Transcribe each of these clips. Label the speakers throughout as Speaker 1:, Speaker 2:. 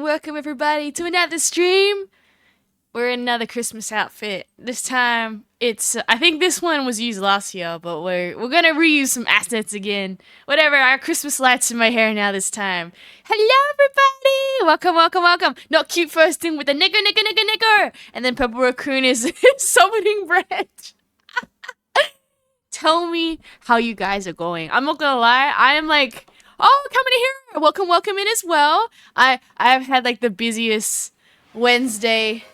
Speaker 1: welcome everybody to another stream. We're in another Christmas outfit. This time, I think this one was used last year, but we're gonna reuse some assets again. Whatever, our Christmas lights in my hair now this time. Hello everybody! Welcome. Not cute first thing with the nigger. And then Purple Raccoon is summoning bread. Tell me how you guys are going. I'm not gonna lie, I am like, oh, coming in here. Welcome in as well. I've had like the busiest Wednesday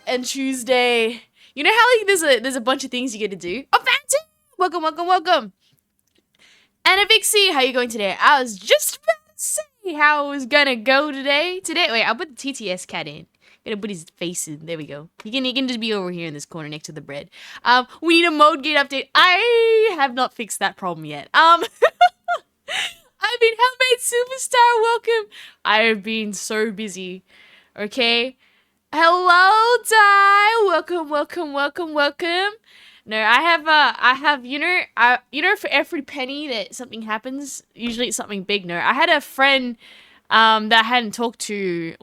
Speaker 1: and Tuesday. You know how like there's a bunch of things you get to do? Oh, Phantom! Welcome. Anna Vixie, how you going today? I was just about to say how I was gonna go today. Wait, I'll put the TTS cat in. Gonna put his face in. There we go. He can just be over here in this corner next to the bread. We need a mode gate update. I have not fixed that problem yet. I've been Handmade Superstar. Welcome. I've been so busy. Okay. Hello, Di. Welcome. No, I have, for every penny that something happens, usually it's something big. No, I had a friend, that I hadn't talked to,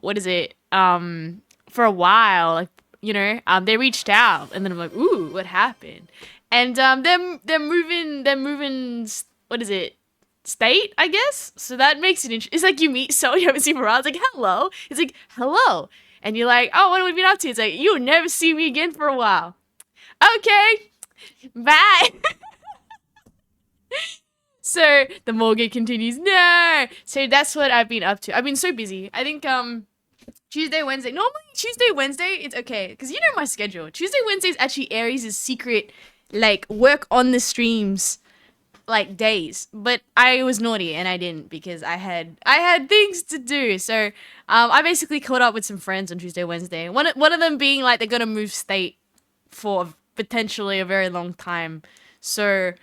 Speaker 1: for a while, they reached out, and then I'm like, ooh, what happened? And, they're moving, state, I guess? So that makes it interesting. It's like you meet someone you haven't seen for a while, it's like, hello. It's like, hello. And you're like, oh, what have we been up to? It's like, you'll never see me again for a while. Okay, bye. So the mortgage continues. No. So that's what I've been up to. I've been so busy. I think Tuesday, Wednesday. Normally Tuesday, Wednesday, it's okay. Because you know my schedule. Tuesday, Wednesday is actually Aries' secret, like, work on the streams, like, days. But I was naughty and I didn't because I had things to do. So I basically caught up with some friends on Tuesday, Wednesday. One of them being like they're gonna move state for potentially a very long time. So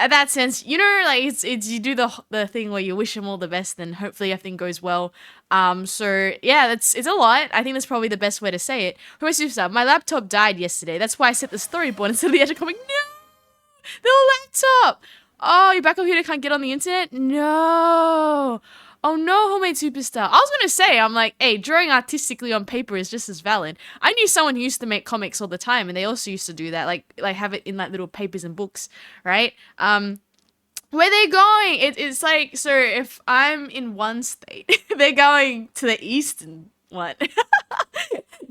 Speaker 1: in that sense, like it's you do the thing where you wish them all the best, and hopefully everything goes well. So yeah, it's a lot. I think that's probably the best way to say it. My laptop died yesterday. That's why I set the storyboard instead of the edge of coming. No, the laptop. Oh, you're back over here and can't get on the internet? No. Oh no, Homemade Superstar. I was gonna say, I'm like, hey, drawing artistically on paper is just as valid. I knew someone who used to make comics all the time, and they also used to do that, like have it in like little papers and books, right? Where they going? It's like, so if I'm in one state, they're going to the east and what? If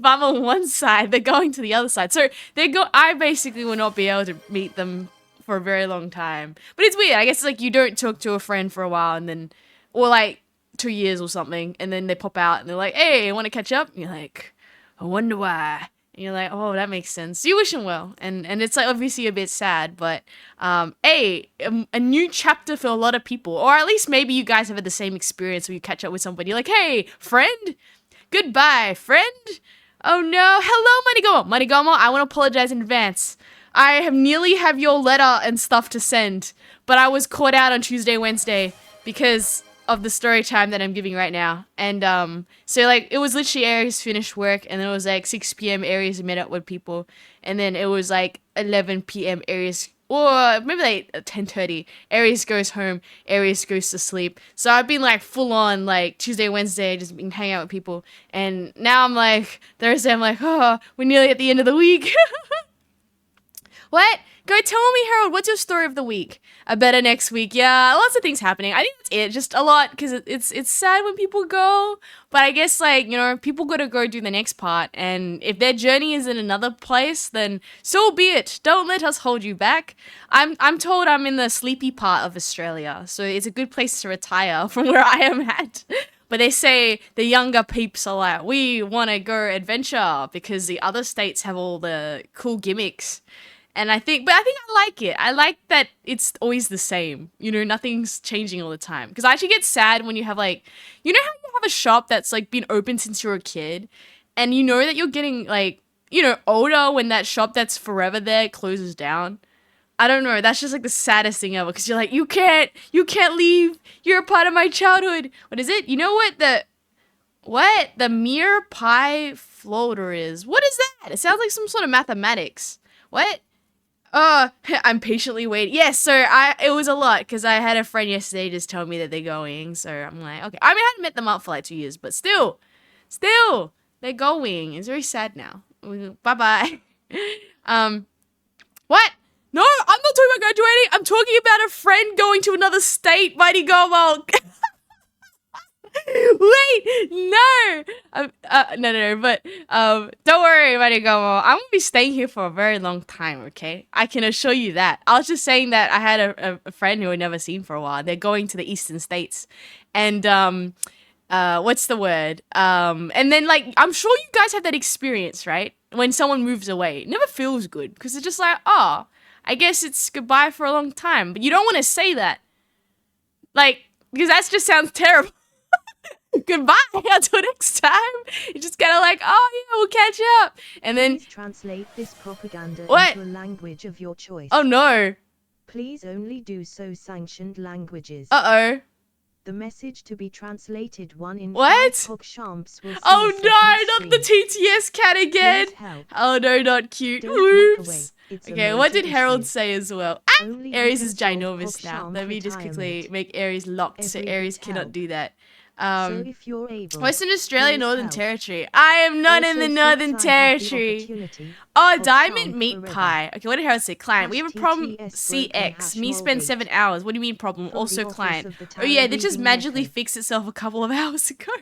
Speaker 1: I'm on one side, they're going to the other side. So I basically will not be able to meet them for a very long time. But it's weird. I guess it's like you don't talk to a friend for a while, and then, or like 2 years or something, and then they pop out and they're like, hey, I want to catch up. And you're like, I wonder why. And you're like, oh, that makes sense. You wish them well. And it's like obviously a bit sad, but a new chapter for a lot of people. Or at least maybe you guys have had the same experience where you catch up with somebody. You're like, hey, friend, goodbye, friend. Oh no, hello, Moneygomo, I want to apologize in advance. I have nearly have your letter and stuff to send, but I was caught out on Tuesday, Wednesday because of the story time that I'm giving right now. And so like it was literally Aries finished work, and then it was like 6 p.m. Aries met up with people, and then it was like 11 p.m. Aries, or maybe like 10:30. Aries goes home, Aries goes to sleep. So I've been like full on like Tuesday, Wednesday, just been hanging out with people, and now I'm like Thursday. I'm like, oh, we're nearly at the end of the week. What? Go tell me, Harold, what's your story of the week? I better next week. Yeah, lots of things happening. I think that's it. Just a lot, because it's sad when people go. But I guess, like, people got to go do the next part. And if their journey is in another place, then so be it. Don't let us hold you back. I'm told I'm in the sleepy part of Australia. So it's a good place to retire from where I am at. But they say the younger peeps are like, we want to go adventure because the other states have all the cool gimmicks. And I think I like it. I like that it's always the same. Nothing's changing all the time. Because I actually get sad when you have like, how you have a shop that's like been open since you were a kid, and you know that you're getting like, older when that shop that's forever there closes down. I don't know. That's just like the saddest thing ever. Because you're like, you can't leave. You're a part of my childhood. What is it? You know what the mere pi floater is? What is that? It sounds like some sort of mathematics. What? I'm patiently waiting. Yes, so it was a lot because I had a friend yesterday just tell me that they're going. So I'm like, okay. I mean, I hadn't met them up for like 2 years, but still, still, they're going. It's very sad now. Bye-bye. What? No, I'm not talking about graduating. I'm talking about a friend going to another state, Mighty Gomo. Wait, no. No, but don't worry, Mighty Gomo. I'm gonna be staying here for a very long time, okay? I can assure you that. I was just saying that I had a friend who I'd never seen for a while. They're going to the eastern states. And what's the word? And then like I'm sure you guys have that experience, right? When someone moves away. It never feels good because it's just like, oh, I guess it's goodbye for a long time. But you don't want to say that. Like, because that just sounds terrible. Goodbye until next time. You just gotta like, oh yeah, we'll catch up. And then
Speaker 2: please translate this propaganda
Speaker 1: what?
Speaker 2: into a language of your choice.
Speaker 1: Oh no.
Speaker 2: Please only do so sanctioned languages.
Speaker 1: Uh-oh.
Speaker 2: The message to be translated one in
Speaker 1: what? Oh no, not the TTS cat again. Oh no, not cute. Oops. Okay, what did Harold say as well? Ah, Aries is ginormous now. Let me just quickly make Aries locked so Aries cannot do that.
Speaker 2: So if you're able,
Speaker 1: Western Australia, Northern Territory. I am not in the Northern Territory. Oh, diamond meat pie. Okay, what did Harold say? Client. We have a problem. CX. Me spend 7 hours. What do you mean problem? Also client. Oh yeah, they just magically fixed itself a couple of hours ago.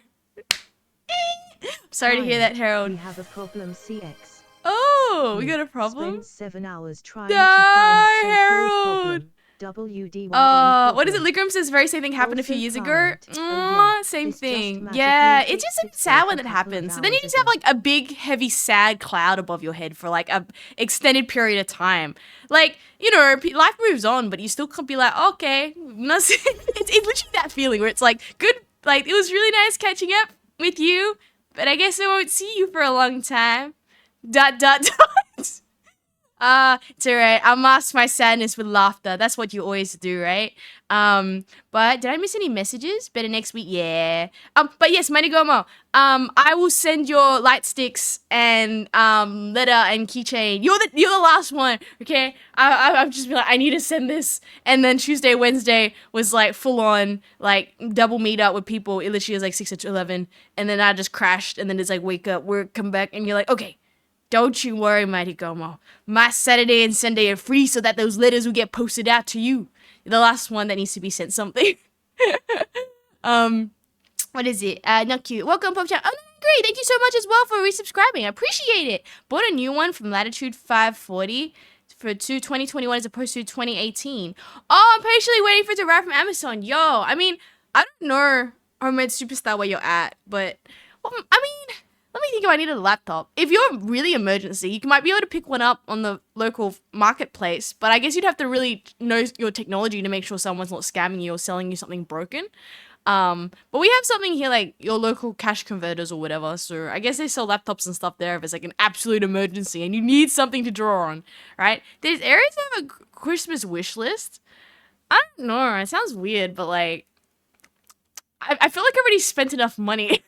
Speaker 1: Sorry to hear that, Harold.
Speaker 2: We have a problem, CX.
Speaker 1: Oh, we got a problem?
Speaker 2: Spend 7 hours trying to find the so-called problem. WD1.
Speaker 1: What is it? Ligram says very same thing happened a few years ago. Same thing. Yeah, it's just sad when it happens. So then you just have like a big, heavy, sad cloud above your head for like a extended period of time. Like, you know, life moves on, but you still can't be like, okay. It's literally that feeling where it's like, good, like it was really nice catching up with you, but I guess I won't see you for a long time. ... It's alright. I'll mask my sadness with laughter. That's what you always do, right? But did I miss any messages? Better next week, yeah. But yes, Mighty Gomo. I will send your light sticks and letter and keychain. You're the last one, okay? I've just been like, I need to send this. And then Tuesday, Wednesday was like full on like double meet up with people. It literally was like 6 to 11, and then I just crashed. And then it's like wake up, work, come back, and you're like, okay. Don't you worry, Mighty Gomo. My Saturday and Sunday are free so that those letters will get posted out to you. You're the last one that needs to be sent something. What is it? Not cute. Welcome, PopChat. Oh, great. Thank you so much as well for resubscribing. I appreciate it. Bought a new one from Latitude 540 for 2021 as opposed to 2018. Oh, I'm patiently waiting for it to arrive from Amazon. Yo, I mean, I don't know, Homemade Superstar, where you're at, but, well, I mean... Let me think if I needed a laptop. If you're really emergency, you might be able to pick one up on the local marketplace, but I guess you'd have to really know your technology to make sure someone's not scamming you or selling you something broken. But we have something here like your local cash converters or whatever, so I guess they sell laptops and stuff there if it's like an absolute emergency and you need something to draw on, right? Does Aries have a Christmas wish list? I don't know, it sounds weird, but like, I feel like I already spent enough money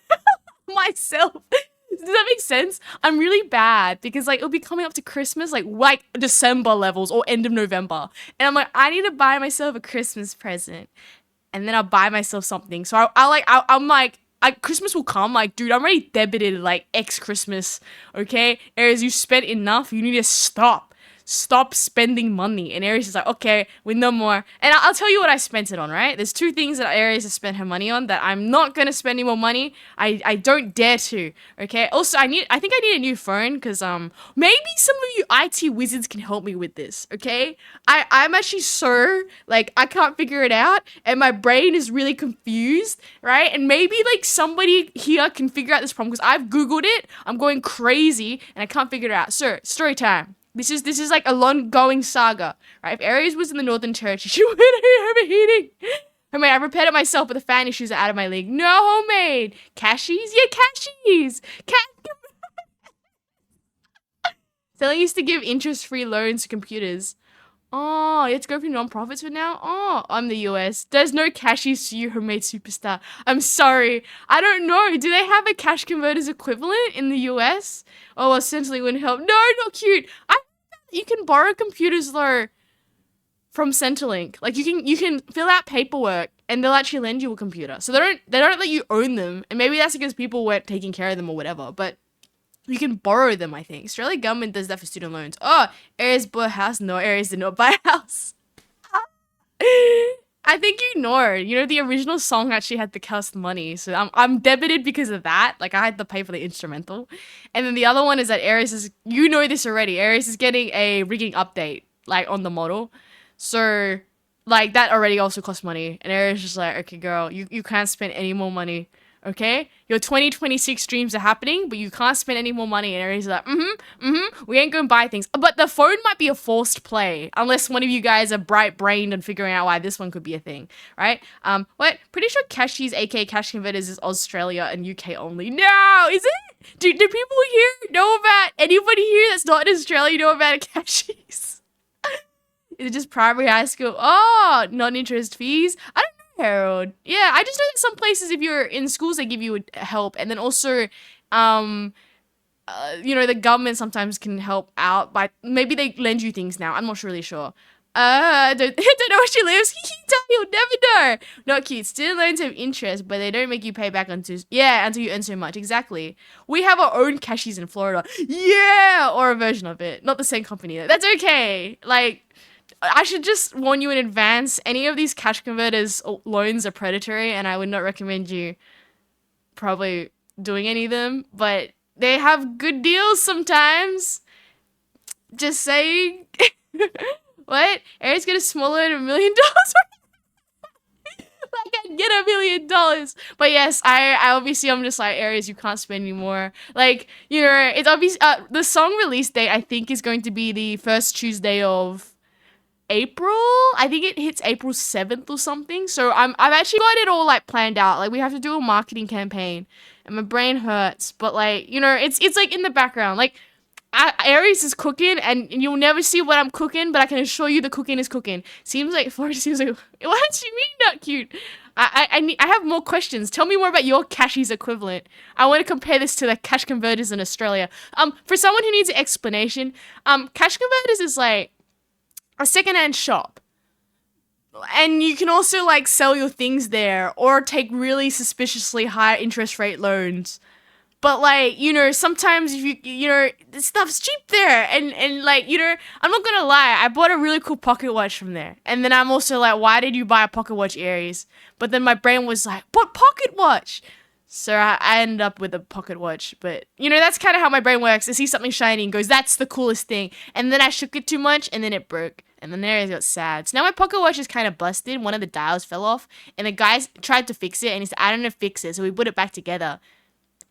Speaker 1: myself. Does that make sense? I'm really bad because like it'll be coming up to Christmas, like December levels or end of November, and I'm like, I need to buy myself a Christmas present, and then I'll buy myself something. So I'm like, Christmas will come. Like, dude, I'm already debited like X Christmas. Okay, Aries, you spent enough. You need to stop spending money. And Aries is like, okay, with no more. And I'll tell you what I spent it on, right? There's 2 things that Aries has spent her money on that I'm not going to spend any more money. I don't dare to, okay? Also, I think I need a new phone because maybe some of you IT wizards can help me with this, okay? I'm actually so, like, I can't figure it out and my brain is really confused, right? And maybe, like, somebody here can figure out this problem because I've Googled it. I'm going crazy and I can't figure it out. So, story time. This is like a long-going saga, right? If Aries was in the Northern Territory, she wouldn't have a heating. Homemade, I repaired it myself, but the fan issues are out of my league. No, Homemade. Cashies? Yeah, cashies. Selling used to give interest-free loans to computers. Oh, you have to go for non-profits for now? Oh, I'm the US. There's no cashies for you, Homemade Superstar. I'm sorry. I don't know. Do they have a cash converters equivalent in the US? Oh, well, essentially wouldn't help. No, not cute. You can borrow computers though from Centrelink. Like you can fill out paperwork and they'll actually lend you a computer. So they don't let you own them, and maybe that's because people weren't taking care of them or whatever. But you can borrow them, I think. Australian government does that for student loans. Oh, Aries bought a house. No, Aries did not buy a house. I think you ignored. You know, the original song actually had to cost money, so I'm debited because of that. Like, I had to pay for the instrumental. And then the other one is that Aries is, you know this already, Aries is getting a rigging update, like, on the model. So, like, that already also costs money. And Aries is just like, okay, girl, you can't spend any more money. Okay? Your 2026 dreams are happening, but you can't spend any more money. And Aries is like, we ain't gonna buy things. But the phone might be a forced play, unless one of you guys are bright-brained and figuring out why this one could be a thing, right? Pretty sure Cashies, aka Cash Converters, is Australia and UK only. No! Is it? Do people here know about, anybody here that's not in Australia know about a Cashies? Is it just primary, high school? Oh, non-interest fees? I don't know, Harold. Yeah, I just know that some places, if you're in schools, they give you help. And then also, the government sometimes can help out by, maybe they lend you things now. I'm not really sure. I don't know where she lives. You'll never know. Not cute. Student loans have interest, but they don't make you pay back until you earn so much. Exactly. We have our own cashies in Florida. Yeah, or a version of it. Not the same company. That's okay. Like, I should just warn you in advance. Any of these cash converters loans are predatory, and I would not recommend you probably doing any of them. But they have good deals sometimes. Just saying. What? Aries get a small loan of $1 million? Like, I'd get $1 million. But yes, I'm just like, Aries, you can't spend anymore. Like, you know, it's obvious. The song release date, I think, is going to be the first Tuesday of April. I think it hits April 7th or something. So I've actually got it all like planned out. Like, we have to do a marketing campaign, and my brain hurts. But like, you know, it's like in the background. Like, Aries is cooking, and you'll never see what I'm cooking, but I can assure you the cooking is cooking. Seems like what do you mean not cute? I have more questions. Tell me more about your cashies equivalent. I want to compare this to the cash converters in Australia. For someone who needs an explanation, cash converters is like a secondhand shop. And you can also like sell your things there or take really suspiciously high interest rate loans. But like, you know, sometimes if you know, this stuff's cheap there. And like, you know, I'm not gonna lie, I bought a really cool pocket watch from there. And then I'm also like, why did you buy a pocket watch, Aries? But then my brain was like, what pocket watch? So I ended up with a pocket watch. But, you know, that's kind of how my brain works. I see something shiny and goes, that's the coolest thing. And then I shook it too much and then it broke. And then Aries got sad. So now my pocket watch is kind of busted. One of the dials fell off. And the guy tried to fix it and he said, I don't know how to fix it. So we put it back together.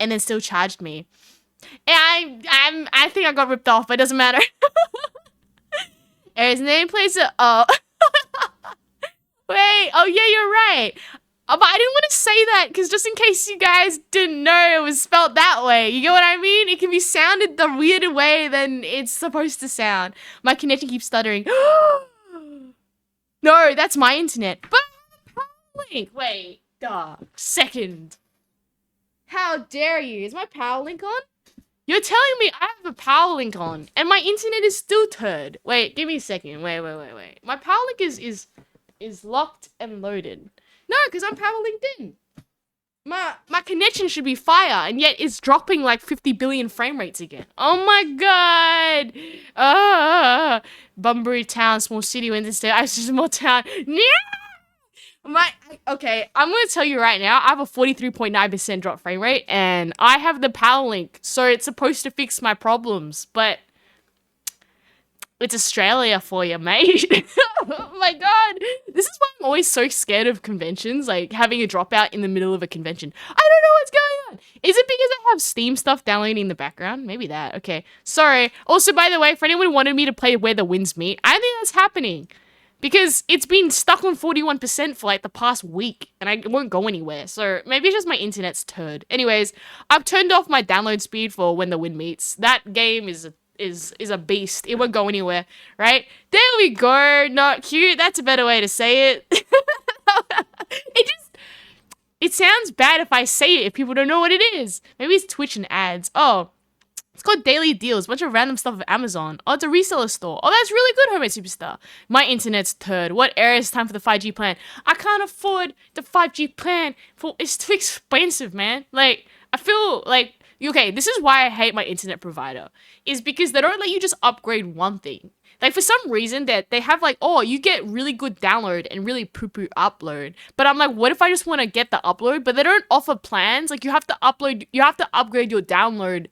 Speaker 1: And then still charged me. And I think I got ripped off, but it doesn't matter. Aries nameplates are, oh. Wait, oh yeah, you're right. But I didn't want to say that, because just in case you guys didn't know it was spelled that way. You get what I mean? It can be sounded the weirder way than it's supposed to sound. My connection keeps stuttering. No, that's my internet. But I have a power link. Wait, second. How dare you? Is my power link on? You're telling me I have a power link on and my internet is still turd. Wait, give me a second. Wait. My power link is locked and loaded. No, because I'm power linked in. My connection should be fire, and yet it's dropping like 50 billion frame rates again. Oh my god. Bunbury town, small city, Wednesday. I just small town. Yeah. Okay, I'm going to tell you right now, I have a 43.9% drop frame rate, and I have the power link, so it's supposed to fix my problems, but it's Australia for you, mate. Oh my god, this is why I'm always so scared of conventions, like having a dropout in the middle of a convention. I don't know what's going on. Is it because I have Steam stuff downloading in the background? Maybe that. Okay, sorry. Also, by the way, for anyone who wanted me to play Where the Winds Meet, I don't think that's happening. Because it's been stuck on 41% for like the past week and it won't go anywhere. So maybe it's just my internet's turd. Anyways, I've turned off my download speed for When the Wind Meets. That game is a beast. It won't go anywhere, right? There we go. Not cute. That's a better way to say it. It sounds bad if I say it if people don't know what it is. Maybe it's Twitch and ads. Oh. It's got daily deals, bunch of random stuff of Amazon. Oh, it's a reseller store. Oh, that's really good, Homemade Superstar. My internet's turd. What area is time for the 5G plan? I can't afford the 5G plan. It's too expensive, man. Like, I feel like, okay, this is why I hate my internet provider. Is because they don't let you just upgrade one thing. Like, for some reason, that they have, like, oh, you get really good download and really poo-poo upload. But I'm like, what if I just want to get the upload? But they don't offer plans. Like, you have to upgrade your download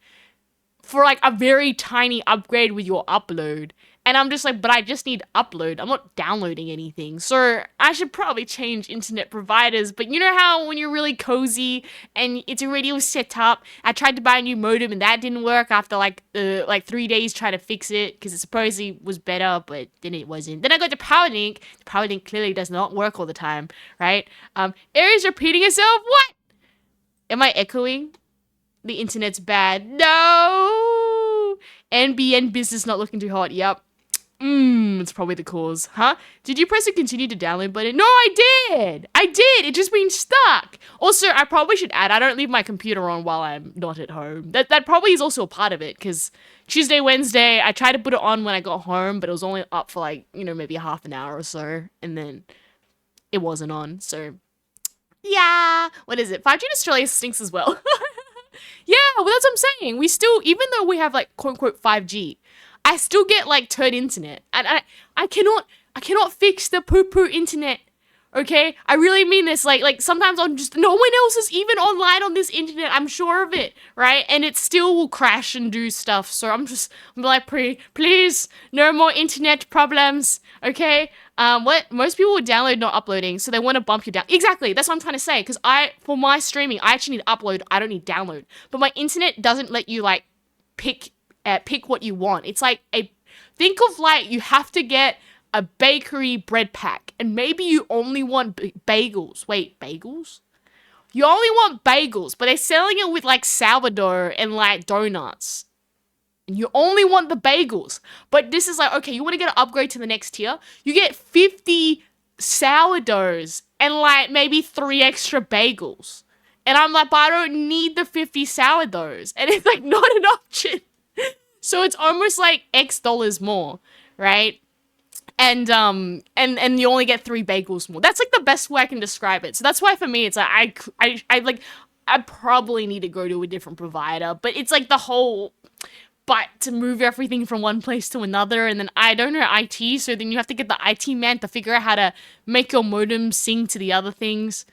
Speaker 1: for like a very tiny upgrade with your upload. And I'm just like, but I just need upload. I'm not downloading anything. So I should probably change internet providers. But you know how when you're really cozy and it's already all set up, I tried to buy a new modem and that didn't work after like 3 days trying to fix it because it supposedly was better, but then it wasn't. Then I got the PowerLink. The PowerLink clearly does not work all the time, right? Aries repeating itself. What? Am I echoing? The internet's bad. No! NBN business not looking too hot. Yep. It's probably the cause. Huh? Did you press the continue to download button? No, I did! I did! It just been stuck. Also, I probably should add, I don't leave my computer on while I'm not at home. That probably is also a part of it, because Tuesday, Wednesday, I tried to put it on when I got home, but it was only up for like, maybe half an hour or so, and then it wasn't on, so... Yeah! What is it? 5G in Australia stinks as well. Yeah, well, that's what I'm saying. We still, even though we have like quote unquote 5G, I still get like turd internet, and I cannot fix the poo poo internet. Okay, I really mean this. Like sometimes no one else is even online on this internet. I'm sure of it, right? And it still will crash and do stuff. So I'm like, please, no more internet problems. Okay. What most people would download not uploading, so they want to bump you down. Exactly, that's what I'm trying to say. Because for my streaming, I actually need upload. I don't need download. But my internet doesn't let you like pick what you want. It's like think of like you have to get a bakery bread pack, and maybe you only want bagels. Wait, bagels? You only want bagels, but they're selling it with like sourdough and like donuts. And you only want the bagels. But this is like, okay, you want to get an upgrade to the next tier? You get 50 sourdoughs and like maybe 3 extra bagels. And I'm like, but I don't need the 50 sourdoughs. And it's like not an option. So it's almost like X dollars more, right? And you only get 3 bagels more. That's like the best way I can describe it. So that's why for me it's like I probably need to go to a different provider. But it's like the whole to move everything from one place to another, and then I don't know IT, so then you have to get the IT man to figure out how to make your modem sing to the other things,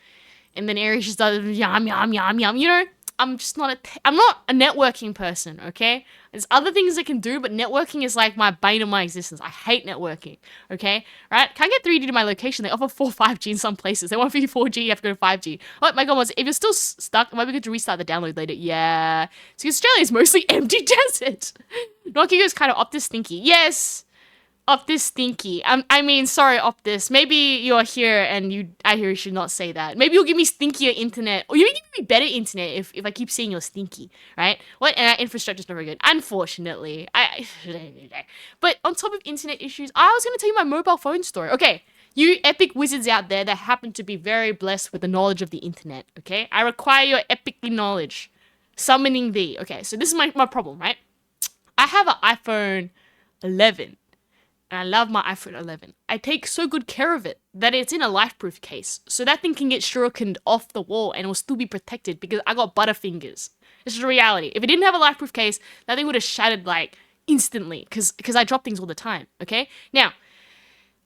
Speaker 1: and then Aries just does yum yum yum yum. I'm just not I'm not a networking person, okay? There's other things I can do, but networking is like my bane of my existence. I hate networking, okay? Right? Can I get 3G to my location? They offer 5G in some places. They want 4G, you have to go to 5G. Oh my god, if you're still stuck, it might be good to restart the download later. Yeah. So Australia is mostly empty desert. Nokia is kind of Optus stinky. Yes. Optus stinky. I mean, sorry, Optus. Maybe you're here and I hear you should not say that. Maybe you'll give me stinkier internet, or you give me better internet if I keep saying you're stinky, right? What? And our infrastructure's not very good, unfortunately. But on top of internet issues, I was going to tell you my mobile phone story. Okay, you epic wizards out there that happen to be very blessed with the knowledge of the internet, okay? I require your epic knowledge. Summoning thee. Okay, so this is my problem, right? I have an iPhone 11. And I love my iPhone 11. I take so good care of it that it's in a life-proof case. So that thing can get shurikened off the wall and it will still be protected because I got butterfingers. It's just a reality. If it didn't have a life-proof case, that thing would have shattered like instantly because I drop things all the time, okay? Now,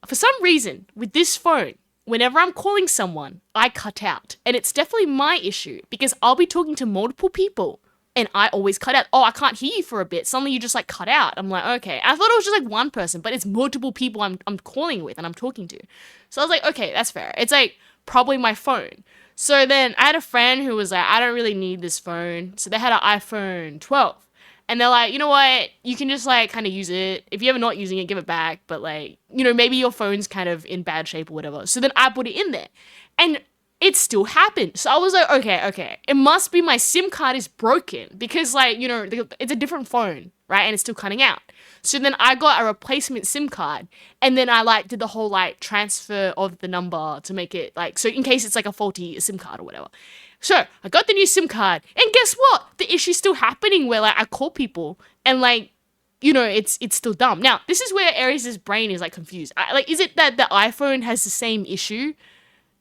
Speaker 1: for some reason, with this phone, whenever I'm calling someone, I cut out. And it's definitely my issue because I'll be talking to multiple people and I always cut out. Oh, I can't hear you for a bit. Suddenly you just like cut out. I'm like, okay. I thought it was just like one person, but it's multiple people I'm calling with and I'm talking to. So I was like, okay, that's fair. It's like probably my phone. So then I had a friend who was like, I don't really need this phone. So they had an iPhone 12. And they're like, you know what? You can just like kind of use it. If you're ever not using it, give it back. But like, maybe your phone's kind of in bad shape or whatever. So then I put it in there. And it still happened. So I was like, okay. It must be my SIM card is broken because like, it's a different phone, right? And it's still cutting out. So then I got a replacement SIM card and then I like did the whole like transfer of the number to make it like, so in case it's like a faulty SIM card or whatever. So I got the new SIM card, and guess what? The issue's still happening where like I call people and like, you know, it's still dumb. Now this is where Aries' brain is like confused. Like, is it that the iPhone has the same issue?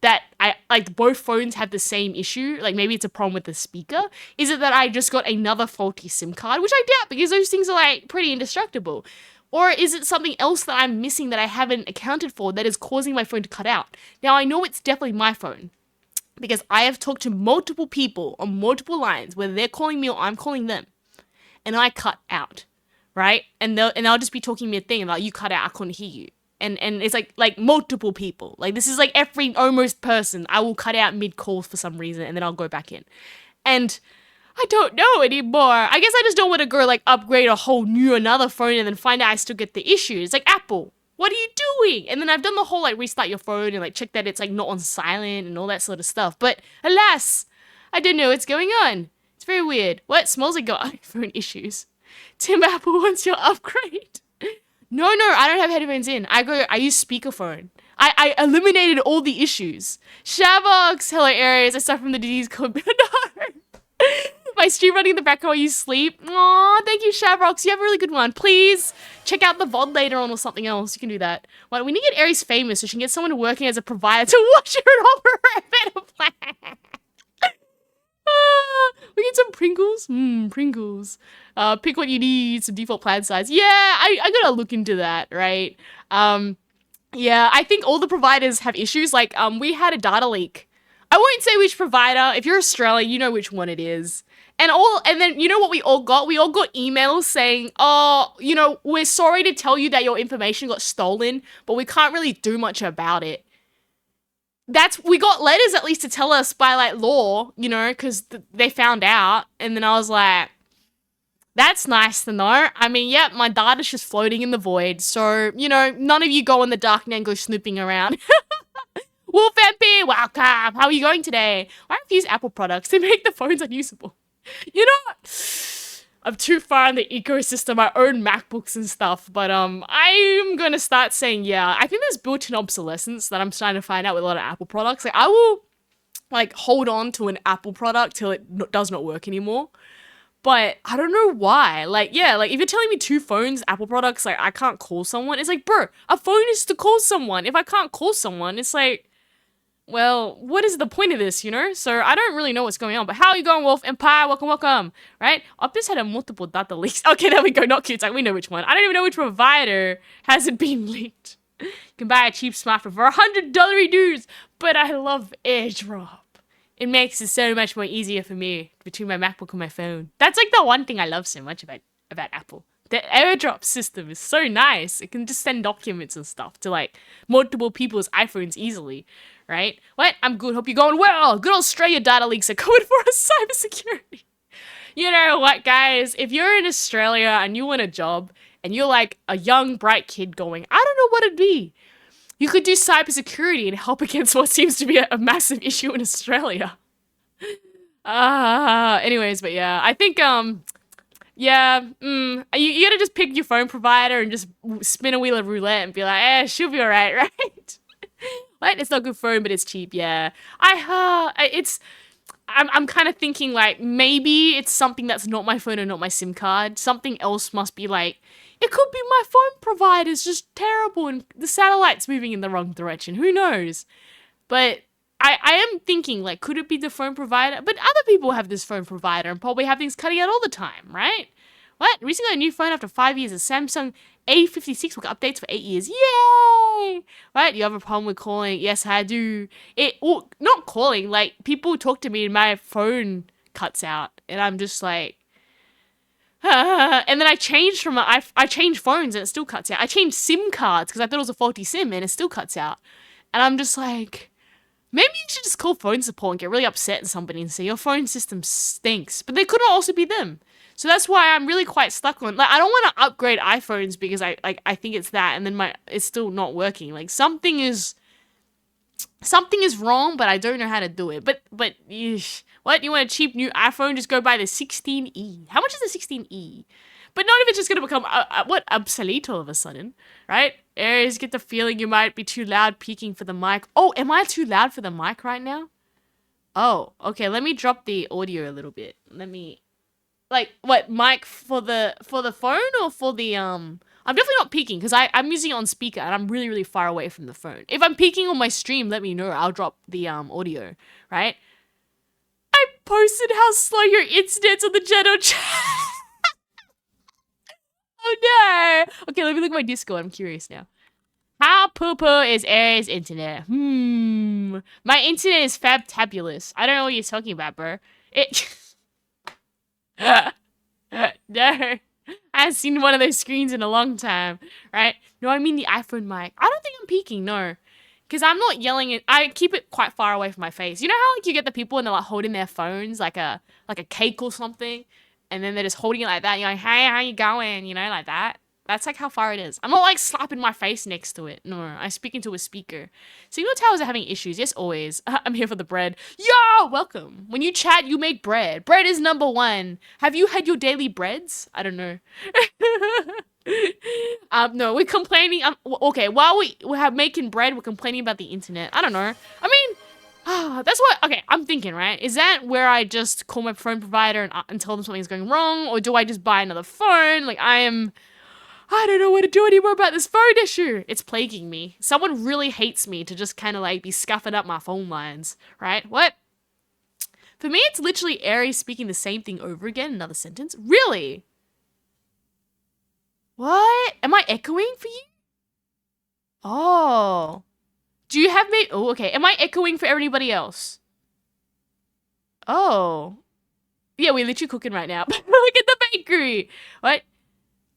Speaker 1: That I like both phones have the same issue? Like maybe it's a problem with the speaker? Is it that I just got another faulty SIM card, which I doubt because those things are like pretty indestructible? Or is it something else that I'm missing that I haven't accounted for that is causing my phone to cut out? Now I know it's definitely my phone because I have talked to multiple people on multiple lines, whether they're calling me or I'm calling them, and I cut out, right? And they'll just be talking me a thing about you cut out, I couldn't hear you. And it's like multiple people. Like this is like every almost person. I will cut out mid calls for some reason and then I'll go back in. And I don't know anymore. I guess I just don't want to go like upgrade a whole new another phone and then find out I still get the issue. It's like, Apple, what are you doing? And then I've done the whole like restart your phone and like check that it's like not on silent and all that sort of stuff. But alas, I don't know what's going on. It's very weird. What? Smells like got iPhone issues. Tim Apple wants your upgrade. No, I don't have headphones in. I use speakerphone. I eliminated all the issues. Shavox, hello Aries. I suffer from the disease called no. My stream running in the background while you sleep. Aw, thank you, Shavrox. You have a really good one. Please check out the VOD later on or something else. You can do that. Well, we need to get Aries famous so she can get someone working as a provider to watch her and offer her a better plan. We get some Pringles. Pringles. Pick what you need. Some default plan size. Yeah, I gotta look into that, right? Yeah, I think all the providers have issues. Like, we had a data leak. I won't say which provider. If you're Australian, you know which one it is. And then you know what we all got? We all got emails saying, oh, you know, we're sorry to tell you that your information got stolen, but we can't really do much about it. We got letters at least to tell us by like law, you know, because they found out. And then I was like, that's nice to know. I mean, yeah, my data's just floating in the void. So, you know, none of you go in the dark and go snooping around. Wolf MP, welcome. How are you going today? I refuse Apple products. They make the phones unusable. You know what? I'm too far in the ecosystem. I own MacBooks and stuff, but I'm gonna start saying, yeah, I think there's built-in obsolescence that I'm starting to find out with a lot of Apple products. Like, I will, like, hold on to an Apple product till it does not work anymore. But I don't know why. Like, yeah, like, if you're telling me two phones, Apple products, like, I can't call someone, it's like, bro, a phone is to call someone. If I can't call someone, it's like, well, what is the point of this, you know? So I don't really know what's going on. But how are you going, Wolf Empire? Welcome. Right? Optus had a multiple data leaks. Okay, there we go. Not cute. Like, we know which one. I don't even know which provider hasn't been leaked. You can buy a cheap smartphone for $100 dues. But I love AirDrop. It makes it so much more easier for me between my MacBook and my phone. That's like the one thing I love so much about Apple. The AirDrop system is so nice. It can just send documents and stuff to like multiple people's iPhones easily. Right? What? I'm good. Hope you're going well. Good Australia data leaks are coming for us, cybersecurity. You know what, guys? If you're in Australia and you want a job and you're like a young, bright kid going, I don't know what it'd be. You could do cybersecurity and help against what seems to be a massive issue in Australia. Anyways, but yeah, I think, yeah, you gotta just pick your phone provider and just spin a wheel of roulette and be like, she'll be alright, right? What? It's not good phone, but it's cheap. Yeah, I'm kind of thinking like maybe it's something that's not my phone and not my SIM card. Something else must be like, it could be my phone provider's just terrible and the satellite's moving in the wrong direction. Who knows? But I am thinking like, could it be the phone provider? But other people have this phone provider and probably have things cutting out all the time, right? What? Recently got a new phone after 5 years. A Samsung A56 will get updates for 8 years. Yay! Right? You have a problem with calling? Yes, I do. Not calling. Like, people talk to me and my phone cuts out. And I'm just like... And then I changed from... I changed phones and it still cuts out. I changed SIM cards because I thought it was a faulty SIM and it still cuts out. And I'm just like... Maybe you should just call phone support and get really upset at somebody and say, your phone system stinks. But they could also be them. So that's why I'm really quite stuck on, like, I don't want to upgrade iPhones because I think it's that and then it's still not working. Like, something is wrong, but I don't know how to do it. But eesh, what? You want a cheap new iPhone? Just go buy the 16E. How much is the 16E? But not if it's just going to become, obsolete all of a sudden, right? Aries, get the feeling you might be too loud peeking for the mic. Oh, am I too loud for the mic right now? Oh, okay. Let me drop the audio a little bit. Let me, like, what, mic for the phone or for the I'm definitely not peeking because I'm using it on speaker and I'm really far away from the phone. If I'm peeking on my stream, let me know. I'll drop the audio, right? I posted how slow your internet's on the general chat. Oh no. Okay, let me look at my Discord. I'm curious now. How poo-poo is Aries' internet? My internet is fabtabulous. I don't know what you're talking about, bro. It no. I haven't seen one of those screens in a long time, right? No, I mean the iPhone mic. I don't think I'm peeking, no. Because I'm not yelling it. I keep it quite far away from my face. You know how like you get the people and they're like holding their phones like a cake or something, and then they're just holding it like that. You're like, hey, how you going? You know, like that. That's like how far it is. I'm not like slapping my face next to it. No, I speak into a speaker. Signal towers are having issues. Yes, always. I'm here for the bread. Yo, welcome. When you chat, you make bread. Bread is number one. Have you had your daily breads? I don't know. No, we're complaining. Okay, while we have making bread, we're complaining about the internet. I don't know. I mean, that's what. Okay, I'm thinking, right? Is that where I just call my phone provider and tell them something's going wrong, or do I just buy another phone? Like I don't know what to do anymore about this phone issue. It's plaguing me. Someone really hates me to just kind of like be scuffing up my phone lines, right? What? For me, it's literally Aries speaking the same thing over again, another sentence. Really? What? Am I echoing for you? Oh. Do you have me? Oh, okay. Am I echoing for everybody else? Oh. Yeah, we're literally cooking right now. Look at the bakery. What?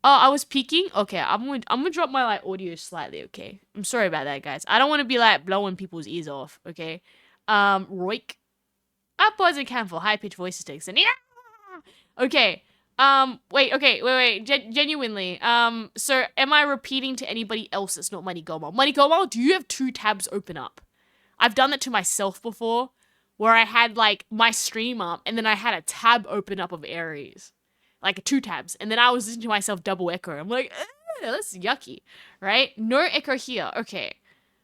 Speaker 1: Oh, I was peeking. Okay, I'm gonna drop my like audio slightly. Okay, I'm sorry about that, guys. I don't want to be like blowing people's ears off. Okay, Roik, upwards and can for high pitched voices takes and yeah. Okay, wait. Okay, wait. Genuinely. So am I repeating to anybody else that's not Money Gomo? Money Gomo, do you have two tabs open up? I've done that to myself before, where I had like my stream up and then I had a tab open up of Aries. Like two tabs, and then I was listening to myself double echo. I'm like, that's yucky, right? No echo here. Okay.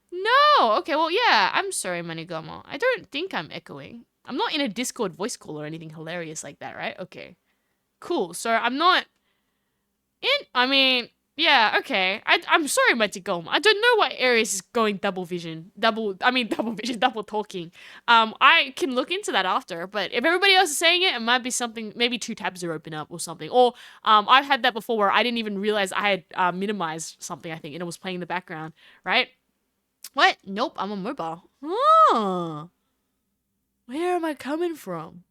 Speaker 1: No. Okay, well, yeah. I'm sorry, Manigomo. I don't think I'm echoing. I'm not in a Discord voice call or anything hilarious like that, right? Okay. Cool. So I'm not I mean, yeah, okay. I'm sorry, Matigom. I don't know why Aries is going double vision. Double vision, double talking. I can look into that after, but if everybody else is saying it, it might be something, maybe two tabs are open up or something. Or, I've had that before where I didn't even realize I had, minimized something, I think, and it was playing in the background, right? What? Nope, I'm on mobile. Huh. Where am I coming from?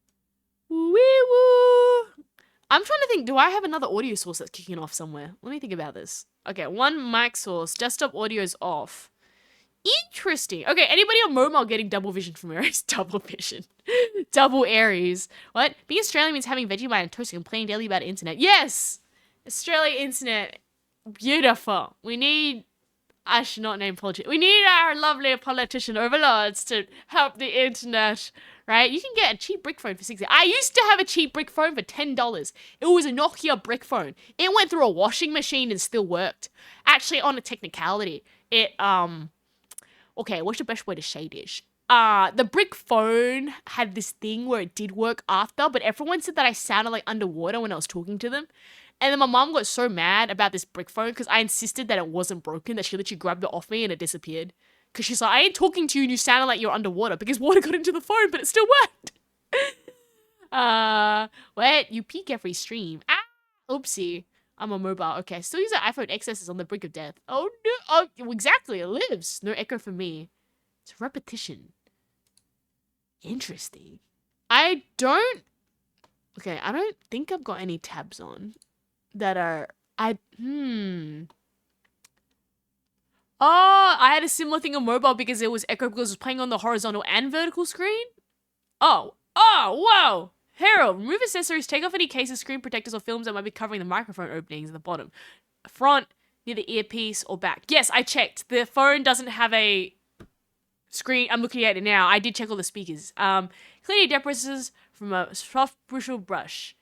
Speaker 1: Wee woo. I'm trying to think, do I have another audio source that's kicking off somewhere? Let me think about this. Okay, one mic source. Desktop audio is off. Interesting. Okay, anybody on mobile getting double vision from Aries? Double vision. Double Aries. What? Being Australian means having Vegemite and toast and complaining daily about internet. Yes! Australia internet. Beautiful. We need... I should not name politicians. We need our lovely politician overlords to help the internet, right? You can get a cheap brick phone for $60. I used to have a cheap brick phone for $10. It was a Nokia brick phone. It went through a washing machine and still worked. Actually, on a technicality, it, okay, what's the best way to say this? The brick phone had this thing where it did work after, but everyone said that I sounded like underwater when I was talking to them. And then my mom got so mad about this brick phone because I insisted that it wasn't broken that she literally grabbed it off me and it disappeared. Because she's like, I ain't talking to you and you sounded like you're underwater because water got into the phone, but it still worked. What? You peek every stream. Ah, oopsie. I'm on mobile. Okay, still use an iPhone XS is on the brink of death. Oh no. Oh, exactly. It lives. No echo for me. It's repetition. Interesting. I don't think I've got any tabs on that are Oh, I had a similar thing on mobile because it was echo because it was playing on the horizontal and vertical screen. Oh, whoa. Harold, remove accessories, take off any cases, screen protectors, or films that might be covering the microphone openings at the bottom. Front, near the earpiece, or back. Yes, I checked. The phone doesn't have a screen. I'm looking at it now. I did check all the speakers. Clean your depressors from a soft bristle brush.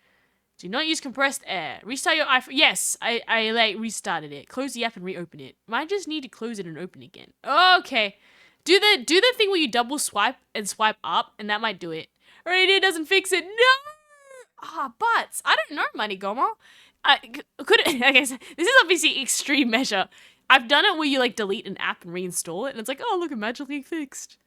Speaker 1: Do not use compressed air. Restart your iPhone. Yes, I like restarted it. Close the app and reopen it. Might just need to close it and open it again. Okay. Do the thing where you double swipe and swipe up, and that might do it. Already doesn't fix it. No. But I don't know, Money Gomo. Could it, I guess this is obviously extreme measure. I've done it where you like delete an app and reinstall it, and it's like, oh look, it magically fixed.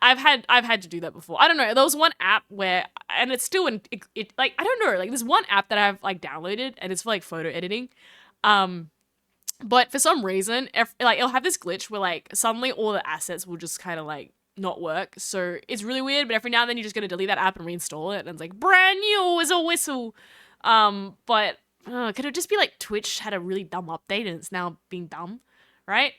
Speaker 1: I've had to do that before. I don't know. There was one app where, and it's still it like I don't know. Like there's one app that I've like downloaded, and it's for like photo editing. But for some reason, like it'll have this glitch where like suddenly all the assets will just kind of like not work. So it's really weird. But every now and then you're just gonna delete that app and reinstall it, and it's like brand new as a whistle. But could it just be like Twitch had a really dumb update and it's now being dumb, right?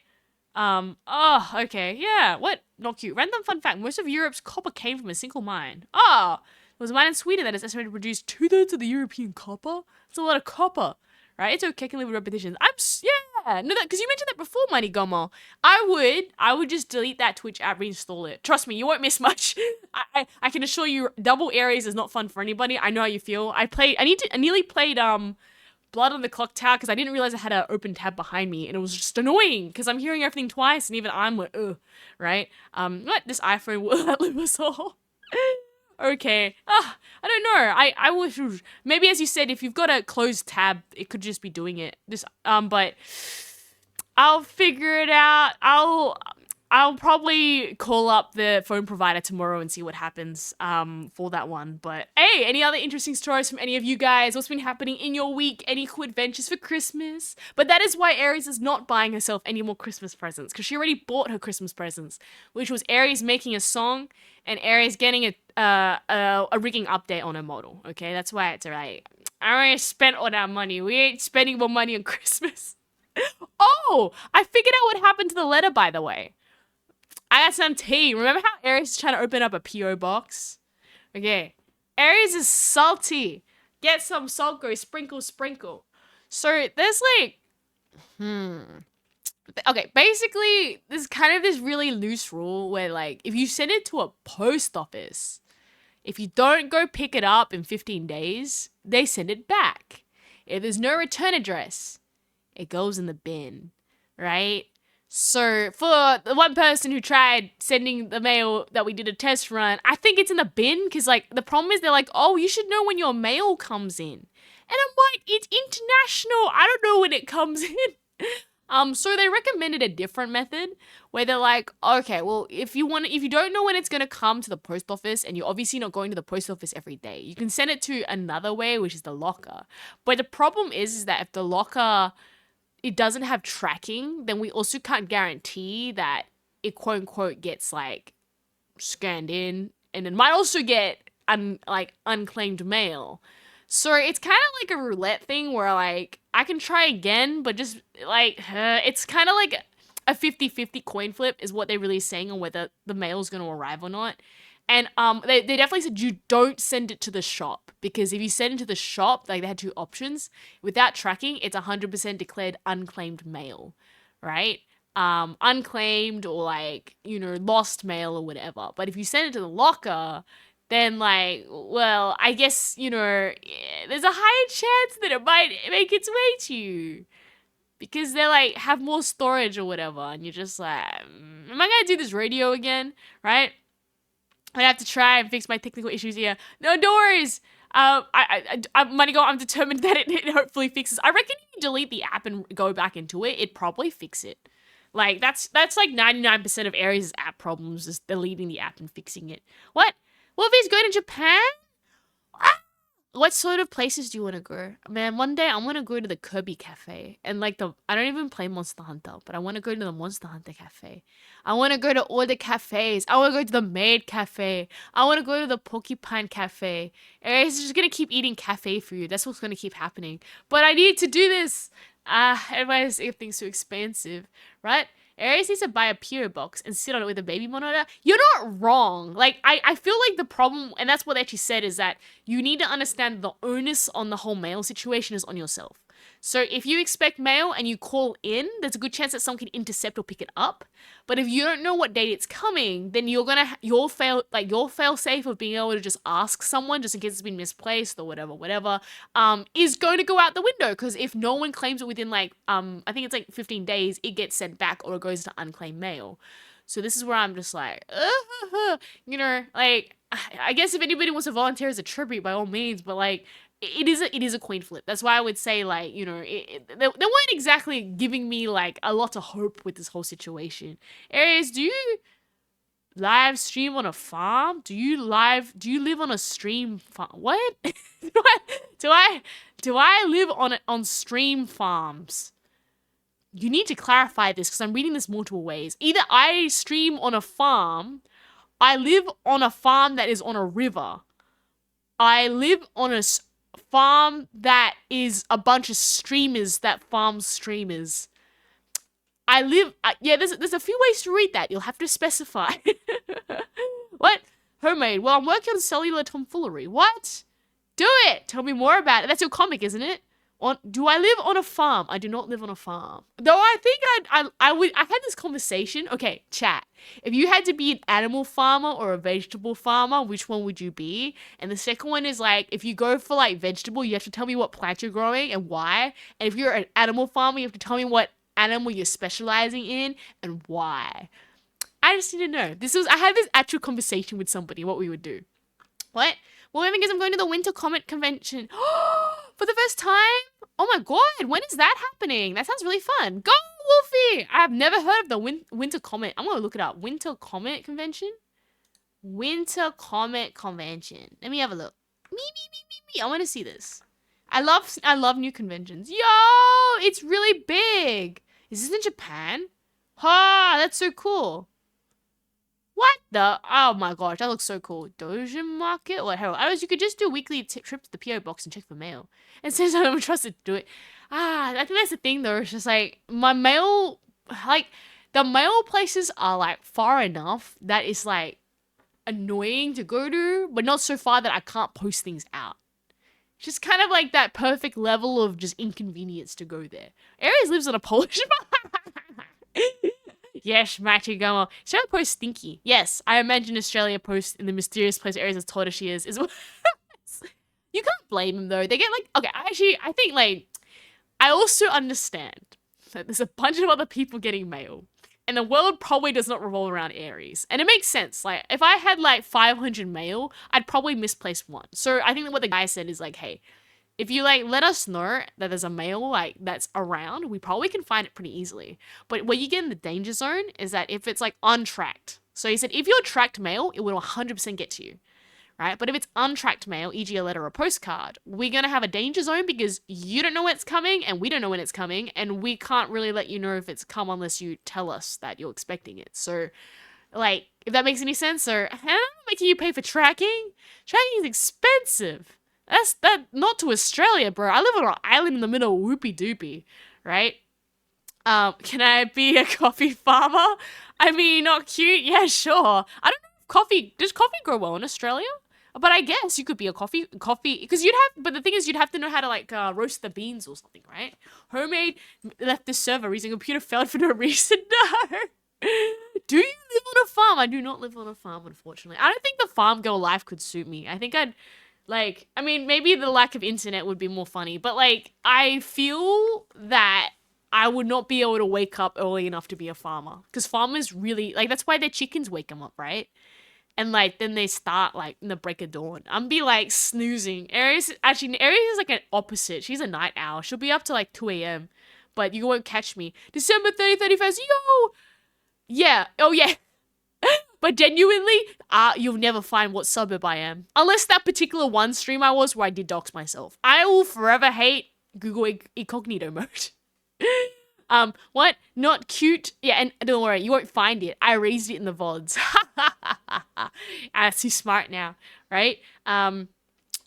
Speaker 1: Oh, okay, yeah, what? Not cute. Random fun fact, most of Europe's copper came from a single mine. Oh, it was a mine in Sweden that is estimated to produce 2/3 of the European copper? That's a lot of copper, right? It's okay, I can live with repetitions. Yeah, no, because you mentioned that before, Mighty Gomo. I would just delete that Twitch app, reinstall it. Trust me, you won't miss much. I can assure you, double Aries is not fun for anybody. I know how you feel. I nearly played, Blood on the Clock Tower because I didn't realize I had an open tab behind me, and it was just annoying because I'm hearing everything twice, and even I'm like, ugh, right? What? This iPhone will outlive us all. Okay. I don't know. I wish, maybe as you said, if you've got a closed tab, it could just be doing it. But I'll figure it out. I'll probably call up the phone provider tomorrow and see what happens for that one. But hey, any other interesting stories from any of you guys? What's been happening in your week? Any cool adventures for Christmas? But that is why Aries is not buying herself any more Christmas presents, because she already bought her Christmas presents, which was Aries making a song and Aries getting a rigging update on her model. Okay, that's why it's alright. I already spent all that money. We ain't spending more money on Christmas. Oh, I figured out what happened to the letter, by the way. I got some tea. Remember how Aries is trying to open up a P.O. box? Okay. Aries is salty. Get some salt, go sprinkle, sprinkle. So there's like, okay, basically, there's kind of this really loose rule where like, if you send it to a post office, if you don't go pick it up in 15 days, they send it back. If there's no return address, it goes in the bin, right? So for the one person who tried sending the mail that we did a test run, I think it's in the bin because like the problem is they're like, oh, you should know when your mail comes in. And I'm like, it's international. I don't know when it comes in. So they recommended a different method where they're like, okay, well, if you don't know when it's going to come to the post office and you're obviously not going to the post office every day, you can send it to another way, which is the locker. But the problem is that if the locker, it doesn't have tracking, then we also can't guarantee that it quote unquote gets like scanned in, and it might also get unclaimed mail. So it's kind of like a roulette thing where like I can try again, but just like it's kind of like a 50-50 coin flip is what they're really saying on whether the mail is going to arrive or not. And they definitely said you don't send it to the shop, because if you send it to the shop, like they had two options. Without tracking, it's 100% declared unclaimed mail, right? Unclaimed or like, lost mail or whatever. But if you send it to the locker, then like, well, I guess, there's a higher chance that it might make its way to you. Because they like have more storage or whatever. And you're just like, am I going to do this radio again? Right? I have to try and fix my technical issues here. No, don't worries. Money I'm determined that it hopefully fixes. I reckon if you delete the app and go back into it, it'd probably fix it. Like, that's like 99% of Aries' app problems is deleting the app and fixing it. What? What if he's going to Japan? What sort of places do you want to go? Man, one day I want to go to the Kirby Cafe. And like I don't even play Monster Hunter, but I want to go to the Monster Hunter Cafe. I want to go to all the cafes. I want to go to the Maid Cafe. I want to go to the Porcupine Cafe. It's just going to keep eating cafe food. That's what's going to keep happening. But I need to do this. Otherwise everything's too expensive, right? Aries needs to buy a P.O. box and sit on it with a baby monitor. You're not wrong. Like, I feel like the problem, and that's what they actually said, is that you need to understand the onus on the whole mail situation is on yourself. So if you expect mail and you call in, there's a good chance that someone can intercept or pick it up. But if you don't know what date it's coming, then your fail safe of being able to just ask someone just in case it's been misplaced or whatever, is going to go out the window. Because if no one claims it within I think it's like 15 days, it gets sent back or it goes to unclaimed mail. So this is where I'm just like, you know, like, I guess if anybody wants to volunteer as a tribute, by all means, but like, it is a coin flip. That's why I would say, like, you know, they weren't exactly giving me like a lot of hope with this whole situation. Aries, do you live stream on a farm? Do you live on a stream farm? What? do I live on stream farms? You need to clarify this because I'm reading this multiple ways. Either I stream on a farm, I live on a farm that is on a river. I live on a farm that is a bunch of streamers that farm streamers. I live, yeah, there's a few ways to read that. You'll have to specify. What? Homemade. Well, I'm working on cellular tomfoolery. What? Do it. Tell me more about it. That's your comic, isn't it? Do I live on a farm? I do not live on a farm. Though I think I had this conversation. Okay, chat. If you had to be an animal farmer or a vegetable farmer, which one would you be? And the second one is like, if you go for like vegetable, you have to tell me what plant you're growing and why. And if you're an animal farmer, you have to tell me what animal you're specializing in and why. I just need to know. I had this actual conversation with somebody, what we would do. What? Well, I guess I'm going to the Winter Comet Convention. For the first time? Oh my god, when is that happening? That sounds really fun. Go, Wolfie! I have never heard of the Winter Comet. I'm going to look it up. Winter Comet Convention? Winter Comet Convention. Let me have a look. Me. I want to see this. I love new conventions. Yo, it's really big. Is this in Japan? Ha, that's so cool. What the? Oh my gosh, that looks so cool. Doja Market? What hell? Otherwise, you could just do a weekly trip to the PO box and check for mail. And since I'm trusted to do it, I think that's the thing though. It's just like my mail, like the mail places are like far enough that it's like annoying to go to, but not so far that I can't post things out. Just kind of like that perfect level of just inconvenience to go there. Aries lives on a Polish. Yes, Matty Gummer. Australia Post stinky. Yes, I imagine Australia Post in the mysterious place Aries has told us she is. You can't blame them though. They get like, okay, I think like, I also understand that there's a bunch of other people getting mail. And the world probably does not revolve around Aries. And it makes sense. Like, if I had like 500 mail, I'd probably misplace one. So I think that what the guy said is like, hey, if you like let us know that there's a mail like that's around, we probably can find it pretty easily. But where you get in the danger zone is that if it's like untracked. So he said if you're tracked mail, it will 100% get to you. Right? But if it's untracked mail, e.g. a letter or postcard, we're going to have a danger zone because you don't know when it's coming and we don't know when it's coming and we can't really let you know if it's come unless you tell us that you're expecting it. So, like, if that makes any sense, or I'm making you pay for tracking? Tracking is expensive. That's not to Australia, bro. I live on an island in the middle of whoopie doopie, right? Can I be a coffee farmer? I mean, not cute? Yeah, sure. I don't know if does coffee grow well in Australia? But I guess you could be a coffee, because but the thing is you'd have to know how to like roast the beans or something, right? Homemade left the server, reason computer failed for no reason. No. Do you live on a farm? I do not live on a farm, unfortunately. I don't think the farm girl life could suit me. I think I mean, maybe the lack of internet would be more funny, but like, I feel that I would not be able to wake up early enough to be a farmer. Because farmers really, like, that's why their chickens wake them up, right? And like then they start like in the break of dawn. I'm be like snoozing. Aries is like an opposite. She's a night owl. She'll be up to like 2 a.m. But you won't catch me. December 30th, 31st. Yo! Yeah. Oh yeah. But genuinely, you'll never find what suburb I am. Unless that particular one stream I was where I did dox myself. I will forever hate Google incognito mode. What? Not cute? Yeah, and don't worry, you won't find it. I raised it in the VODs. I'm too smart now, right? No,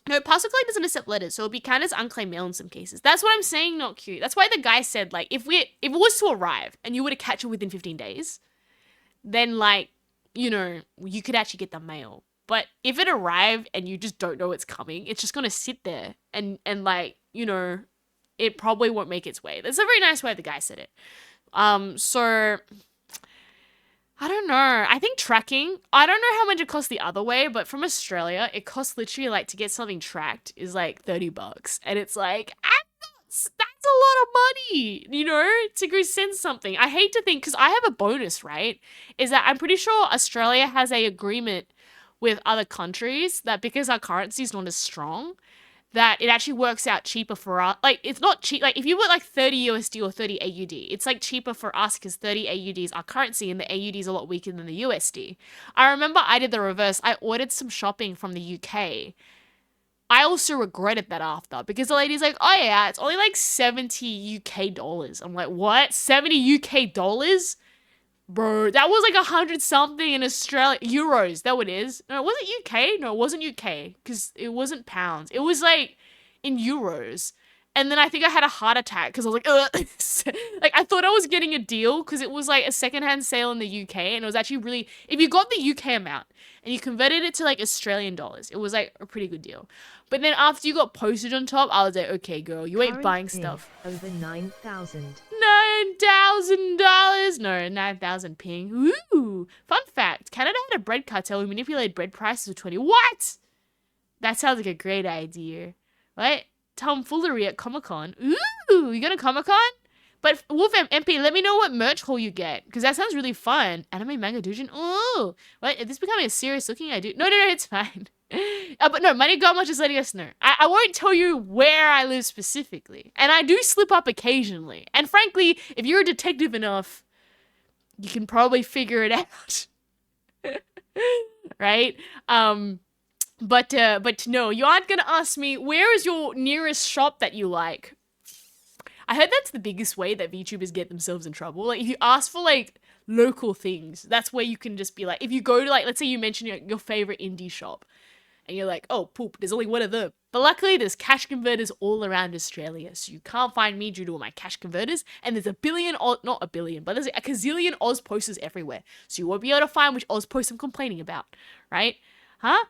Speaker 1: Parcel Collect doesn't accept letters, so it'll be counted as unclaimed mail in some cases. That's what I'm saying, not cute. That's why the guy said, like, if it was to arrive and you were to catch it within 15 days, then, like, you know, you could actually get the mail. But if it arrived and you just don't know it's coming, it's just gonna sit there and like, you know, it probably won't make its way. That's a very nice way the guy said it. So I don't know. I think tracking, I don't know how much it costs the other way, but from Australia, it costs literally like to get something tracked is like $30. And it's like, that's It's a lot of money, you know, to go send something. I hate to think, because I have a bonus, right? Is that I'm pretty sure Australia has a agreement with other countries that because our currency is not as strong, that it actually works out cheaper for us. Like, it's not cheap. Like, if you put like 30 USD or 30 AUD, it's like cheaper for us because 30 AUD is our currency and the AUD is a lot weaker than the USD. I remember I did the reverse. I ordered some shopping from the UK. I also regretted that after because the lady's like, oh yeah, it's only like 70 UK dollars. I'm like, what? 70 UK dollars? Bro, that was like 100 something in Australia. Euros, that what it is. No, was it UK? No, it wasn't UK because it wasn't pounds. It was like in euros. And then I think I had a heart attack because I was like, ugh. Like, I thought I was getting a deal because it was like a secondhand sale in the UK. And it was actually really, if you got the UK amount and you converted it to like Australian dollars, it was like a pretty good deal. But then after you got postage on top, I was like, okay, girl, you ain't
Speaker 2: Current
Speaker 1: buying
Speaker 2: ping,
Speaker 1: stuff.
Speaker 2: Over 9,000.
Speaker 1: $9,000. No, 9,000 ping. Ooh. Fun fact. Canada had a bread cartel who manipulated bread prices with 20. What? That sounds like a great idea. Right? Tomfoolery at Comic-Con. Ooh, you going to Comic-Con? But Wolf MP, let me know what merch haul you get. Because that sounds really fun. Anime manga doujin. Ooh. What? Is this becoming a serious looking idea? No, it's fine. But no, Money Goma just letting us know. I won't tell you where I live specifically. And I do slip up occasionally. And frankly, if you're a detective enough, you can probably figure it out. Right? But no, you aren't gonna ask me, where is your nearest shop that you like? I heard that's the biggest way that VTubers get themselves in trouble. Like, if you ask for, like, local things, that's where you can just be like, if you go to, like, let's say you mention your favorite indie shop, and you're like, oh, poop, there's only one of them. But luckily, there's cash converters all around Australia, so you can't find me due to all my cash converters, and there's not a billion, but there's a gazillion Oz posters everywhere, so you won't be able to find which Oz post I'm complaining about, right? Huh?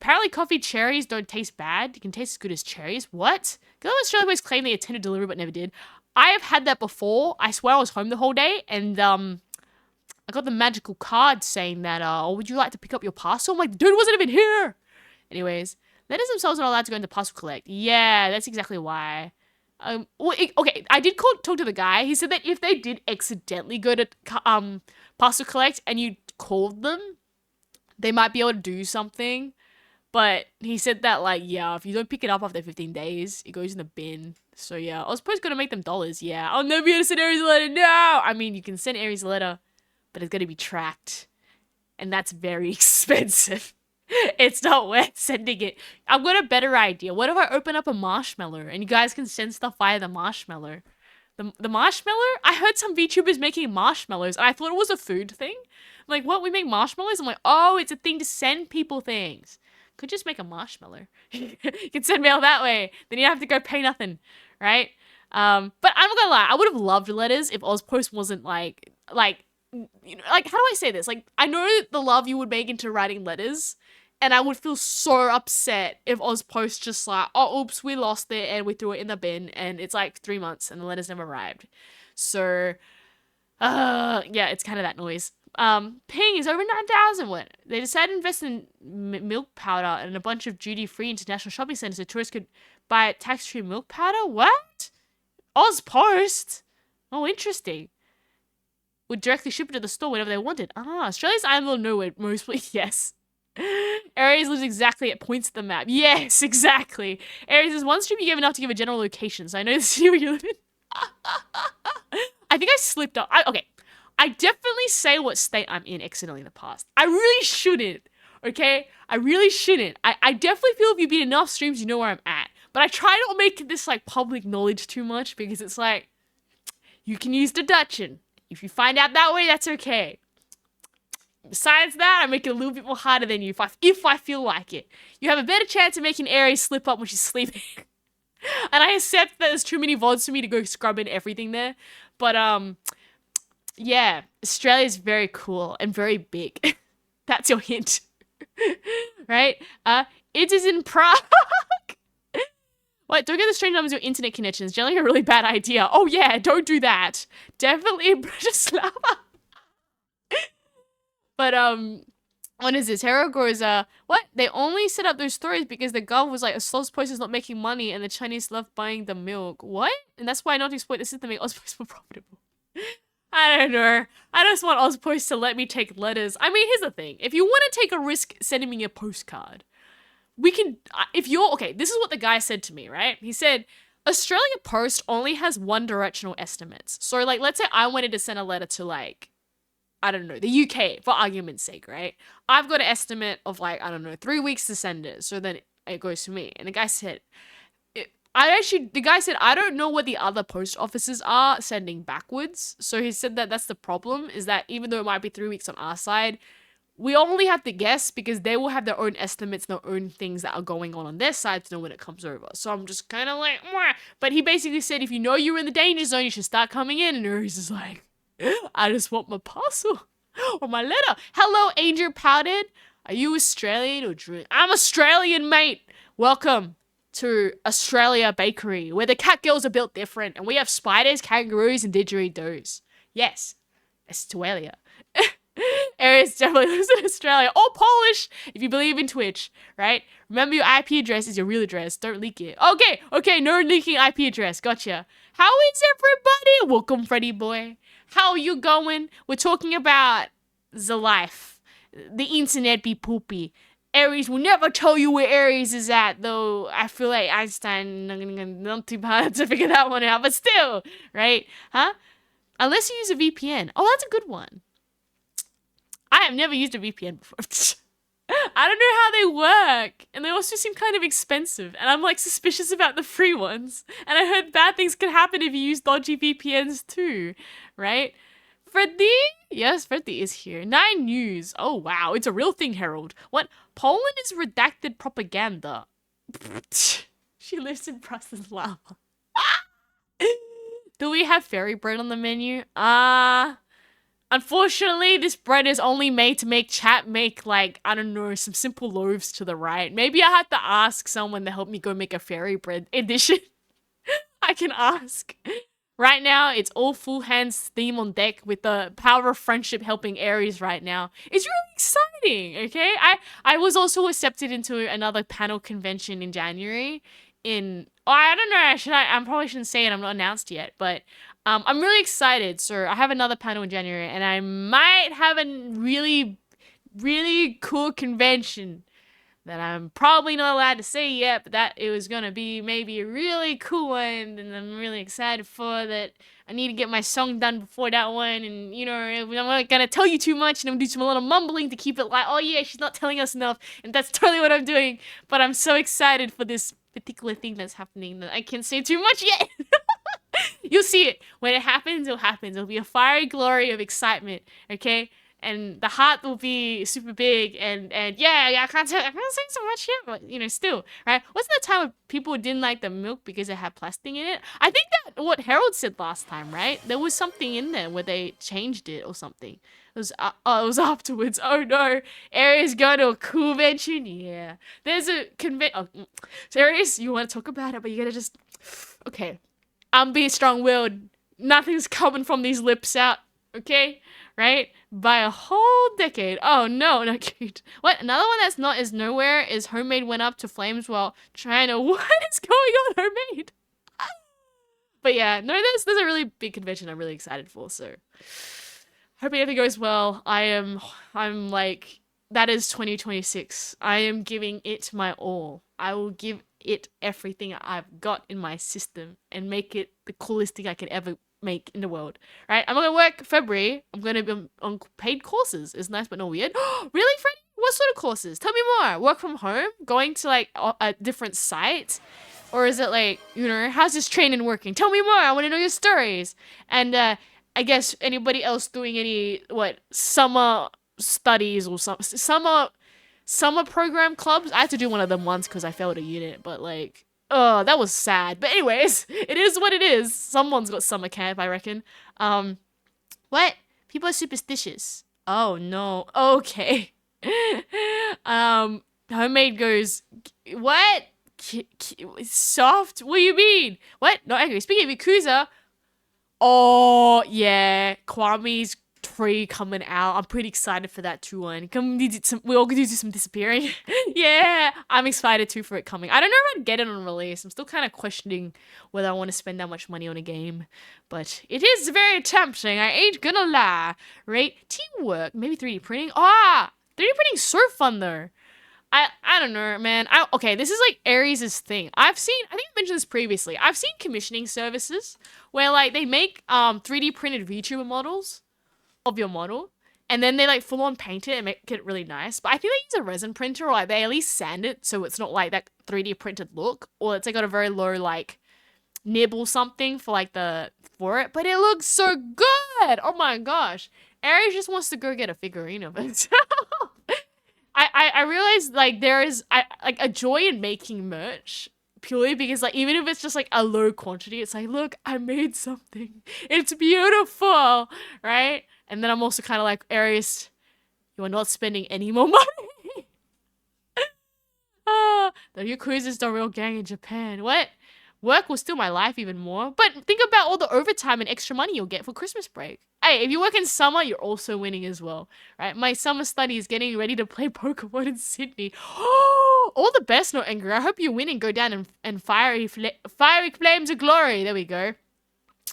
Speaker 1: Apparently coffee cherries don't taste bad. You can taste as good as cherries. What? Girl Australia always claimed they attended delivery but never did. I have had that before. I swear I was home the whole day and I got the magical card saying that, oh, would you like to pick up your parcel? I'm like, dude wasn't even here. Anyways, letters themselves are not allowed to go into parcel collect. Yeah, that's exactly why. Okay, I did talk to the guy. He said that if they did accidentally go to parcel collect and you called them, they might be able to do something. But he said that, like, yeah, if you don't pick it up after 15 days, it goes in the bin. So, yeah, I was supposed to make them dollars. Yeah, I'll never be able to send Aries a letter. No! I mean, you can send Aries a letter, but it's going to be tracked. And that's very expensive. It's not worth sending it. I've got a better idea. What if I open up a marshmallow and you guys can send stuff via the marshmallow? The marshmallow? I heard some VTubers making marshmallows, and I thought it was a food thing. I'm like, what? We make marshmallows? I'm like, oh, it's a thing to send people things. Could just make a marshmallow. You can send mail that way. Then you don't have to go pay nothing, right? But I'm not gonna lie. I would have loved letters if Ozpost wasn't like, you know, like, how do I say this? Like, I know the love you would make into writing letters, and I would feel so upset if Ozpost just like, oh, oops, we lost it and we threw it in the bin, and it's like 3 months and the letters never arrived. So, yeah, it's kind of that noise. Ping is over 9,000. What? They decided to invest in milk powder and a bunch of duty-free international shopping centers so tourists could buy tax-free milk powder? What? Ozpost? Oh, interesting. Would directly ship it to the store whenever they wanted. Ah, Australia's island of nowhere, mostly. Yes. Aries lives exactly at points of the map. Yes, exactly. Aries is one stream you gave enough to give a general location, so I know the city where you live in. I think I slipped up. Okay. I definitely say what state I'm in accidentally in the past. I really shouldn't, okay? I really shouldn't. I definitely feel if you've been enough streams, you know where I'm at. But I try not to make this, like, public knowledge too much because it's like, you can use deduction. If you find out that way, that's okay. Besides that, I make it a little bit more harder than you if I feel like it. You have a better chance of making Aries slip up when she's sleeping. And I accept that there's too many VODs for me to go scrubbing everything there. But, yeah, Australia's very cool and very big. That's your hint. Right? It is in Prague. Wait, don't get the strange numbers of your internet connection. It's generally a really bad idea. Oh yeah, don't do that. Definitely in Bratislava. But What is this? Hero goes, what? They only set up those stories because the gov was like, a slow post is not making money and the Chinese love buying the milk. What? And that's why not to exploit the system to make Ozpost more profitable. I don't know. I just want Ozpost to let me take letters. I mean, here's the thing. If you want to take a risk sending me a postcard, we can, if you're, okay, this is what the guy said to me, right? He said, Australia Post only has one directional estimates. So like, let's say I wanted to send a letter to like, I don't know, the UK, for argument's sake, right? I've got an estimate of like, I don't know, 3 weeks to send it. So then it goes to me. And the guy said, the guy said, I don't know what the other post offices are sending backwards. So he said that that's the problem, is that even though it might be 3 weeks on our side, we only have to guess because they will have their own estimates, their own things that are going on their side to know when it comes over. So I'm just kind of like, mwah. But he basically said, if you know you're in the danger zone, you should start coming in. And Aries is like, I just want my parcel or my letter. Hello, Angel Powdered. Are you Australian or drink? I'm Australian, mate. Welcome to Australia Bakery, where the cat girls are built different, and we have spiders, kangaroos, and didgeridoos. Yes, Australia. Aries definitely lives in Australia. Or Polish, if you believe in Twitch, right? Remember, your IP address is your real address. Don't leak it. Okay, no leaking IP address. Gotcha. How is everybody? Welcome, Freddy boy. How are you going? We're talking about the life. The internet be poopy. Aries will never tell you where Aries is at, though I feel like Einstein, not too hard to figure that one out, but still, right? Huh? Unless you use a VPN. Oh, that's a good one. I have never used a VPN before. I don't know how they work, and they also seem kind of expensive, and I'm like suspicious about the free ones. And I heard bad things can happen if you use dodgy VPNs too, right? Freddy? Yes, Freddy is here. 9 News. Oh wow, it's a real thing, Herald. What? Poland is redacted propaganda. She lives in Bratislava. Do we have fairy bread on the menu? Unfortunately, this bread is only made to make chat make, like, I don't know, some simple loaves to the right. Maybe I have to ask someone to help me go make a fairy bread edition. I can ask. Right now, it's all full hands theme on deck with the power of friendship helping Aries right now. It's really exciting, okay? I was also accepted into another panel convention in January I don't know, I probably shouldn't say it, I'm not announced yet, but I'm really excited. So I have another panel in January, and I might have a really, really cool convention that I'm probably not allowed to say yet, but that it was gonna be maybe a really cool one, and I'm really excited for that. I need to get my song done before that one, and you know, I'm not gonna tell you too much, and I'm gonna do some little mumbling to keep it like, oh yeah, she's not telling us enough, and that's totally what I'm doing. But I'm so excited for this particular thing that's happening that I can't say too much yet. You'll see it. When it happens, it'll happen. It'll be a fiery glory of excitement, okay? And the heart will be super big, and yeah, I can't say so much yet, but you know, still, right? Wasn't that time when people didn't like the milk because it had plastic in it? I think that what Harold said last time, right? There was something in there where they changed it or something. It was afterwards. Oh no, Aries going to a convention. Yeah, there's a convention. Oh, so Aries, you want to talk about it, but you gotta just okay. I'm being strong-willed. Nothing's coming from these lips out, okay? Right? By a whole decade. Oh, no, not cute. What? Another one that's not is nowhere is Homemade went up to flames while trying to... What is going on, Homemade? But yeah, no, there's a really big convention I'm really excited for, so... Hoping everything goes well. I'm like... That is 2026. I am giving it my all. I will give it everything I've got in my system and make it the coolest thing I could ever make in the world. Right? I'm gonna work February. I'm gonna be on paid courses. It's nice but not weird. Really, Freddie? What sort of courses? Tell me more. Work from home? Going to like a different site? Or is it like, you know, how's this training working? Tell me more. I want to know your stories. And I guess anybody else doing any summer studies or summer program clubs. I had to do one of them once because I failed a unit, but like, oh, that was sad. But anyways, it is what it is. Someone's got summer camp, I reckon. What? People are superstitious. Oh no. Okay. Homemade goes, what? Soft? What do you mean? What? Not angry. Speaking of Yakuza, oh yeah, Kwame's tree coming out. I'm pretty excited for that too. One, we all gonna do some disappearing. Yeah, I'm excited too for it coming. I don't know if I'd get it on release. I'm still kind of questioning whether I want to spend that much money on a game, but it is very tempting. I ain't gonna lie. Right? Teamwork, maybe 3D printing. 3D printing's so fun though. I don't know, man. Okay, this is like Aries' thing. I think I mentioned this previously. I've seen commissioning services where like they make 3D printed VTuber models of your model, and then they like full on paint it and make it really nice. But I think they use a resin printer, or like they at least sand it so it's not like that 3D printed look, or it's like got a very low like nib or something for like for it. But it looks so good. Oh my gosh, Aries just wants to go get a figurine of it. I realized like there is like a joy in making merch purely because like even if it's just like a low quantity, it's like, look, I made something. It's beautiful, right? And then I'm also kind of like, Aries, you are not spending any more money. The Yakuza is the real gang in Japan. What? Work will steal my life even more. But think about all the overtime and extra money you'll get for Christmas break. Hey, if you work in summer, you're also winning as well, right? My summer study is getting ready to play Pokemon in Sydney. All the best, not angry. I hope you win and go down and fiery flames of glory. There we go.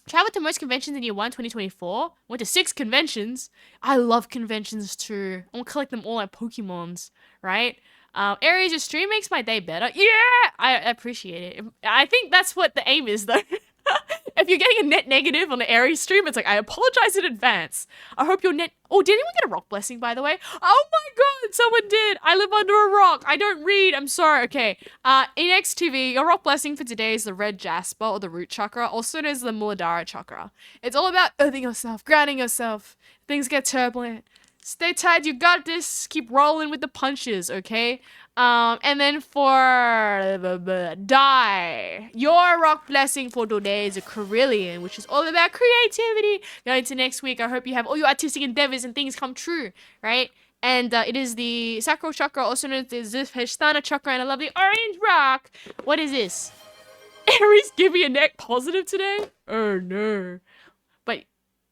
Speaker 1: Traveled to most conventions in year 1, 2024. Went to 6 conventions. I love conventions too. I want to collect them all like Pokemons, right? Aries, your stream makes my day better. Yeah! I appreciate it. I think that's what the aim is though. If you're getting a net negative on the Aries stream, it's like, I apologize in advance. I hope your net... Oh, did anyone get a rock blessing, by the way? Oh my god, someone did. I live under a rock. I don't read. I'm sorry. Okay. In XTV, your rock blessing for today is the red jasper or the root chakra, also known as the Muladhara chakra. It's all about earthing yourself, grounding yourself. Things get turbulent. Stay tight. You got this. Keep rolling with the punches, okay? And then for Die, your rock blessing for today is a Carillion, which is all about creativity. Going into next week, I hope you have all your artistic endeavors and things come true, right? And it is the sacral chakra, also known as the Zivhasthana chakra, and I love the orange rock. What is this? Aries, give me a net positive today? Oh no. But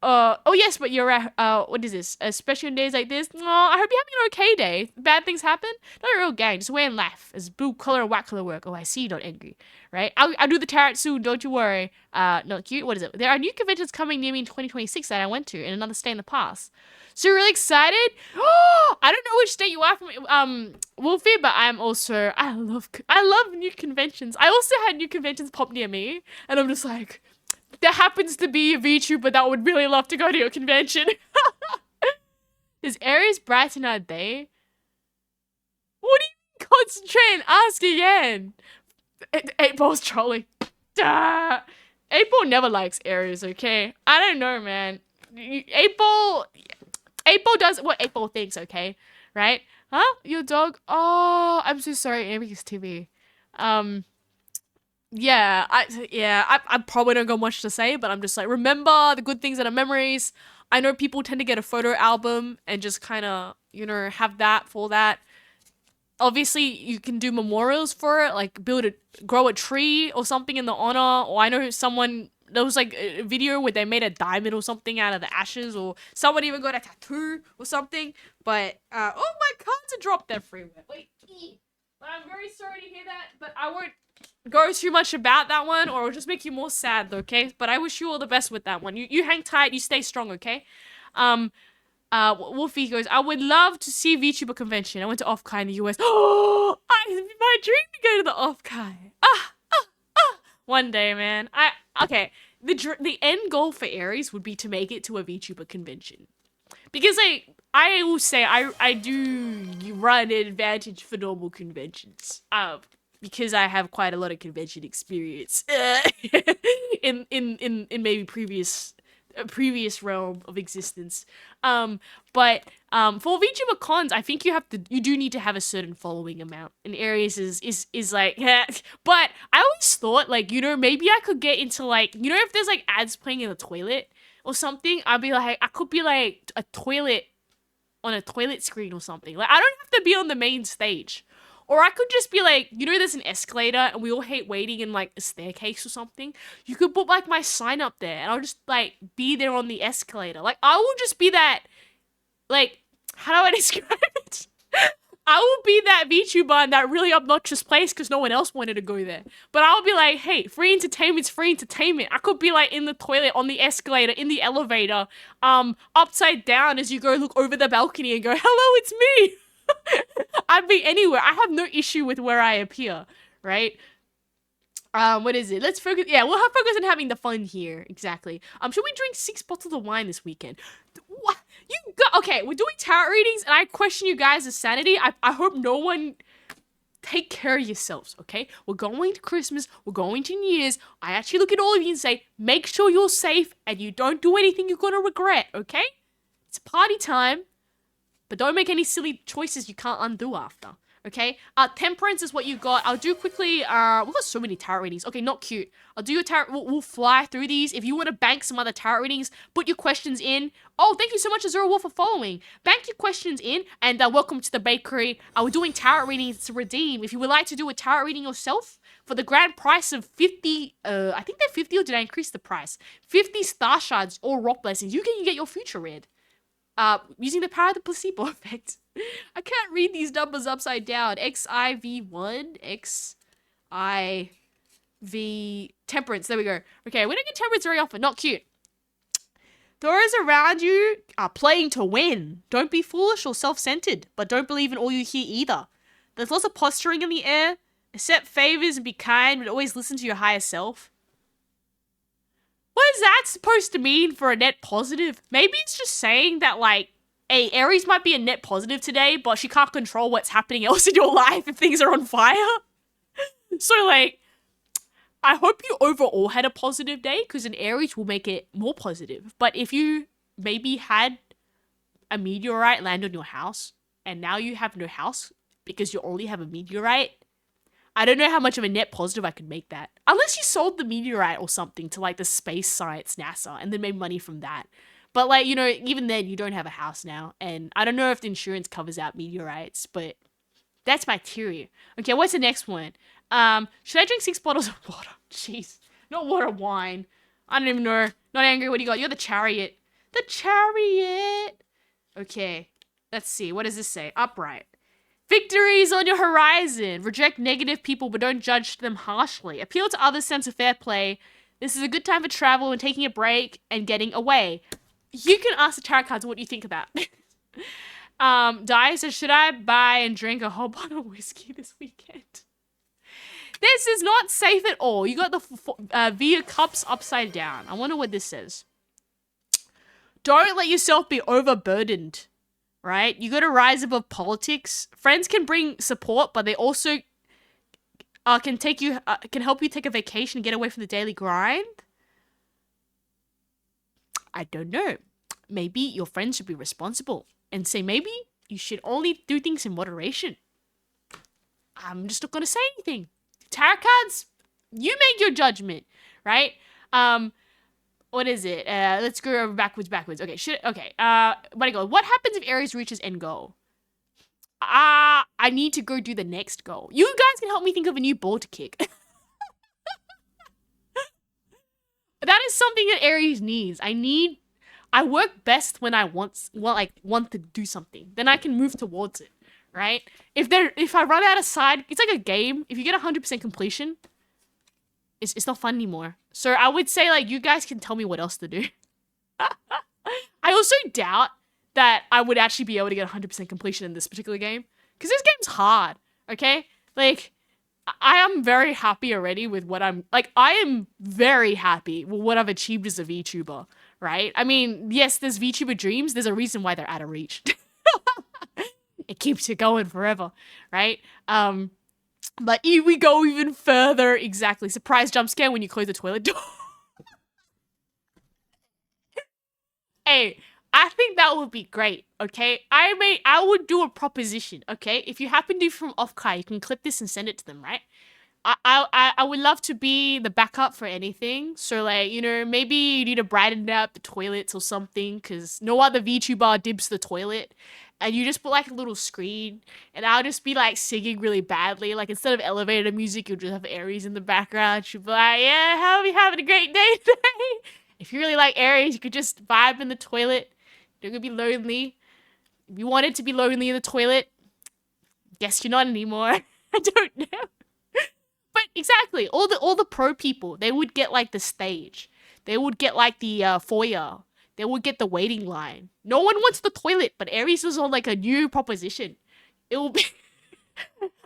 Speaker 1: oh yes, but you're at, what is this? Especially on days like this? Oh, I hope you're having an okay day. Bad things happen? Not a real gang, just wear and laugh. As blue color and white color work. Oh, I see, not angry. Right? I'll do the tarot soon, don't you worry. Not cute, what is it? There are new conventions coming near me in 2026 that I went to, in another state in the past. So you're really excited? Oh, I don't know which state you are from, Wolfie, but I love new conventions. I also had new conventions pop near me, and I'm just like, there happens to be a VTuber that would really love to go to your convention. Is Aries brighten our day? What do you mean concentrate and ask again? 8-Ball's trolling. Duh. 8-Ball never likes Aries, okay? I don't know, man. 8-Ball does what 8-Ball thinks, okay? Right? Huh? Your dog? Oh, I'm so sorry, Aries TV. Yeah, I probably don't got much to say, but I'm just like, remember the good things that are memories. I know people tend to get a photo album and just kind of, have that for that. Obviously, you can do memorials for it, like grow a tree or something in the honor. Or I know there was like a video where they made a diamond or something out of the ashes, or someone even got a tattoo or something. But, oh, my cards are dropped everywhere. Wait, but I'm very sorry to hear that, but I won't go too much about that one, or it'll just make you more sad, okay? But I wish you all the best with that one. You hang tight, you stay strong, okay? Wolfie goes, I would love to see VTuber convention. I went to Off-Kai in the US. Oh, my dream to go to the Off-Kai. One day, man. Okay. The end goal for Aries would be to make it to a VTuber convention. Because I will say I do run an advantage for normal conventions. Because I have quite a lot of convention experience in maybe previous realm of existence. But for VTuber cons, I think you do need to have a certain following amount. And Aries is like, but I always thought like, maybe I could get into like, if there's like ads playing in the toilet or something, I could be like a toilet on a toilet screen or something. Like, I don't have to be on the main stage. Or I could just be like, you know, there's an escalator and we all hate waiting in like a staircase or something. You could put like my sign up there and I'll just like be there on the escalator. Like I will just be that, like, how do I describe it? I will be that VTuber in that really obnoxious place because no one else wanted to go there. But I'll be like, hey, free entertainment's free entertainment. I could be like in the toilet, on the escalator, in the elevator, upside down as you go look over the balcony and go, hello, it's me. I'd be anywhere. I have no issue with where I appear, right? What is it? Let's focus. Yeah, we'll have focus on having the fun here. Exactly. Should we drink 6 bottles of wine this weekend? What? You got okay? We're doing tarot readings, and I question you guys' sanity. I hope no one. Take care of yourselves, okay? We're going to Christmas. We're going to New Year's. I actually look at all of you and say, make sure you're safe and you don't do anything you're gonna regret, okay? It's party time. But don't make any silly choices you can't undo after, okay? Temperance is what you got. I'll do quickly, we've got so many tarot readings. Okay, not cute. I'll do your tarot, we'll fly through these. If you want to bank some other tarot readings, put your questions in. Oh, thank you so much, Azura Wolf, for following. Bank your questions in, and welcome to the bakery. We're doing tarot readings to redeem. If you would like to do a tarot reading yourself, for the grand price of 50, I think they're 50, or did I increase the price? 50 star shards or rock blessings, you can get your future read. Using the power of the placebo effect. I can't read these numbers upside down. XIV1, XIV temperance. There we go. Okay, we don't get temperance very often. Not cute. Those around you are playing to win. Don't be foolish or self-centered, but don't believe in all you hear either. There's lots of posturing in the air. Accept favors and be kind, but always listen to your higher self. What is that supposed to mean for a net positive? Maybe it's just saying that, like, hey, Aries might be a net positive today, but she can't control what's happening else in your life if things are on fire. So, like, I hope you overall had a positive day, because an Aries will make it more positive. But if you maybe had a meteorite land on your house, and now you have no house because you only have a meteorite, I don't know how much of a net positive I could make that. Unless you sold the meteorite or something to, like, the space science NASA and then made money from that. But, like, you know, even then, you don't have a house now. And I don't know if the insurance covers out meteorites, but that's bacteria. Okay, what's the next one? Should I drink 6 bottles of water? Jeez. Not water, wine. I don't even know. Not angry, what do you got? You're the chariot. The chariot! Okay, let's see. What does this say? Upright. Victories on your horizon. Reject negative people, but don't judge them harshly. Appeal to others' sense of fair play. This is a good time for travel and taking a break and getting away. You can ask the tarot cards what you think of that. Di says, should I buy and drink a whole bottle of whiskey this weekend? This is not safe at all. You got the V of Cups upside down. I wonder what this says. Don't let yourself be overburdened. Right? You got to rise above politics. Friends can bring support, but they also can help you take a vacation and get away from the daily grind. I don't know. Maybe your friends should be responsible and say maybe you should only do things in moderation. I'm just not going to say anything. Tarot cards, you make your judgment, right? What is it? Let's go backwards. Okay, what happens if Aries reaches end goal? I need to go do the next goal. You guys can help me think of a new ball to kick. That is something that Aries needs. I work best when I want to do something. Then I can move towards it, right? If I run out of side, it's like a game. If you get 100% completion, it's not fun anymore. So I would say, like, you guys can tell me what else to do. I also doubt that I would actually be able to get 100% completion in this particular game. Because this game's hard, okay? Like, I am very happy already with what I am very happy with what I've achieved as a VTuber, right? I mean, yes, there's VTuber dreams. There's a reason why they're out of reach. It keeps you going forever, right? But we go even further. Exactly. Surprise jump scare when you close the toilet door. Hey, I think that would be great, okay? I would do a proposition, okay? If you happen to be from Offkai, you can clip this and send it to them, right? I would love to be the backup for anything. So like, you know, maybe you need to brighten up the toilets or something, because no other VTuber dibs the toilet. And you just put like a little screen, and I'll just be like singing really badly. Like instead of elevator music, you'll just have Aries in the background. She'll be like, yeah, how are we having a great day today? If you really like Aries, you could just vibe in the toilet. You're gonna be lonely. If you wanted to be lonely in the toilet, guess you're not anymore. I don't know. But exactly, all the pro people, they would get like the stage. They would get like the foyer. They would get the waiting line. No one wants the toilet, but Aries was on like a new proposition. It will be.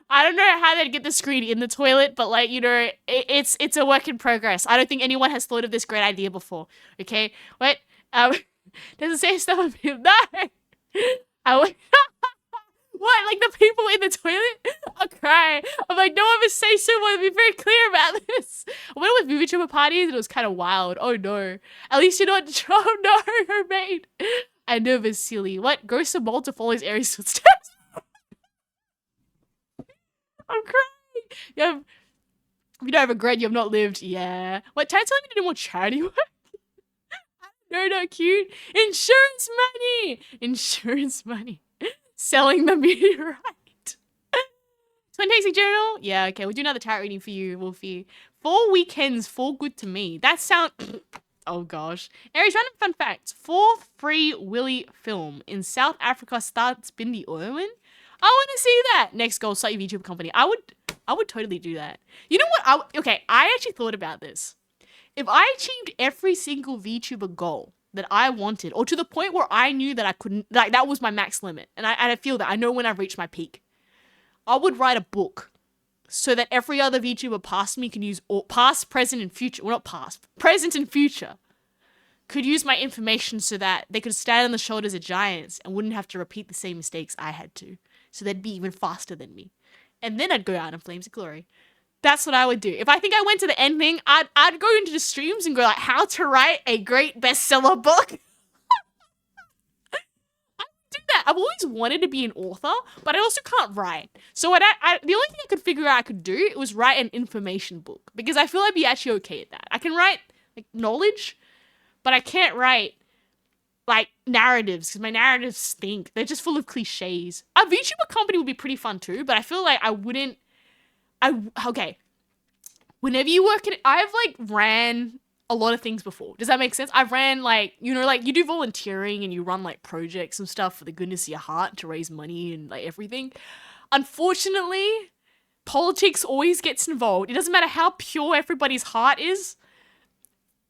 Speaker 1: I don't know how they'd get the screen in the toilet, but like, you know, it's a work in progress. I don't think anyone has thought of this great idea before. Okay, what? Does it say stuff of him? No. I would. What? Like the people in the toilet? I'll cry. I'm like, no one would say so. I want to be very clear about this. I went with movie tripper parties and it was kind of wild. Oh no. At least you're not. Oh no, her maid. I know this silly. What? Ghost of Malta follows Aries' footsteps. I'm crying. Yeah. If you don't have regret, you have not lived. Yeah. What? Try to tell me to do more charity work? No, not cute. Insurance money. Insurance money. Selling the meteorite. Twin Tasting Journal? Yeah, okay. We'll do another tarot reading for you, Wolfie. 4 weekends, 4 good to me. That sound... Oh, gosh. Aries, random fun fact. 4th Free Willy film in South Africa starts Bindi Owen. I want to see that. Next goal, start your YouTube company. I would totally do that. You know what? Okay, I actually thought about this. If I achieved every single VTuber goal that I wanted, or to the point where I knew that I couldn't, like that was my max limit, and I feel that I know when I've reached my peak, I would write a book so that every other VTuber past me can use, or past, present, and future, well not past, present and future, could use my information so that they could stand on the shoulders of giants and wouldn't have to repeat the same mistakes I had to, so they'd be even faster than me. And then I'd go out in flames of glory. That's what I would do. If I think I went to the ending, I'd go into the streams and go like, how to write a great bestseller book. I would do that. I've always wanted to be an author, but I also can't write. So the only thing I could figure out I could do was write an information book, because I feel I'd be actually okay at that. I can write like knowledge, but I can't write like narratives, because my narratives stink. They're just full of cliches. A VTuber company would be pretty fun too, but I feel like I wouldn't. Okay. Whenever you work at, I've like ran a lot of things before. Does that make sense? I've ran like, you know, like you do volunteering and you run like projects and stuff for the goodness of your heart to raise money and like everything. Unfortunately, politics always gets involved. It doesn't matter how pure everybody's heart is.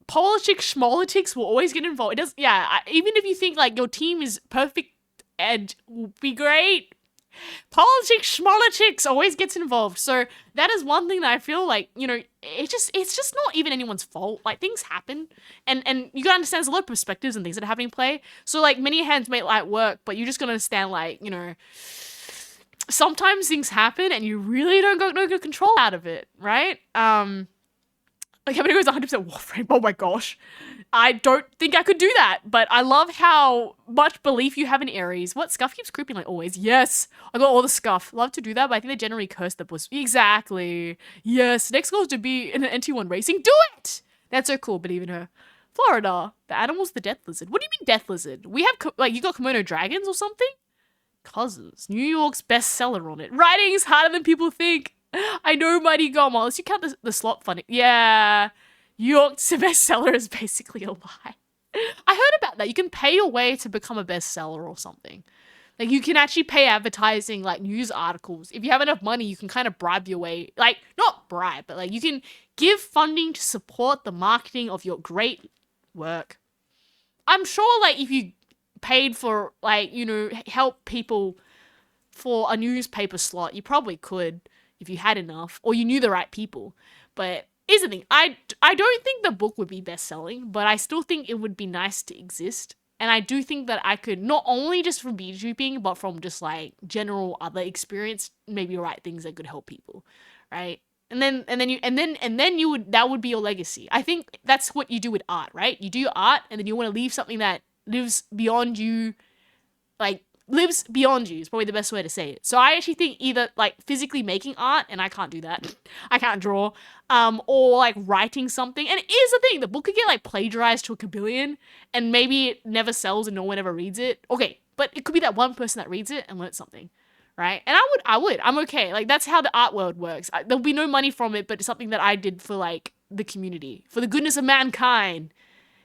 Speaker 1: Politics, schmolitics will always get involved. It does, yeah. Even if you think like your team is perfect and will be great, politics, schmolitics always gets involved. So that is one thing that I feel like, you know, it's just not even anyone's fault. Like things happen, and you gotta understand there's a lot of perspectives and things that are happening in play. So like many hands make light work, but you just gotta understand like, you know, sometimes things happen and you really don't got no good control out of it, right? Like how many goes 100% Warframe? Oh my gosh. I don't think I could do that, but I love how much belief you have in Aries. What? Scuff keeps creeping like always. Yes. I got all the scuff. Love to do that, but I think they generally curse the puss. Exactly. Yes. Next goal is to be in an NT1 racing. Do it! That's so cool, believe in her. Florida. The animal's the death lizard. What do you mean death lizard? We have, like, you got kimono dragons or something? Cousins. New York's bestseller on it. Writing is harder than people think. I know, Mighty Goma. Unless you count the slot funding. Yeah. New York's bestseller is basically a lie. I heard about that. You can pay your way to become a bestseller or something. Like, you can actually pay advertising, like, news articles. If you have enough money, you can kind of bribe your way. Like, not bribe, but, like, you can give funding to support the marketing of your great work. I'm sure, like, if you paid for, like, you know, help people for a newspaper slot, you probably could if you had enough, or you knew the right people. But here's the thing, I don't think the book would be best-selling, but I still think it would be nice to exist. And I do think that I could, not only just from VTubing, but from just like general other experience, maybe write things that could help people, right? And then you would, that would be your legacy. I think that's what you do with art, right? You do your art, and then you want to leave something that lives beyond you, like lives beyond you is probably the best way to say it. So I actually think either like physically making art, and I can't do that. I can't draw. Or like writing something. And here's the thing, the book could get like plagiarized to a kabillion and maybe it never sells and no one ever reads it. Okay, but it could be that one person that reads it and learns something. Right? And I'm okay. Like that's how the art world works. There'll be no money from it, but it's something that I did for like the community, for the goodness of mankind,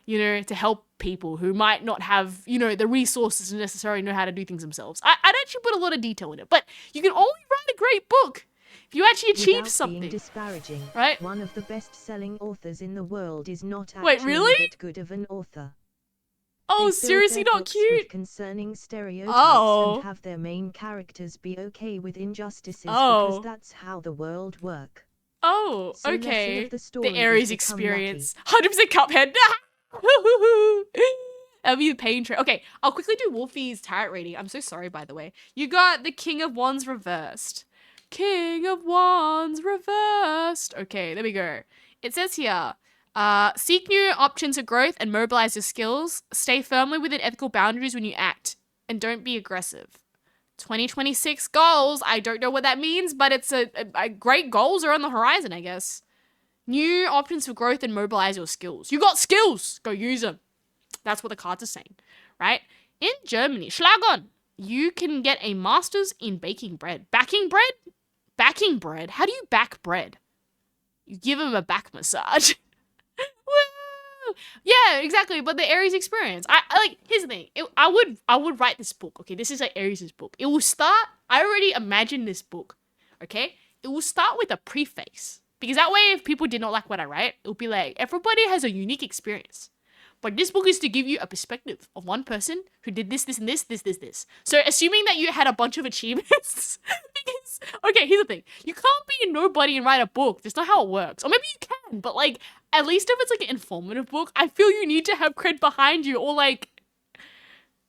Speaker 1: you know, to help people who might not have, you know, the resources to necessarily know how to do things themselves. I'd actually put a lot of detail in it, but you can only write a great book if you actually achieve
Speaker 2: Without
Speaker 1: something.
Speaker 2: Being disparaging,
Speaker 1: right?
Speaker 2: One of the best-selling authors in the world is not
Speaker 1: Wait,
Speaker 2: actually
Speaker 1: really?
Speaker 2: that good of an author.
Speaker 1: Oh,
Speaker 2: They
Speaker 1: seriously,
Speaker 2: fill their
Speaker 1: not
Speaker 2: books
Speaker 1: cute?
Speaker 2: with concerning stereotypes
Speaker 1: Oh.
Speaker 2: and have their main characters be okay with injustices because
Speaker 1: Oh.
Speaker 2: that's how the world works.
Speaker 1: Oh,
Speaker 2: So lesson
Speaker 1: okay.
Speaker 2: of the
Speaker 1: The
Speaker 2: story is
Speaker 1: Aries
Speaker 2: become
Speaker 1: experience. 100% Cuphead. That'll be the pain train. Okay, I'll quickly do Wolfie's tarot reading. I'm so sorry, by the way. You got the King of Wands reversed. King of Wands reversed. Okay, there we go. It says here, seek new options of growth and mobilize your skills. Stay firmly within ethical boundaries when you act, and don't be aggressive. 2026 goals. I don't know what that means, but it's a great goals are on the horizon, I guess. New options for growth and mobilize your skills. You got skills. Go use them. That's what the cards are saying, right? In Germany, Schlagon, you can get a master's in baking bread. Backing bread? Backing bread? How do you back bread? You give them a back massage. Woo! Yeah, exactly. But the Aries experience. I like. Here's the thing. I would write this book. Okay, this is like Aries' book. It will start. I already imagine this book. Okay, it will start with a preface because that way, if people did not like what I write, it will be like everybody has a unique experience. But this book is to give you a perspective of one person who did this, this, and this. So assuming that you had a bunch of achievements, because, okay, here's the thing. You can't be a nobody and write a book. That's not how it works. Or maybe you can, but like, at least if it's like an informative book, I feel you need to have cred behind you. Or like,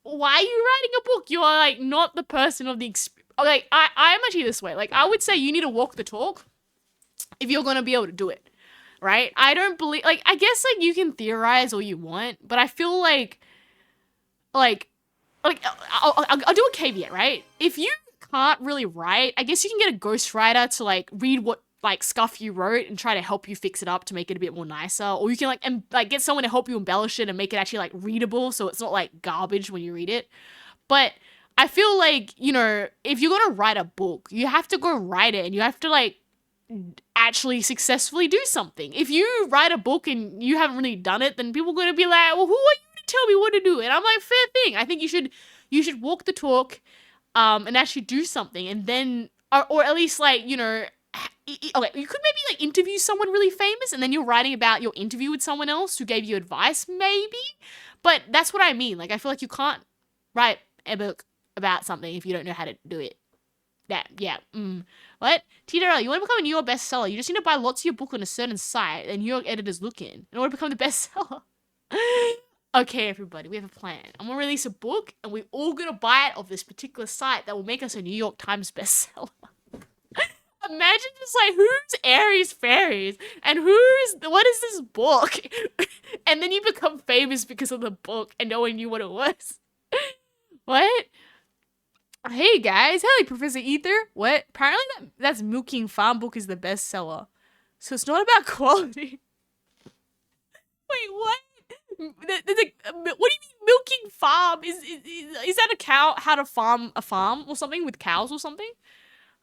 Speaker 1: why are you writing a book? You are like not the person of the experience. Like, I'm actually this way. Like, I would say you need to walk the talk if you're going to be able to do it. Right? I don't believe, like, I guess, like, you can theorize all you want, but I feel like I'll do a caveat, right? If you can't really write, I guess you can get a ghostwriter to, like, read what, like, scuff you wrote and try to help you fix it up to make it a bit more nicer, or you can, like, get someone to help you embellish it and make it actually, like, readable so it's not, like, garbage when you read it. But I feel like, you know, if you're gonna write a book, you have to go write it and you have to, like, actually successfully do something. If you write a book and you haven't really done it, then people are going to be like, well, who are you to tell me what to do? And I'm like, fair thing. I think you should walk the talk and actually do something, and then or at least, like, you know, okay, you could maybe like interview someone really famous and then you're writing about your interview with someone else who gave you advice, maybe. But that's what I mean. Like, I feel like you can't write a book about something if you don't know how to do it. What? TRL, you want to become a New York bestseller, you just need to buy lots of your book on a certain site that New York editors look in order to become the bestseller. Okay, everybody, we have a plan. I'm gonna release a book and we're all gonna buy it off this particular site that will make us a New York Times bestseller. Imagine just like, who's AriesFaries and what is this book? And then you become famous because of the book and no one knew what it was. What? Hey guys, hey Professor Ether. What? Apparently that's Milking Farm book is the bestseller. So it's not about quality. Wait, what? What do you mean Milking Farm? Is that a cow? How to farm a farm or something with cows or something?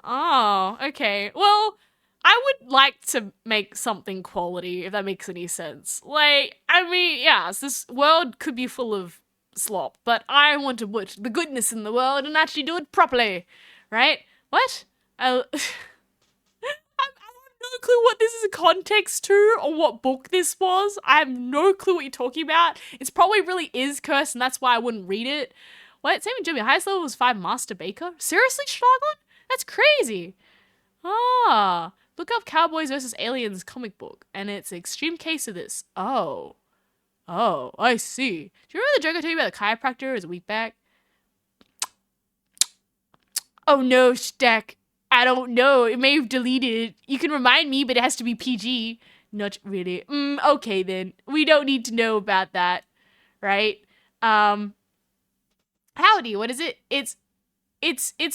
Speaker 1: Oh, okay. Well, I would like to make something quality, if that makes any sense. Like, I mean, yes, this world could be full of slop, but I want to put the goodness in the world and actually do it properly, right? What? I have no clue what this is a context to or what book this was. I have no clue what you're talking about. It's probably really is cursed and that's why I wouldn't read it. What? Same with Jimmy. Highest level was 5 Master Baker? Seriously, Schlagon? That's crazy. Ah, look up Cowboys vs. Aliens comic book, and it's an extreme case of this. Oh, I see. Do you remember the joke I told you about the chiropractor as a week back? Oh no, Stack. I don't know. It may have deleted. You can remind me, but it has to be PG. Not really. Okay then. We don't need to know about that, right? Howdy, what is it? It's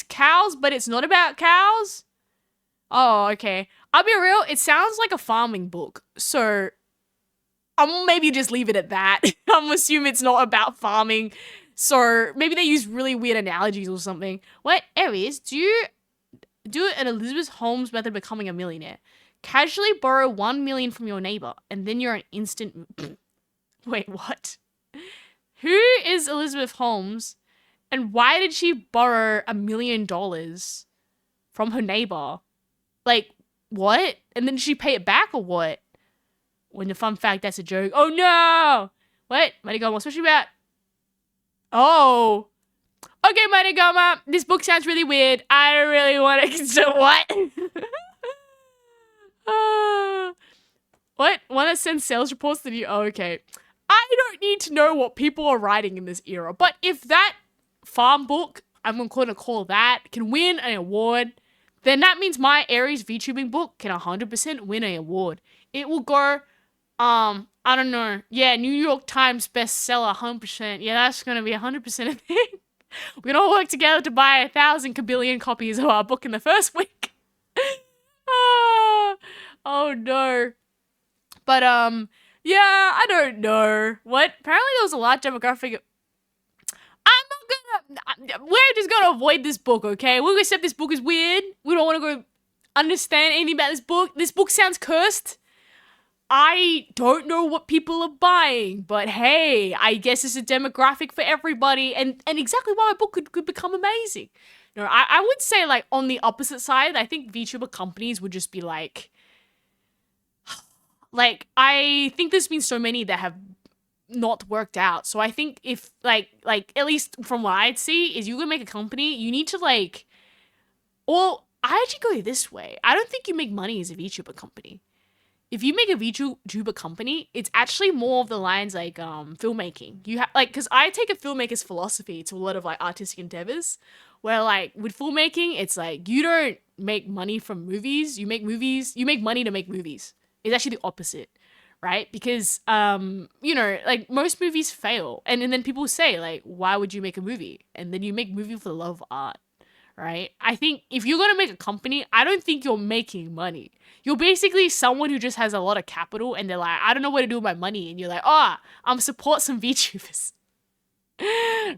Speaker 1: cows, but it's not about cows? Oh, okay. I'll be real, it sounds like a farming book. So I'm maybe just leave it at that. I'm assuming it's not about farming. So maybe they use really weird analogies or something. What, Aries, do you do an Elizabeth Holmes method of becoming a millionaire? Casually borrow 1 million from your neighbor, and then you're an instant. Wait, what? Who is Elizabeth Holmes, and why did she borrow $1 million from her neighbor? Like, what? And then did she pay it back or what? When the fun fact, that's a joke. Oh no! What? Mighty Goma, what's she about? Oh. Okay, Mighty Goma, this book sounds really weird. I don't really want to. So what? What? Want to send sales reports to you? Oh, okay. I don't need to know what people are writing in this era, but if that farm book, I'm going to call that, can win an award, then that means my Aries VTubing book can 100% win an award. It will go, I don't know. Yeah, New York Times bestseller, 100%. Yeah, that's going to be 100% a thing. We can all work together to buy 1,000 kabillion copies of our book in the first week. Oh no. But, yeah, I don't know. What? Apparently there was a large demographic. We're just gonna avoid this book, okay? We'll accept this book is weird. We don't want to go understand anything about this book. This book sounds cursed. I don't know what people are buying, but hey, I guess it's a demographic for everybody, and exactly why a book could become amazing. You know, I would say, like, on the opposite side, I think VTuber companies would just be like, I think there's been so many that have not worked out. So I think if, like at least from what I'd see, is you gonna make a company, you need to, like, well, I actually go this way. I don't think you make money as a VTuber company. If you make a VTuber company, it's actually more of the lines like filmmaking. You have, like, because I take a filmmaker's philosophy to a lot of, like, artistic endeavors, where, like, with filmmaking, it's like you don't make money from movies. You make money to make movies. It's actually the opposite, right? Because you know, like, most movies fail, and then people say, like, why would you make a movie? And then you make a movie for the love of art. Right? I think if you're gonna make a company, I don't think you're making money. You're basically someone who just has a lot of capital and they're like, I don't know what to do with my money. And you're like, I'm support some VTubers.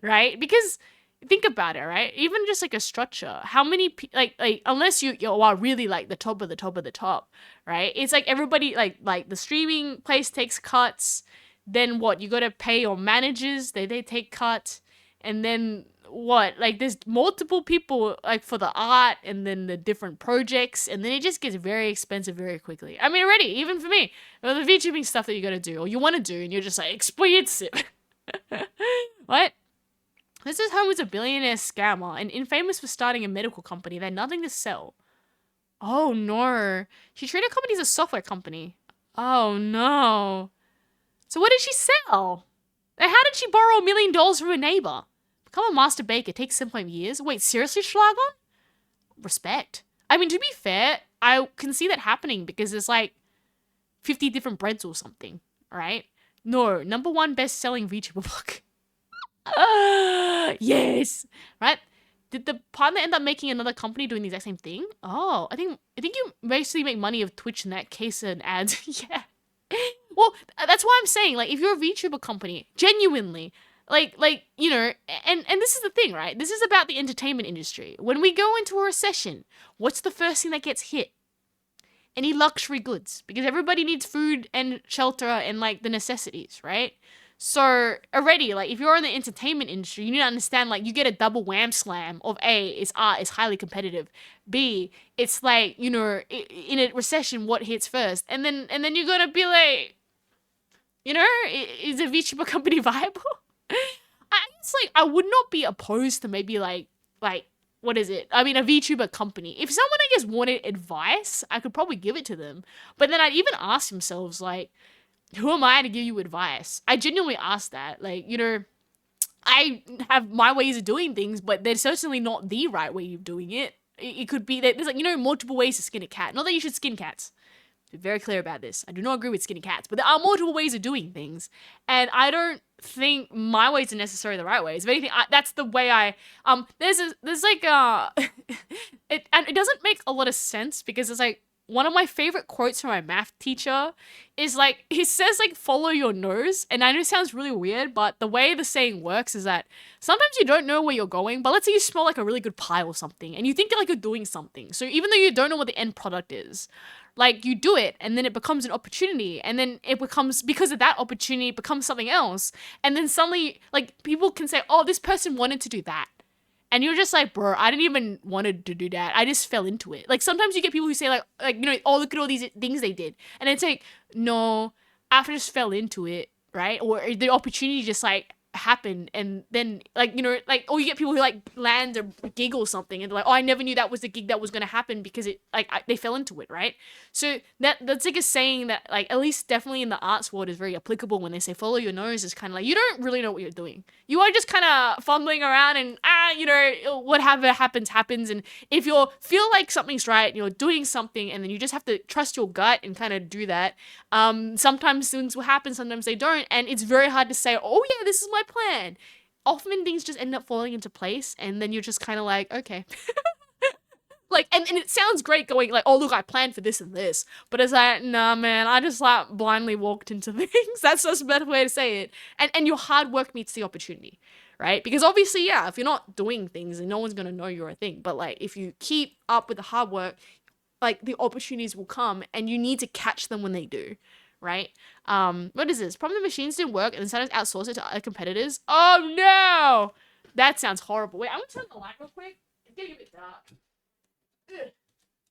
Speaker 1: Right? Because think about it, right? Even just like a structure, how many, like unless you are really like the top of the top of the top, right? It's like everybody, like the streaming place takes cuts. Then what? You gotta pay your managers, they take cuts. And then what, like, there's multiple people, like, for the art and then the different projects, and then it just gets very expensive very quickly. I mean, already, even for me, the VTubing stuff that you gotta do or you want to do, and you're just like, expensive. What? This is home was a billionaire scammer and infamous for starting a medical company that had nothing to sell. Oh no, she treated company as a software company. Oh no. So what did she sell? And how did she borrow $1 million from a neighbor? Become a master baker takes 7 years. Wait, seriously, Schlagon? Respect. I mean, to be fair, I can see that happening because there's like 50 different breads or something, right? No, #1 best-selling VTuber book. Yes, right? Did the partner end up making another company doing the exact same thing? Oh, I think you basically make money of Twitch in that case and ads. Yeah. Well, that's why I'm saying, like, if you're a VTuber company, genuinely, like you know, and this is the thing, right? This is about the entertainment industry. When we go into a recession, what's the first thing that gets hit? Any luxury goods, because everybody needs food and shelter and, like, the necessities, right? So already, like, if you're in the entertainment industry, you need to understand, like, you get a double wham slam of A, it's art, it's highly competitive. B, it's like, you know, in a recession, what hits first? And then you're gonna be like, you know, is a VTuber company viable? It's like, I would not be opposed to maybe like what is it? I mean, a VTuber company. If someone, I guess, wanted advice, I could probably give it to them. But then I'd even ask themselves, like, who am I to give you advice? I genuinely ask that. Like, you know, I have my ways of doing things, but they're certainly not the right way of doing it. It could be that there's, like, you know, multiple ways to skin a cat. Not that you should skin cats, Be very clear about this. I do not agree with skinny cats, but there are multiple ways of doing things, and I don't think my ways are necessarily the right ways. If anything, that's the way I there's like it doesn't make a lot of sense because it's like one of my favorite quotes from my math teacher is like he says like follow your nose, and I know it sounds really weird, but the way the saying works is that sometimes you don't know where you're going, but let's say you smell like a really good pie or something and you think like you're doing something, so even though you don't know what the end product is, like you do it and then it becomes an opportunity, and then it becomes, because of that opportunity, it becomes something else, and then suddenly like people can say, oh, this person wanted to do that, and you're just like, bro, I didn't even wanted to do that. I just fell into it. Like sometimes you get people who say like you know, oh, look at all these things they did. And it's like, no, I just fell into it, right? Or the opportunity just like happened, and then like, you know, like, or you get people who like land a gig or something and they're like, oh, I never knew that was the gig that was going to happen because it like they fell into it, right? So that's like a saying that like at least definitely in the arts world is very applicable. When they say follow your nose, is kind of like you don't really know what you're doing. You are just kind of fumbling around and you know, whatever happens, and if you feel like something's right and you're doing something, and then you just have to trust your gut and kind of do that. Sometimes things will happen, sometimes they don't, and it's very hard to say, oh yeah, this is my plan. Often things just end up falling into place, and then you're just kind of like, okay. Like, and it sounds great going like, oh look, I planned for this and this, but it's like, nah man, I just like blindly walked into things. That's just a better way to say it. And your hard work meets the opportunity, right? Because obviously, yeah, if you're not doing things, then no one's gonna know you're a thing. But like, if you keep up with the hard work, like the opportunities will come, and you need to catch them when they do, right? What is this? Probably the machines didn't work and decided to outsource it to other competitors. Oh no, that sounds horrible. Wait, I'm gonna turn the light real quick. It's getting a bit dark. Ugh.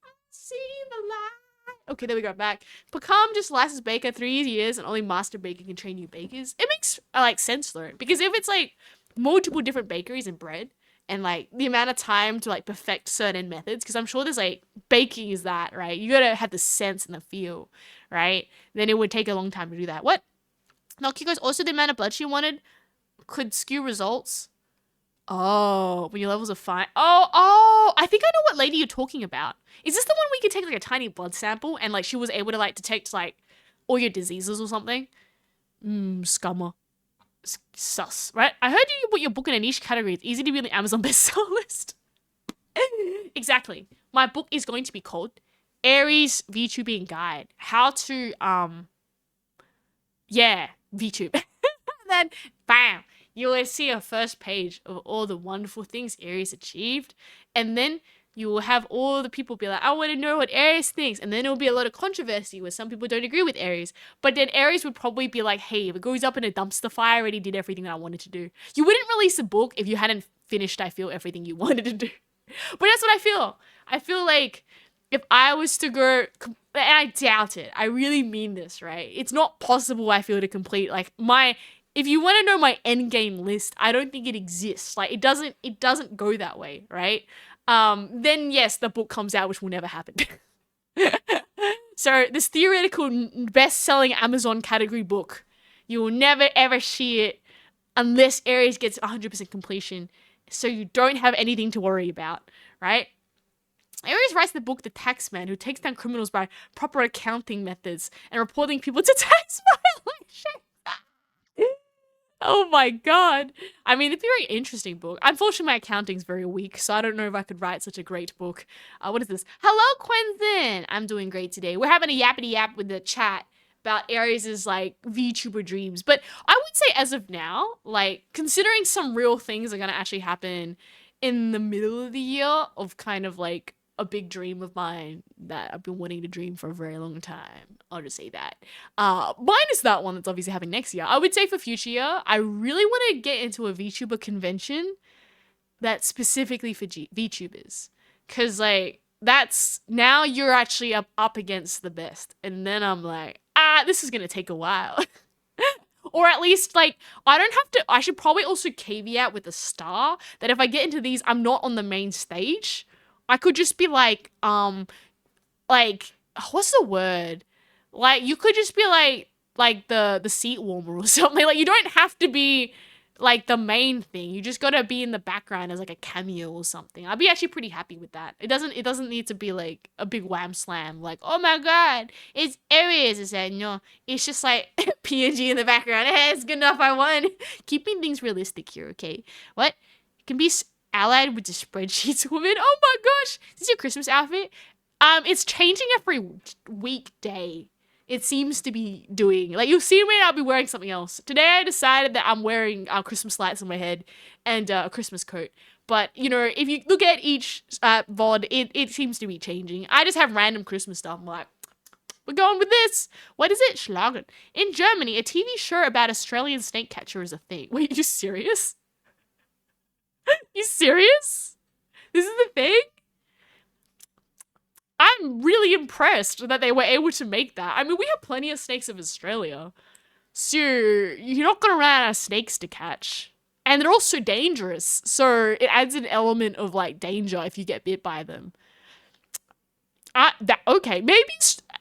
Speaker 1: I see the light. Okay, there we go. Back. Become just licensed baker 3 years, and only master baker can train new bakers. It makes like sense though, because if it's like multiple different bakeries and bread, and like the amount of time to like perfect certain methods, because I'm sure there's like baking is that, right? You gotta have the sense and the feel, right? Then it would take a long time to do that. What? Nokiko's also the amount of blood she wanted could skew results. Oh, when your levels are fine. Oh, I think I know what lady you're talking about. Is this the one where you could take like a tiny blood sample and like she was able to like detect like all your diseases or something? Scummer. Sus, right? I heard you put your book in a niche category. It's easy to be on the Amazon bestseller list. Exactly. My book is going to be called Aries VTubing Guide. How to, VTube. And then, bam, you will see a first page of all the wonderful things Aries achieved. And then you will have all the people be like, I want to know what Aries thinks. And then there will be a lot of controversy where some people don't agree with Aries. But then Aries would probably be like, hey, if it goes up in a dumpster fire, I already did everything that I wanted to do. You wouldn't release a book if you hadn't finished, I feel, everything you wanted to do. But that's what I feel. I feel like if I was to go, and I doubt it, I really mean this, right? It's not possible, I feel, to complete like if you want to know my end game list, I don't think it exists. Like it doesn't go that way, right? Then yes, the book comes out, which will never happen. So this theoretical best-selling Amazon category book, you will never ever see it unless Aries gets 100% completion. So you don't have anything to worry about, right? Aries writes the book The Taxman, who takes down criminals by proper accounting methods and reporting people to tax violations. Oh my god. I mean, it's a very interesting book. Unfortunately, my accounting's very weak, so I don't know if I could write such a great book. What is this? Hello, Quentin! I'm doing great today. We're having a yappity yap with the chat about Aries' like VTuber dreams. But I would say as of now, like considering some real things are gonna actually happen in the middle of the year of kind of like a big dream of mine that I've been wanting to dream for a very long time. I'll just say that. Minus that one that's obviously happening next year. I would say for future year, I really want to get into a VTuber convention that's specifically for VTubers. Cause like that's now you're actually up against the best. And then I'm like, this is gonna take a while. Or at least like I should probably also caveat with a star that if I get into these, I'm not on the main stage. I could just be like what's the word? Like you could just be like the seat warmer or something. Like you don't have to be like the main thing. You just gotta be in the background as like a cameo or something. I'd be actually pretty happy with that. It doesn't need to be like a big wham slam, like, oh my god, it's Aries. It's like, no, it's just like PNG in the background. Hey, it's good enough, I won. Keeping things realistic here, okay? What? It can be allied with the spreadsheets woman. Oh my gosh, is this your Christmas outfit? It's changing every weekday. It seems to be doing. Like, you'll see me and I'll be wearing something else. Today I decided that I'm wearing Christmas lights on my head and a Christmas coat. But, you know, if you look at each VOD, it seems to be changing. I just have random Christmas stuff. I'm like, we're going with this. What is it? Schlagen. In Germany, a TV show about Australian snake catcher is a thing. Wait, you serious? You serious? This is the thing? I'm really impressed that they were able to make that. I mean, we have plenty of snakes of Australia. So, you're not going to run out of snakes to catch. And they're also dangerous. So, it adds an element of, like, danger if you get bit by them. Okay, maybe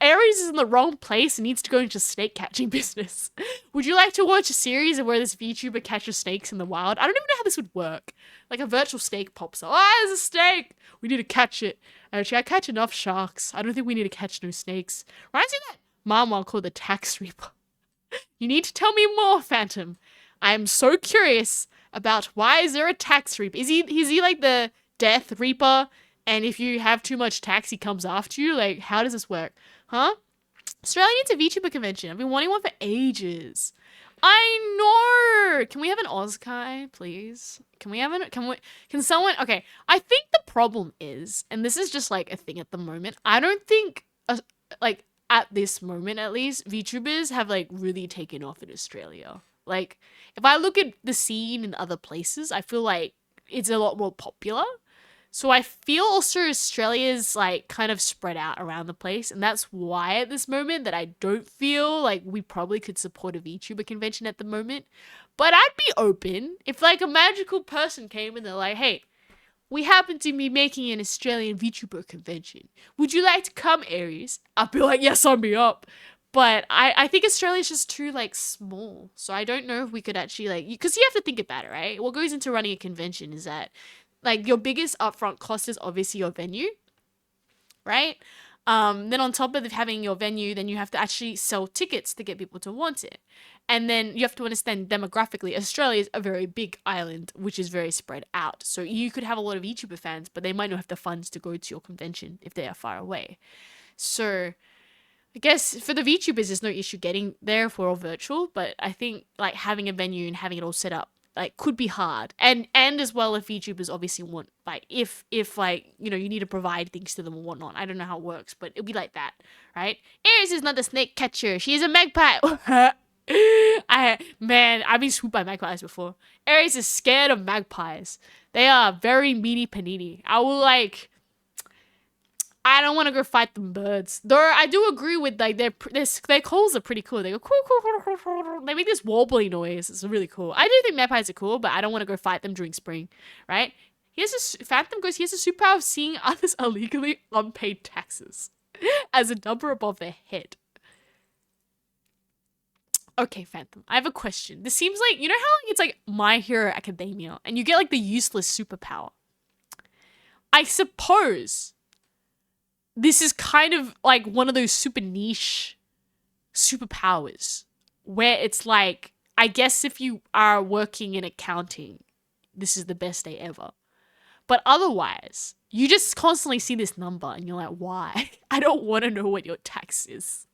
Speaker 1: Aries is in the wrong place and needs to go into snake catching business. Would you like to watch a series of where this VTuber catches snakes in the wild? I don't even know how this would work. Like a virtual snake pops up. Ah, there's a snake! We need to catch it. Actually, I catch enough sharks. I don't think we need to catch no snakes. Reminds me of that mama called the Tax Reaper. You need to tell me more, Phantom. I am so curious about why is there a Tax Reaper? Is he like the Death Reaper? And if you have too much tax, he comes after you? Like, how does this work? Huh? Australia needs a VTuber convention. I've been wanting one for ages. I know. Can we have an Ozkai, please? Can someone, okay. I think the problem is, and this is just like a thing at the moment, I don't think, like, at this moment at least, VTubers have like really taken off in Australia. Like, if I look at the scene in other places, I feel like it's a lot more popular. So I feel also Australia's like kind of spread out around the place, and that's why at this moment that I don't feel like we probably could support a VTuber convention at the moment. But I'd be open if like a magical person came and they're like, hey, we happen to be making an Australian VTuber convention. Would you like to come, Aries? I'd be like, yes, sign me up. But I think Australia's just too like small. So I don't know if we could actually like, because you have to think about it, right? What goes into running a convention is that like your biggest upfront cost is obviously your venue, right? Then on top of having your venue, then you have to actually sell tickets to get people to want it. And then you have to understand demographically, Australia is a very big island, which is very spread out. So you could have a lot of YouTuber fans, but they might not have the funds to go to your convention if they are far away. So I guess for the VTubers, there's no issue getting there if we're all virtual, but I think like having a venue and having it all set up like could be hard. And as well if VTubers obviously want like if like, you know, you need to provide things to them or whatnot. I don't know how it works, but it'll be like that, right? Aries is not a snake catcher. She is a magpie. I've been swooped by magpies before. Aries is scared of magpies. They are very meaty panini. I don't want to go fight them birds. Though I do agree with like their calls are pretty cool. They go cool, cool, cool, cool, cool. They make this warbly noise. It's really cool. I do think magpies are cool, but I don't want to go fight them during spring, right? Phantom goes, he has a superpower of seeing others illegally unpaid taxes as a number above their head. Okay, Phantom, I have a question. This seems like, you know how it's like My Hero Academia and you get like the useless superpower. I suppose this is kind of like one of those super niche superpowers where it's like, I guess if you are working in accounting, this is the best day ever. But otherwise, you just constantly see this number and you're like, why? I don't want to know what your tax is.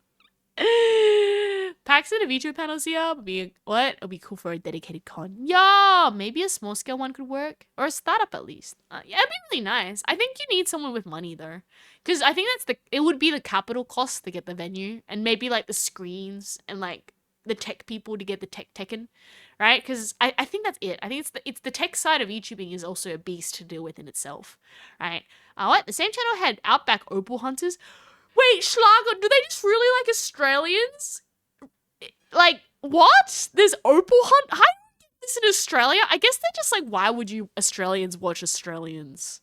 Speaker 1: Packs in a VTuber panels here would be what? It'll be cool for a dedicated con. Yeah, maybe a small scale one could work, or a startup at least. Yeah, it'd be really nice. I think you need someone with money though, because I think it would be the capital cost to get the venue, and maybe like the screens and like the tech people to get the tech-tekken, right? Because I think that's it. I think it's the tech side of YouTubing is also a beast to deal with in itself, right? What? The same channel had Outback Opal Hunters. Wait, Schlager, do they just really like Australians? Like, what? There's Opal Hunt? How do you get this in Australia? I guess they're just like, why would you Australians watch Australians?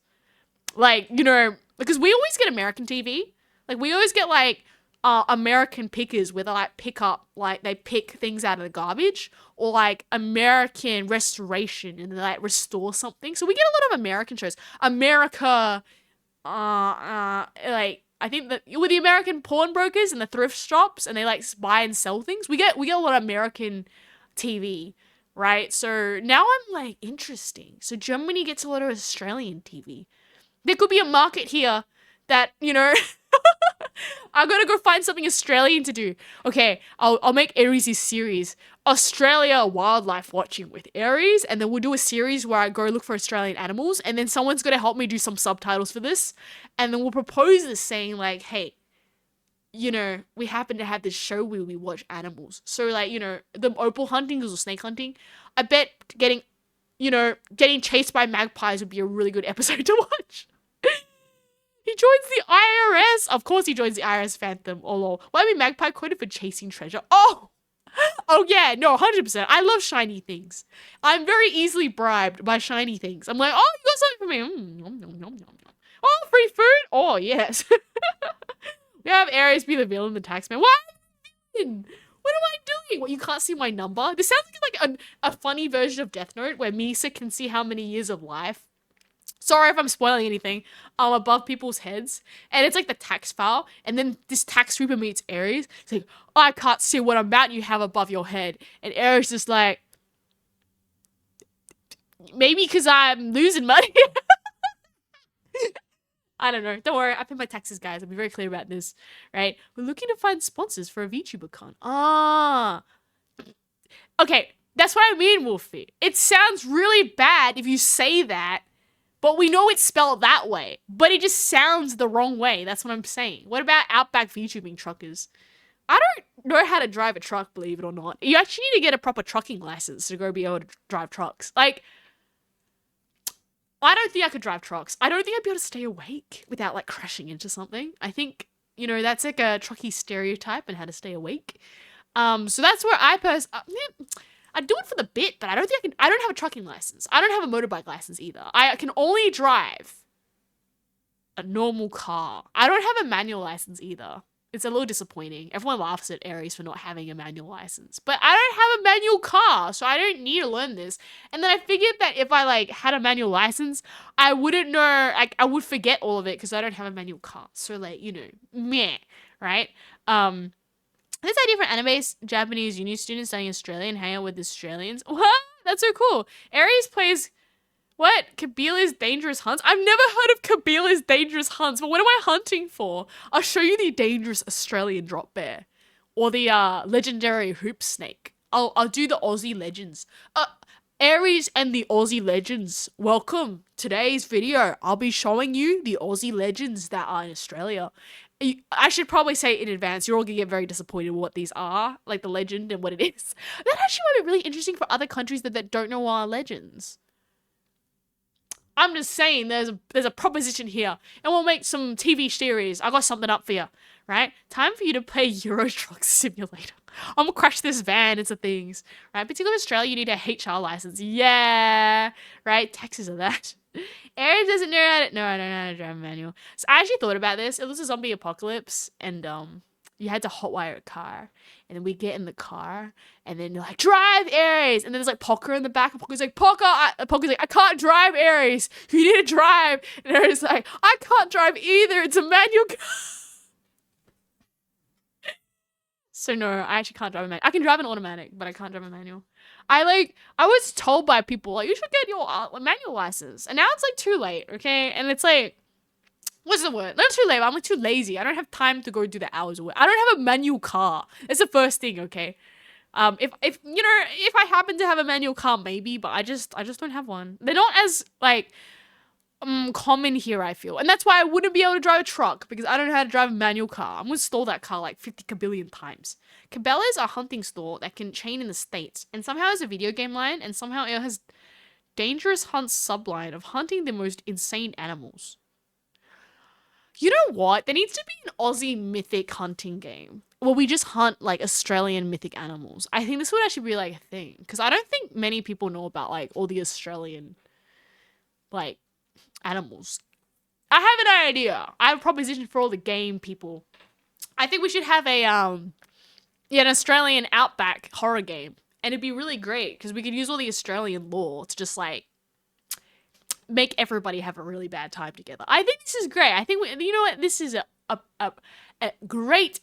Speaker 1: Like, you know, because we always get American TV. Like, we always get like American pickers where they like pick up, like they pick things out of the garbage, or like American restoration and they like restore something. So we get a lot of American shows. America, like I think that with the American pawnbrokers and the thrift shops and they like buy and sell things, we get a lot of American TV, right? So now I'm like interesting. So Germany gets a lot of Australian TV. There could be a market here that, you know, I gotta go find something Australian to do. Okay, I'll make Aries' series. Australia wildlife watching with Aries, and then we'll do a series where I go look for Australian animals, and then someone's gonna help me do some subtitles for this, and then we'll propose this saying like, hey, you know, we happen to have this show where we watch animals. So like, you know, the opal hunting or snake hunting, I bet getting chased by magpies would be a really good episode to watch. He joins the IRS. Of course he joins the IRS Phantom. Oh, lol. Why be magpie quoted for chasing treasure? Oh! Oh, yeah. No, 100%. I love shiny things. I'm very easily bribed by shiny things. I'm like, oh, you got something for me. Nom, nom, nom, nom, nom. Oh, free food? Oh, yes. We have Aries be the villain, the taxman. What? What am I doing? What, you can't see my number? This sounds like a funny version of Death Note where Misa can see how many years of life. Sorry if I'm spoiling anything. Above people's heads, and it's like the tax file, and then this tax sweeper meets Aries. It's like, I can't see what amount you have above your head, and Aries is like, maybe because I'm losing money. I don't know. Don't worry. I pay my taxes, guys. I'll be very clear about this, right? We're looking to find sponsors for a VTuberCon. Okay. That's what I mean, Wolfie. It sounds really bad if you say that. But we know it's spelled that way. But it just sounds the wrong way. That's what I'm saying. What about Outback VTubing truckers? I don't know how to drive a truck, believe it or not. You actually need to get a proper trucking license to go be able to drive trucks. Like, I don't think I could drive trucks. I don't think I'd be able to stay awake without, like, crashing into something. I think, you know, that's like a trucky stereotype and how to stay awake. So that's where I do it for the bit, but I don't have a trucking license. I don't have a motorbike license either. I can only drive a normal car. I don't have a manual license either. It's a little disappointing. Everyone laughs at Aries for not having a manual license. But I don't have a manual car, so I don't need to learn this. And then I figured that if I, like, had a manual license, I wouldn't know, like, I would forget all of it because I don't have a manual car. So, like, you know, meh, right? There's like different animes, Japanese uni students studying Australian, hang out with Australians. What? That's so cool. Aries plays, what? Kabila's Dangerous Hunts? I've never heard of Kabila's Dangerous Hunts, but what am I hunting for? I'll show you the dangerous Australian drop bear. Or the legendary hoop snake. I'll do the Aussie legends. Aries and the Aussie legends. Welcome. Today's video, I'll be showing you the Aussie legends that are in Australia. I should probably say it in advance. You're all gonna get very disappointed with what these are, like the legend and what it is. That actually might be really interesting for other countries that don't know our legends. I'm just saying, there's a proposition here, and we'll make some TV series. I got something up for you, right? Time for you to play Euro Truck Simulator. I'm gonna crash this van into things, right? Particularly in Australia, you need a HR license. Yeah, right? Taxes are that. Aries doesn't know how to. No, I don't know how to drive a manual. So I actually thought about this. It was a zombie apocalypse, and you had to hotwire a car, and then we get in the car, and then you're like, drive Aries, and then there's like Poker in the back, and Poker's like, Poker's like, I can't drive Aries. You need to drive, and Aries like, I can't drive either. It's a manual car. So no, I actually can't drive a manual. I can drive an automatic, but I can't drive a manual. I was told by people, like, you should get your manual license. And now it's, like, too late, okay? And it's, like, what's the word? Not too late, but I'm, like, too lazy. I don't have time to go do the hours of work. I don't have a manual car. That's the first thing, okay? If you know, if I happen to have a manual car, maybe, but I just don't have one. They're not as, like, common here, I feel. And that's why I wouldn't be able to drive a truck, because I don't know how to drive a manual car. I'm gonna stall that car like 50 kabillion times. Cabela's a hunting store that can chain in the States, and somehow has a video game line, and somehow it has Dangerous Hunts subline of hunting the most insane animals. You know what? There needs to be an Aussie mythic hunting game where we just hunt like Australian mythic animals. I think this would actually be like a thing, because I don't think many people know about like all the Australian like animals. I have an idea. I have a proposition for all the game people. I think we should have an Australian outback horror game, and it'd be really great because we could use all the Australian lore to just like make everybody have a really bad time together. I think this is great. I think you know what, this is a great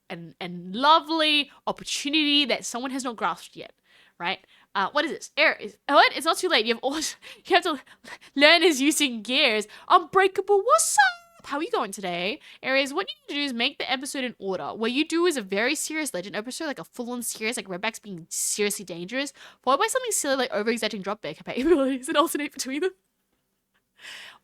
Speaker 1: and lovely opportunity that someone has not grasped yet, right? What is this? Aries. What? It's not too late. You have to learn as using gears. Unbreakable. What's up? How are you going today? Aries, what you need to do is make the episode in order. What you do is a very serious legend episode, like a full-on serious, like Redback's being seriously dangerous, followed by something silly like over-exaggerating drop bear capabilities and alternate between them.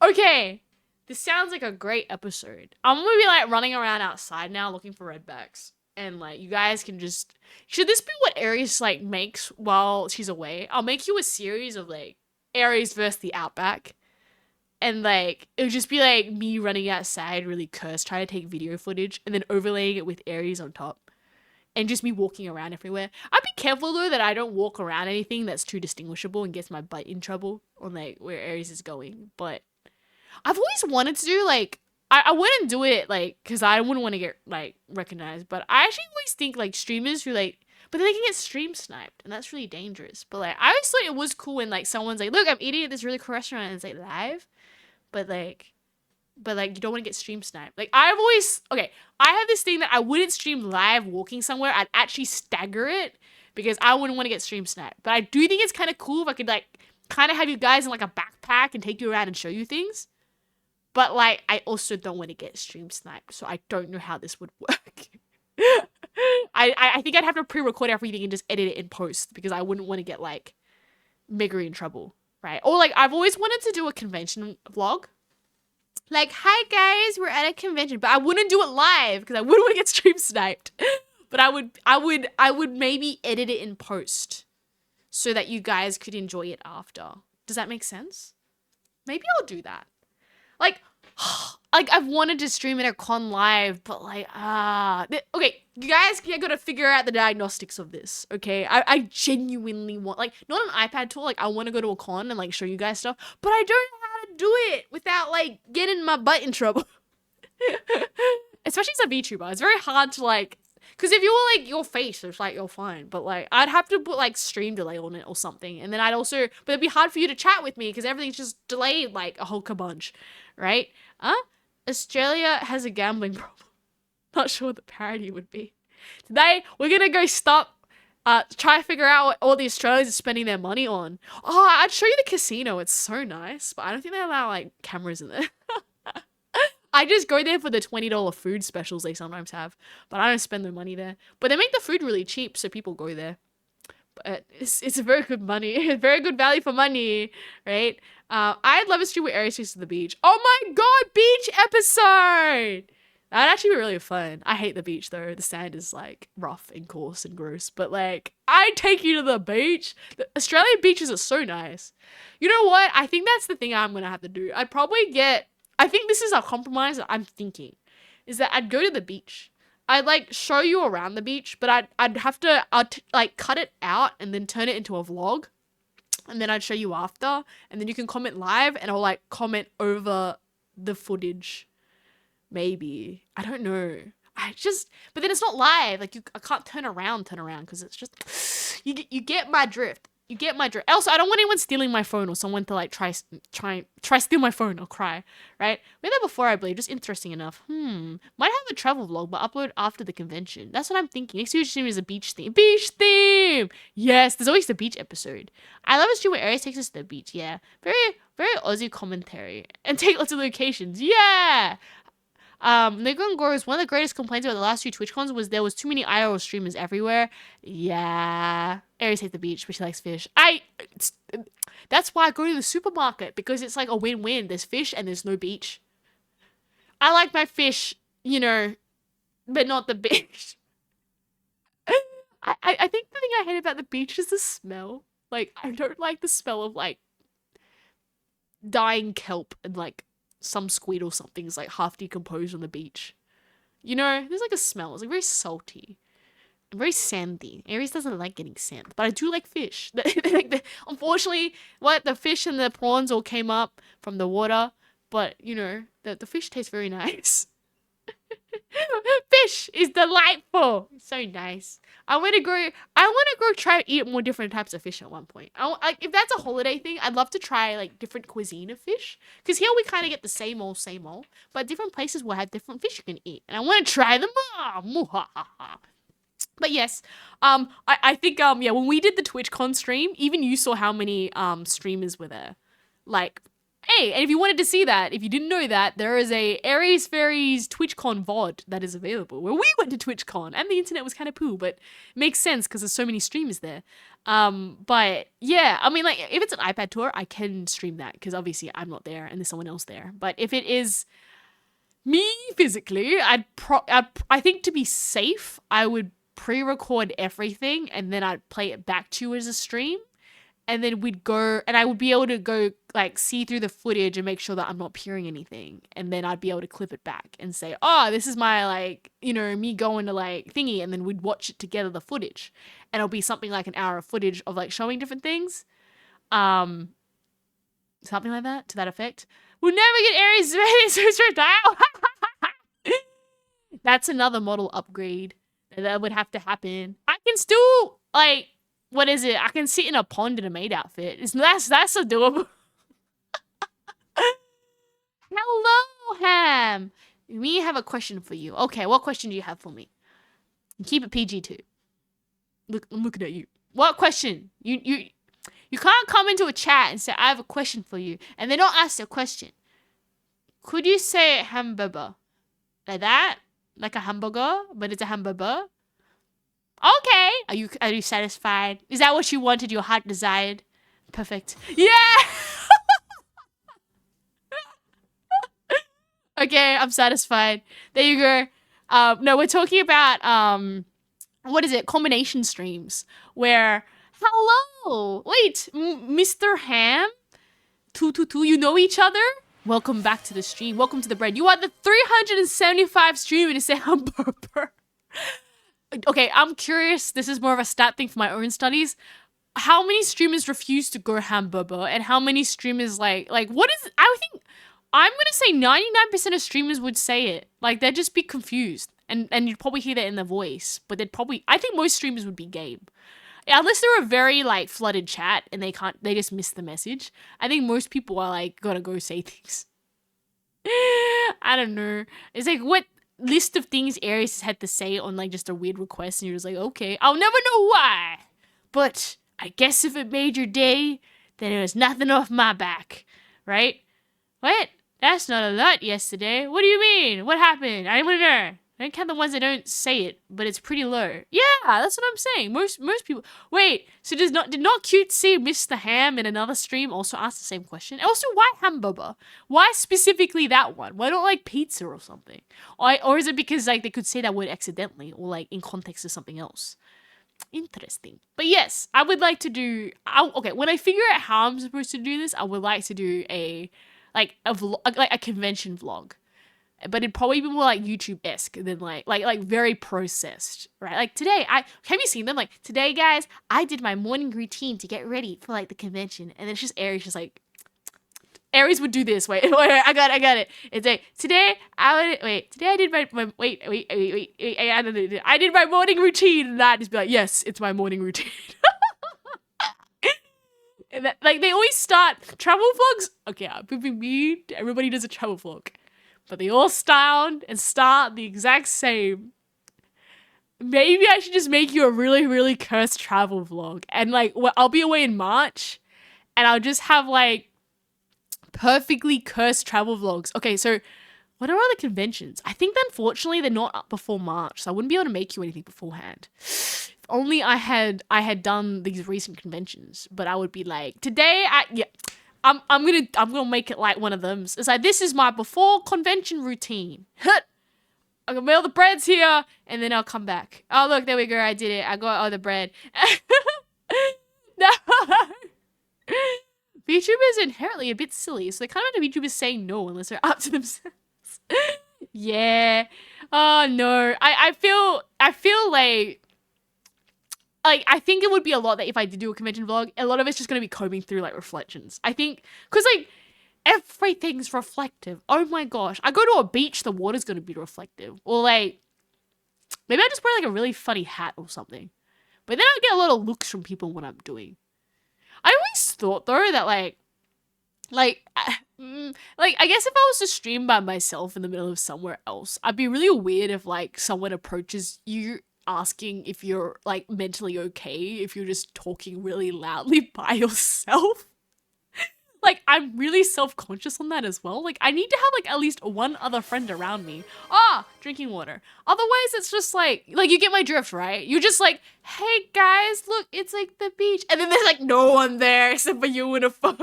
Speaker 1: Okay. This sounds like a great episode. I'm gonna be like running around outside now looking for redbacks. And like you guys can just should this be what Aries like makes while she's away? I'll make you a series of like Aries versus the Outback. And like it would just be like me running outside really cursed, trying to take video footage and then overlaying it with Aries on top. And just me walking around everywhere. I'd be careful though that I don't walk around anything that's too distinguishable and gets my butt in trouble on like where Aries is going. But I've always wanted to do like I wouldn't do it like because I wouldn't want to get like recognized, but I actually always think like streamers who like but then they can get stream sniped and that's really dangerous. But like I always thought it was cool when like someone's like, look, I'm eating at this really cool restaurant and it's like live. But like you don't want to get stream sniped. Like I have this thing that I wouldn't stream live walking somewhere. I'd actually stagger it because I wouldn't want to get stream sniped. But I do think it's kind of cool if I could like kind of have you guys in like a backpack and take you around and show you things. But, like, I also don't want to get stream sniped, so I don't know how this would work. I think I'd have to pre-record everything and just edit it in post because I wouldn't want to get, like, mega in trouble, right? Or, like, I've always wanted to do a convention vlog. Like, hi, guys, we're at a convention. But I wouldn't do it live because I wouldn't want to get stream sniped. But I would maybe edit it in post so that you guys could enjoy it after. Does that make sense? Maybe I'll do that. Like I've wanted to stream it at Con Live, but like, okay, you guys gotta figure out the diagnostics of this, okay? I genuinely want, like, not an iPad tour, like, I want to go to a con and, like, show you guys stuff, but I don't know how to do it without, like, getting my butt in trouble. Especially as a VTuber, it's very hard to, like, because if you were, like, your face, it's like, you're fine, but, like, I'd have to put, like, stream delay on it or something, and then I'd also, but it'd be hard for you to chat with me because everything's just delayed, like, a whole kabunch. Right? Australia has a gambling problem. Not sure what the parody would be. Today, we're gonna go try to figure out what all the Australians are spending their money on. Oh, I'd show you the casino. It's so nice, but I don't think they allow, like, cameras in there. I just go there for the $20 food specials they sometimes have, but I don't spend the money there. But they make the food really cheap, so people go there. But it's a very good money, very good value for money, right? I'd love a stream with Aries to the beach. Oh my god, beach episode! That'd actually be really fun. I hate the beach though. The sand is like rough and coarse and gross. But like, I'd take you to the beach. The Australian beaches are so nice. You know what? I think that's the thing I'm gonna have to do. I think this is a compromise that I'm thinking, is that I'd go to the beach. I'd like show you around the beach, but I'd have to like cut it out and then turn it into a vlog, and then I'd show you after, and then you can comment live, and I'll like comment over the footage. Maybe, I don't know. But then it's not live. Like I can't turn around because it's just you get my drift. You get my drift. Also, I don't want anyone stealing my phone or someone to like try steal my phone or cry, right? We had that before, I believe. Just interesting enough. Might have a travel vlog, but upload after the convention. That's what I'm thinking. Next week's stream is a beach theme. Beach theme! Yes, there's always the beach episode. I love a stream where Aries takes us to the beach. Yeah. Very, very Aussie commentary. And take lots of locations. Yeah! Nigon Goro's one of the greatest complaints about the last few TwitchCons was there was too many IRL streamers everywhere. Yeah. Aries hates the beach, but she likes fish. That's why I go to the supermarket, because it's like a win-win. There's fish and there's no beach. I like my fish, you know, but not the beach. I think the thing I hate about the beach is the smell. Like, I don't like the smell of, like, dying kelp and, like, some squid or something is like half decomposed on the beach. You know, there's like a smell. It's like very salty and very sandy. Aries doesn't like getting sand, but I do like fish. Unfortunately, the fish and the prawns all came up from the water, but you know, the fish tastes very nice. Fish is delightful. So nice. I want to go try eat more different types of fish at one point. If that's a holiday thing, I'd love to try like different cuisine of fish. Because here we kind of get the same old, same old. But different places will have different fish you can eat. And I want to try them all. But yes, I think yeah, when we did the TwitchCon stream, even you saw how many streamers were there. Like, hey, and if you wanted to see that, if you didn't know that, there is a AriesFaries TwitchCon VOD that is available where we went to TwitchCon and the internet was kind of poo, but it makes sense because there's so many streamers there. But yeah, I mean, like if it's an iPad tour, I can stream that because obviously I'm not there and there's someone else there. But if it is me physically, I think to be safe, I would pre-record everything and then I'd play it back to you as a stream. And then we'd go, and I would be able to go, like, see through the footage and make sure that I'm not peering anything. And then I'd be able to clip it back and say, oh, this is my, like, you know, me going to, like, thingy. And then we'd watch it together, the footage. And it'll be something like an hour of footage of, like, showing different things. Something like that, to that effect. We'll never get Aries dial. That's another model upgrade that would have to happen. I can still, like... What is it? I can sit in a pond in a maid outfit. That's adorable. Hello, Ham. We have a question for you. Okay, what question do you have for me? Keep it PG too. Look, I'm looking at you. What question? You can't come into a chat and say I have a question for you, and they don't ask a question. Could you say hamburger like that, like a hamburger, but it's a hamburger? Okay. Are you satisfied? Is that what you wanted? Your heart desired? Perfect. Yeah. Okay, I'm satisfied. There you go. No, we're talking about what is it? Combination streams where hello. Wait, Mr. Ham, 222. You know each other? Welcome back to the stream. Welcome to the bread. You are the 375 streamer to say hamburger. Okay, I'm curious. This is more of a stat thing for my own studies. How many streamers refuse to go hamburger, and how many streamers like what is? I think I'm gonna say 99% of streamers would say it. Like they'd just be confused, and you'd probably hear that in their voice. But I think most streamers would be game, unless they're a very like flooded chat and they just miss the message. I think most people are like gonna go say things. I don't know. It's like what list of things Aries had to say on like just a weird request, and you're just like, okay, I'll never know why, but I guess if it made your day, then it was nothing off my back, right? What? That's not a lot yesterday. What do you mean? What happened? I want to know. I don't count the ones that don't say it, but it's pretty low. Yeah, that's what I'm saying. Most people. Wait, so did not Cutesy Mr. Ham in another stream also ask the same question? Also, why hamburger? Why specifically that one? Why not like pizza or something? Or is it because like they could say that word accidentally or like in context of something else? Interesting. But yes, I would like to do. Okay, when I figure out how I'm supposed to do this, I would like to do a convention vlog. But it'd probably be more like YouTube-esque than like very processed, right? Like today, have you seen them? Like today, guys, I did my morning routine to get ready for like the convention, and then it's just Aries, just like Aries would do this. Wait, I got it. It's like today I did my wait. I did my morning routine, and I'd just be like, yes, it's my morning routine. And that, like they always start travel vlogs. Okay, I'm being mean. Everybody does a travel vlog. But they all start the exact same. Maybe I should just make you a really, really cursed travel vlog. And like, I'll be away in March. And I'll just have like perfectly cursed travel vlogs. Okay, so what are other conventions? I think that unfortunately they're not up before March. So I wouldn't be able to make you anything beforehand. If only I had done these recent conventions. But I would be like, today, I'm gonna make it like one of them. It's like, this is my before convention routine. I'm gonna mail the breads here, and then I'll come back. Oh look, there we go. I did it. I got all the bread. No. VTubers are inherently a bit silly, so they kind of have VTubers saying no unless they're up to themselves. Yeah. Oh no. I feel like I think it would be a lot that if I did do a convention vlog, a lot of it's just going to be combing through like reflections. I think, because like, everything's reflective. Oh my gosh. I go to a beach, the water's gonna be reflective. Or like, maybe I just wear like a really funny hat or something. But then I get a lot of looks from people when I'm doing. I always thought though that like, I guess if I was to stream by myself in the middle of somewhere else, I'd be really weird if like someone approaches you asking if you're like mentally okay if you're just talking really loudly by yourself. Like, I'm really self-conscious on that as well. Like, I need to have, like, at least one other friend around me. Drinking water. Otherwise, it's just, like, you get my drift, right? You're just like, hey, guys, look, it's, like, the beach. And then there's, like, no one there except for you and a phone.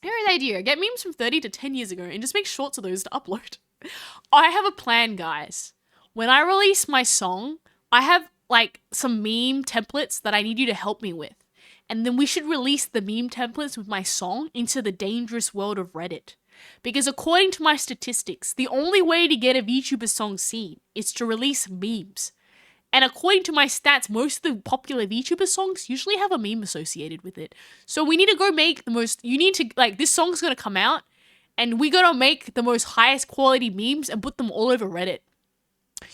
Speaker 1: Here's an idea. Get memes from 30 to 10 years ago and just make shorts of those to upload. I have a plan, guys. When I release my song, I have, like, some meme templates that I need you to help me with. And then we should release the meme templates with my song into the dangerous world of Reddit. Because according to my statistics, the only way to get a VTuber song seen is to release memes. And according to my stats, most of the popular VTuber songs usually have a meme associated with it. So we need to go make the most, this song's gonna come out, and we gotta make the most highest quality memes and put them all over Reddit.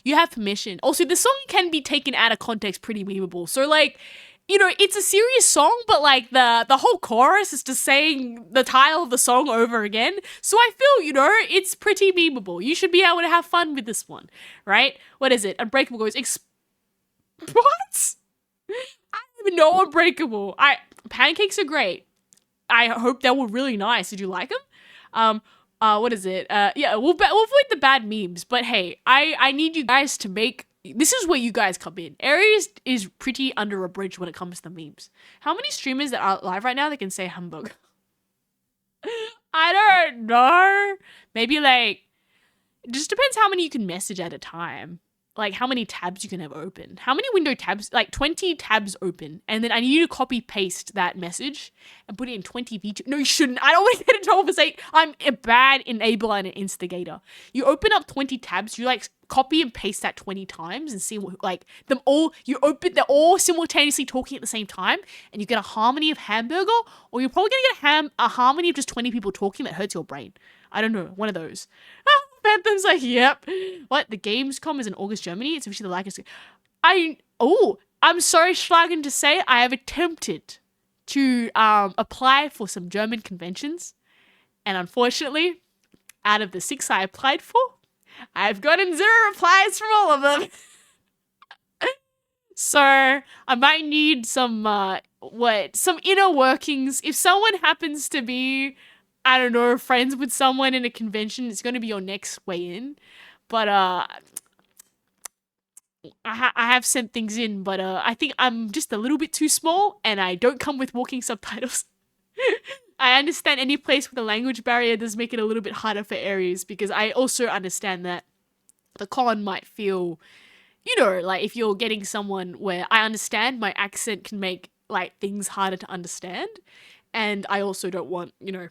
Speaker 1: You have permission. Also, the song can be taken out of context pretty memeable. So like, you know, it's a serious song, but like the whole chorus is just saying the title of the song over again. So I feel, you know, it's pretty memeable. You should be able to have fun with this one, right? What is it? Unbreakable goes, what? I don't even know Unbreakable. Pancakes are great. I hope they were really nice. Did you like them? What is it? Yeah, we'll avoid the bad memes, but hey, I need you guys to make. This is where you guys come in. Aries is pretty under a bridge when it comes to memes. How many streamers that are live right now that can say hamburger? I don't know. Maybe like, it just depends how many you can message at a time. Like how many tabs you can have open. How many window tabs, like 20 tabs open. And then I need you to copy paste that message and put it in 20 VTubers. No, you shouldn't. I don't want to get in trouble for saying I'm a bad enabler and an instigator. You open up 20 tabs, you like copy and paste that 20 times and see what, like them all, they're all simultaneously talking at the same time and you get a harmony of hamburger, or you're probably gonna get a harmony of just 20 people talking that hurts your brain. I don't know, one of those. Phantom's like, yep. What? The Gamescom is in August, Germany? It's officially the likest. I'm sorry, Schlagen, to say I have attempted to apply for some German conventions. And unfortunately, out of the 6 I applied for, I've gotten 0 replies from all of them. So I might need some inner workings. If someone happens to be, I don't know, friends with someone in a convention, it's going to be your next way in. But I have sent things in, but I think I'm just a little bit too small and I don't come with walking subtitles. I understand any place with a language barrier does make it a little bit harder for Aries, because I also understand that the con might feel, you know, like if you're getting someone where I understand my accent can make like things harder to understand. And I also don't want, you know,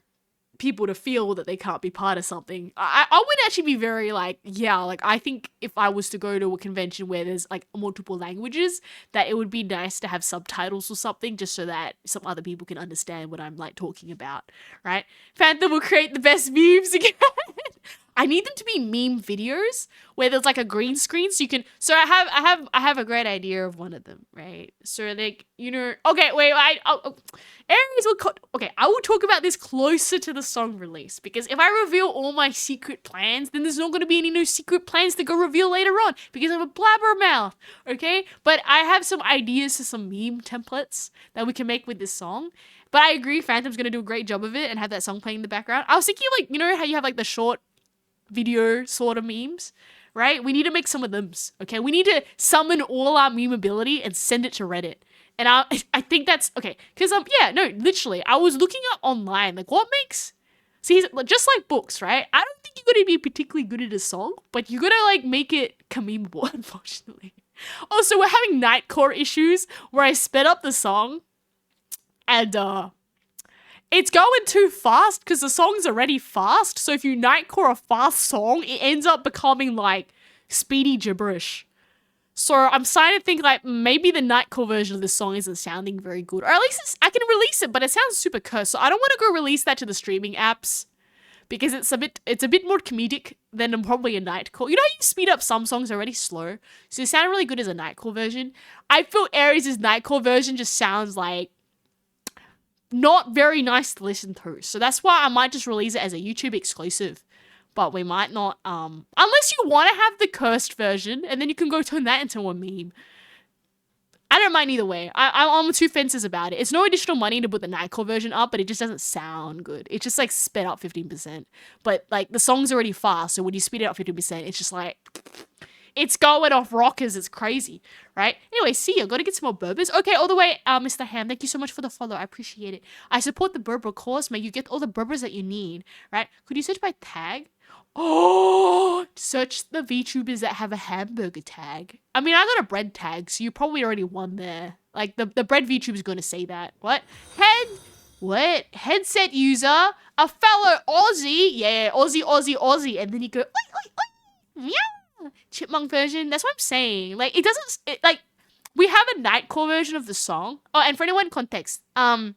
Speaker 1: people to feel that they can't be part of something. I would actually be very like, yeah, like I think if I was to go to a convention where there's like multiple languages, that it would be nice to have subtitles or something just so that some other people can understand what I'm like talking about, right? Phantom will create the best memes again. I need them to be meme videos where there's like a green screen so you can. So I have a great idea of one of them, right? So like, you know, okay, wait, Aries will. Okay, I will talk about this closer to the song release, because if I reveal all my secret plans, then there's not going to be any new secret plans to go reveal later on because I'm a blabbermouth. Okay, but I have some ideas to some meme templates that we can make with this song. But I agree, Phantom's gonna do a great job of it and have that song playing in the background. I was thinking like, you know how you have like the short video sort of memes, right? We need to make some of them, okay? We need to summon all our meme ability and send it to Reddit. And I think that's, okay, because, yeah, no, literally, I was looking up online, like, what makes, see, just like books, right? I don't think you're going to be particularly good at a song, but you're going to, like, make it memeable, unfortunately. Also, we're having Nightcore issues where I sped up the song, and, it's going too fast because the song's already fast. So if you Nightcore a fast song, it ends up becoming like speedy gibberish. So I'm starting to think like maybe the Nightcore version of this song isn't sounding very good. Or at least I can release it, but it sounds super cursed. So I don't want to go release that to the streaming apps because it's a bit more comedic than probably a Nightcore. You know how you speed up some songs already slow? So they sound really good as a Nightcore version. I feel Aries' Nightcore version just sounds like not very nice to listen to. So that's why I might just release it as a YouTube exclusive. But we might not, unless you want to have the cursed version, and then you can go turn that into a meme. I don't mind either way. I'm on two fences about it. It's no additional money to put the Nightcore version up, but it just doesn't sound good. It's just like sped up 15%. But like the song's already fast, so when you speed it up 15%, it's just like, it's going off rockers. It's crazy, right? Anyway, see ya. Gotta get some more Berbers. Okay, all the way, Mr. Ham. Thank you so much for the follow. I appreciate it. I support the Berber cause. May you get all the Berbers that you need, right? Could you search by tag? Oh, search the VTubers that have a hamburger tag. I mean, I got a bread tag, so you probably already won there. Like, the bread VTuber's gonna say that. What? Headset user, a fellow Aussie. Yeah, Aussie. And then you go, oi, oi, oi, meow. Chipmunk version. That's what I'm saying. Like, it doesn't, like, we have a Nightcore version of the song. Oh, and for anyone in context, I'm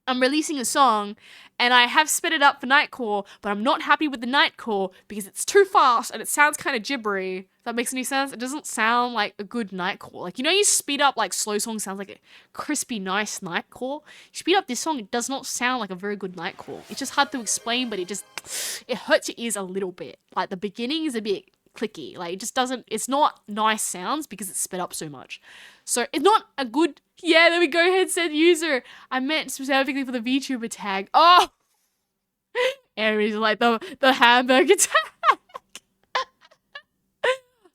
Speaker 1: releasing a song and I have sped it up for Nightcore, but I'm not happy with the Nightcore because it's too fast and it sounds kind of gibbery. If that makes any sense? It doesn't sound like a good Nightcore. Like, you know, you speed up like slow song sounds like a crispy, nice Nightcore. You speed up this song, it does not sound like a very good Nightcore. It's just hard to explain, but it hurts your ears a little bit. Like, the beginning is a bit clicky. Like, it just doesn't, it's not nice sounds because it's sped up so much. So it's not a good, yeah, there we go, headset user. I meant specifically for the VTuber tag. Oh, Aries like the hamburger tag.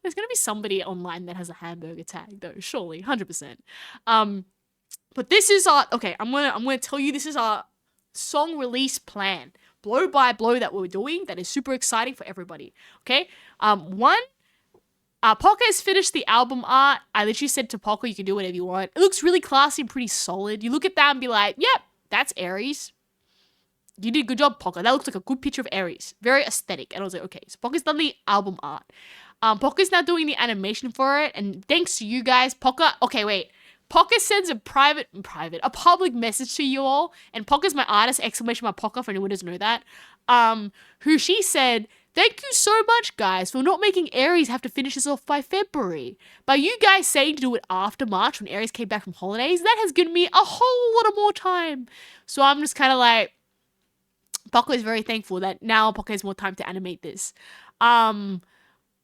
Speaker 1: There's gonna be somebody online that has a hamburger tag though, surely, 100%. But this is our, okay, I'm gonna tell you this is our song release plan, blow by blow, that we're doing, that is super exciting for everybody. Okay, one, Poca has finished the album art. I literally said to Poca, you can do whatever you want. It looks really classy and pretty solid. You look at that and be like, yep, that's Aries. You did a good job, Poca. That looks like a good picture of Aries. Very aesthetic. And I was like, okay, so Poca's done the album art. Poca's now doing the animation for it. And thanks to you guys, Poca, okay, wait. Poca sends a public message to you all. And Poca's my artist, exclamation mark Poca, for anyone who doesn't know that. Who she said, thank you so much, guys, for not making Aries have to finish this off by February. By you guys saying to do it after March when Aries came back from holidays, that has given me a whole lot of more time. So I'm just kind of like, Poca is very thankful that now Poca has more time to animate this. I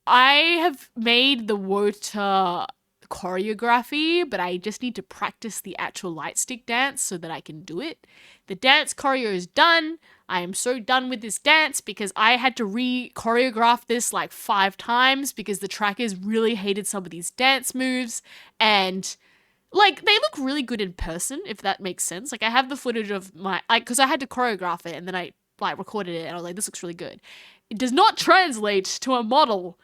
Speaker 1: have made the water choreography, but I just need to practice the actual light stick dance so that I can do it. The dance choreo is done. I am so done with this dance because I had to re-choreograph this like 5 times because the trackers really hated some of these dance moves, and like they look really good in person, if that makes sense. Like I have the footage of my, like, because I had to choreograph it and then I like recorded it and I was like, this looks really good. It does not translate to a model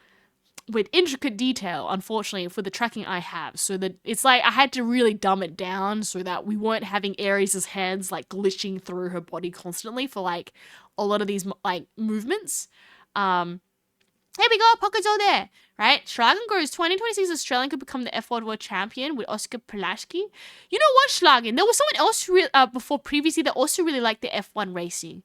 Speaker 1: with intricate detail, unfortunately, for the tracking I have. So that it's like I had to really dumb it down so that we weren't having Aries' hands like glitching through her body constantly for like a lot of these like movements. Here we go, pockets all there, right? Schlagen goes 2026 Australian could become the F1 World Champion with Oscar Pulaski. You know what, Schlagen? There was someone else before previously that also really liked the F1 racing.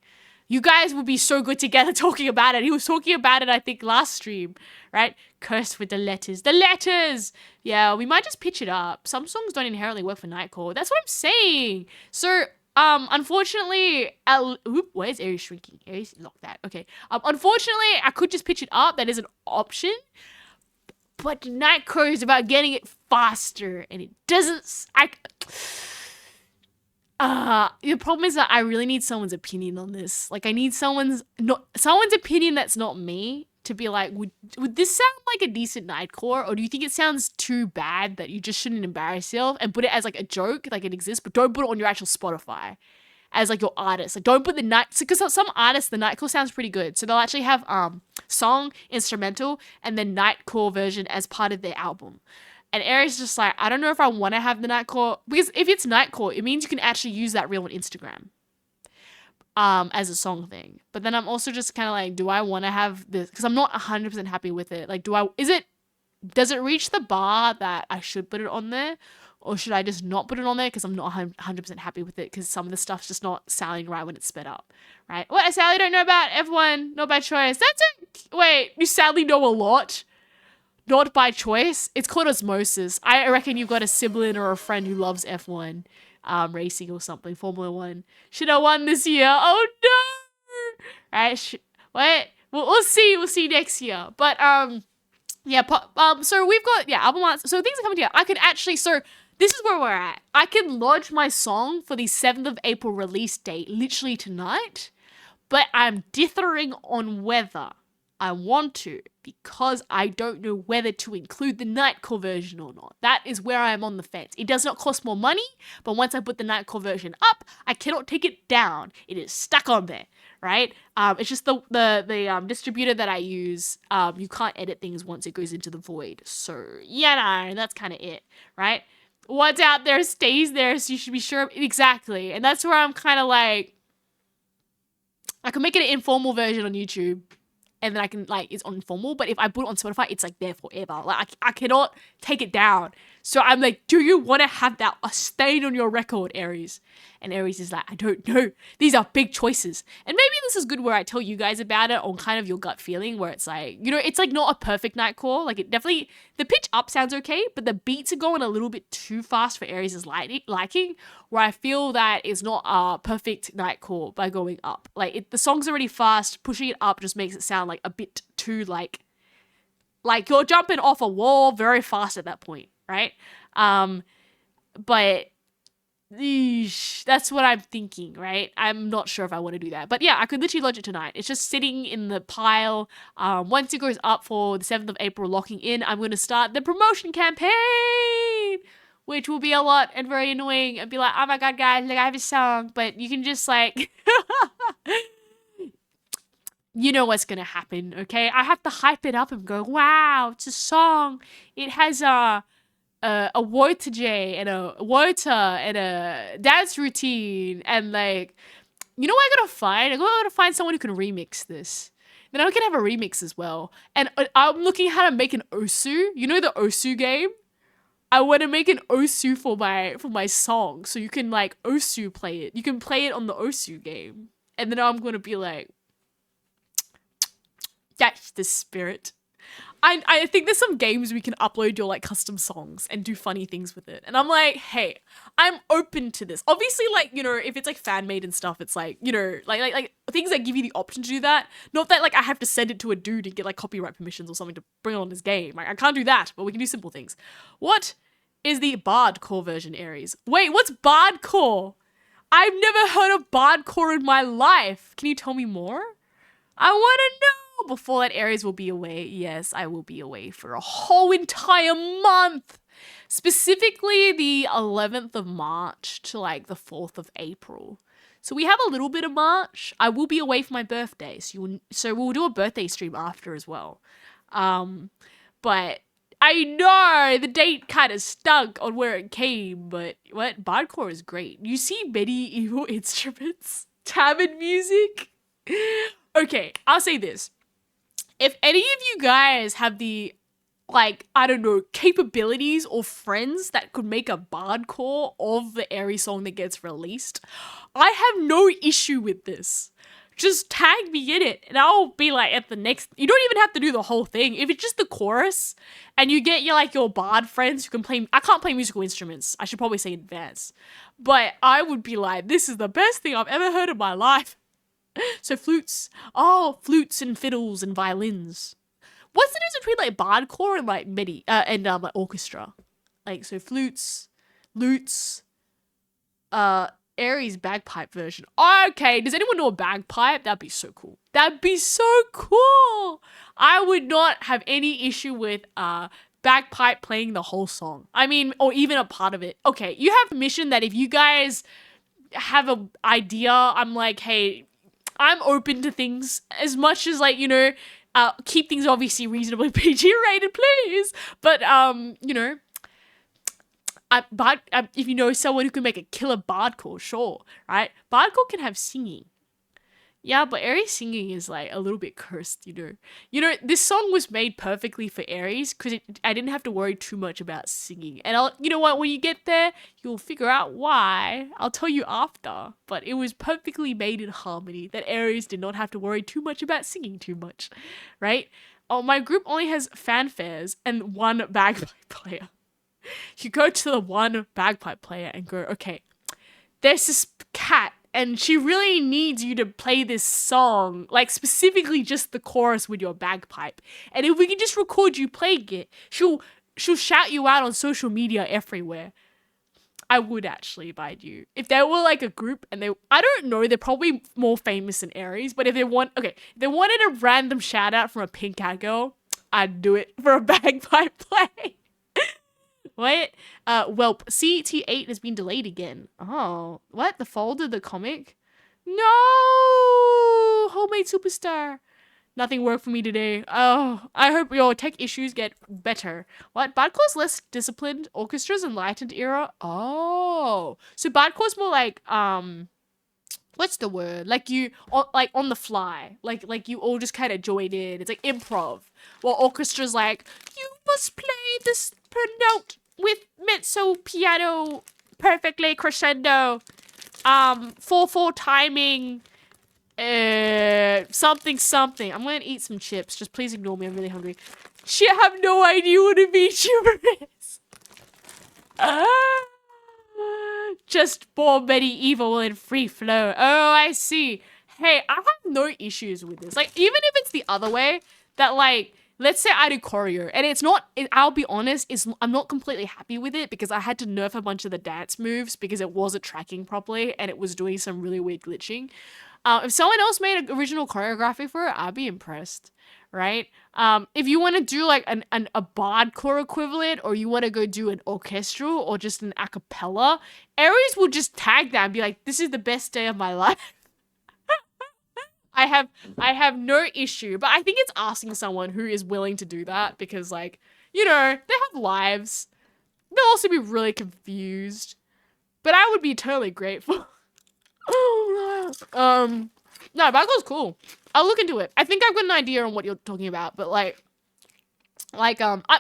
Speaker 1: You guys would be so good together talking about it. He was talking about it, I think, last stream, right? Cursed with the letters. The letters! Yeah, we might just pitch it up. Some songs don't inherently work for Nightcore. That's what I'm saying. So, unfortunately, where's Aries shrinking? Aries, lock that. Okay. Unfortunately, I could just pitch it up. That is an option. But Nightcore is about getting it faster, and it doesn't. The problem is that I really need someone's opinion on this. Like, I need someone's opinion that's not me to be like, would this sound like a decent Nightcore, or do you think it sounds too bad that you just shouldn't embarrass yourself and put it as like a joke, like it exists, but don't put it on your actual Spotify as like your artist. Like, don't put the night, because some artists the Nightcore sounds pretty good, so they'll actually have song, instrumental, and then Nightcore version as part of their album. And Aries is just like, I don't know if I want to have the Nightcore, because if it's Nightcore, it means you can actually use that reel on Instagram as a song thing. But then I'm also just kind of like, do I want to have this? Because I'm not 100% happy with it. Like, does it reach the bar that I should put it on there? Or should I just not put it on there because I'm not 100% happy with it because some of the stuff's just not sounding right when it's sped up, right? What, I sadly don't know about F1, not by choice. Wait, you sadly know a lot? Not by choice? It's called osmosis. I reckon you've got a sibling or a friend who loves F1 racing or something, Formula 1. Should have won this year. Oh no! Right? Wait, we'll see. We'll see next year. But, yeah, so we've got, album art. So things are coming together. I could actually, so this is where we're at. I can lodge my song for the 7th of April release date literally tonight, but I'm dithering on whether I want to because I don't know whether to include the Nightcore version or not. That is where I am on the fence. It does not cost more money, but once I put the Nightcore version up, I cannot take it down. It is stuck on there, right? It's just the distributor that I use. You can't edit things once it goes into the void. So, that's kind of it, right? What's out there stays there, so you should be sure. Exactly. And that's where I'm kind of like, I can make it an informal version on YouTube. And then I can, it's on informal. But if I put it on Spotify, it's, there forever. I cannot take it down. So I'm like, do you want to have that a stain on your record, Aries? And Aries is like, I don't know. These are big choices. And maybe this is good where I tell you guys about it on kind of your gut feeling where it's like, it's not a perfect Nightcore. It definitely, the pitch up sounds okay, but the beats are going a little bit too fast for Aries' liking, where I feel that it's not a perfect Nightcore by going up. The song's already fast, pushing it up just makes it sound a bit too like you're jumping off a wall very fast at that point, right? But that's what I'm thinking, right? I'm not sure if I want to do that. But I could literally lodge it tonight. It's just sitting in the pile. Once it goes up for the 7th of April locking in, I'm going to start the promotion campaign, which will be a lot and very annoying and be like, oh my god, guys, I have a song. But you can just you know what's going to happen, okay? I have to hype it up and go, wow, it's a song. It has a water J and a water and a dance routine and you know what I gotta find? I gotta find someone who can remix this. Then I can have a remix as well. And I'm looking how to make an Osu. You know the Osu game? I want to make an Osu for my song, so you can Osu play it. You can play it on the Osu game, and then I'm gonna be like, that's the spirit. I think there's some games where you can upload your custom songs and do funny things with it. And I'm like, hey, I'm open to this. Obviously, if it's fan made and stuff, it's things that give you the option to do that. Not that I have to send it to a dude and get copyright permissions or something to bring it on his game. I can't do that, but we can do simple things. What is the Bardcore version, Aries? Wait, what's Bardcore? I've never heard of Bardcore in my life. Can you tell me more? I want to know. Before that, Aries will be away. Yes, I will be away for a whole entire month. Specifically the 11th of March to the 4th of April. So we have a little bit of March. I will be away for my birthday. So we'll do a birthday stream after as well. But I know the date kind of stunk on where it came, but Bardcore is great. You see medieval instruments, Tamil music. Okay, I'll say this. If any of you guys have the, I don't know, capabilities or friends that could make a Bardcore of the Aries song that gets released, I have no issue with this. Just tag me in it, and I'll be at the next, you don't even have to do the whole thing. If it's just the chorus, and you get your bard friends who can play, I can't play musical instruments, I should probably say in advance, but I would be this is the best thing I've ever heard in my life. So flutes and fiddles and violins. What's the difference between bardcore and orchestra? So flutes, lutes, Aries bagpipe version. Okay, does anyone know a bagpipe? That'd be so cool. That'd be so cool. I would not have any issue with bagpipe playing the whole song. I mean, or even a part of it. Okay, you have permission that if you guys have an idea, I'm hey, I'm open to things as much as keep things obviously reasonably PG rated, please. But if you know someone who can make a killer bardcore, sure, right? Bardcore can have singing. Yeah, but Aries singing is like a little bit cursed, you know. You know, this song was made perfectly for Aries because I didn't have to worry too much about singing. And you know what, when you get there, you'll figure out why. I'll tell you after. But it was perfectly made in harmony that Aries did not have to worry too much about singing too much, right? Oh, my group only has fanfares and one bagpipe player. You go to the one bagpipe player and go, okay, there's this cat and she really needs you to play this song, like specifically just the chorus with your bagpipe. And if we can just record you playing it, she'll shout you out on social media everywhere. I would actually invite you. If they were like a group and I don't know, they're probably more famous than Aries, but if they wanted a random shout out from a pink cat girl, I'd do it for a bagpipe play. What? Welp, CT8 has been delayed again. Oh, what? The folder, the comic? No! Homemade superstar. Nothing worked for me today. Oh, I hope your tech issues get better. What? Bardcore's less disciplined. Orchestra's enlightened era. Oh. So Bardcore's more like, what's the word? Like like on the fly. Like you all just kind of joined in. It's like improv. While Orchestra's like, you must play this per note with mezzo piano perfectly crescendo. 4/4 timing. Something. I'm gonna eat some chips. Just please ignore me. I'm really hungry. Shit, I have no idea what a VTuber is. Just more medieval and free flow. Oh, I see. Hey, I have no issues with this. Like, even if it's the other way, that like, let's say I do choreo, and I'll be honest, I'm not completely happy with it because I had to nerf a bunch of the dance moves because it wasn't tracking properly and it was doing some really weird glitching. If someone else made an original choreography for it, I'd be impressed, right? If you want to do like a bardcore equivalent, or you want to go do an orchestral or just an a cappella, Aries will just tag that and be like, this is the best day of my life. I have no issue, but I think it's asking someone who is willing to do that because, like, you know, they have lives. They'll also be really confused, but I would be totally grateful. No, Bagle's cool. I'll look into it. I think I've got an idea on what you're talking about, but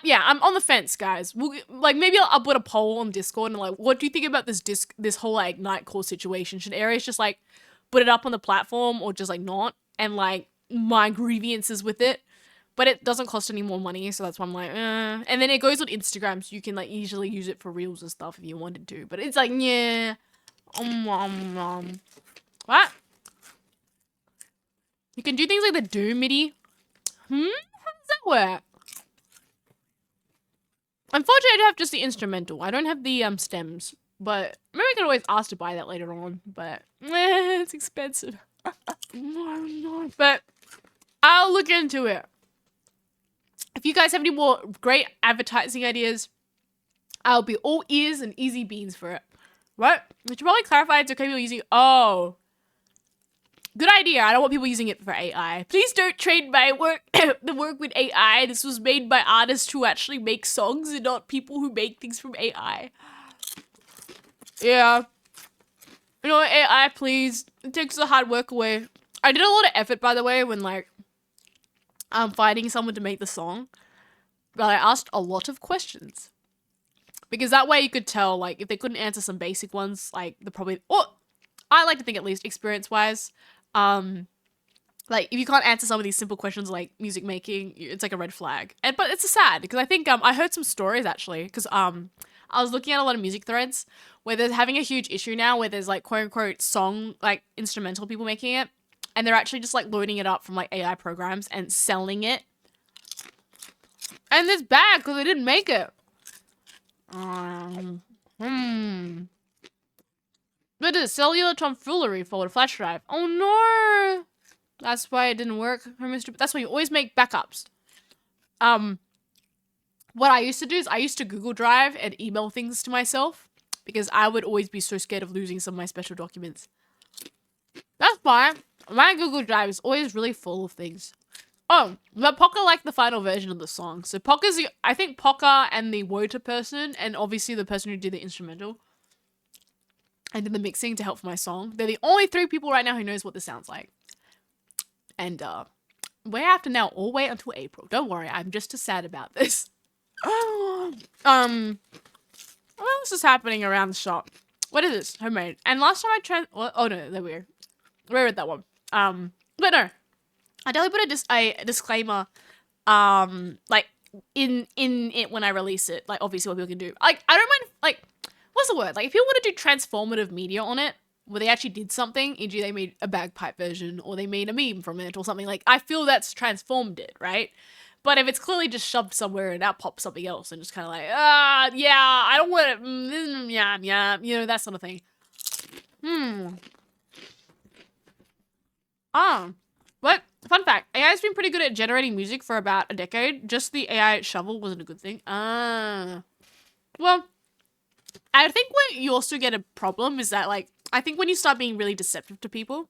Speaker 1: yeah, I'm on the fence, guys. Maybe I'll put a poll on Discord and like, what do you think about this whole like night call situation? Should Aries just like put it up on the platform or just like not? And like my grievances with it, but it doesn't cost any more money, so that's why I'm like, And then it goes on Instagram, so you can like easily use it for reels and stuff if you wanted to. But it's like, yeah. What? You can do things like the Doom MIDI. How does that work? Unfortunately, I have just the instrumental. I don't have the stems. But maybe I can always ask to buy that later on. But it's expensive. But I'll look into it. If you guys have any more great advertising ideas, I'll be all ears and easy beans for it. What? We should probably clarify it's okay people using... Oh. Good idea. I don't want people using it for AI. Please don't trade my work, the work with AI. This was made by artists who actually make songs and not people who make things from AI. Yeah. You know, AI, please. It takes the hard work away. I did a lot of effort, by the way, when, like, I'm finding someone to make the song. But I asked a lot of questions. Because that way you could tell, like, if they couldn't answer some basic ones, like, they're probably... Or, I like to think at least, experience-wise. Like, if you can't answer some of these simple questions like music making, it's like a red flag. But it's sad, because I think, I heard some stories, actually. Because, I was looking at a lot of music threads where they're having a huge issue now where there's, like, quote-unquote song, like, instrumental people making it. And they're actually just, like, loading it up from, like, AI programs and selling it. And it's bad, because they didn't make it. But it's cellular tomfoolery for the flash drive. Oh no! That's why it didn't work. That's why you always make backups. What I used to do is I used to Google Drive and email things to myself because I would always be so scared of losing some of my special documents. That's fine. My Google Drive is always really full of things. Oh, but Poca liked the final version of the song. So I think Poca and the Wota person, and obviously the person who did the instrumental and did the mixing to help for my song. They're the only 3 people right now who knows what this sounds like. And we have to now all wait until April. Don't worry, I'm just as sad about this. What else is happening around the shop? What is this? Homemade. And last time I tried, oh no, they're weird. We read that one. But no, I definitely put a disclaimer, like in it when I release it. Like obviously what people can do. Like I don't mind. Like what's the word? Like if people want to do transformative media on it, where they actually did something, e.g. they made a bagpipe version or they made a meme from it or something. Like I feel that's transformed it, right? But if it's clearly just shoved somewhere and out pops something else and just kind of like, yeah, I don't want it, yeah, you know, that sort of thing. But fun fact, AI's been pretty good at generating music for about a decade. Just the AI shovel wasn't a good thing. Well, I think where you also get a problem is that, like, I think when you start being really deceptive to people,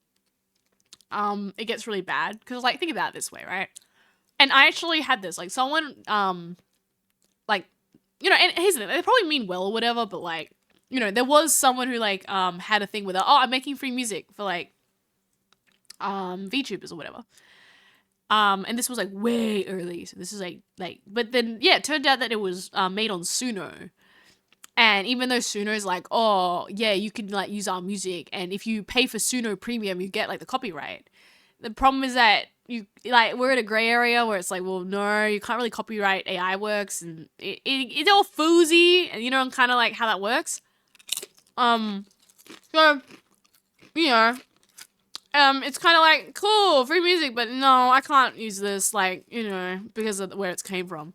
Speaker 1: it gets really bad. Because, like, think about it this way, right? And I actually had this, like, someone, like, you know, and here's the thing, they probably mean well or whatever, but, like, you know, there was someone who, like, had a thing with, I'm making free music for, like, VTubers or whatever. And this was, like, way early, so this is, like, but then, yeah, it turned out that it was, made on Suno. And even though Suno's like, oh, yeah, you can, like, use our music, and if you pay for Suno Premium, you get, like, the copyright. The problem is that we're in a gray area where it's like, well, no, you can't really copyright AI works, and it's all foozy, and you know, kind of like how that works. So, you know, it's kind of like, cool, free music, but no, I can't use this, like, you know, because of where it's came from.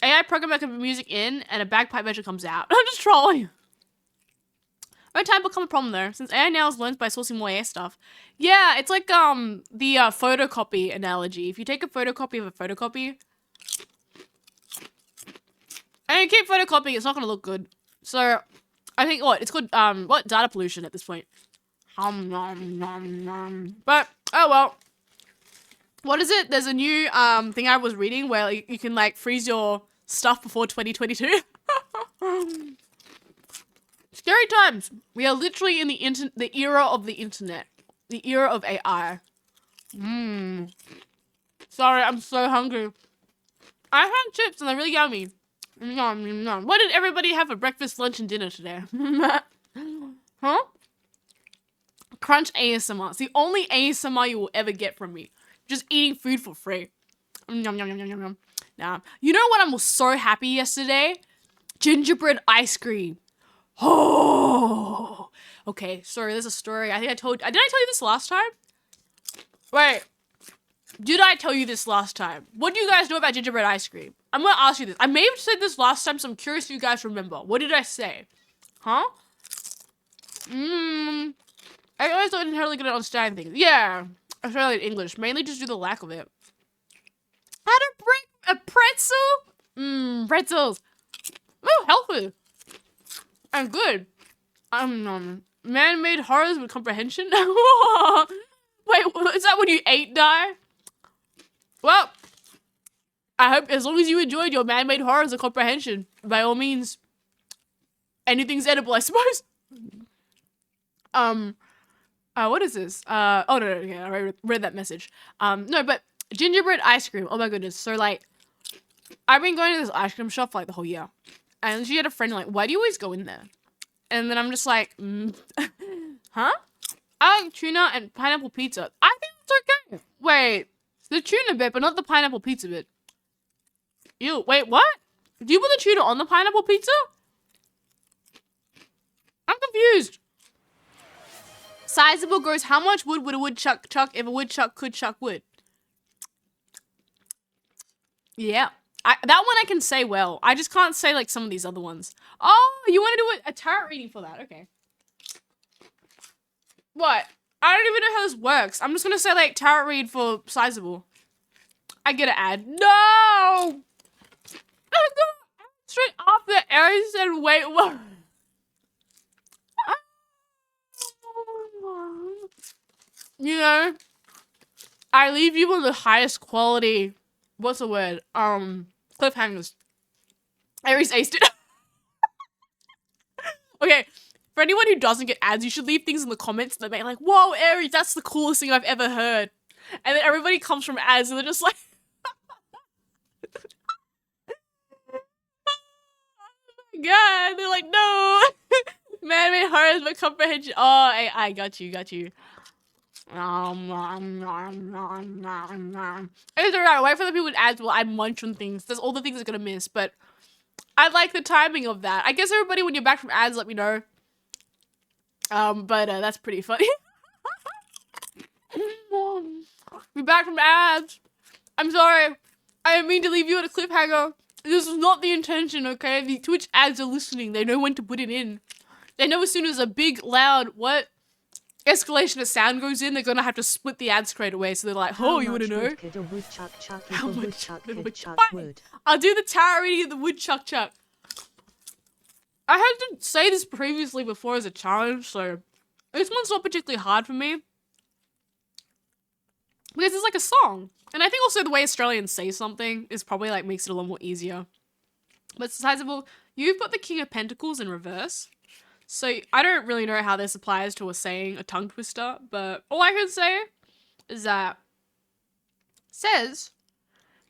Speaker 1: AI program that can put music in, and a bagpipe version comes out. I'm just trolling. Over time become a problem though, since AI now is learned by sourcing more AI stuff. Yeah, it's like the photocopy analogy. If you take a photocopy of a photocopy and you keep photocopying, it's not gonna look good. So I think it's called data pollution at this point. But oh well. What is it? There's a new thing I was reading where you can like freeze your stuff before 2022. Scary times. We are literally in the era of the internet. The era of AI. Sorry, I'm so hungry. I had chips and they're really yummy. What did everybody have for breakfast, lunch, and dinner today? Huh? Crunch ASMR. It's the only ASMR you will ever get from me. Just eating food for free. Nah. You know what? I was so happy yesterday? Gingerbread ice cream. Oh, okay. Sorry, there's a story. I think did I tell you this last time? Wait, did I tell you this last time? What do you guys know about gingerbread ice cream? I'm gonna ask you this. I may have said this last time, so I'm curious if you guys remember. What did I say? Huh? I always don't entirely good at understanding things. Yeah, Australian English, mainly just due to the lack of it. How to break a pretzel? Pretzels. Oh, healthy. And good. Man-made horrors with comprehension? Wait, is that when you ate die? Well, I hope as long as you enjoyed your man-made horrors of comprehension, by all means, anything's edible, I suppose. What is this? Oh, no, yeah, I already read that message. No, but gingerbread ice cream. Oh my goodness. So, like, I've been going to this ice cream shop for, like, the whole year. And she had a friend, like, why do you always go in there? And then I'm just like, huh? I like tuna and pineapple pizza. I think it's okay. Wait, the tuna bit, but not the pineapple pizza bit. Ew, wait, what? Do you put the tuna on the pineapple pizza? I'm confused. Sizable grows how much wood would a woodchuck chuck if a woodchuck could chuck wood? Yeah. That one I can say well. I just can't say like some of these other ones. Oh, you want to do a tarot reading for that? Okay. What? I don't even know how this works. I'm just going to say like tarot read for sizable. I get an ad. No! I go straight after Aries and wait, what? You know, I leave you with the highest quality, what's the word? Cliffhangers. Aries aced it. Okay, For anyone who doesn't get ads, you should leave things in the comments that make like, whoa, Aries, that's the coolest thing I've ever heard. And then everybody comes from ads and they're just like, God, they're like, no. Man-made horrors, but comprehension. Oh, I got you. It's alright, wait for the people with ads while I munch on things. There's all the things I'm gonna miss, but I like the timing of that. I guess everybody, when you're back from ads, let me know. But that's pretty funny. We're back from ads. I'm sorry. I didn't mean to leave you at a cliffhanger. This is not the intention, okay? The Twitch ads are listening. They know when to put it in. They know as soon as a big, loud, escalation of sound goes in, they're gonna have to split the ad straight away. So they're like, oh, you wanna know? How much wood? I'll do the tarot reading of the woodchuck chuck. I had to say this previously before as a challenge, so this one's not particularly hard for me. Because it's like a song. And I think also the way Australians say something is probably like makes it a lot more easier. But sizable, you've got the King of Pentacles in reverse. So I don't really know how this applies to a saying, a tongue twister, but all I can say is that it says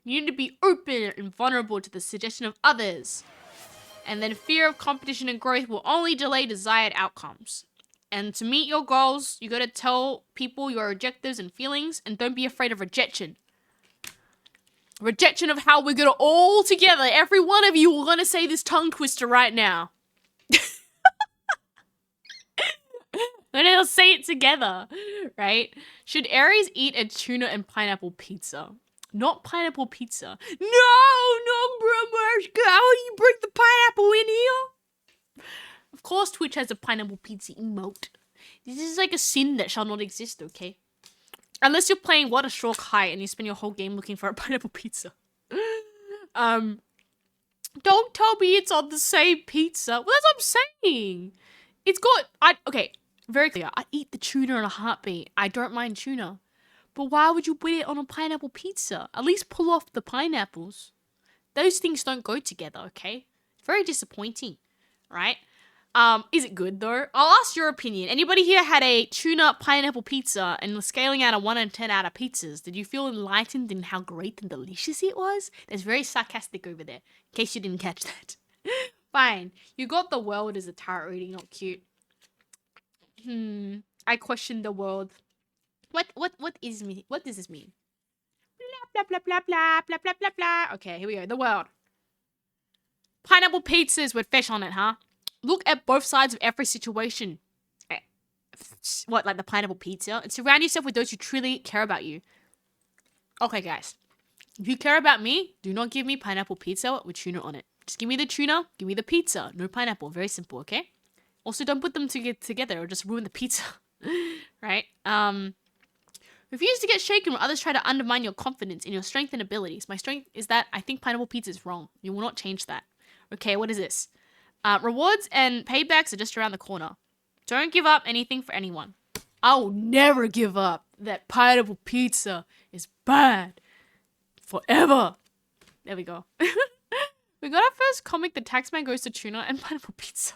Speaker 1: you need to be open and vulnerable to the suggestion of others. And then fear of competition and growth will only delay desired outcomes. And to meet your goals, you gotta tell people your objectives and feelings, and don't be afraid of rejection. Rejection of how we're gonna all together, every one of you, we're gonna say this tongue twister right now. And they'll say it together, right? Should Aries eat a tuna and pineapple pizza? Not pineapple pizza. No, Bromashka, how do you bring the pineapple in here? Of course Twitch has a pineapple pizza emote. This is like a sin that shall not exist, okay? Unless you're playing What a Stroke High and you spend your whole game looking for a pineapple pizza. Don't tell me it's on the same pizza. Well, that's what I'm saying. It's got, okay, very clear. I eat the tuna in a heartbeat. I don't mind tuna. But why would you put it on a pineapple pizza? At least pull off the pineapples. Those things don't go together, okay? Very disappointing, right? Is it good though? I'll ask your opinion. Anybody here had a tuna pineapple pizza and was scaling out of 1 and 10 out of pizzas? Did you feel enlightened in how great and delicious it was? That's very sarcastic over there, in case you didn't catch that. Fine. You got the world as a tarot reading, not cute. I questioned the world. What does this mean? Blah, blah, blah, blah, blah, blah, blah, blah. Okay, here we go. The world. Pineapple pizzas with fish on it, huh? Look at both sides of every situation. What, like the pineapple pizza? And surround yourself with those who truly care about you. Okay, guys. If you care about me, do not give me pineapple pizza with tuna on it. Just give me the tuna, give me the pizza. No pineapple. Very simple, okay? Also, don't put them together or just ruin the pizza. Right? Refuse to get shaken when others try to undermine your confidence in your strength and abilities. My strength is that I think pineapple pizza is wrong. You will not change that. Okay, what is this? Rewards and paybacks are just around the corner. Don't give up anything for anyone. I will never give up. That pineapple pizza is bad. Forever. There we go. We got our first comic, The Taxman Goes to Tuna and Pineapple Pizza.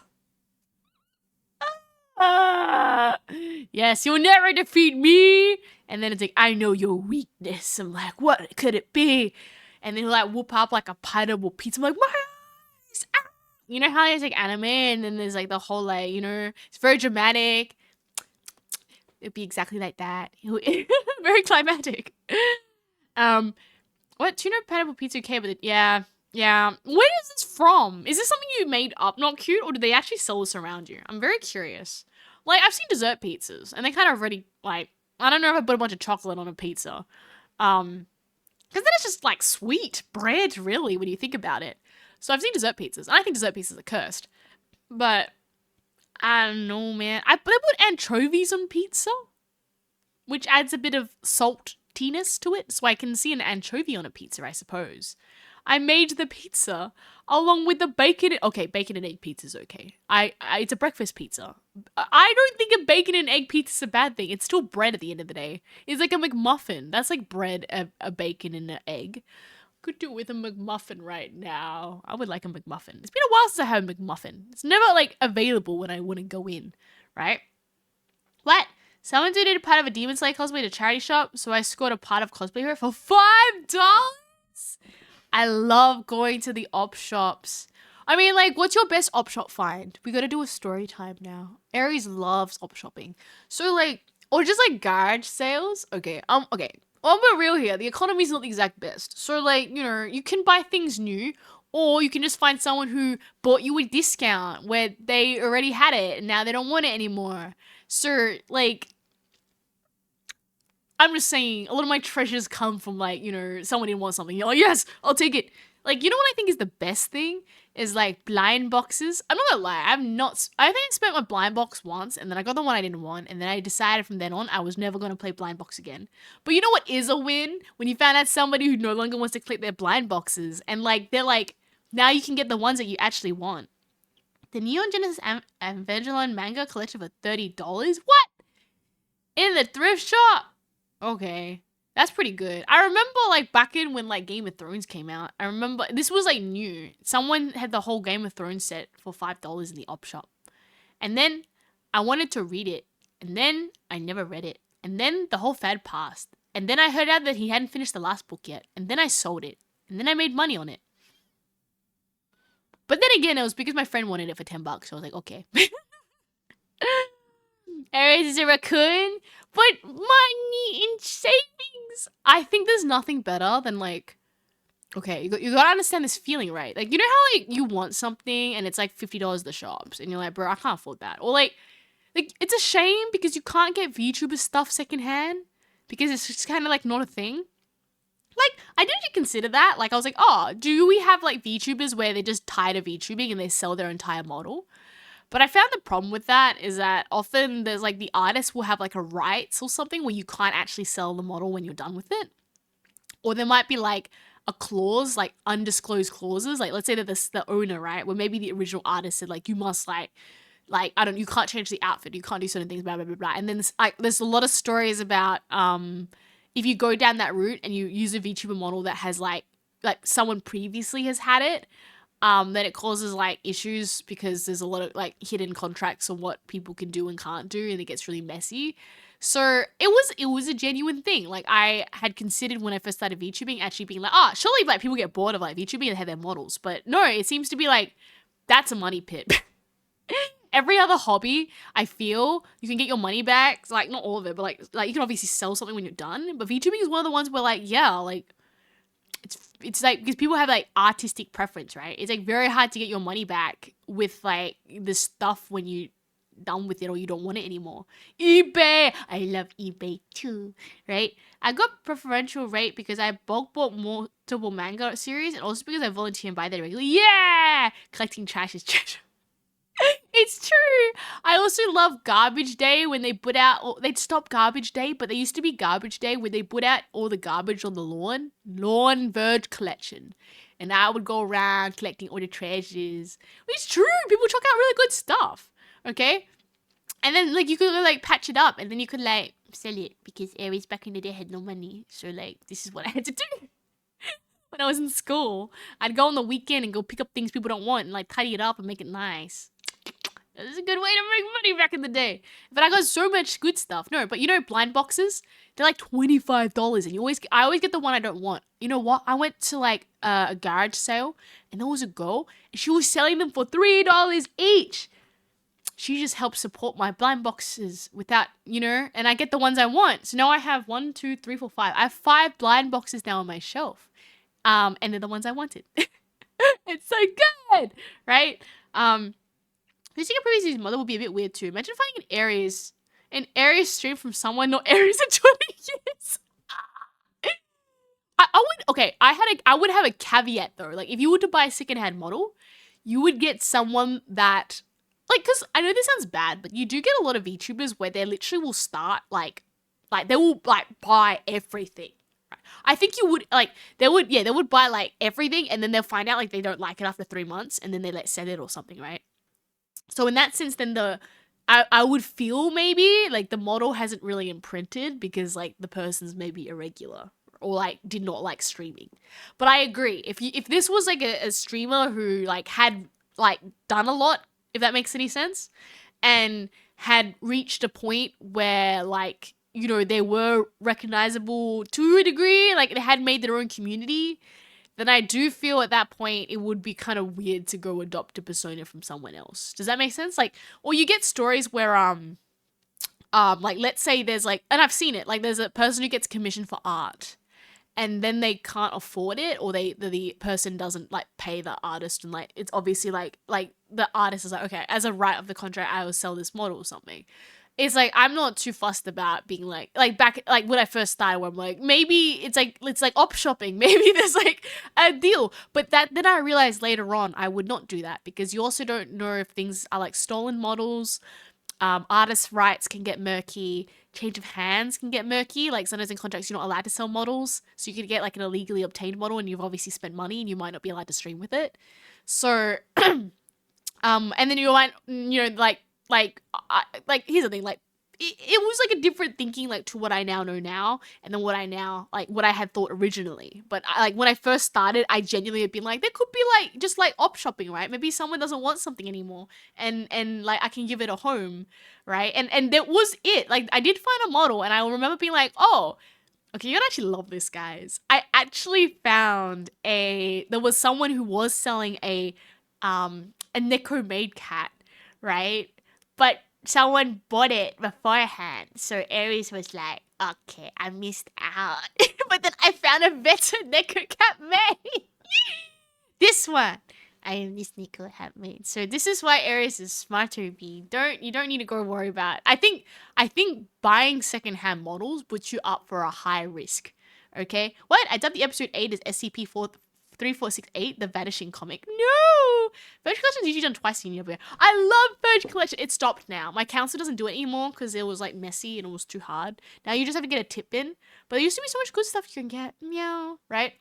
Speaker 1: Yes, you'll never defeat me. And then it's like, I know your weakness. I'm like, what could it be? And then he'll like whoop up like a pineapple pizza. I'm like, my eyes! Ah! You know how there's like anime and then there's like the whole like, you know, it's very dramatic. It'd be exactly like that. Very climatic. What? Tuna pineapple pizza okay with it? Yeah. Yeah. Where is this from? Is this something you made up, not cute, or do they actually sell this around you? I'm very curious. Like, I've seen dessert pizzas, and they kind of already, like, I don't know if I put a bunch of chocolate on a pizza. Because then it's just, like, sweet bread, really, when you think about it. So I've seen dessert pizzas, and I think dessert pizzas are cursed. But, I don't know, man. But I put anchovies on pizza, which adds a bit of saltiness to it, so I can see an anchovy on a pizza, I suppose. I made the pizza along with the bacon. Okay, bacon and egg pizza is okay. It's a breakfast pizza. I don't think a bacon and egg pizza is a bad thing. It's still bread at the end of the day. It's like a McMuffin. That's like bread, a bacon, and an egg. could do with a McMuffin right now. I would like a McMuffin. It's been a while since I had a McMuffin. It's never like available when I want to go in, right? What? Someone donated part of a Demon Slayer cosplay to charity shop, so I scored a part of cosplay here for $5. I love going to the op shops. I mean, like, what's your best op shop find? We gotta do a story time now. Aries loves op shopping. So, like, or just like garage sales. Okay, okay. Well, I'm real here. The economy's not the exact best. So, like, you know, you can buy things new, or you can just find someone who bought you a discount where they already had it and now they don't want it anymore. So, like, I'm just saying, a lot of my treasures come from, like, you know, someone didn't want something. You're like, yes, I'll take it. Like, you know what I think is the best thing? Is, like, blind boxes. I'm not gonna lie, I think I spent my blind box once, and then I got the one I didn't want, and then I decided from then on I was never gonna play blind box again. But you know what is a win? When you found out somebody who no longer wants to click their blind boxes, and, like, they're like, now you can get the ones that you actually want. The Neon Genesis Evangelion manga collection for $30? What? In the thrift shop? Okay. That's pretty good. I remember, like, back in when, like, Game of Thrones came out, I remember, this was, like, new. Someone had the whole Game of Thrones set for $5 in the op shop. And then I wanted to read it. And then I never read it. And then the whole fad passed. And then I heard out that he hadn't finished the last book yet. And then I sold it. And then I made money on it. But then again, it was because my friend wanted it for $10. So I was like, okay. Aries is a raccoon, but money in savings. I think there's nothing better than, like, okay, you gotta understand this feeling, right? Like, you know how, like, you want something and it's like $50 at the shops, and you're like, bro, I can't afford that. Or like it's a shame because you can't get VTuber stuff secondhand because it's just kind of like not a thing. Like, I didn't consider that. Like, I was like, oh, do we have like VTubers where they're just tired of VTubing and they sell their entire model? But I found the problem with that is that often there's like the artist will have like a rights or something where you can't actually sell the model when you're done with it. Or there might be like a clause, like undisclosed clauses. Like, let's say that the owner, right? Where maybe the original artist said like, you must like, I don't, you can't change the outfit. You can't do certain things, blah, blah, blah, blah. And then there's a lot of stories about, if you go down that route and you use a VTuber model that has like someone previously has had it, then it causes like issues because there's a lot of like hidden contracts on what people can do and can't do, and it gets really messy. So it was a genuine thing. Like, I had considered when I first started VTubing actually being like, oh, surely like people get bored of like VTubing and they have their models. But no, it seems to be like that's a money pit. Every other hobby, I feel you can get your money back. Like, not all of it, but like you can obviously sell something when you're done. But VTubing is one of the ones where like, yeah, like it's like, because people have like artistic preference, right? It's like very hard to get your money back with like this stuff when you done with it or you don't want it anymore. eBay, I love eBay too, right? I got preferential rate because I bulk bought multiple manga series, and also because I volunteer and buy them regularly. Yeah, collecting trash is treasure. It's true. I also love Garbage Day when they put out, or they'd stop Garbage Day, but there used to be Garbage Day where they put out all the garbage on the lawn verge collection. And I would go around collecting all the treasures. It's true. People chuck out really good stuff. Okay? And then, like, you could, like, patch it up, and then you could, like, sell it because Aries back in the day had no money. So, like, this is what I had to do. When I was in school, I'd go on the weekend and go pick up things people don't want and, like, tidy it up and make it nice. It was a good way to make money back in the day. But I got so much good stuff. No, but you know, blind boxes, they're like $25, and I always get the one I don't want. You know what? I went to like a garage sale, and there was a girl, and she was selling them for $3 each. She just helped support my blind boxes without, you know, and I get the ones I want. So now I have 1, 2, 3, 4, 5. I have 5 blind boxes now on my shelf. And they're the ones I wanted. It's so good, right? Visiting a previous mother would be a bit weird too. Imagine finding an Aries stream from someone not Aries in 20 years. I would have a caveat though. Like, if you were to buy a secondhand model, you would get someone that, like, because I know this sounds bad, but you do get a lot of VTubers where they literally will start like they will like buy everything. Right? I think you would like they would buy like everything, and then they'll find out like they don't like it after 3 months, and then they let sell it or something, right? So in that sense, then I would feel maybe like the model hasn't really imprinted because like the person's maybe irregular, or like did not like streaming. But I agree. If this was like a streamer who like had like done a lot, if that makes any sense, and had reached a point where like, you know, they were recognizable to a degree, like they had made their own community, then I do feel at that point it would be kind of weird to go adopt a persona from someone else. Does that make sense? Like, or you get stories where like let's say there's like, and I've seen it, like there's a person who gets commissioned for art and then they can't afford it, or the person doesn't like pay the artist, and like it's obviously like the artist is like, okay, as a right of the contract I will sell this model or something. It's like I'm not too fussed about being like back like when I first started, where I'm like, maybe it's like op shopping, maybe there's like a deal, but that then I realized later on I would not do that, because you also don't know if things are like stolen models. Artist rights can get murky, change of hands can get murky. Like sometimes in contracts you're not allowed to sell models, so you could get like an illegally obtained model and you've obviously spent money and you might not be allowed to stream with it. So and then you might, you know, like here's the thing, like it was like a different thinking like to what I now know now, and then what I had thought originally. But like when I first started, I genuinely had been like, there could be like just like op shopping, right? Maybe someone doesn't want something anymore, and like I can give it a home, right? And that was it. Like I did find a model, and I remember being like, oh, okay, you're gonna actually love this, guys. I actually found there was someone who was selling a Neko made cat, right? But someone bought it beforehand. So Aries was like, okay, I missed out. But then I found a better Neko cat made. This one. I am this Neko cat made. So this is why Aries is smarter. You don't need to go worry about. I think buying secondhand models puts you up for a high risk. Okay? What? I dubbed the episode 8 as SCP-3468, the Vanishing Comic. No! Virgin Collection is usually done twice a year. I love Virgin Collection. It stopped now. My council doesn't do it anymore because it was like messy and it was too hard. Now you just have to get a tip in. But there used to be so much good stuff you can get. Meow. Right?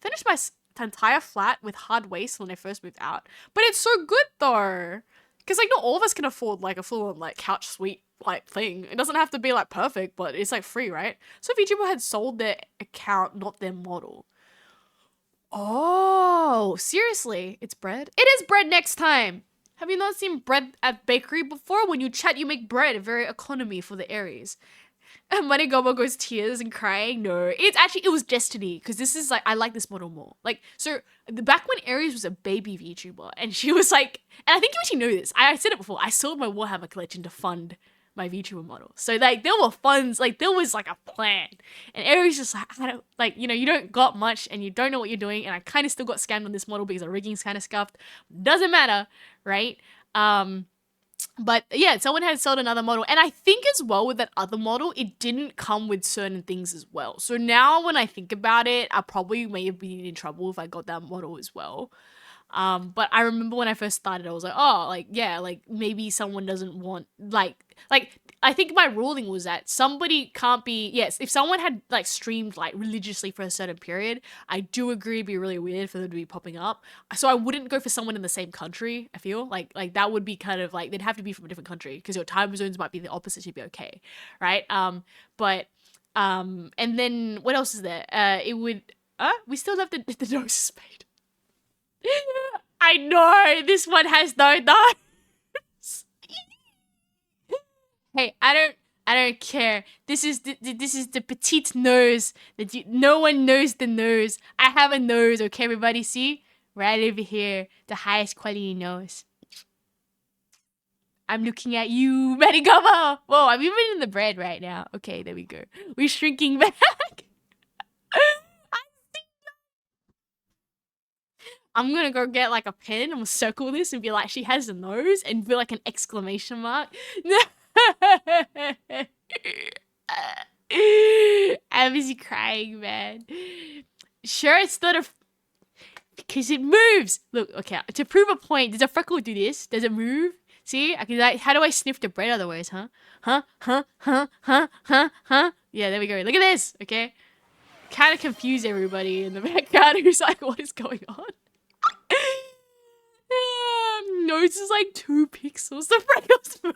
Speaker 1: Finished my entire flat with hard waste when I first moved out. But it's so good though. Because like not all of us can afford like a full-on like couch suite like thing. It doesn't have to be like perfect, but it's like free, right? So if VTuber had sold their account, not their model. Oh, seriously? It's bread? It is bread next time! Have you not seen bread at bakery before? When you chat, you make bread. Very economy for the Aries. And Money Gobo goes tears and crying. No, it was destiny, because this is like, I like this model more. Like, so back when Aries was a baby VTuber and she was like, and I think you actually know this, I said it before, I sold my Warhammer collection to fund my VTuber model. So like there were funds, like there was like a plan, and Aries just like, I don't like, you know, you don't got much and you don't know what you're doing, and I kind of still got scammed on this model because the rigging's kind of scuffed. Doesn't matter, right? But yeah, someone had sold another model, and I think as well with that other model, it didn't come with certain things as well. So now when I think about it, I probably may have been in trouble if I got that model as well. But I remember when I first started, I was like, oh, like, yeah, like maybe someone doesn't want, like, I think my ruling was that somebody can't be, yes, if someone had like streamed like religiously for a certain period, I do agree it'd be really weird for them to be popping up. So I wouldn't go for someone in the same country, I feel like that would be kind of like, they'd have to be from a different country because your time zones might be the opposite to be okay. Right. And then what else is there? We still have the nose spade. I know this one has no nose. Hey, I don't care. This is the petite nose that no one knows the nose. I have a nose, okay, everybody. See, right over here, the highest quality nose. I'm looking at you, Madigama. Whoa, I'm even in the bread right now. Okay, there we go. We're shrinking back. I'm gonna go get like a pen and we'll circle this and be like, she has a nose, and be like an exclamation mark. I'm busy crying, man. Sure, it's not a... because it moves. Look, okay, to prove a point, does a freckle do this? Does it move? See? I can like, how do I sniff the bread otherwise, huh? Yeah, there we go. Look at this, okay? Kind of confuse everybody in the background who's like, what is going on? Nose is like 2 pixels. The freckles move.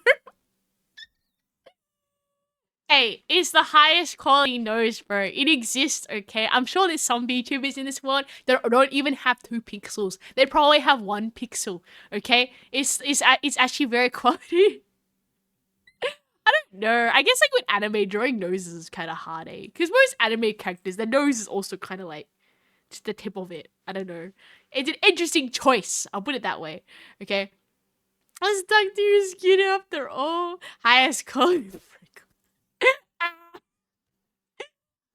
Speaker 1: Hey, it's the highest quality nose, bro. It exists, okay? I'm sure there's some VTubers in this world that don't even have 2 pixels. They probably have 1 pixel, okay? It's actually very quality. I don't know. I guess like with anime, drawing noses is kind of hard, eh? Because most anime characters, their nose is also kind of like just the tip of it. I don't know. It's an interesting choice. I'll put it that way, okay? I was stuck to your skin after all. Highest quality.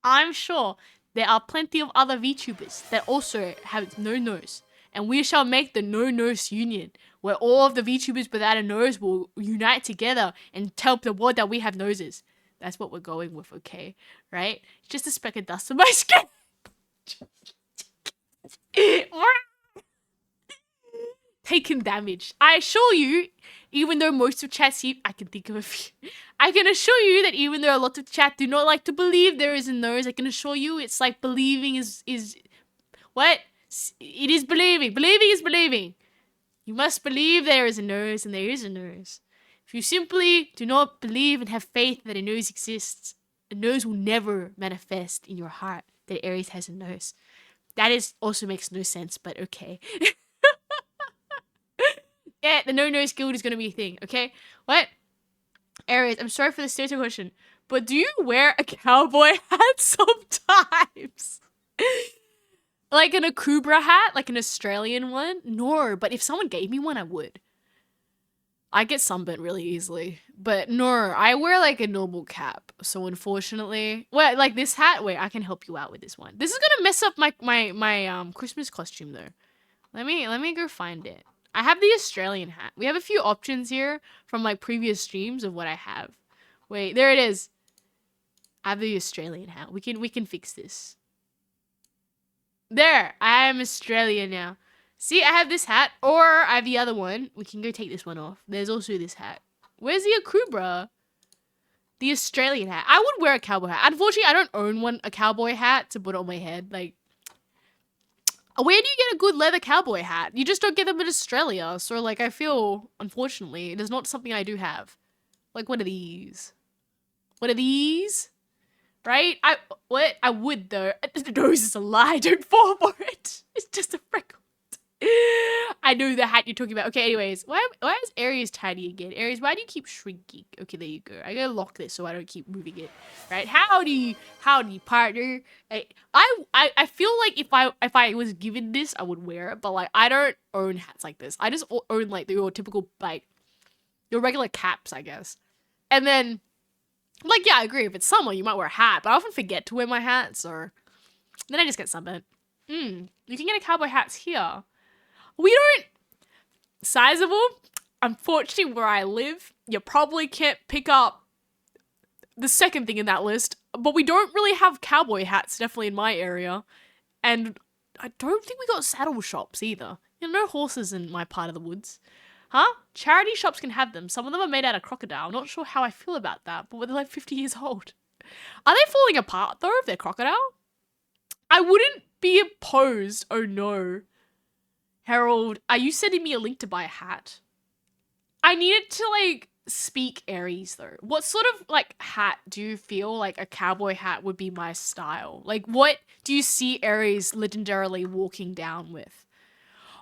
Speaker 1: I'm sure there are plenty of other VTubers that also have no nose. And we shall make the no nose union, where all of the VTubers without a nose will unite together and tell the world that we have noses. That's what we're going with, okay? Right? Just a speck of dust on my skin. Taken damage. I assure you, even though most of chat see, I can think of a few. I can assure you that even though a lot of chat do not like to believe there is a nose, I can assure you it's like believing is what? It is believing. Believing is believing. You must believe there is a nose and there is a nose. If you simply do not believe and have faith that a nose exists, a nose will never manifest in your heart that Aries has a nose. That is also makes no sense, but okay. Yeah, the no-nose guild is gonna be a thing, okay? What? Aries, I'm sorry for the stereotype question, but do you wear a cowboy hat sometimes? Like an Akubra hat, like an Australian one? No, but if someone gave me one, I would. I get sunburnt really easily. But no, I wear like a normal cap. So unfortunately, well, like this hat, wait, I can help you out with this one. This is gonna mess up my Christmas costume though. Let me go find it. I have the Australian hat. We have a few options here from like previous streams of what I have. Wait, there it is. I have the Australian hat. We can fix this. There, I am Australian now. See, I have this hat, or I have the other one. We can go take this one off. There's also this hat. Where's the Akubra? The Australian hat. I would wear a cowboy hat. Unfortunately, I don't own a cowboy hat to put on my head. Like, where do you get a good leather cowboy hat? You just don't get them in Australia. So, like, I feel, unfortunately, it is not something I do have. Like, what are these? What are these? Right? I would, though. The nose is a lie. Don't fall for it. It's just a freckle. I know the hat you're talking about. Okay, anyways. Why is Aries tiny again? Aries, why do you keep shrinking? Okay, there you go. I gotta lock this so I don't keep moving it. Right? Howdy, partner. I feel like if I was given this, I would wear it, but like I don't own hats like this. I just own like your typical like your regular caps, I guess. And then like yeah, I agree. If it's summer, you might wear a hat, but I often forget to wear my hats, or then I just get sunburnt. You can get a cowboy hats here. We don't sizable. Unfortunately, where I live, you probably can't pick up the second thing in that list. But we don't really have cowboy hats, definitely in my area. And I don't think we got saddle shops either. You know, no horses in my part of the woods. Huh? Charity shops can have them. Some of them are made out of crocodile. I'm not sure how I feel about that, but they're like 50 years old. Are they falling apart though if they're crocodile? I wouldn't be opposed. Oh no. Harold, are you sending me a link to buy a hat? I needed to like speak Aries though. What sort of like hat do you feel like a cowboy hat would be my style? Like what do you see Aries legendarily walking down with?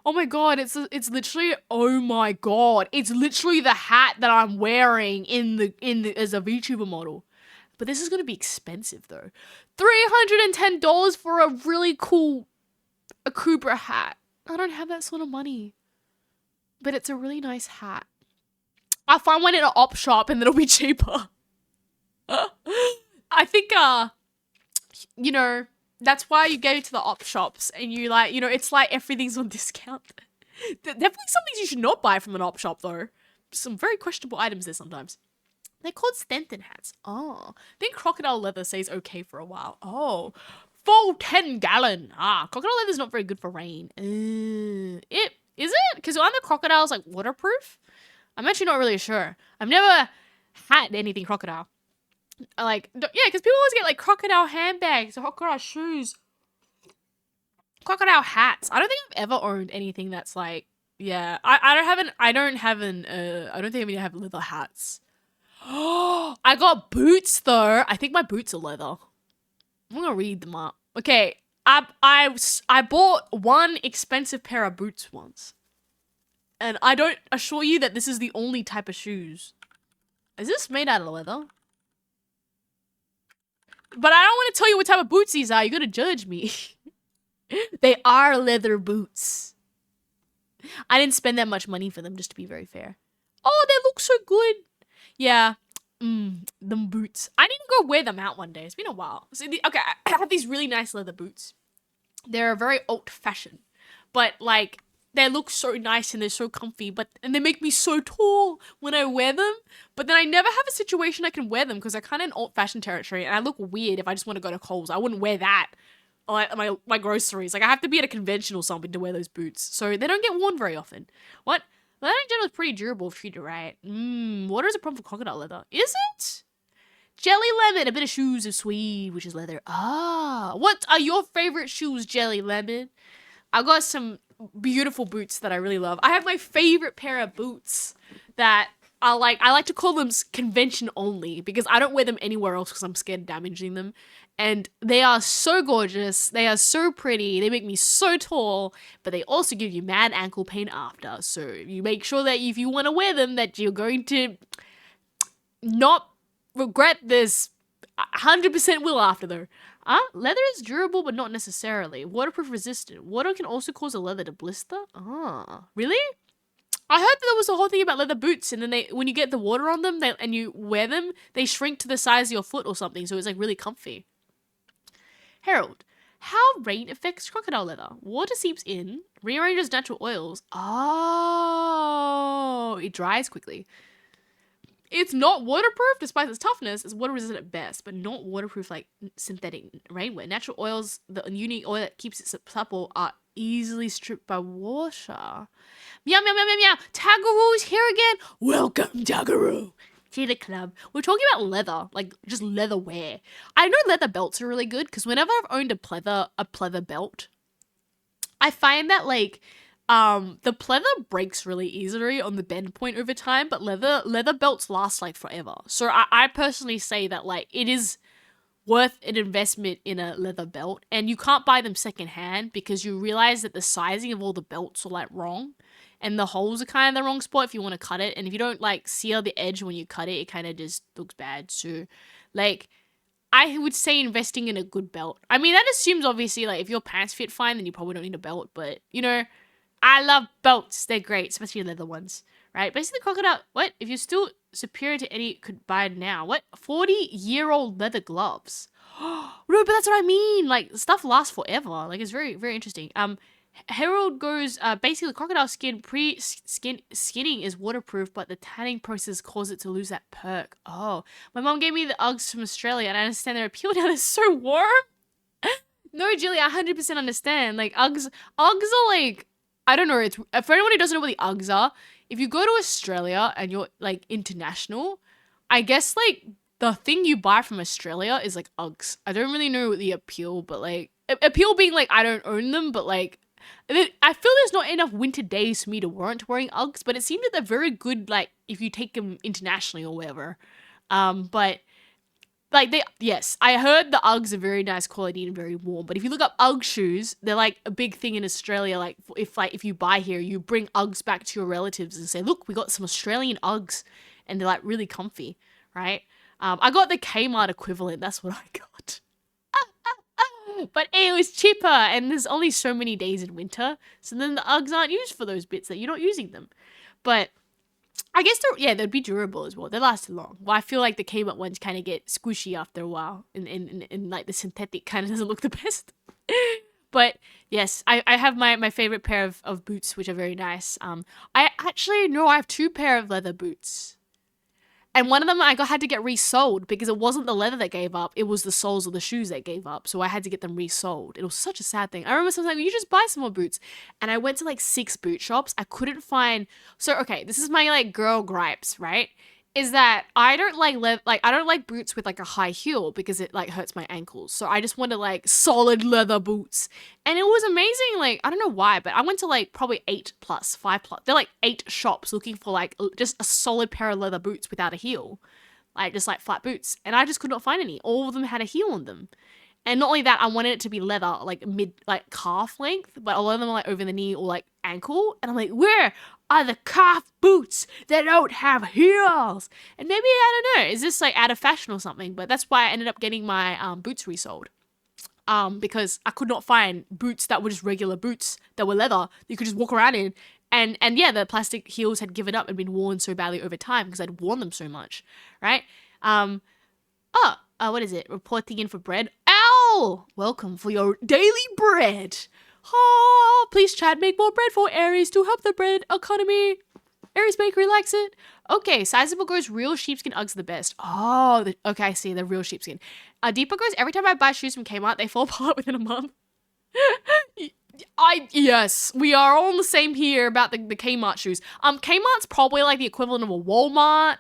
Speaker 1: Oh my god, it's literally oh my god. It's literally the hat that I'm wearing in the as a VTuber model. But this is gonna be expensive though. $310 for a really cool Akubra hat. I don't have that sort of money. But it's a really nice hat. I'll find one in an op shop and then it'll be cheaper. I think, you know, that's why you go to the op shops and you like, you know, it's like everything's on discount. Definitely some things you should not buy from an op shop though. Some very questionable items there sometimes. They're called Stenton hats. Oh, I think crocodile leather stays okay for a while. Oh, full 10-gallon. Crocodile leather is not very good for rain. It is it? Because aren't the crocodiles like waterproof? I'm actually not really sure. I've never had anything crocodile. Like, yeah, because people always get like crocodile handbags or crocodile shoes, crocodile hats. I don't think I've ever owned anything that's like, yeah. I don't think I even have leather hats. I got boots though. I think my boots are leather. I'm gonna read them up. Okay, I bought one expensive pair of boots once, and I don't assure you that this is the only type of shoes. Is this made out of leather? But I don't want to tell you what type of boots these are. You're gonna judge me. They are leather boots. I didn't spend that much money for them, just to be very fair. Oh, they look so good. Yeah. Them boots. I need to go wear them out one day. It's been a while. So okay, I have these really nice leather boots. They're very old-fashioned, but like they look so nice and they're so comfy. And they make me so tall when I wear them. But then I never have a situation I can wear them because they're kind of in old-fashioned territory, and I look weird if I just want to go to Kohl's. I wouldn't wear that. Or like my groceries. Like I have to be at a convention or something to wear those boots, so they don't get worn very often. What? Leather in general is pretty durable if treated right. Water is a problem for crocodile leather. Is it? Jelly lemon, a bit of shoes of suede, which is leather. Ah, what are your favorite shoes, Jelly Lemon? I got some beautiful boots that I really love. I have my favorite pair of boots that I like to call them convention only because I don't wear them anywhere else because I'm scared of damaging them. And they are so gorgeous. They are so pretty. They make me so tall, but they also give you mad ankle pain after. So you make sure that if you want to wear them, that you're going to not regret this 100% will after though. Leather is durable, but not necessarily. Waterproof resistant. Water can also cause a leather to blister. Really? I heard that there was a whole thing about leather boots, and then when you get the water on them and you wear them, they shrink to the size of your foot or something, so it's like really comfy. Harold, how rain affects crocodile leather? Water seeps in, rearranges natural oils. Oh, it dries quickly. It's not waterproof despite its toughness. It's water resistant at best, but not waterproof like synthetic rainwear. Natural oils, the unique oil that keeps it supple, are easily stripped by water. Meow, meow, meow, meow, meow. Tagaroo's here again. Welcome, Tagaroo, to the club. We're talking about leather, like just leather wear. I know leather belts are really good because whenever I've owned a pleather belt, I find that like the pleather breaks really easily on the bend point over time, but leather belts last like forever. So I personally say that like it is worth an investment in a leather belt, and you can't buy them secondhand because you realize that the sizing of all the belts are like wrong, and the holes are kind of the wrong spot if you want to cut it, and if you don't like seal the edge when you cut it, it kind of just looks bad. So like I would say investing in a good belt. I mean, that assumes obviously like if your pants fit fine, then you probably don't need a belt, but you know, I love belts. They're great, especially leather ones, right? Basically, crocodile, what? If you're still superior to any, could buy it now. What? 40-year-old leather gloves. No, but that's what I mean. Like, stuff lasts forever. Like, it's very, very interesting. Harold goes, basically, crocodile skin skinning is waterproof, but the tanning process causes it to lose that perk. Oh, my mom gave me the Uggs from Australia, and I understand their appeal down is so warm. No, Julie, I 100% understand. Like, Uggs are like, I don't know, it's for anyone who doesn't know what the Uggs are, if you go to Australia and you're like international, I guess like the thing you buy from Australia is like Uggs. I don't really know the appeal, but like appeal being like I don't own them, but like I feel there's not enough winter days for me to warrant wearing Uggs, but it seems that they're very good like if you take them internationally or whatever. But like yes, I heard the Uggs are very nice quality and very warm. But if you look up Ugg shoes, they're like a big thing in Australia. Like if you buy here, you bring Uggs back to your relatives and say, look, we got some Australian Uggs, and they're like really comfy, right? I got the Kmart equivalent. That's what I got. But it was cheaper, and there's only so many days in winter, so then the Uggs aren't used for those bits that you're not using them. But I guess they'd be durable as well. They last long. Well, I feel like the Kmart ones kind of get squishy after a while, and like the synthetic kind of doesn't look the best. But yes, I have my favorite pair of boots, which are very nice. I have two pair of leather boots. And one of them I had to get resoled because it wasn't the leather that gave up. It was the soles of the shoes that gave up. So I had to get them resoled. It was such a sad thing. I remember someone saying, you just buy some more boots. And I went to like 6 boot shops. I couldn't find. So, okay, this is my like girl gripes, right? Is that I don't like boots with like a high heel because it like hurts my ankles. So I just wanted like solid leather boots. And it was amazing. Like, I don't know why, but I went to like probably 5+. They're like 8 shops looking for like just a solid pair of leather boots without a heel. like just like flat boots, and I just could not find any. All of them had a heel on them. And not only that, I wanted it to be leather, like mid, like calf length, but a lot of them are like over the knee or like ankle. And I'm like, where are the calf boots that don't have heels? And maybe, I don't know, is this like out of fashion or something? But that's why I ended up getting my boots resold. Because I could not find boots that were just regular boots that were leather you could just walk around in. And yeah, the plastic heels had given up and been worn so badly over time because I'd worn them so much, right? What is it? Reporting in for bread. Ow! Welcome for your daily bread. Oh, please chat, make more bread for Aries to help the bread economy. Aries Bakery likes it. Okay, Sizable goes real sheepskin Uggs the best. Oh, okay, I see, the real sheepskin. Deepa goes, every time I buy shoes from Kmart, they fall apart within a month. Yes, we are all on the same here about the Kmart shoes. Kmart's probably like the equivalent of a Walmart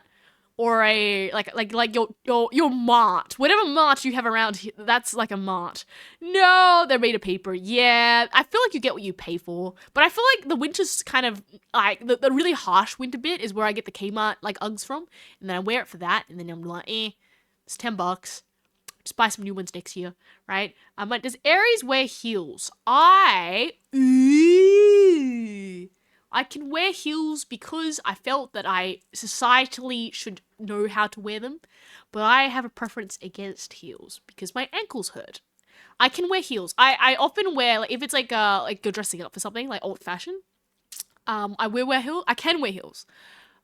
Speaker 1: or a like your mart, whatever mart you have around here, that's like a mart. No, they're made of paper. Yeah, I feel like you get what you pay for, but I feel like the winter's kind of like the really harsh winter bit is where I get the Kmart like Uggs from, and then I wear it for that, and then I'm like, it's $10. Just buy some new ones next year, right? But does Aries wear heels? I can wear heels because I felt that I societally should know how to wear them, but I have a preference against heels because my ankles hurt. I can wear heels. I often wear, like, if it's like you're dressing up for something like old fashioned, I will wear heels. I can wear heels.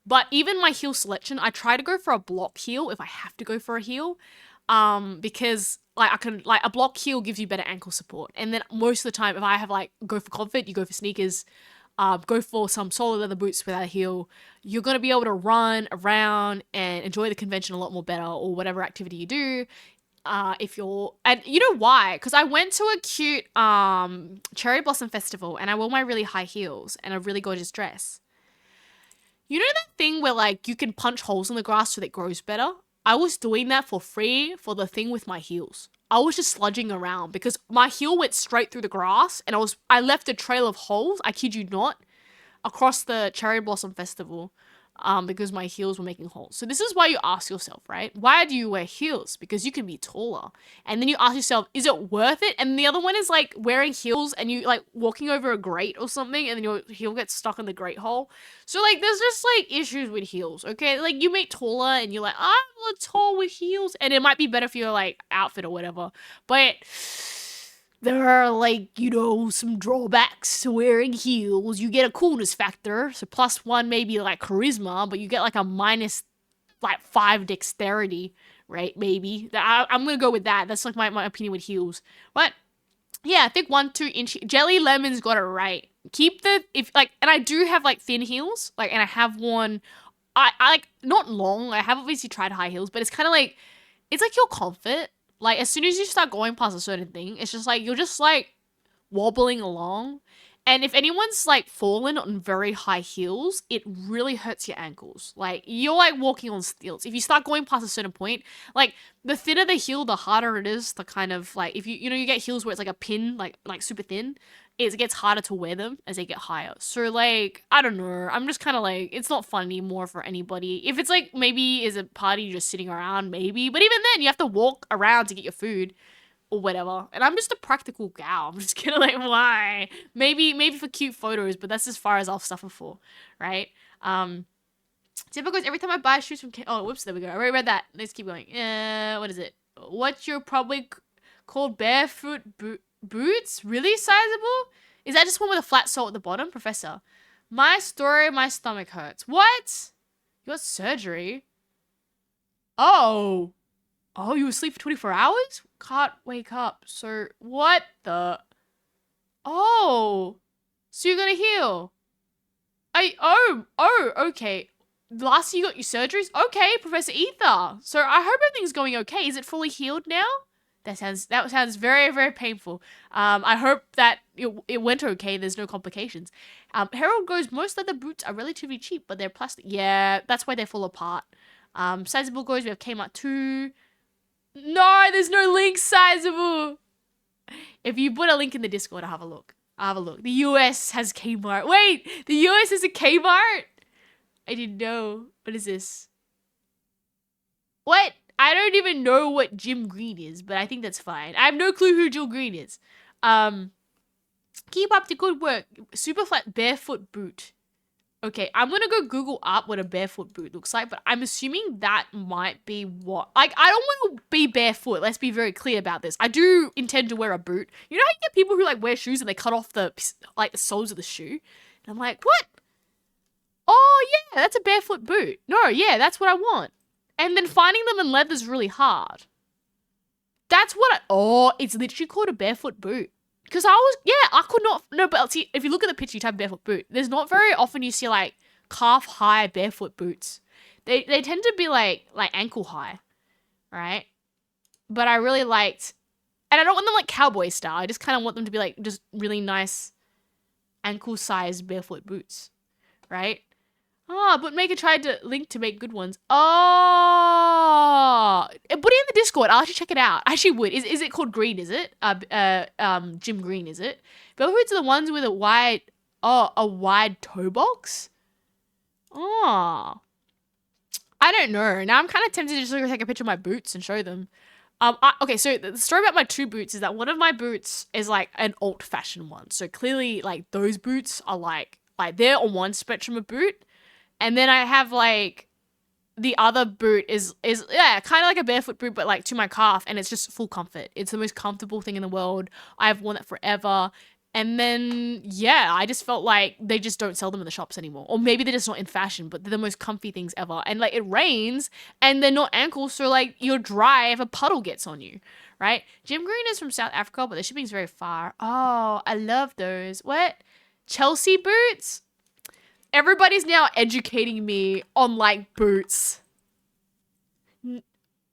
Speaker 1: But even my heel selection, I try to go for a block heel if I have to go for a heel. Because like I can, like, a block heel gives you better ankle support. And then most of the time, if I have like go for comfort, you go for sneakers, go for some solid leather boots without a heel, you're going to be able to run around and enjoy the convention a lot more better, or whatever activity you do. If you're, and you know why? Because I went to a cute cherry blossom festival and I wore my really high heels and a really gorgeous dress. You know that thing where like you can punch holes in the grass so that it grows better? I was doing that for free for the thing with my heels. I was just sludging around because my heel went straight through the grass and I left a trail of holes, I kid you not, across the cherry blossom festival. Because my heels were making holes. So this is why you ask yourself, right? Why do you wear heels? Because you can be taller. And then you ask yourself, is it worth it? And the other one is like wearing heels and you like walking over a grate or something and then your heel gets stuck in the grate hole. So like there's just like issues with heels, okay? Like you make taller and you're like, I'm not tall with heels. And it might be better for your like outfit or whatever. But there are, like, you know, some drawbacks to wearing heels. You get a coolness factor, so +1 maybe like charisma, but you get like a minus like 5 dexterity, right? Maybe. I'm gonna go with that. That's like my opinion with heels. But yeah, I think 1-2 inch Jelly Lemon's got it right. Keep the, if like, and I do have like thin heels, like, and I have worn, I like, not long. I have obviously tried high heels, but it's kind of like, it's like your comfort. Like, as soon as you start going past a certain thing, it's just like, you're just like wobbling along. And if anyone's like fallen on very high heels, it really hurts your ankles. Like, you're like walking on stilts. If you start going past a certain point, like, the thinner the heel, the harder it is to kind of like, if you know, you get heels where it's like a pin, like super thin, it gets harder to wear them as they get higher. So like, I don't know. I'm just kind of like, it's not fun anymore for anybody. If it's like, maybe is a party just sitting around, maybe. But even then, you have to walk around to get your food or whatever. And I'm just a practical gal. I'm just kind of like, why? Maybe for cute photos, but that's as far as I'll suffer for, right? Zipper goes, every time I buy shoes from oh, whoops, there we go. I already read that. Let's keep going. What is it? What you're probably called barefoot boots? Really sizable? Is that just one with a flat sole at the bottom? Professor, my story, my stomach hurts. What? You got surgery? Oh, you were asleep for 24 hours? Can't wake up. So what the? Oh, so you're gonna heal? Okay. Last year you got your surgeries? Okay, Professor Ether. So I hope everything's going okay. Is it fully healed now? That sounds very, very painful. I hope that it went okay. There's no complications. Harold goes, most leather boots are relatively cheap, but they're plastic. Yeah, that's why they fall apart. Sizable goes, we have Kmart too. No, there's no link, Sizable. If you put a link in the Discord, I'll have a look. The US has Kmart. Wait, the US has a Kmart? I didn't know. What is this? What? I don't even know what Jim Green is, but I think that's fine. I have no clue who Jill Green is. Keep up the good work. Super flat barefoot boot. Okay, I'm gonna go Google up what a barefoot boot looks like, but I'm assuming that might be what. Like, I don't want to be barefoot. Let's be very clear about this. I do intend to wear a boot. You know how you get people who like wear shoes and they cut off the soles of the shoe? And I'm like, what? Oh yeah, that's a barefoot boot. No, yeah, that's what I want. And then finding them in leather is really hard. That's what oh, it's literally called a barefoot boot. Because I could not, no, but see, if you look at the picture, you type barefoot boot, there's not very often you see, like, calf-high barefoot boots. They tend to be, like ankle-high, right? But I really liked, and I don't want them, like, cowboy style. I just kind of want them to be, like, just really nice ankle-sized barefoot boots, right? Ah, but Maker tried to link to make good ones. Oh, put it in the Discord. I'll actually check it out. I actually would. Is it called Green? Is it? Jim Green. Is it? Velvets are the ones with a wide toe box. Oh, I don't know. Now I'm kind of tempted to just take a picture of my boots and show them. Okay, so the story about my two boots is that one of my boots is like an old-fashioned one. So clearly, like those boots are like they're on one spectrum of boot. And then I have, like, the other boot is yeah, kind of like a barefoot boot, but, like, to my calf. And it's just full comfort. It's the most comfortable thing in the world. I've worn it forever. And then, yeah, I just felt like they just don't sell them in the shops anymore. Or maybe they're just not in fashion, but they're the most comfy things ever. And, like, it rains, and they're not ankles, so, like, you're dry if a puddle gets on you, right? Jim Green is from South Africa, but the shipping's very far. Oh, I love those. What? Chelsea boots? Everybody's now educating me on, like, boots.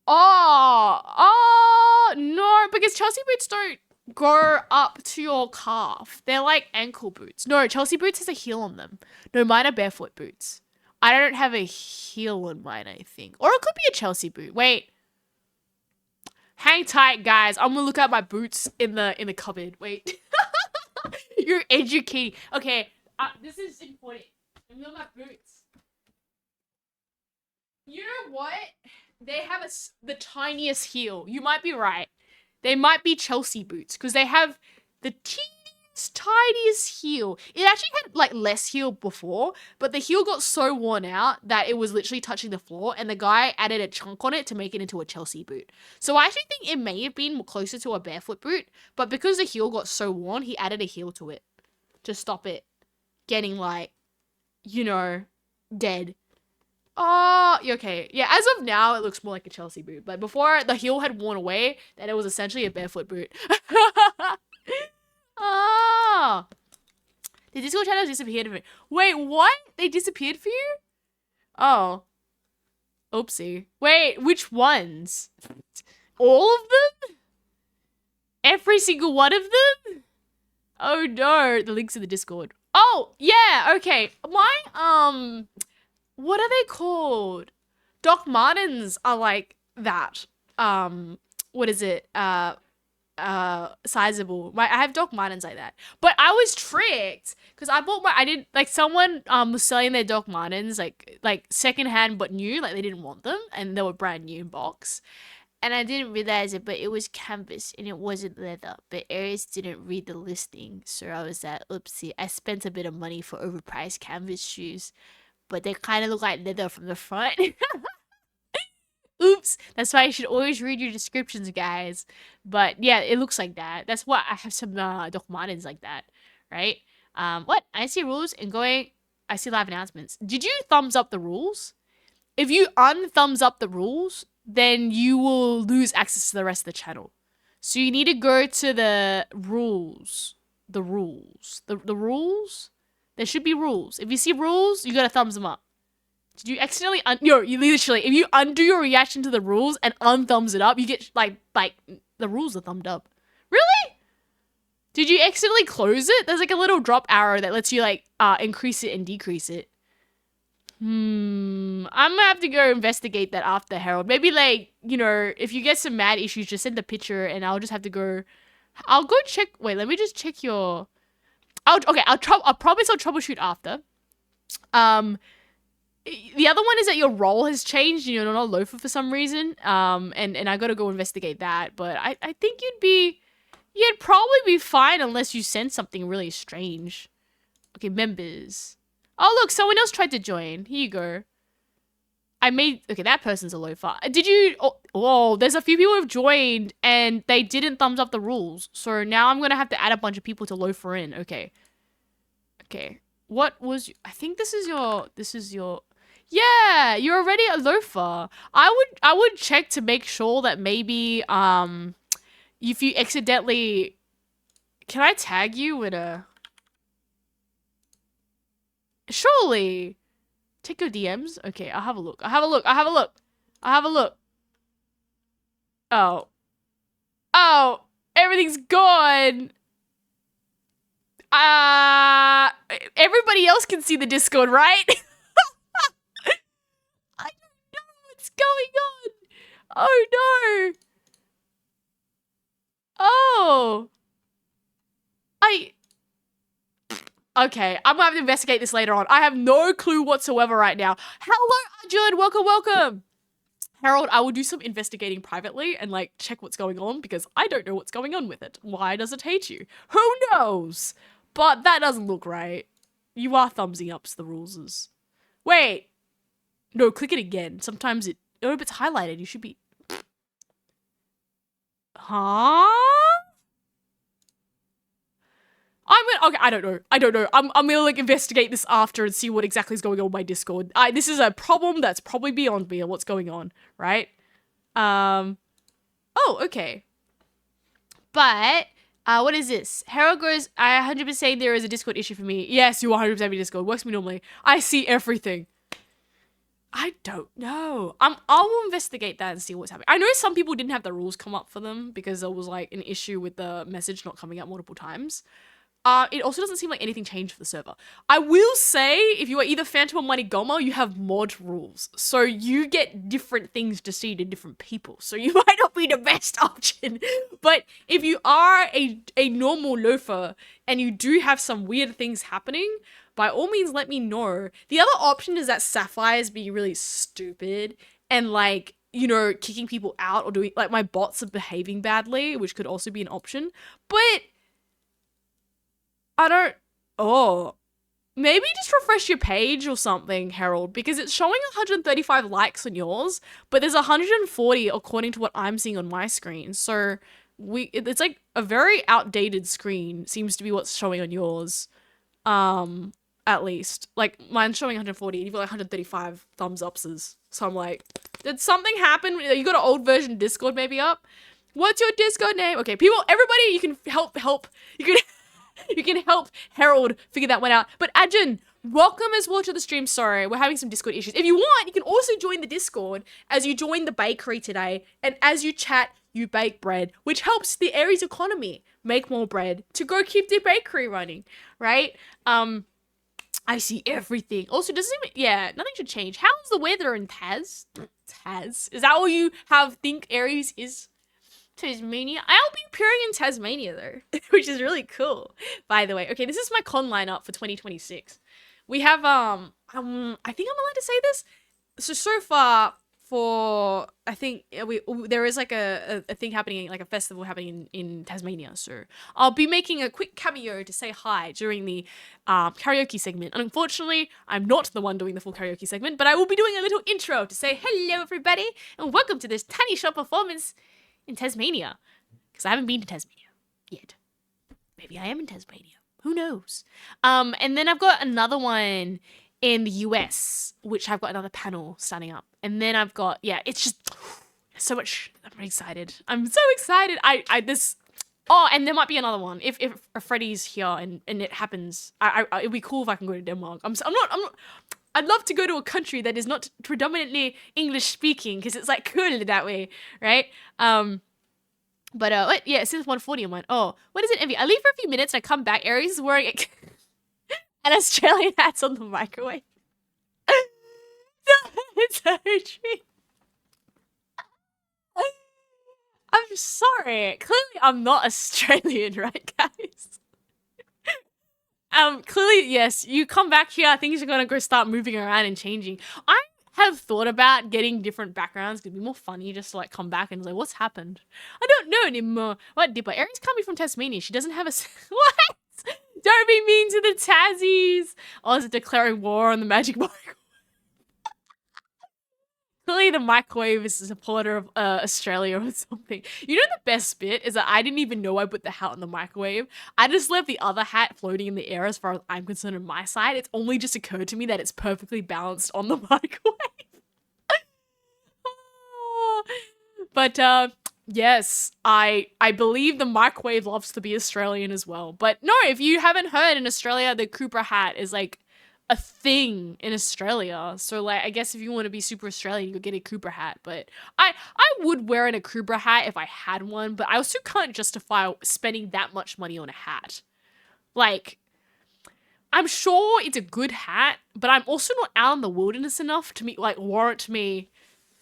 Speaker 1: Oh, no, because Chelsea boots don't go up to your calf. They're like ankle boots. No, Chelsea boots has a heel on them. No, mine are barefoot boots. I don't have a heel on mine, I think. Or it could be a Chelsea boot. Wait. Hang tight, guys. I'm gonna look at my boots in the cupboard. Wait. You're educating. Okay, this is important. Look at my boots. You know what? They have the tiniest heel. You might be right. They might be Chelsea boots because they have the tiniest heel. It actually had like less heel before, but the heel got so worn out that it was literally touching the floor, and the guy added a chunk on it to make it into a Chelsea boot. So I actually think it may have been closer to a barefoot boot, but because the heel got so worn, he added a heel to it to stop it getting like, you know, dead. Oh, okay. Yeah, as of now, it looks more like a Chelsea boot. But before the heel had worn away, then it was essentially a barefoot boot. Oh. The Discord channels disappeared for me. Wait, what? They disappeared for you? Oh. Oopsie. Wait, which ones? All of them? Every single one of them? Oh no, the link's in the Discord. Oh, yeah, okay. My, what are they called? Doc Martens are like that. What is it? Sizable. I have Doc Martens like that. But I was tricked because someone was selling their Doc Martens like secondhand but new, like they didn't want them and they were brand new in box. And I didn't realize it, but it was canvas and it wasn't leather. But Aries didn't read the listing, so I was like, oopsie. I spent a bit of money for overpriced canvas shoes, but they kind of look like leather from the front. Oops. That's why you should always read your descriptions, guys. But yeah, it looks like that. That's why I have some Doc Martens like that, right? What? I see rules and I see live announcements. Did you thumbs up the rules? If you thumbs up the rules, then you will lose access to the rest of the channel. So you need to go to the rules. The rules. The rules? There should be rules. If you see rules, you gotta thumbs them up. Did you accidentally you literally, if you undo your reaction to the rules and unthumbs it up, you get like the rules are thumbed up. Really? Did you accidentally close it? There's like a little drop arrow that lets you like increase it and decrease it. I'm gonna have to go investigate that after Herald. Maybe like, you know, if you get some mad issues, just send the picture and I'll just have to go. I'll go check. Wait, let me just check your. I'll promise I'll troubleshoot after. The other one is that your role has changed and you're not a loafer for some reason. And I gotta go investigate that. But I think you'd probably be fine unless you sense something really strange. Okay, members. Oh, look, someone else tried to join. Here you go. Okay, that person's a loafer. Did you, oh, there's a few people who've joined and they didn't thumbs up the rules. So now I'm gonna have to add a bunch of people to loafer in. Okay. Okay. What was, I think this is your, yeah, you're already a loafer. I would check to make sure that maybe, if you accidentally, can I tag you in a, surely. Take your DMs? Okay, I'll have a look. I'll have a look. I'll have a look. I'll have a look. Oh. Oh, everything's gone. Everybody else can see the Discord, right? I don't know what's going on. Oh, no. Oh. Okay, I'm gonna have to investigate this later on. I have no clue whatsoever right now. Hello, Arjun. Welcome, welcome. Harold, I will do some investigating privately and like check what's going on because I don't know what's going on with it. Why does it hate you? Who knows? But that doesn't look right. You are thumbsing up the rules. Wait. No, click it again. Sometimes if it's highlighted, you should be... Huh? Okay, I don't know. I'm gonna like investigate this after and see what exactly is going on with my Discord. This is a problem that's probably beyond me and what's going on, right? Oh, okay. But, what is this? Harold goes, I 100% say there is a Discord issue for me. Yes, you 100% be Discord. Works for me normally. I see everything. I don't know. I'll investigate that and see what's happening. I know some people didn't have the rules come up for them because there was like an issue with the message not coming up multiple times. It also doesn't seem like anything changed for the server. I will say, if you are either Phantom or Mighty Gomer, you have mod rules. So you get different things to see to different people. So you might not be the best option. But if you are a normal loafer and you do have some weird things happening, by all means, let me know. The other option is that Sapphire's being really stupid and like, you know, kicking people out or doing, like my bots are behaving badly, which could also be an option. But I don't... Oh. Maybe just refresh your page or something, Harold, because it's showing 135 likes on yours, but there's 140 according to what I'm seeing on my screen. So it's like a very outdated screen seems to be what's showing on yours. At least. Like, mine's showing 140 and you've got like 135 thumbs upses. So I'm like, did something happen? You got an old version Discord maybe up? What's your Discord name? Okay, people, everybody, you can help. You can... You can help Harold figure that one out. But Ajin, welcome as well to the stream. Sorry, we're having some Discord issues. If you want, you can also join the Discord as you join the bakery today. And as you chat, you bake bread, which helps the Aries economy make more bread to go keep the bakery running, right? I see everything. Also, yeah, nothing should change. How's the weather in Taz? Taz? Is that what you think Aries is? Tasmania. I'll be appearing in Tasmania though, which is really cool. By the way, okay, this is my con lineup for 2026. We have I think I'm allowed to say this. So far for I think there is like a thing happening, like a festival happening in Tasmania. So I'll be making a quick cameo to say hi during the karaoke segment. And unfortunately, I'm not the one doing the full karaoke segment, but I will be doing a little intro to say hello everybody and welcome to this tiny shop performance in Tasmania, because I haven't been to Tasmania yet. Maybe I am in Tasmania. Who knows? And then I've got another one in the US, which I've got another panel starting up. And then I've got, yeah, it's just so much. I'm very excited. I'm so excited. Oh, and there might be another one if Freddie's here and it happens. It'd be cool if I can go to Denmark. I'm not. I'd love to go to a country that is not predominantly English speaking because it's like cool that way, right? But yeah, it says 140 on mine. Oh, what is it, Envy? I leave for a few minutes and I come back. Aries is wearing an Australian hat's on the microwave. It's so true. I'm sorry. Clearly, I'm not Australian, right, guys? Clearly, yes, you come back here, things are gonna go start moving around and changing. I have thought about getting different backgrounds. It'd be more funny just to like come back and like, what's happened? I don't know anymore. What, Dipper? Aries can't be from Tasmania. She doesn't have a what? Don't be mean to the Tassies. Oh, is it declaring war on the magic microwave? Clearly, the microwave is a supporter of Australia or something. You know, the best bit is that I didn't even know I put the hat in the microwave. I just left the other hat floating in the air as far as I'm concerned on my side. It's only just occurred to me that it's perfectly balanced on the microwave. But yes, I believe the microwave loves to be Australian as well. But no, if you haven't heard, in Australia, the Cooper hat is like a thing in Australia. So like, I guess if you want to be super Australian, you could get a Cooper hat. But I would wear a Cooper hat if I had one, but I also can't justify spending that much money on a hat. Like, I'm sure it's a good hat, but I'm also not out in the wilderness enough to warrant me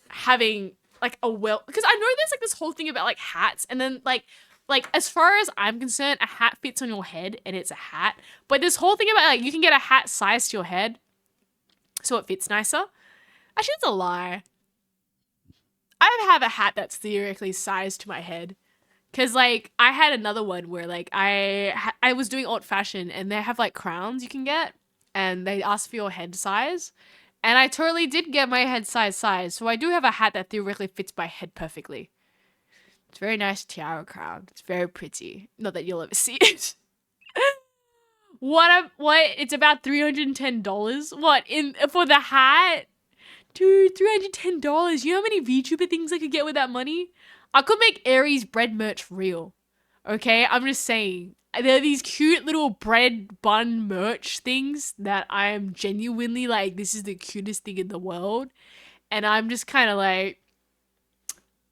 Speaker 1: having like because I know there's like this whole thing about like hats, and then like as far as I'm concerned, a hat fits on your head and it's a hat. But this whole thing about like you can get a hat sized to your head so it fits nicer. Actually, it's a lie. I have a hat that's theoretically sized to my head. Cause like I had another one where like I was doing old fashion, and they have like crowns you can get, and they ask for your head size. And I totally did get my head size, so I do have a hat that theoretically fits my head perfectly. It's a very nice tiara crown. It's very pretty. Not that you'll ever see it. What? It's about $310. What for the hat? Dude, $310. You know how many VTuber things I could get with that money? I could make Aries bread merch real. Okay, I'm just saying. There are these cute little bread bun merch things that I am genuinely like, this is the cutest thing in the world. And I'm just kind of like,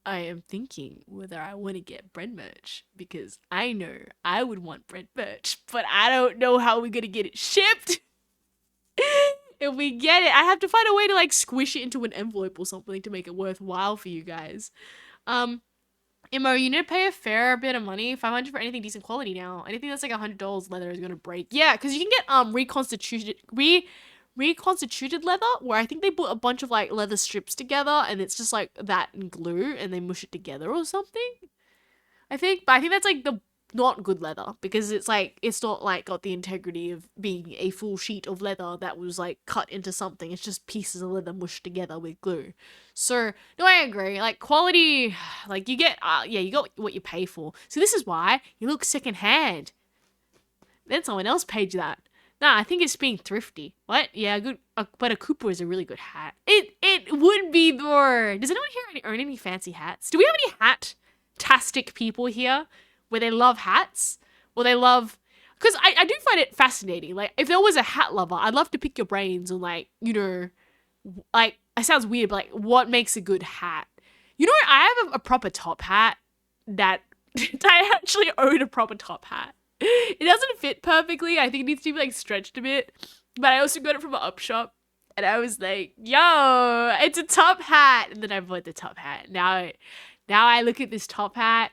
Speaker 1: I am thinking whether I want to get bread merch, because I know I would want bread merch, but I don't know how we're going to get it shipped. If we get it, I have to find a way to like squish it into an envelope or something to make it worthwhile for you guys. Imo, you need to pay a fair bit of money, $500 for anything decent quality now. Anything that's like $100 leather is gonna break. Yeah, because you can get reconstituted leather, where I think they put a bunch of like leather strips together, and it's just like that and glue, and they mush it together or something. I think that's like the not good leather, because it's like it's not like got the integrity of being a full sheet of leather that was like cut into something. It's just pieces of leather mushed together with glue. So no, I agree. Like quality, like you get you got what you pay for. So this is why you look secondhand. Then someone else paid you that. Nah, I think it's being thrifty. What? Yeah, good. But a Cooper is a really good hat. It would be more. Does anyone here own any fancy hats? Do we have any hat-tastic people here? Where they love hats, or they love, because I do find it fascinating. Like, if there was a hat lover, I'd love to pick your brains on, like, you know, like, it sounds weird, but like, what makes a good hat? You know, I have a proper top hat that I actually own a proper top hat. It doesn't fit perfectly. I think it needs to be like stretched a bit, but I also got it from an up shop, and I was like, yo, it's a top hat, and then I bought the top hat. Now I look at this top hat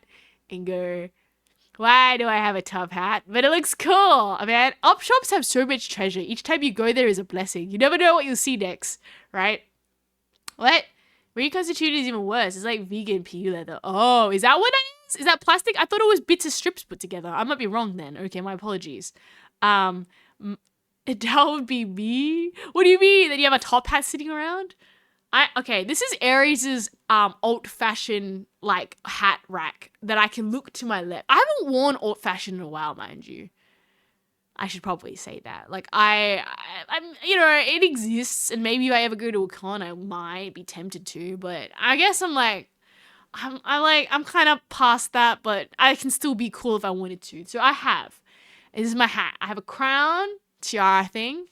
Speaker 1: and go, why do I have a top hat? But it looks cool. I mean, op shops have so much treasure. Each time you go there is a blessing. You never know what you'll see next, right? What? Reconstituted is even worse. It's like vegan PU leather. Oh, is that what that is? Is that plastic? I thought it was bits of strips put together. I might be wrong then. Okay, my apologies. That would be me? What do you mean? That you have a top hat sitting around? Okay, this is Aries's old-fashioned like hat rack that I can look to my left. I haven't worn old-fashioned in a while, mind you. I should probably say that. Like I'm, you know, it exists, and maybe if I ever go to a con, I might be tempted to. But I guess I'm kind of past that, but I can still be cool if I wanted to. So I have. This is my hat. I have a crown tiara thing.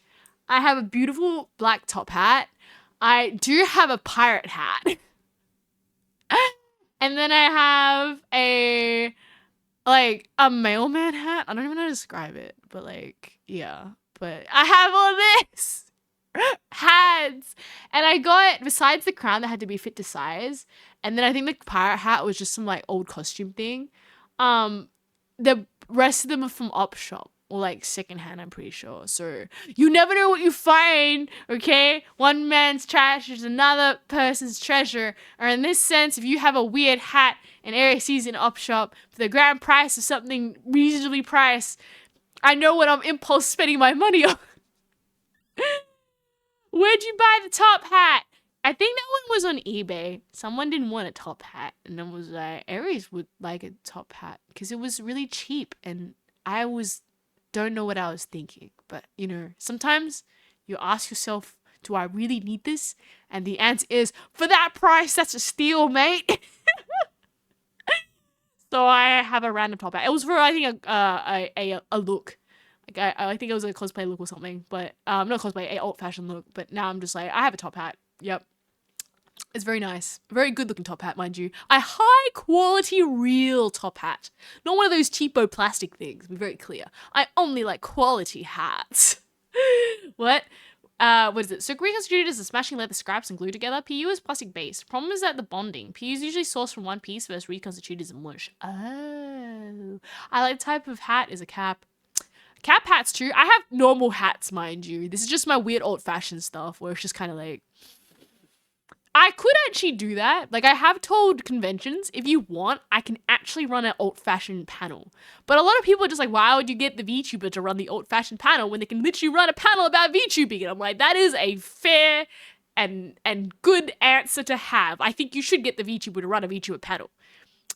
Speaker 1: I have a beautiful black top hat. I do have a pirate hat. And then I have a mailman hat. I don't even know how to describe it, but like, yeah. But I have all this hats. And I got, besides the crown that had to be fit to size, and then I think the pirate hat was just some like old costume thing. The rest of them are from op shop. or like secondhand, I'm pretty sure. So you never know what you find, okay? One man's trash is another person's treasure. Or in this sense, if you have a weird hat and Aries sees an op shop for the grand price of something reasonably priced, I know what I'm impulse spending my money on. Where'd you buy the top hat? I think that one was on eBay. Someone didn't want a top hat, and then was like, Aries would like a top hat because it was really cheap, and don't know what I was thinking. But you know, sometimes you ask yourself, do I really need this? And the answer is, for that price, that's a steal, mate. So I have a random top hat. It was for, I think, a look. Like I think it was a cosplay look or something, but not cosplay, a old fashioned look. But now I'm just like, I have a top hat. Yep. It's very nice. Very good looking top hat, mind you. A high quality real top hat. Not one of those cheapo plastic things, be very clear. I only like quality hats. What is it? So reconstituted is the smashing leather scraps and glue together. PU is plastic based. Problem is that the bonding. PU is usually sourced from one piece versus reconstituted is a mush. Oh. I like the type of hat is a cap. Cap hats too. I have normal hats, mind you. This is just my weird old fashioned stuff where it's just kind of like, I could actually do that. Like, I have told conventions, if you want, I can actually run an old-fashioned panel. But a lot of people are just like, why would you get the VTuber to run the old-fashioned panel when they can literally run a panel about VTubing? And I'm like, that is a fair and good answer to have. I think you should get the VTuber to run a VTuber panel.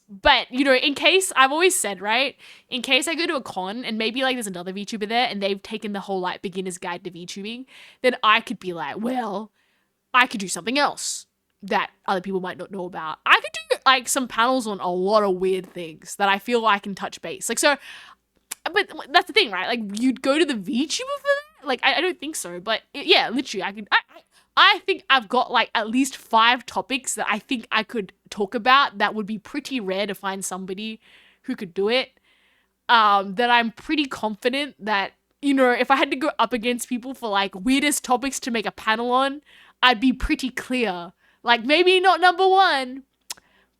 Speaker 1: But, you know, in case, I've always said, right, in case I go to a con and maybe, like, there's another VTuber there and they've taken the whole, like, beginner's guide to VTubing, then I could be like, well, I could do something else that other people might not know about. I could do like some panels on a lot of weird things that I feel I can touch base. Like, so, but that's the thing, right? Like, you'd go to the VTuber for that? Like, I don't think so. But yeah, literally, I think I've got like at least 5 topics that I think I could talk about that would be pretty rare to find somebody who could do it. That I'm pretty confident that, you know, if I had to go up against people for like weirdest topics to make a panel on, I'd be pretty clear. Like, maybe not number 1,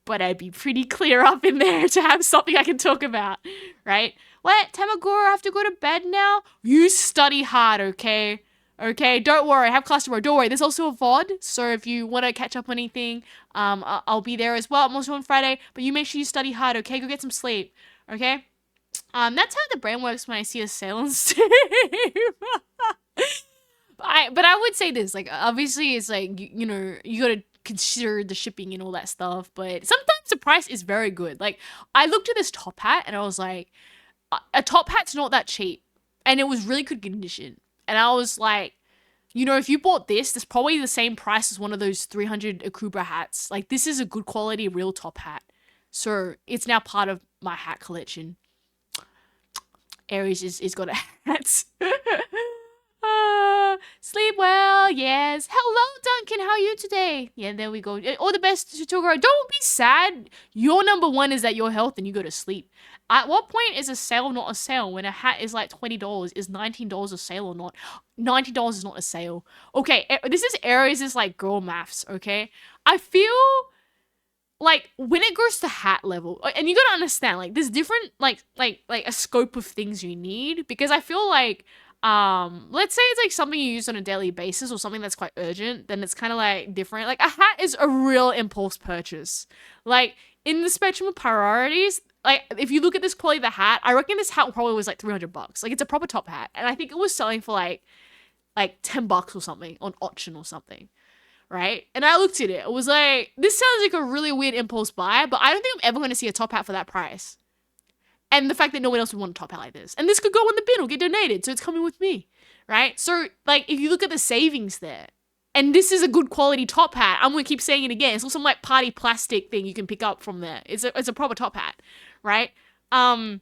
Speaker 1: but I'd be pretty clear up in there to have something I can talk about, right? What? Tamagoro, I have to go to bed now? You study hard, okay? Okay, don't worry. I have class tomorrow. Don't worry. There's also a VOD, so if you want to catch up on anything, I'll be there as well. I'm also on Friday, but you make sure you study hard, okay? Go get some sleep, okay? That's how the brain works when I see a sale on Steam. But I would say this, like, obviously it's like, you know, you gotta consider the shipping and all that stuff, but sometimes the price is very good. Like, I looked at this top hat and I was like, a top hat's not that cheap, and it was really good condition. And I was like, you know, if you bought this, that's probably the same price as one of those 300 Akubra hats. Like, this is a good quality real top hat. So it's now part of my hat collection. Aries is got a hat. Sleep well, yes. Hello, Duncan. How are you today? Yeah, there we go. All the best to Toguro. Don't be sad. Your number 1 is that your health and you go to sleep. At what point is a sale not a sale when a hat is like $20? Is $19 a sale or not? $19 is not a sale. Okay, this is Aries' like girl maths, okay? I feel like when it goes to hat level, and you gotta understand, like, there's different like a scope of things you need, because I feel like let's say it's like something you use on a daily basis or something that's quite urgent, then it's kind of like different. Like, a hat is a real impulse purchase. Like, in the spectrum of priorities, like, if you look at this quality of the hat, I reckon this hat probably was like $300. Like, it's a proper top hat, and I think it was selling for like $10 or something on auction or something, right? And I looked at it, it was like, this sounds like a really weird impulse buy, but I don't think I'm ever going to see a top hat for that price. And the fact that no one else would want a top hat like this. And this could go in the bin or get donated, so it's coming with me, right? So, like, if you look at the savings there, and this is a good quality top hat, I'm going to keep saying it again. It's also some, like, party plastic thing you can pick up from there. It's a proper top hat, right? That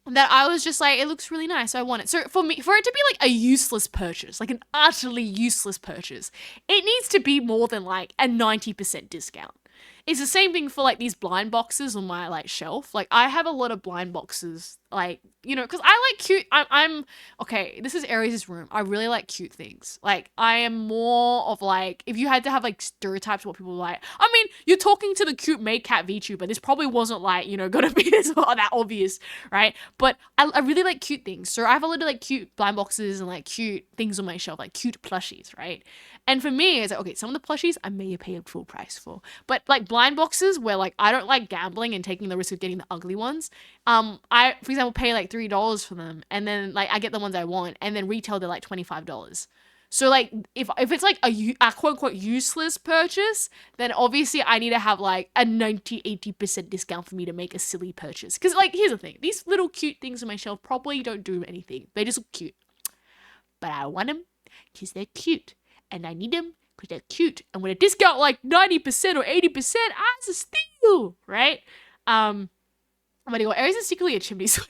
Speaker 1: I was just like, it looks really nice, so I want it. So for me, for it to be like a useless purchase, like an utterly useless purchase, it needs to be more than like a 90% discount. it's the same thing for like these blind boxes on my like shelf. Like I have a lot of blind boxes, like, you know, because I like cute. I'm okay. This is Aries' room. I really like cute things. Like I am more of like, if you had to have like stereotypes of what people like. I mean, you're talking to the cute maid cat VTuber. This probably wasn't like, you know, gonna be this that obvious, right? But I really like cute things. So I have a lot of like cute blind boxes and like cute things on my shelf, like cute plushies, right? And for me, it's like, okay, some of the plushies I may have paid full price for. But like blind boxes where like I don't like gambling and taking the risk of getting the ugly ones. I, for example, pay like $3 for them, and then like I get the ones I want, and then retail they're like $25. So like if it's like a quote unquote useless purchase, then obviously I need to have like a 90-80% discount for me to make a silly purchase. Because like here's the thing, these little cute things on my shelf probably don't do anything. They just look cute. But I want them because they're cute. And I need them because they're cute. And with a discount like 90% or 80%, that's a steal, right? I'm gonna go, Aries is secretly a chimney sweep.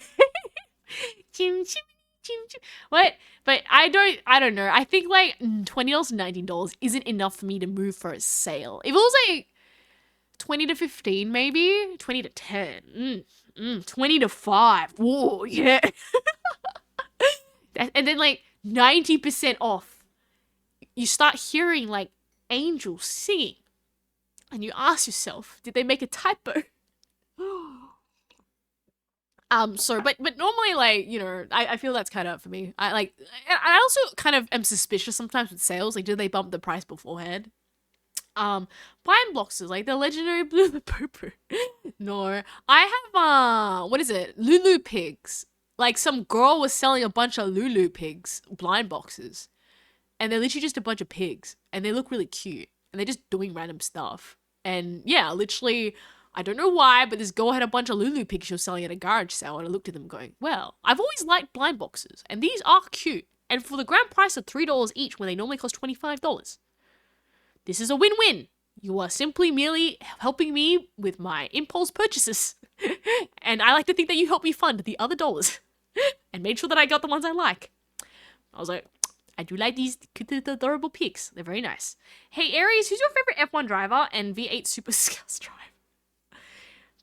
Speaker 1: Chim, chim, chim, chim. What? But I don't know. I think like $20, $19 isn't enough for me to move for a sale. If it was like 20 to 15, maybe 20 to 10, 20 to 5. Whoa, yeah. And then like 90% off. You start hearing like angels singing, and you ask yourself, did they make a typo? But normally, like, you know, I feel that's kind of for me. I also kind of am suspicious sometimes with sales. Like, do they bump the price beforehand? Blind boxes, like the legendary blue poo. No, I have what is it? Lulu pigs. Like some girl was selling a bunch of Lulu pigs blind boxes. And they're literally just a bunch of pigs. And they look really cute. And they're just doing random stuff. And yeah, literally, I don't know why, but this girl had a bunch of Lulu pigs she was selling at a garage sale. And I looked at them going, well, I've always liked blind boxes. And these are cute. And for the grand price of $3 each when they normally cost $25. This is a win-win. You are simply merely helping me with my impulse purchases. And I like to think that you helped me fund the other dollars. And made sure that I got the ones I like. I was like, I do like these adorable pics. They're very nice. Hey, Aries, who's your favorite F1 driver and V8 Supercars driver?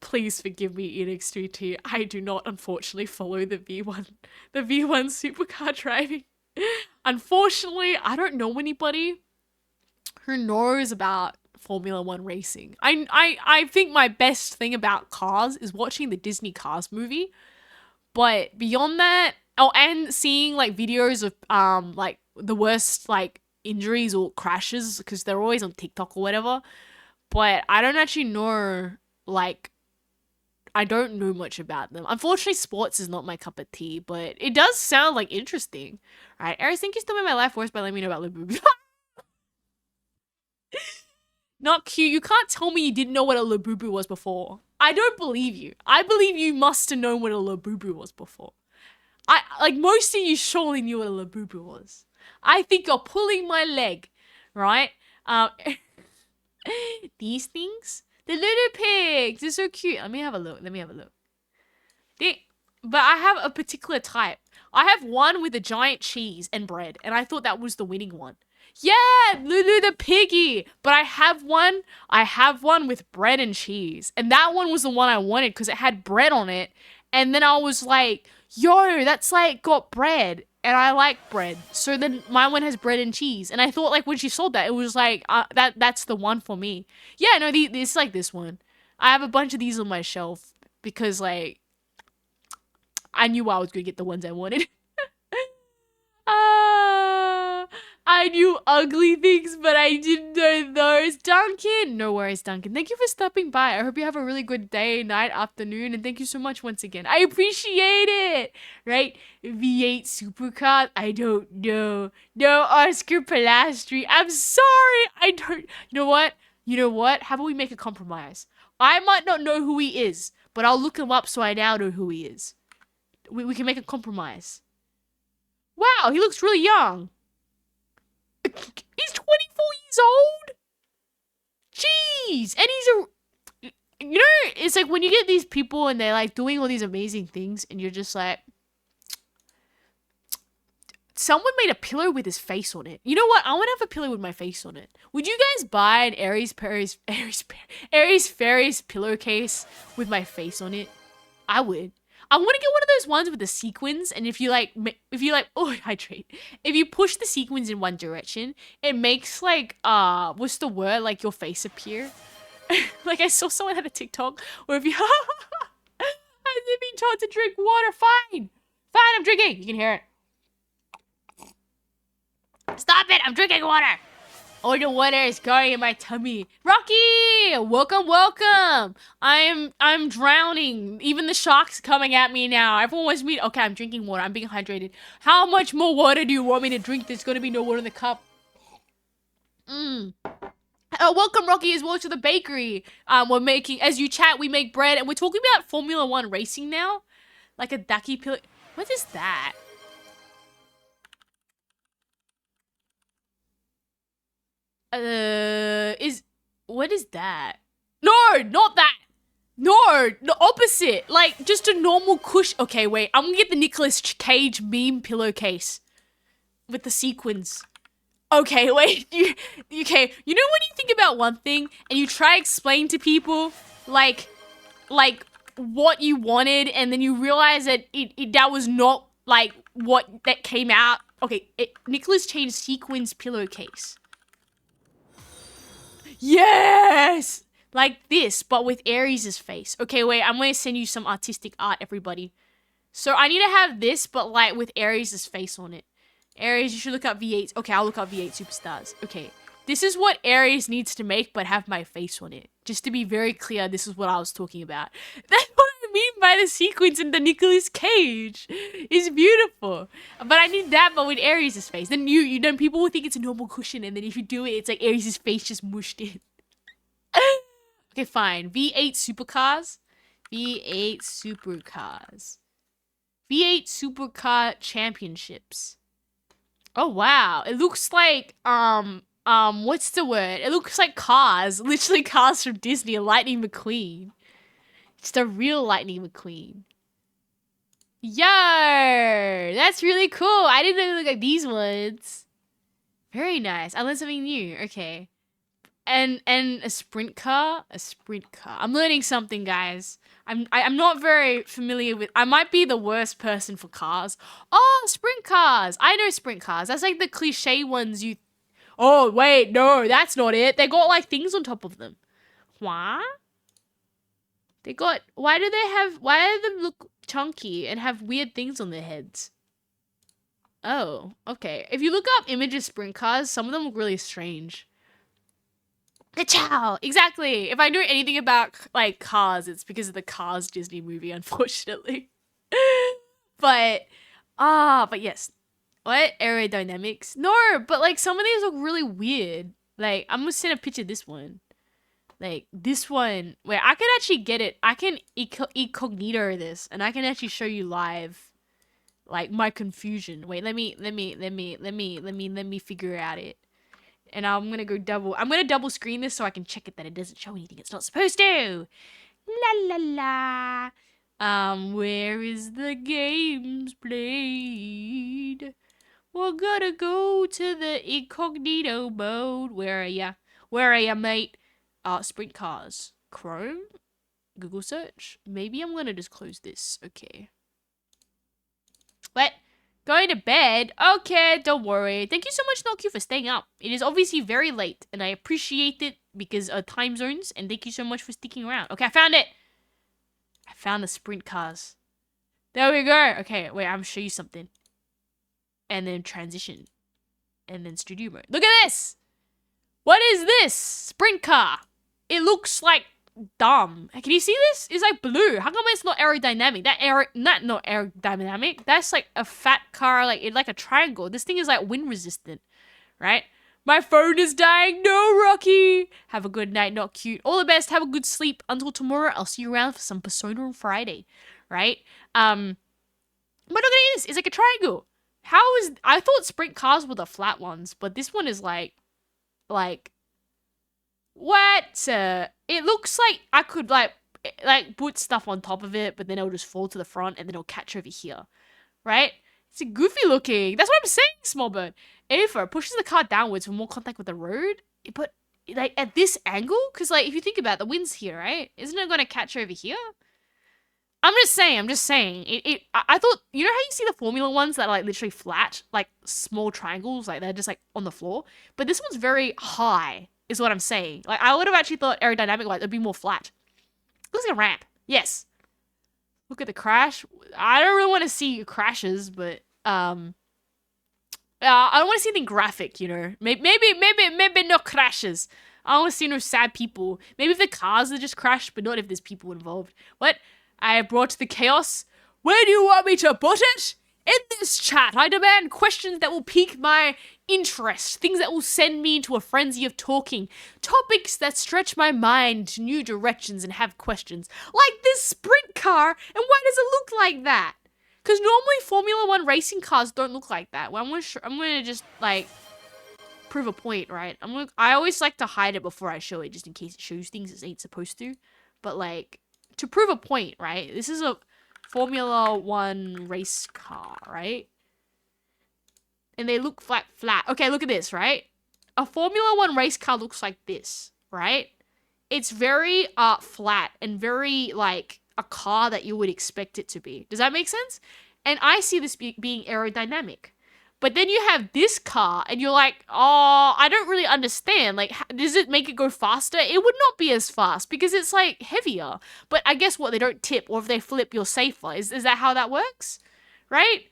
Speaker 1: Please forgive me, ENX3T. I do not, unfortunately, follow the V1 supercar driving. Unfortunately, I don't know anybody who knows about Formula One racing. I think my best thing about cars is watching the Disney Cars movie. But beyond that, and seeing like videos of like the worst like injuries or crashes, because they're always on TikTok or whatever. But I don't actually know, like, I don't know much about them. Unfortunately, sports is not my cup of tea, but it does sound like interesting. Right, Aries, thank you still made my life worse by letting me know about Labubu. Not cute. You can't tell me you didn't know what a Labubu was before. I don't believe you. I believe you must have known what a Labubu was before. Like most of you surely knew what a Labubu was. I think you're pulling my leg, right? These things, the little pigs, they're so cute. Let me have a look. But I have a particular type. I have one with a giant cheese and bread, and I thought that was the winning one. Yeah, Lulu the piggy. But I have one with bread and cheese, and that one was the one I wanted because it had bread on it. And then I was like, yo, that's like got bread. And I like bread. So then my one has bread and cheese. And I thought like when she sold that, it was like, that's the one for me. Yeah, no, it's like this one. I have a bunch of these on my shelf because like, I knew I was going to get the ones I wanted. I knew ugly things, but I didn't know those. Duncan! No worries, Duncan. Thank you for stopping by. I hope you have a really good day, night, afternoon, and thank you so much once again. I appreciate it! Right? V8 Supercar? I don't know. No, Oscar Pilastri. I'm sorry! I don't... You know what? How about we make a compromise? I might not know who he is, but I'll look him up so I now know who he is. We can make a compromise. Wow, he looks really young. He's 24 years old? Jeez! And he's you know, it's like when you get these people and they're like doing all these amazing things and you're just like, someone made a pillow with his face on it. You know what? I want to have a pillow with my face on it. Would you guys buy an AriesFaries pillowcase with my face on it? I would. I want to get one of those ones with the sequins, and if you like, oh, hydrate. If you push the sequins in one direction, it makes like, what's the word? Like your face appear. Like I saw someone had a TikTok where if you, I've been taught to drink water. Fine, I'm drinking. You can hear it. Stop it! I'm drinking water. All the water is going in my tummy. Rocky, welcome. I'm drowning. Even the shark's coming at me now. Everyone wants me. Okay, I'm drinking water. I'm being hydrated. How much more water do you want me to drink? There's gonna be no water in the cup. Welcome, Rocky, as well to the bakery. We're making, as you chat, we make bread, and we're talking about Formula 1 racing now. Like a ducky pill. What is that? What is that? No, not that. No, the opposite. Like, just a normal cush. Okay, wait. I'm gonna get the Nicolas Cage meme pillowcase with the sequins. Okay, wait. Okay, you know when you think about one thing and you try to explain to people, like what you wanted, and then you realize that that was not, like, what that came out. Okay, Nicolas Cage sequins pillowcase. Yes! Like this, but with Aries' face. Okay, wait, I'm gonna send you some artistic art, everybody. So I need to have this, but like with Aries' face on it. Aries, you should look up V8. Okay, I'll look up V8 Superstars. Okay, this is what Aries needs to make, but have my face on it. Just to be very clear, this is what I was talking about. That's what I mean by the sequence in the Nicolas Cage. It's beautiful. But I need that, but with Aries' face. Then then people will think it's a normal cushion, and then if you do it, it's like Aries' face just mushed in. Okay, fine. V8 Supercars. V8 Supercars. V8 Supercar Championships. Oh, wow. It looks like, what's the word? It looks like Cars. Literally Cars from Disney, Lightning McQueen. It's the real Lightning McQueen. Yo! That's really cool. I didn't know they look like these ones. Very nice. I learned something new. Okay. And a sprint car? A sprint car. I'm learning something, guys. I'm not very familiar with... I might be the worst person for cars. Oh, sprint cars. I know sprint cars. That's like the cliche ones you... Oh, wait. No, that's not it. They got like things on top of them. What? They got... Why do them look chunky and have weird things on their heads? Oh, okay. If you look up images of sprint cars, some of them look really strange. Ka-chow! Exactly. If I know anything about like cars, it's because of the Cars Disney movie, unfortunately. but yes. What? Aerodynamics? No, but like some of these look really weird. Like I'm gonna send a picture of this one. Like this one where I can actually get it. I can incognito this and I can actually show you live like my confusion. Wait, let me figure out it. And I'm gonna double screen this so I can check it that it doesn't show anything it's not supposed to. La la la. Where is the games played? We're gonna go to the incognito mode. Where are ya? Where are ya, mate? Sprint cars. Chrome? Google search? Maybe I'm gonna just close this. Okay. What? Going to bed? Okay, don't worry. Thank you so much, NoQ, for staying up. It is obviously very late, and I appreciate it because of time zones, and thank you so much for sticking around. Okay, I found it! I found the sprint cars. There we go. Okay, wait, I'm gonna show you something. And then transition. And then studio mode. Look at this! What is this? Sprint car. It looks like dumb. Can you see this? It's like blue. How come it's not aerodynamic? Not aerodynamic. That's like a fat car, like it's like a triangle. This thing is like wind resistant, right? My phone is dying. No, Rocky. Have a good night. Not cute. All the best. Have a good sleep. Until tomorrow, I'll see you around for some Persona on Friday, right? But look at this. It's like a triangle. I thought sprint cars were the flat ones, but this one is like what? It looks like I could like put stuff on top of it, but then it'll just fall to the front and then it'll catch over here, right? It's goofy looking. That's what I'm saying, small bird. Ava pushes the car downwards for more contact with the road. But like at this angle, because like if you think about it, the wind's here, right? Isn't it gonna catch over here? I'm just saying. I thought, you know how you see the Formula ones that are like literally flat, like small triangles, like they're just like on the floor? But this one's very high, is what I'm saying. Like I would have actually thought aerodynamic wise it'd be more flat. Looks like a ramp. Yes. Look at the crash. I don't really want to see crashes, but I don't want to see anything graphic, you know. Maybe no crashes. I don't want to see no sad people. Maybe if the cars are just crashed, but not if there's people involved. What? I have brought the chaos. Where do you want me to put it? In this chat, I demand questions that will pique my interest, things that will send me into a frenzy of talking, topics that stretch my mind to new directions and have questions, like this sprint car, and why does it look like that? Because normally Formula 1 racing cars don't look like that. Well, I'm gonna just, like, prove a point, right? I always like to hide it before I show it, just in case it shows things it ain't supposed to. But, like, to prove a point, right? This is a Formula 1 race car, right? And they look flat. Okay, look at this, right? A Formula 1 race car looks like this, right? It's very flat and very like a car that you would expect it to be. Does that make sense? And I see this being aerodynamic. But then you have this car and you're like, oh, I don't really understand. Like, does it make it go faster? It would not be as fast because it's like heavier. But I guess what, they don't tip, or if they flip, you're safer. Is that how that works? Right?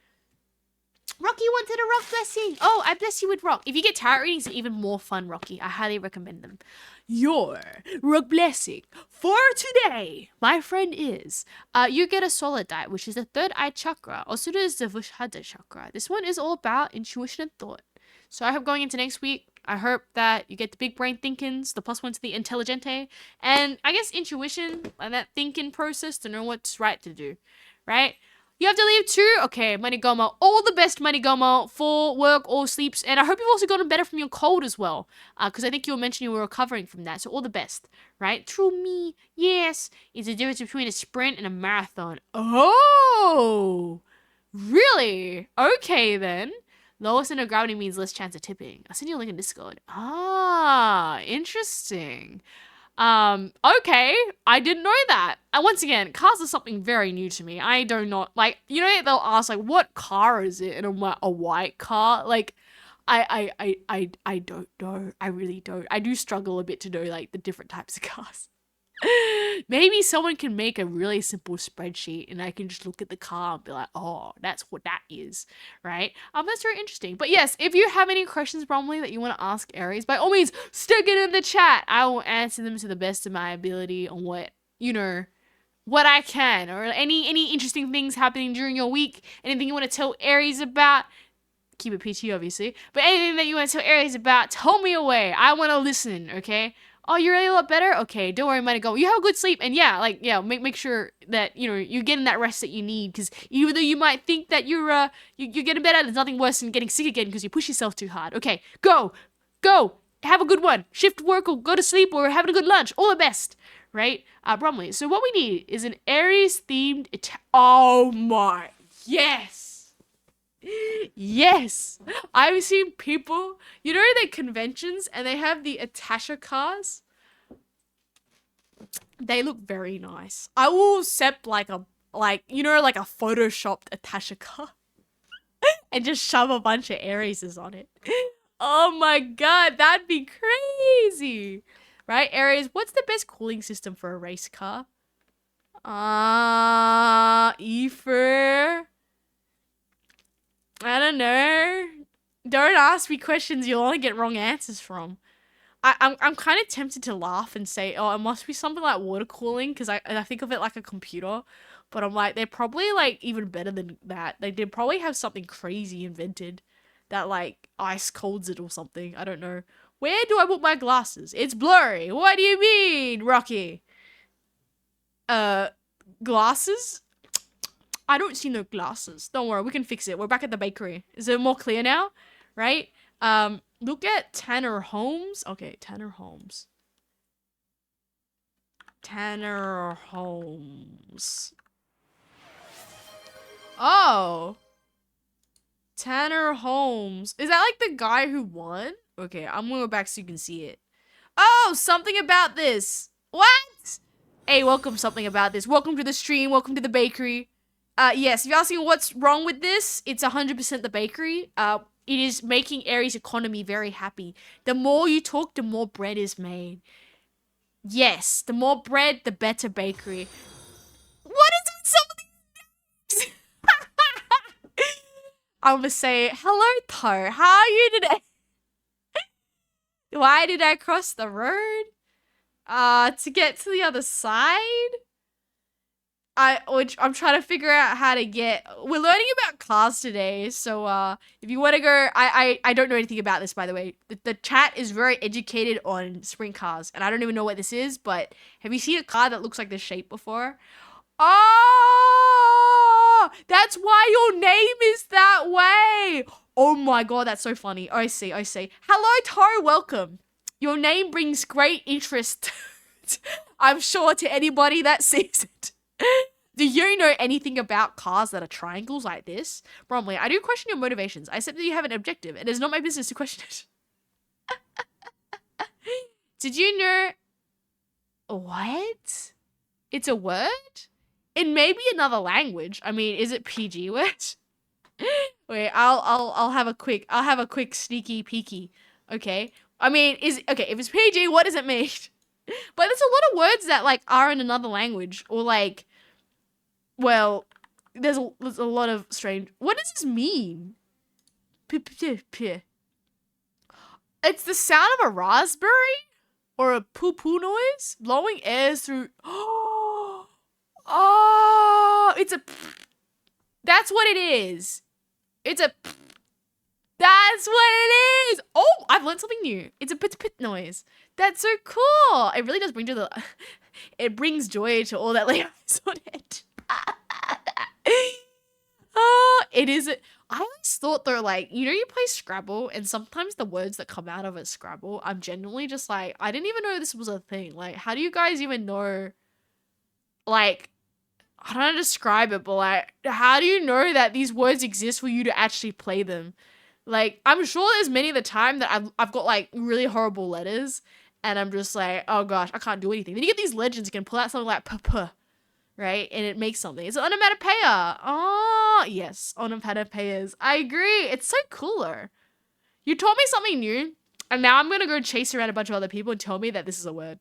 Speaker 1: Rocky wanted a rock blessing. Oh, I bless you with rock. If you get tarot readings, it's even more fun, Rocky. I highly recommend them. Your rock blessing for today, my friend, is you get a solar die, which is the third eye chakra, also known as the Vushada chakra. This one is all about intuition and thought. So I hope going into next week, I hope that you get the big brain thinkings, the +1 to the intelligente, and I guess intuition and that thinking process to know what's right to do, right? You have to leave too? Okay, Manigomo. All the best, Manigomo, for work or sleeps. And I hope you've also gotten better from your cold as well. Because I think you were mentioning you were recovering from that. So all the best, right? True me, yes. It's the difference between a sprint and a marathon. Oh, really? Okay, then. Lower center of gravity means less chance of tipping. I'll send you a link in Discord. Ah, interesting. Okay, I didn't know that. And once again, cars are something very new to me. I do not, like, you know, they'll ask, like, what car is it? And I'm like, a white car? Like, I don't know. I really don't. I do struggle a bit to know, like, the different types of cars. Maybe someone can make a really simple spreadsheet and I can just look at the car and be like, oh, that's what that is, right? That's very interesting. But yes, if you have any questions, Bromley, that you want to ask Aries, by all means, stick it in the chat. I will answer them to the best of my ability on what, you know, what I can, or any interesting things happening during your week, anything you want to tell Aries about. Keep it PG, obviously. But anything that you want to tell Aries about, tell me away. I want to listen, okay? Oh, you're really a lot better? Okay, don't worry, Manigo. You have a good sleep, and make sure that, you know, you're getting that rest that you need, because even though you might think that you're getting better, there's nothing worse than getting sick again because you push yourself too hard. Okay, go! Have a good one. Shift work or go to sleep or having a good lunch. All the best, right? Bromley. So what we need is an Aries-themed oh my, yes! Yes, I've seen people, you know, they conventions and they have the Atasha cars. They look very nice. I will sep like a photoshopped Atasha car and just shove a bunch of Arieses on it. Oh my god, that'd be crazy, right? Aries, what's the best cooling system for a race car? Ether. I don't know. Don't ask me questions you'll only get wrong answers from. I'm kind of tempted to laugh and say, oh, it must be something like water cooling, because I think of it like a computer. But I'm like, they're probably like even better than that. They did probably have something crazy invented that like ice colds it or something. I don't know. Where do I put my glasses? It's blurry. What do you mean, Rocky? Glasses? I don't see no glasses. Don't worry, we can fix it. We're back at the bakery. Is it more clear now? Right? Look at Tanner Holmes. Okay, Tanner Holmes. Tanner Holmes. Oh. Tanner Holmes. Is that like the guy who won? Okay, I'm gonna go back so you can see it. Oh, something about this. What? Hey, welcome something about this. Welcome to the stream. Welcome to the bakery. Yes, if you're asking what's wrong with this, it's 100% the bakery. It is making Aries' economy very happy. The more you talk, the more bread is made. Yes, the more bread, the better bakery. What is with some of these? I'm gonna say, hello, Tar. How are you today? Why did I cross the road? To get to the other side? I'm trying to figure out how to get. We're learning about cars today, so if you want to go, I don't know anything about this, by the way. The chat is very educated on sprint cars, and I don't even know what this is. But have you seen a car that looks like this shape before? Oh, that's why your name is that way. Oh my god, that's so funny. I see. Hello, Taro, welcome. Your name brings great interest, I'm sure, to anybody that sees it. Do you know anything about cars that are triangles like this? Bromley, I do question your motivations. I accept that you have an objective. It is not my business to question it. Did you know... What? It's a word? It may be another language. I mean, is it PG word? Wait, I'll have a quick sneaky peeky. Okay. I mean, okay, if it's PG, what does it mean? But there's a lot of words that like are in another language, or like, well, there's a lot of strange. What does this mean? It's the sound of a raspberry or a poo poo noise, blowing airs through. Oh, it's a. That's what it is. It's a. That's what it is. Oh, I've learned something new. It's a pit pit noise. That's so cool. It really does bring to the. It brings joy to all that layers on it. Oh, it is. I always thought though, like, you know, you play Scrabble, and sometimes the words that come out of a Scrabble, I'm genuinely just like, I didn't even know this was a thing. Like, how do you guys even know? Like, I don't know how to describe it, but like, how do you know that these words exist for you to actually play them? Like, I'm sure there's many of the time that I've got like really horrible letters, and I'm just like, oh gosh, I can't do anything. Then you get these legends, you can pull out something like p, right? And it makes something. It's an onomatopoeia. Oh, yes, onomatopoeias. I agree. It's so cooler. You taught me something new, and now I'm going to go chase around a bunch of other people and tell me that this is a word.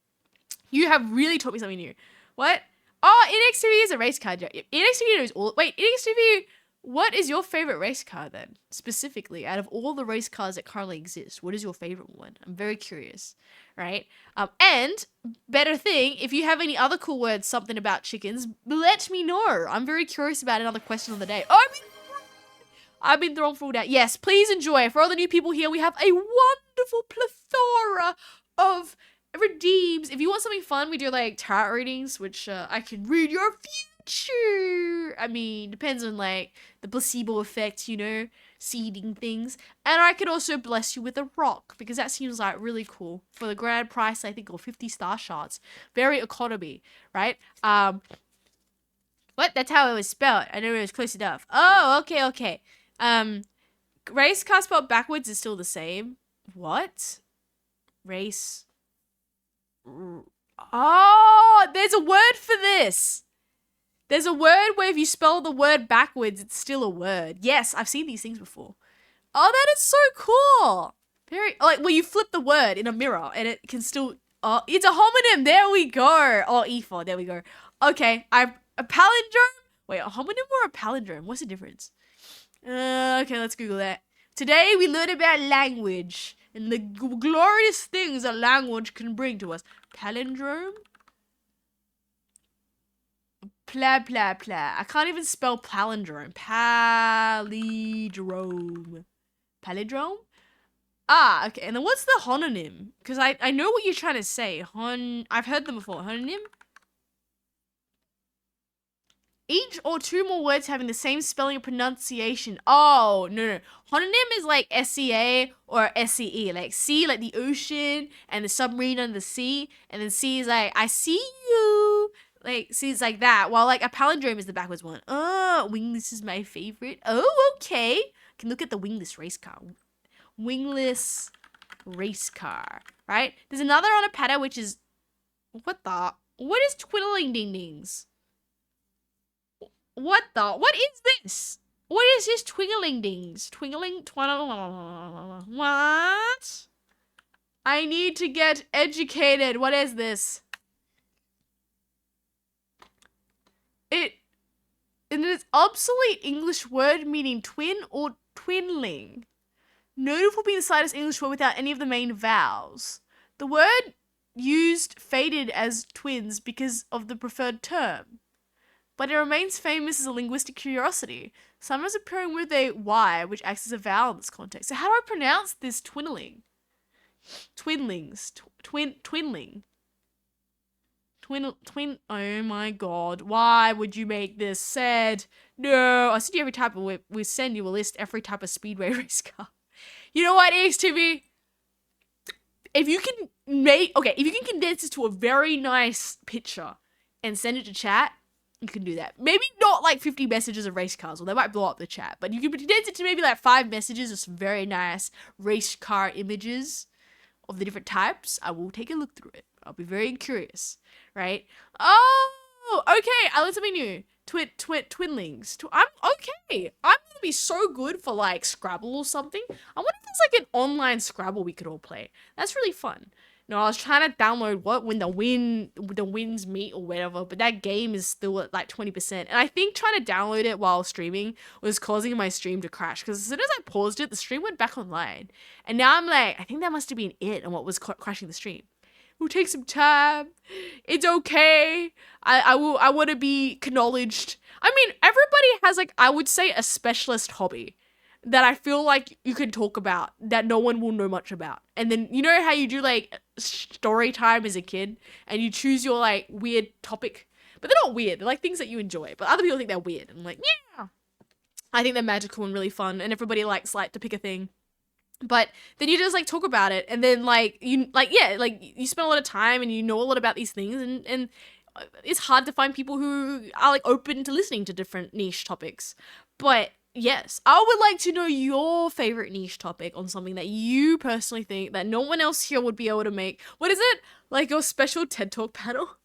Speaker 1: You have really taught me something new. What? Oh, NXTV is a race car. NXTV knows all. Wait, NXTV, what is your favorite race car then? Specifically, out of all the race cars that currently exist, what is your favorite one? I'm very curious, right? And better thing, if you have any other cool words, something about chickens, let me know. I'm very curious about another question of the day. Oh, I've been thrown full down. Yes, please enjoy. For all the new people here, we have a wonderful plethora of redeems. If you want something fun, we do like tarot readings, which I can read your future. I mean, depends on like the placebo effect, you know, seeding things. And I could also bless you with a rock, because that seems like really cool for the grand price, I think, of 50 star shots. Very economy, right? What? That's how it was spelled. I know it was close enough. Oh, okay. Race car spelled backwards is still the same. What? Race. Oh, there's a word for this. There's a word where if you spell the word backwards, it's still a word. Yes, I've seen these things before. Oh, that is so cool. Very, like, where you flip the word in a mirror and it can still, oh, it's a homonym. There we go. Oh, E4, there we go. Okay, a palindrome? Wait, a homonym or a palindrome? What's the difference? Okay, let's Google that. Today we learn about language and the glorious things that language can bring to us. Palindrome? Pla. I can't even spell palindrome. Palindrome. Palindrome? Ah, okay. And then what's the homonym? Because I know what you're trying to say. I've heard them before. Homonym? Each or two more words having the same spelling and pronunciation. Oh, no. Homonym is like SCA or SCE. Like C, like the ocean and the submarine under the sea. And then C is like, I see you. Like, C is like that. While like a palindrome is the backwards one. Oh, wings is my favorite. Oh, okay. can look at the wingless race car. Wingless race car, right? There's another on a paddock, which is, what is twiddling ding dings? What is this? What is this twiggling dings? What? I need to get educated. What is this? It is obsolete English word meaning twin or twinling. Noted for being the slightest English word without any of the main vowels. The word used faded as twins because of the preferred term, but it remains famous as a linguistic curiosity, sometimes appearing with a Y, which acts as a vowel in this context. So how do I pronounce this twinling? Twinlings. Twinling. Twin. Oh my god. Why would you make this sad? No. I send you every type of, we send you a list, every type of speedway race car. You know what, AriesTV? If you can condense this to a very nice picture and send it to chat, you can do that. Maybe not like 50 messages of race cars, or they might blow up the chat, but you can condense it to maybe like 5 messages of some very nice race car images of the different types. I will take a look through it. I'll be very curious, right? Oh, okay. I learned something new. Twinlings. I'm okay. I'm gonna be so good for like Scrabble or something. I wonder if there's like an online Scrabble we could all play. That's really fun. No, I was trying to download when the winds meet or whatever, but that game is still at like 20%. And I think trying to download it while streaming was causing my stream to crash, because as soon as I paused it, the stream went back online. And now I'm like, I think that must have been it and what was crashing the stream. We'll take some time. It's okay. I want to be acknowledged. I mean, everybody has like, I would say, a specialist hobby that I feel like you can talk about that no one will know much about. And then, you know how you do like story time as a kid and you choose your like weird topic, but they're not weird. They're like things that you enjoy, but other people think they're weird. And I'm like, yeah, I think they're magical and really fun. And everybody likes like to pick a thing. But then you just like talk about it, and then like you spend a lot of time and you know a lot about these things, and it's hard to find people who are like open to listening to different niche topics. But yes, I would like to know your favorite niche topic on something that you personally think that no one else here would be able to make. What is it? Like your special TED Talk panel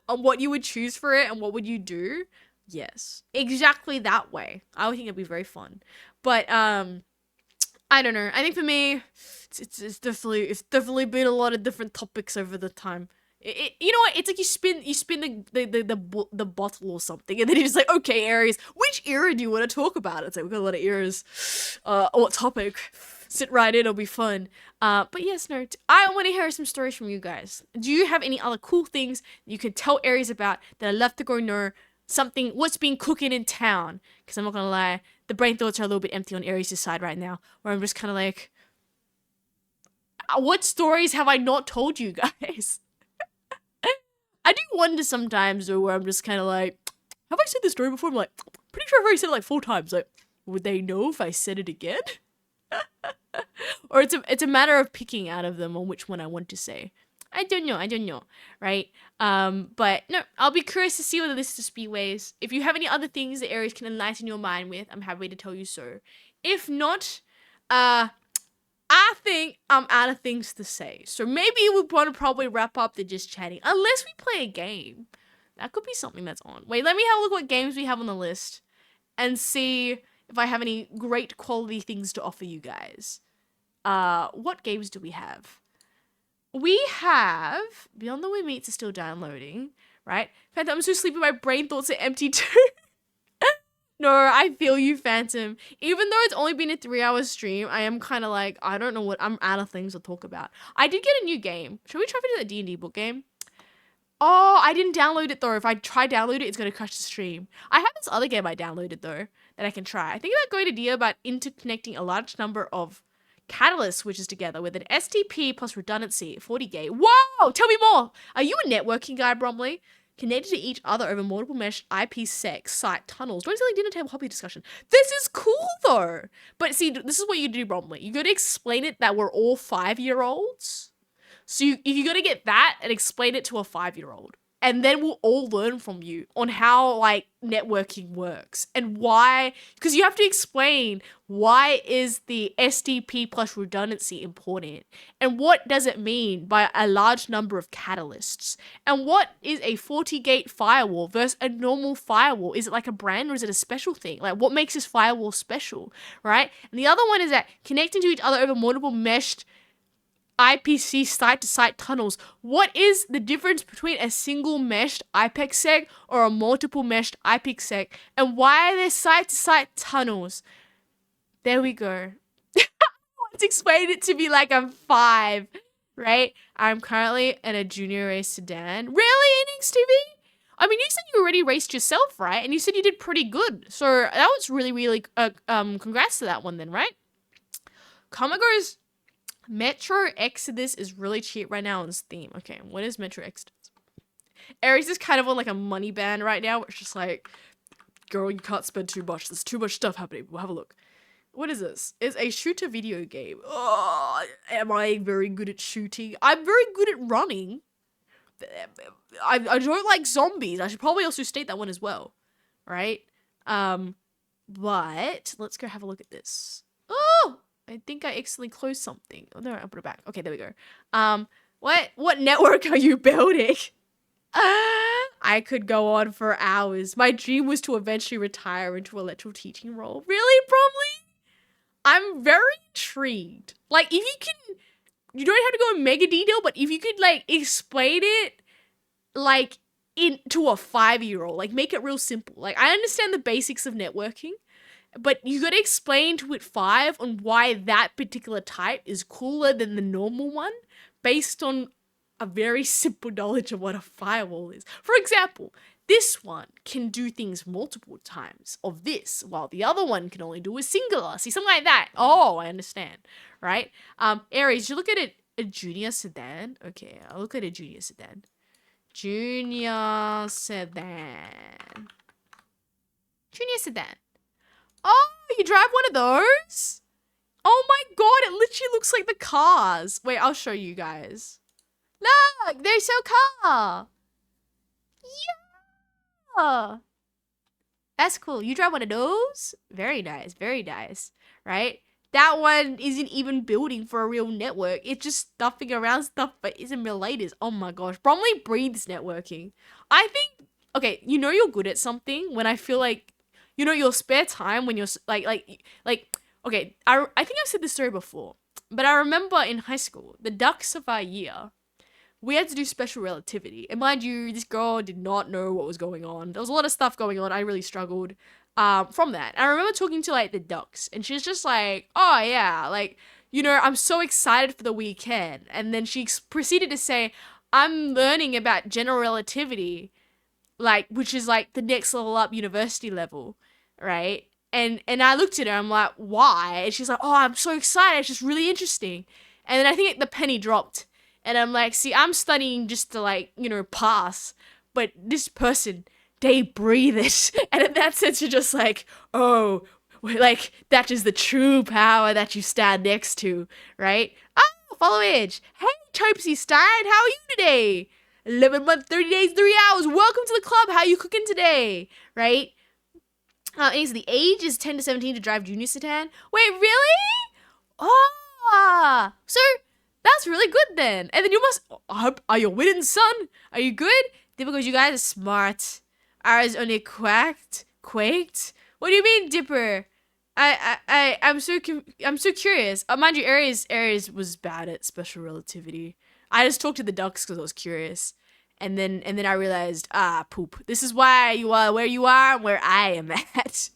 Speaker 1: on what you would choose for it and what would you do? Yes, exactly that way. I would think it'd be very fun. But I don't know. I think for me, it's definitely been a lot of different topics over the time. You know what? It's like you spin the bottle or something, and then you're just like, okay, Aries, which era do you want to talk about? It's like we've got a lot of eras. What topic? Sit right in. It'll be fun. But yes, no. I want to hear some stories from you guys. Do you have any other cool things you could tell Aries about that I'd love to go know? Something, what's been cooking in town? Because I'm not gonna lie, the brain thoughts are a little bit empty on Aries' side right now, where I'm just kind of like, what stories have I not told you guys? I do wonder sometimes though, where I'm just kind of like, have I said this story before? I'm like, pretty sure I've already said it like 4 times. Like, would they know if I said it again? Or it's a matter of picking out of them on which one I want to say. I don't know, right? But no, I'll be curious to see whether this is Speedways. If you have any other things that Aries can enlighten your mind with, I'm happy to tell you so. If not, I think I'm out of things to say. So maybe we want to probably wrap up the just chatting, unless we play a game. That could be something that's on. Wait, let me have a look what games we have on the list and see if I have any great quality things to offer you guys. What games do we have? We have Beyond the Wind Meets is still downloading, right? Phantom, I'm so sleepy, my brain thoughts are empty too. No, I feel you, Phantom. Even though it's only been a 3-hour stream, I am kind of like, I don't know what, I'm out of things to talk about. I did get a new game. Should we try to do that D&D book game? Oh, I didn't download it though. If I try download it, it's going to crash the stream. I have this other game I downloaded though that I can try. I think about going to idea about interconnecting a large number of catalyst switches together with an STP plus redundancy, 40 gate. Wow! Tell me more! Are you a networking guy, Bromley? Connected to each other over multiple mesh IPsec site tunnels. Don't like dinner table hobby discussion. This is cool though! But see, this is what you do, Bromley. You gotta explain it that we're all 5-year-olds. So you gotta get that and explain it to a 5-year-old. and then we'll all learn from you on how like networking works and why, because you have to explain why is the SDP plus redundancy important and what does it mean by a large number of catalysts and what is a 40-gate firewall versus a normal firewall. Is it like a brand or is it a special thing? Like what makes this firewall special, right? And the other one is that connecting to each other over multiple meshed IPC site-to-site tunnels. What is the difference between a single meshed IPsec or a multiple meshed IPsec? And why are there site-to-site tunnels? There we go. Let's explain it to me like I'm 5, right? I'm currently in a junior race sedan. Really, Innings TV? I mean, you said you already raced yourself, right? And you said you did pretty good. So that was really, really, congrats to that one then, right? Kamago's Metro Exodus is really cheap right now on Steam. Okay, what is Metro Exodus? Aries is kind of on like a money ban right now. It's just like, girl, you can't spend too much. There's too much stuff happening. We'll have a look. What is this? It's a shooter video game. Oh, am I very good at shooting? I'm very good at running. I don't like zombies. I should probably also state that one as well. Right? But let's go have a look at this. Oh! I think I accidentally closed something. Oh no, I'll put it back. Okay, there we go. What network are you building? I could go on for hours. My dream was to eventually retire into a lectural teaching role. Really, Bromley? I'm very intrigued. Like, if you can, you don't have to go in mega detail, but if you could, like, explain it, like, into a 5-year-old, like, make it real simple. Like, I understand the basics of networking, but you gotta explain to it 5 on why that particular type is cooler than the normal one based on a very simple knowledge of what a firewall is. For example, this one can do things multiple times of this, while the other one can only do a singular. See, something like that. Oh, I understand, right? Aries, you look at a junior sedan. Okay, I'll look at a junior sedan. Junior sedan. Junior sedan. Oh, you drive one of those? Oh my god, it literally looks like the cars. Wait, I'll show you guys. Look, there's so car. Yeah. That's cool. You drive one of those? Very nice, right? That one isn't even building for a real network. It's just stuffing around stuff but isn't related. Oh my gosh. Bromley breathes networking. I think, okay, you know you're good at something when I feel like, you know, your spare time when you're like, okay, I think I've said this story before, but I remember in high school, the ducks of our year, we had to do special relativity. And mind you, this girl did not know what was going on. There was a lot of stuff going on. I really struggled from that. I remember talking to like the ducks and she was just like, oh yeah, like, you know, I'm so excited for the weekend. And then she proceeded to say, I'm learning about general relativity, like, which is like the next level up, university level, right? And I looked at her, I'm like, why? And she's like, oh, I'm so excited. It's just really interesting. And then I think the penny dropped. And I'm like, see, I'm studying just to like, you know, pass. But this person, they breathe it. And in that sense, you're just like, oh, like, that is the true power that you stand next to, right? Ah, follow Edge. Hey, Topsy Stein, how are you today? 11 months, 30 days, 3 hours. Welcome to the club. How are you cooking today? Right? The age is 10 to 17 to drive junior sedan. Wait, really? Ah, so that's really good then. And then you must, are you winning, son? Are you good? Dipper goes, you guys are smart. Ours only quaked. What do you mean, Dipper? I'm so curious. Mind you, Aries was bad at special relativity. I just talked to the ducks because I was curious. And then I realized, poop. This is why you are where you are and where I am at.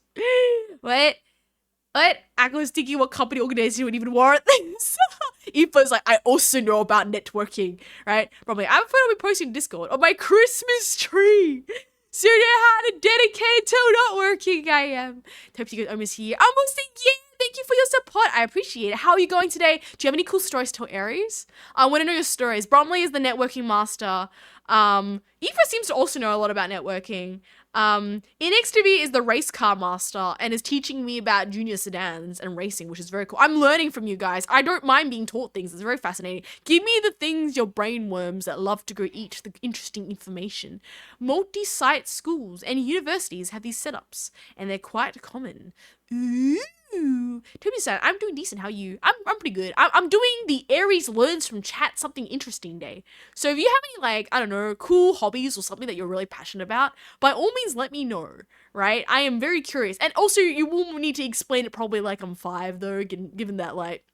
Speaker 1: What? I was thinking what company organization would even warrant this. Aoife's like, I also know about networking, right? Probably, I'm finally posting Discord on my Christmas tree. So you know how dedicated to networking I am. Hope you guys almost here. Almost a year. Thank you for your support. I appreciate it. How are you going today? Do you have any cool stories to tell, Aries? I want to know your stories. Bromley is the networking master. Eva seems to also know a lot about networking. NXTV is the race car master and is teaching me about junior sedans and racing, which is very cool. I'm learning from you guys. I don't mind being taught things. It's very fascinating. Give me the things your brain worms that love to go eat, the interesting information. Multi-site schools and universities have these setups, and they're quite common. Ooh. Toby-san, I'm doing decent. How are you? I'm pretty good. I'm doing the Aries learns from chat something interesting day. So if you have any, like, I don't know, cool hobbies or something that you're really passionate about, by all means let me know, right? I am very curious. And also you will need to explain it probably like I'm 5 though, given that, like,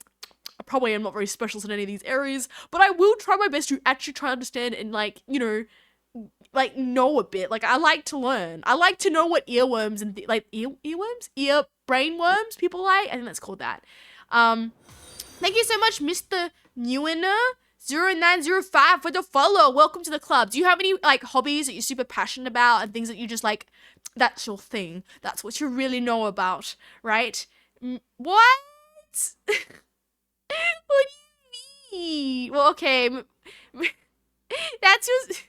Speaker 1: I probably am not very specialist in any of these areas, but I will try my best to actually try to understand and, like, you know, like, know a bit. Like, I like to learn. I like to know what earworms and ear brain worms people like. I think that's called that. Thank you so much, Mr. Newener 0905 for the follow. Welcome to the club. Do you have any, like, hobbies that you're super passionate about and things that you just, like, that's your thing? That's what you really know about, right? What? What do you mean? Well, okay. That's just...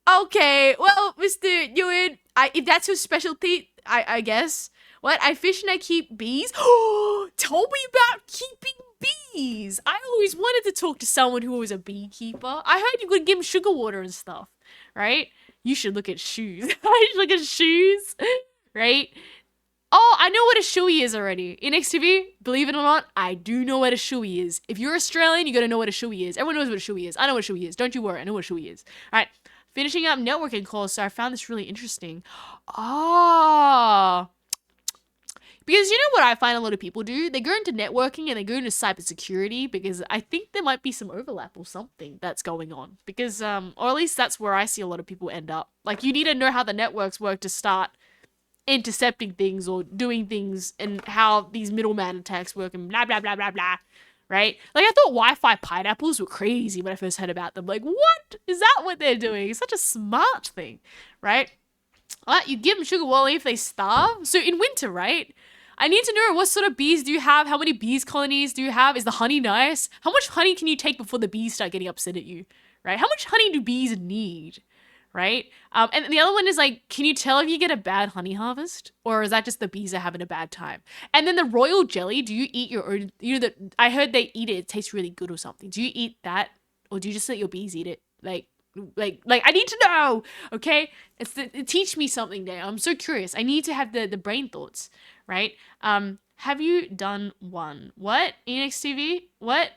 Speaker 1: Okay, well, Mr. Ewan, if that's your specialty, I guess. What? I fish and I keep bees? Tell me about keeping bees. I always wanted to talk to someone who was a beekeeper. I heard you could give them sugar water and stuff, right? You should look at shoes. I should look at shoes, right? Oh, I know what a shoey is already. In XTV, believe it or not, I do know what a shoey is. If you're Australian, you gotta know what a shoey is. Everyone knows what a shoey is. I know what a shoey is. Don't you worry, I know what a shoey is. All right. Finishing up networking calls, so I found this really interesting. Because you know what I find a lot of people do? They go into networking and they go into cybersecurity because I think there might be some overlap or something that's going on. Because, or at least that's where I see a lot of people end up. Like, you need to know how the networks work to start intercepting things or doing things and how these middleman attacks work and blah, blah, blah, blah, blah. Right? Like, I thought Wi-Fi pineapples were crazy when I first heard about them. Like, what? Is that what they're doing? It's such a smart thing, right? You give them sugar water if they starve. So in winter, right? I need to know what sort of bees do you have? How many bees colonies do you have? Is the honey nice? How much honey can you take before the bees start getting upset at you, right? How much honey do bees need? Right? And the other one is like, can you tell if you get a bad honey harvest? Or is that just the bees are having a bad time? And then the royal jelly, do you eat your own, I heard they eat it, it tastes really good or something. Do you eat that? Or do you just let your bees eat it? Like, I need to know, okay? Teach me something there. I'm so curious. I need to have the brain thoughts, right? Have you done one? What? ENXTV? What?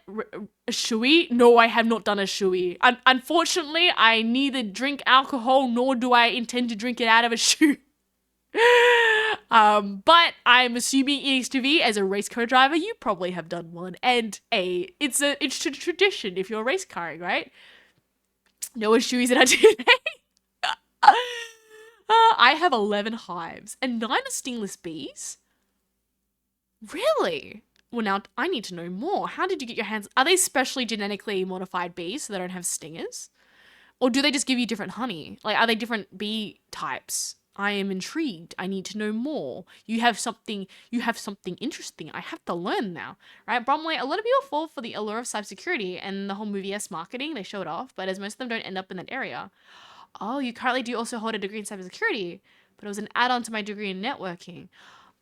Speaker 1: A shui? No, I have not done a shui. Unfortunately, I neither drink alcohol nor do I intend to drink it out of a shoe. But I'm assuming EXTV as a race car driver, you probably have done one. And it's a tradition if you're race carring, right? No shoeys that I do today. I have 11 hives and 9 are stingless bees. Really? Well, now I need to know more. How did you get your hands? Are they specially genetically modified bees so they don't have stingers? Or do they just give you different honey? Like, are they different bee types? I am intrigued. I need to know more. You have something interesting. I have to learn now, right? Bromley, a lot of people fall for the allure of cybersecurity and the whole movie S marketing. They show it off, but as most of them don't end up in that area. Oh, you currently do also hold a degree in cybersecurity, but it was an add-on to my degree in networking.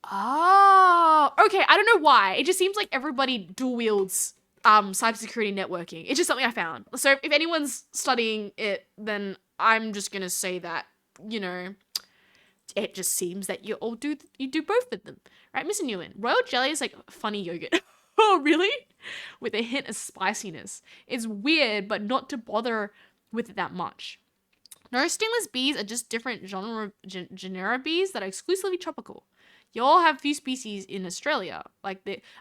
Speaker 1: Oh, okay. I don't know why. It just seems like everybody dual wields cybersecurity networking. It's just something I found. So if anyone's studying it, then I'm just gonna say that, you know, it just seems that you do both of them, right? Mr. Nguyen, royal jelly is like funny yogurt. Oh, really? With a hint of spiciness. It's weird, but not to bother with it that much. No, stingless bees are just different genera bees that are exclusively tropical. You all have few species in Australia.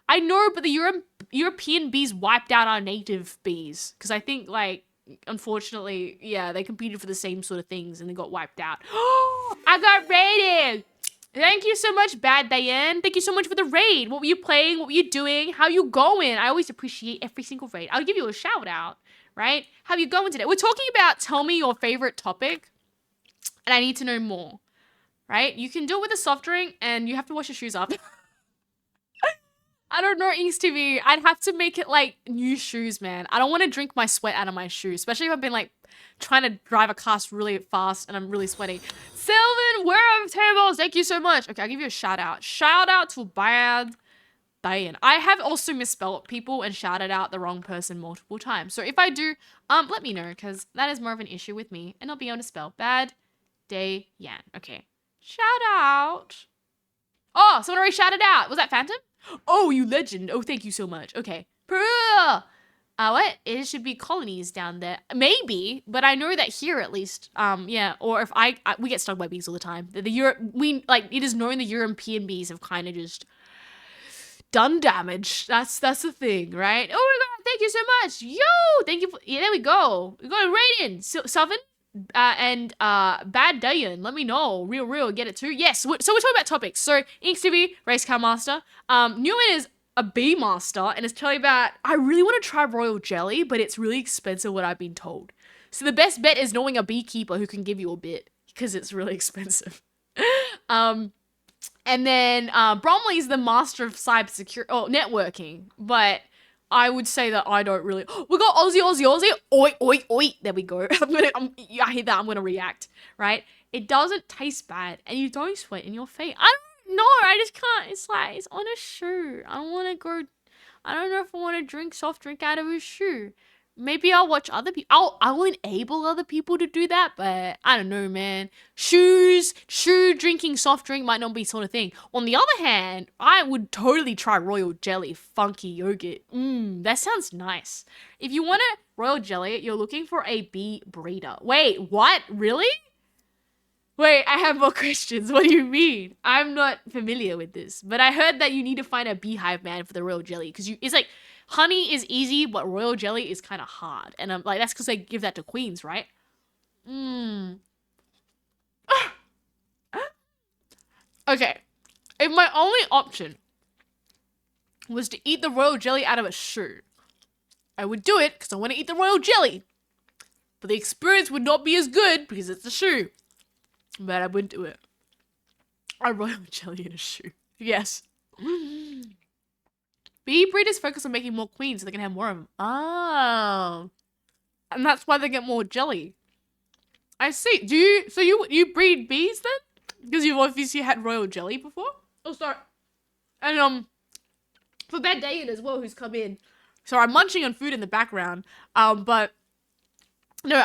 Speaker 1: I know, but the European bees wiped out our native bees. Because I think, like, unfortunately, yeah, they competed for the same sort of things and they got wiped out. I got raided! Thank you so much, Bad Diane. Thank you so much for the raid. What were you playing? What were you doing? How you going? I always appreciate every single raid. I'll give you a shout out, right? How you going today? We're talking about tell me your favorite topic. And I need to know more. Right? You can do it with a soft drink and you have to wash your shoes up. I don't know, Inks TV. I'd have to make it like new shoes, man. I don't want to drink my sweat out of my shoes, especially if I've been like trying to drive a car really fast and I'm really sweaty. Sylvan, where of tables? Thank you so much. Okay, I'll give you a shout out. Shout out to Bad Diane. I have also misspelled people and shouted out the wrong person multiple times. So if I do, let me know because that is more of an issue with me and not being able to spell. Bad Day Yan. Okay. Shout out. Oh, someone already shouted out. Was that Phantom? Oh, you legend. Oh, thank you so much. Okay. What? It should be colonies down there. Maybe, but I know that here at least. Yeah. Or if we get stung by bees all the time. It is known the European bees have kind of just done damage. That's the thing, right? Oh my god, thank you so much. Yo, thank you. Yeah, there we go. We got a rating. Seven. And Bad Dayan, let me know. Real, get it too. Yes, so we're talking about topics. So, Inks TV, Race Car Master. Newman is a bee master and is telling about, I really want to try royal jelly, but it's really expensive what I've been told. So the best bet is knowing a beekeeper who can give you a bit, because it's really expensive. And then Bromley's the master of networking, but I would say that I don't really. We got Aussie. Oi. There we go. I hear that. I'm gonna react. Right? It doesn't taste bad, and you don't sweat in your feet. I don't know. I just can't. It's like it's on a shoe. I don't want to go. I don't know if I want to drink soft drink out of a shoe. Maybe I'll watch other people. I will enable other people to do that, but I don't know, man. Shoe drinking soft drink might not be sort of thing. On the other hand, I would totally try royal jelly, funky yogurt. That sounds nice. If you want a royal jelly, you're looking for a bee breeder. Wait, what? Really? Wait, I have more questions. What do you mean? I'm not familiar with this, but I heard that you need to find a beehive man for the royal jelly because it's like honey is easy, but royal jelly is kind of hard. And I'm like, that's because they give that to queens, right? Okay. If my only option was to eat the royal jelly out of a shoe, I would do it because I want to eat the royal jelly. But the experience would not be as good because it's a shoe. But I wouldn't do it. A royal jelly in a shoe. Yes. Bee breeders focus on making more queens so they can have more of them. Oh. And that's why they get more jelly. I see. So you breed bees then? Because you've obviously had royal jelly before? Oh, sorry. And for Bad Dayan as well, who's come in. Sorry, I'm munching on food in the background. But no,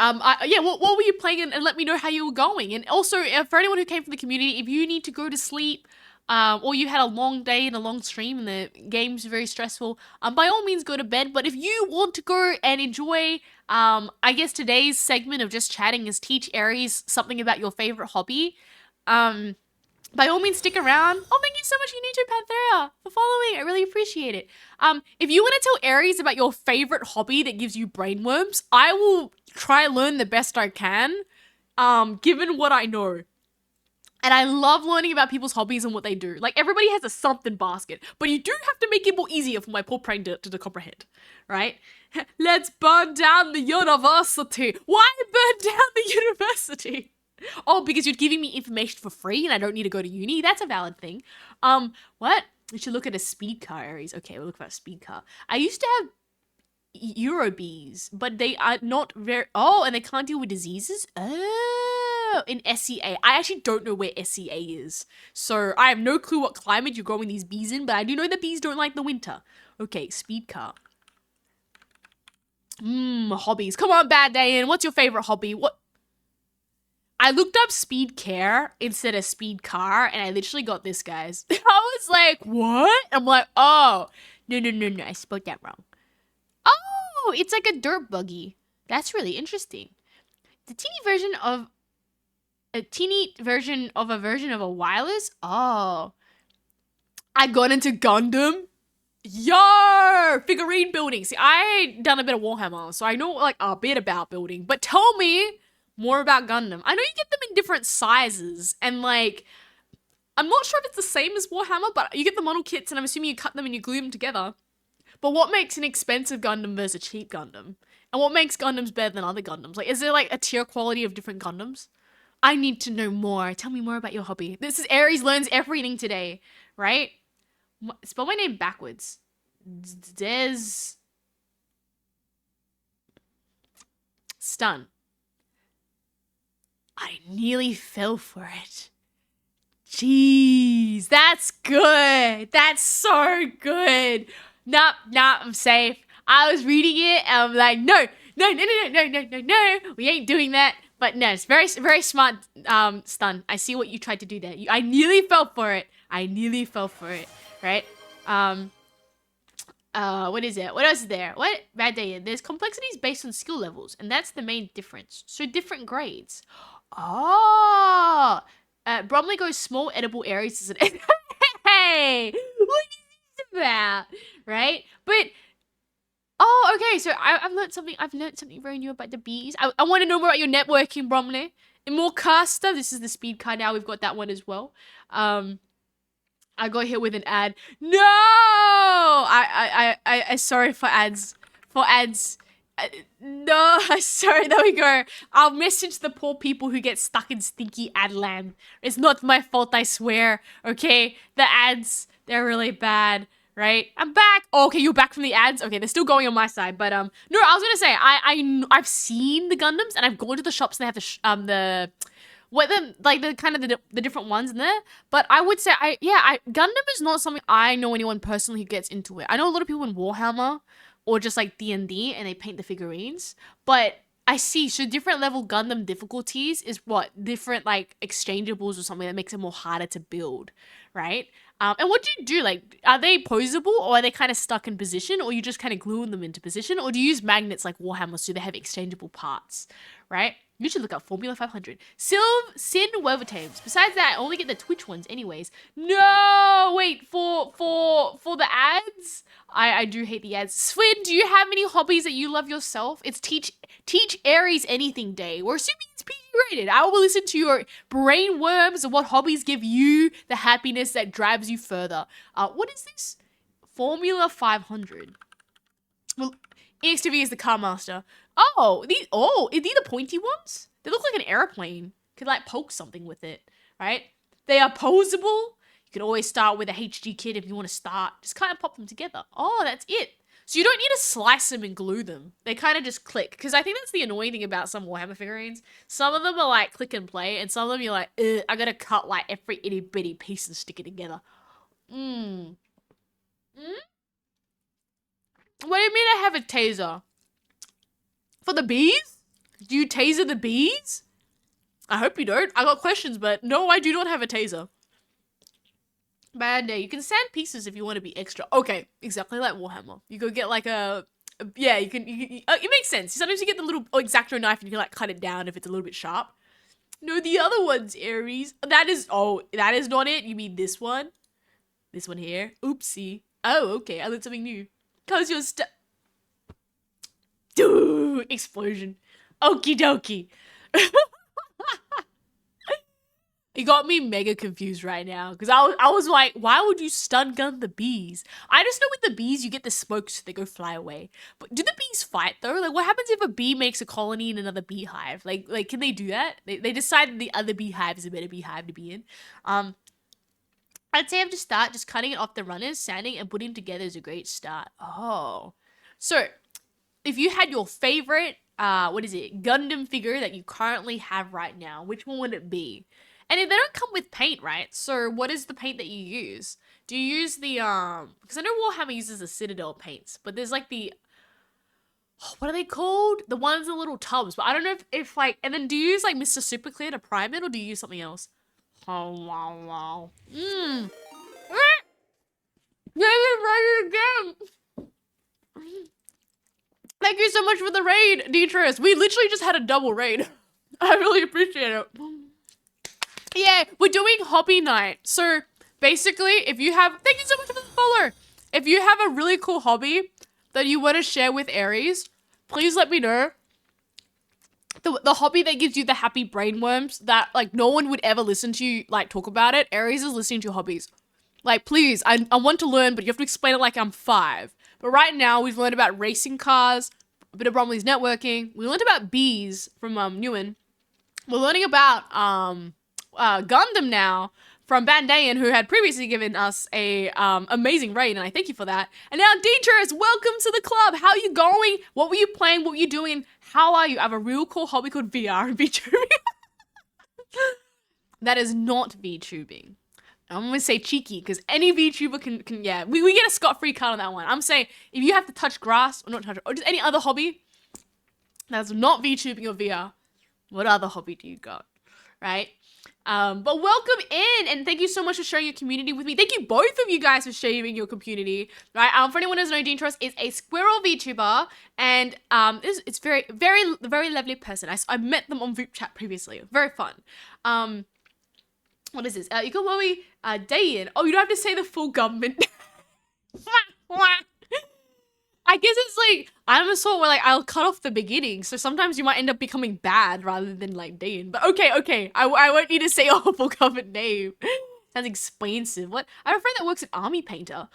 Speaker 1: yeah, what were you playing and let me know how you were going. And also, for anyone who came from the community, if you need to go to sleep, or you had a long day and a long stream and the game's very stressful, by all means go to bed. But if you want to go and enjoy, I guess today's segment of just chatting is teach Aries something about your favorite hobby, by all means stick around. Oh, thank you so much, Unito Panthera, for following. I really appreciate it. If you want to tell Aries about your favorite hobby that gives you brainworms, I will try learn the best I can, given what I know. And I love learning about people's hobbies and what they do. Like, everybody has a something basket, but you do have to make it more easier for my poor brain to comprehend, right? Let's burn down the university. Why burn down the university? Oh, because you're giving me information for free and I don't need to go to uni? That's a valid thing. What? We should look at a speed car, Aries. Okay, we'll look for a speed car. I used to have Eurobees, but they are not very... Oh, and they can't deal with diseases? Oh, in SCA. I actually don't know where SCA is. So I have no clue what climate you're growing these bees in, but I do know that bees don't like the winter. Okay, speed car. Hobbies. Come on, Bad Dayan. What's your favorite hobby? What? I looked up speed care instead of speed car, and I literally got this, guys. I was like, what? I'm like, oh, no, I spoke that wrong. Oh, it's like a dirt buggy. That's really interesting. The teeny version of a version of a wireless? Oh. I got into Gundam. Yo! Figurine building. See, I done a bit of Warhammer, so I know like a bit about building. But tell me more about Gundam. I know you get them in different sizes, and like, I'm not sure if it's the same as Warhammer, but you get the model kits, and I'm assuming you cut them and you glue them together. But what makes an expensive Gundam versus a cheap Gundam? And what makes Gundams better than other Gundams? Like, is there like a tier quality of different Gundams? I need to know more. Tell me more about your hobby. This is Aries Learns Everything today, right? Spell my name backwards. Des... Stun. nearly fell for it. Jeez, that's good. That's so good. Nah, I'm safe. I was reading it and I'm like, no, we ain't doing that. But no, it's very, very smart stun. I see what you tried to do there. I nearly fell for it. Right? What is it? What else is there? What bad day? There's complexities based on skill levels, and that's the main difference. So different grades. Oh, Bromley goes small edible Aries is an hey, what is this about? Right? But oh, okay. So I've learned something. I've learned something very new about the bees. I want to know more about your networking, Bromley. And more caster. This is the speed card now. We've got that one as well. I got hit with an ad. No! I sorry for ads. No, sorry, there we go. I'll message the poor people who get stuck in stinky ad land. It's not my fault, I swear. Okay? The ads, they're really bad. Right? I'm back. Oh, okay, you're back from the ads. Okay, they're still going on my side, but no, I was gonna say I've seen the Gundams and I've gone to the shops and they have the the different ones in there. But I would say Gundam is not something I know anyone personally who gets into it. I know a lot of people in Warhammer or just like D&D and they paint the figurines, but I see, so different level Gundam difficulties is what different like exchangeables or something that makes it more harder to build, right? And what do you do? Like, are they posable or are they kind of stuck in position, or you just kind of gluing them into position, or do you use magnets like Warhammer so they have exchangeable parts, right? You should look up Formula 500. Sin Weather Tames. Besides that, I only get the Twitch ones anyways. No, wait, for the ads? I do hate the ads. Swin, do you have any hobbies that you love yourself? It's Teach Aries Anything Day. We're assuming it's PG rated. I will listen to your brain worms and what hobbies give you the happiness that drives you further. What is this? Formula 500. Well, EXTV is the car master. Are these the pointy ones? They look like an airplane. Could like poke something with it, right? They are posable. You can always start with a HG kit if you want to start. Just kind of pop them together. Oh, that's it. So you don't need to slice them and glue them. They kind of just click. Because I think that's the annoying thing about some Warhammer figurines. Some of them are like click and play, and some of them you're like, I gotta cut like every itty bitty piece and stick it together. What do you mean I have a taser? For the bees? Do you taser the bees? I hope you don't. I got questions, but no, I do not have a taser. Bad day. You can sand pieces if you want to be extra. Okay, exactly like Warhammer. You go get like it makes sense. Sometimes you get the little X-Acto knife and you can like cut it down if it's a little bit sharp. No, the other one's Aries. That is not it. You mean this one? This one here? Oopsie. Oh, okay. I learned something new. Cause you're Dude, explosion. Okie dokie. It got me mega confused right now. Because I was like, why would you stun gun the bees? I just know with the bees, you get the smoke so they go fly away. But do the bees fight though? Like what happens if a bee makes a colony in another beehive? Like can they do that? They decide that the other beehive is a better beehive to be in. I'd say I have to start just cutting it off the runners, sanding, and putting together is a great start. Oh. So, if you had your favorite, Gundam figure that you currently have right now, which one would it be? And if they don't come with paint, right? So, what is the paint that you use? Do you use the, because I know Warhammer uses the Citadel paints, but there's like the, what are they called? The ones in the little tubs, but I don't know if like, and then do you use like Mr. Super Clear to prime it, or do you use something else? Oh, wow. Again. Thank you so much for the raid, Deetris. We literally just had a double raid. I really appreciate it. Yeah, we're doing hobby night. So basically, if you have, thank you so much for the follow. If you have a really cool hobby that you want to share with Aries, please let me know. The hobby that gives you the happy brainworms that like no one would ever listen to you like talk about it. Aries is listening to your hobbies. Like please, I want to learn, but you have to explain it like I'm 5. But right now we've learned about racing cars, a bit of Bromley's networking. We learned about bees from Newen. We're learning about Gundam now from Bandayan, who had previously given us a amazing raid, and I thank you for that. And now, Deetris, welcome to the club. How are you going? What were you playing? What were you doing? How are you? I have a real cool hobby called VR and VTubing. That is not VTubing. I'm gonna say cheeky because any VTuber can yeah. We get a scot-free card on that one. I'm saying if you have to touch grass or not touch or just any other hobby that's not VTubing or VR, what other hobby do you got? Right? But welcome in and thank you so much for sharing your community with me. Thank you both of you guys for sharing your community. Right? For anyone who doesn't know, Dean Trust is a squirrel VTuber and it's very, very, very lovely person. I met them on Group Chat previously. Very fun. What is this? You can probably day in. Oh, you don't have to say the full government. I guess it's like I'm a sort where like I'll cut off the beginning, so sometimes you might end up becoming bad rather than like day in. But okay, I won't need to say a full government name. Sounds expensive. What? I have a friend that works at Army Painter.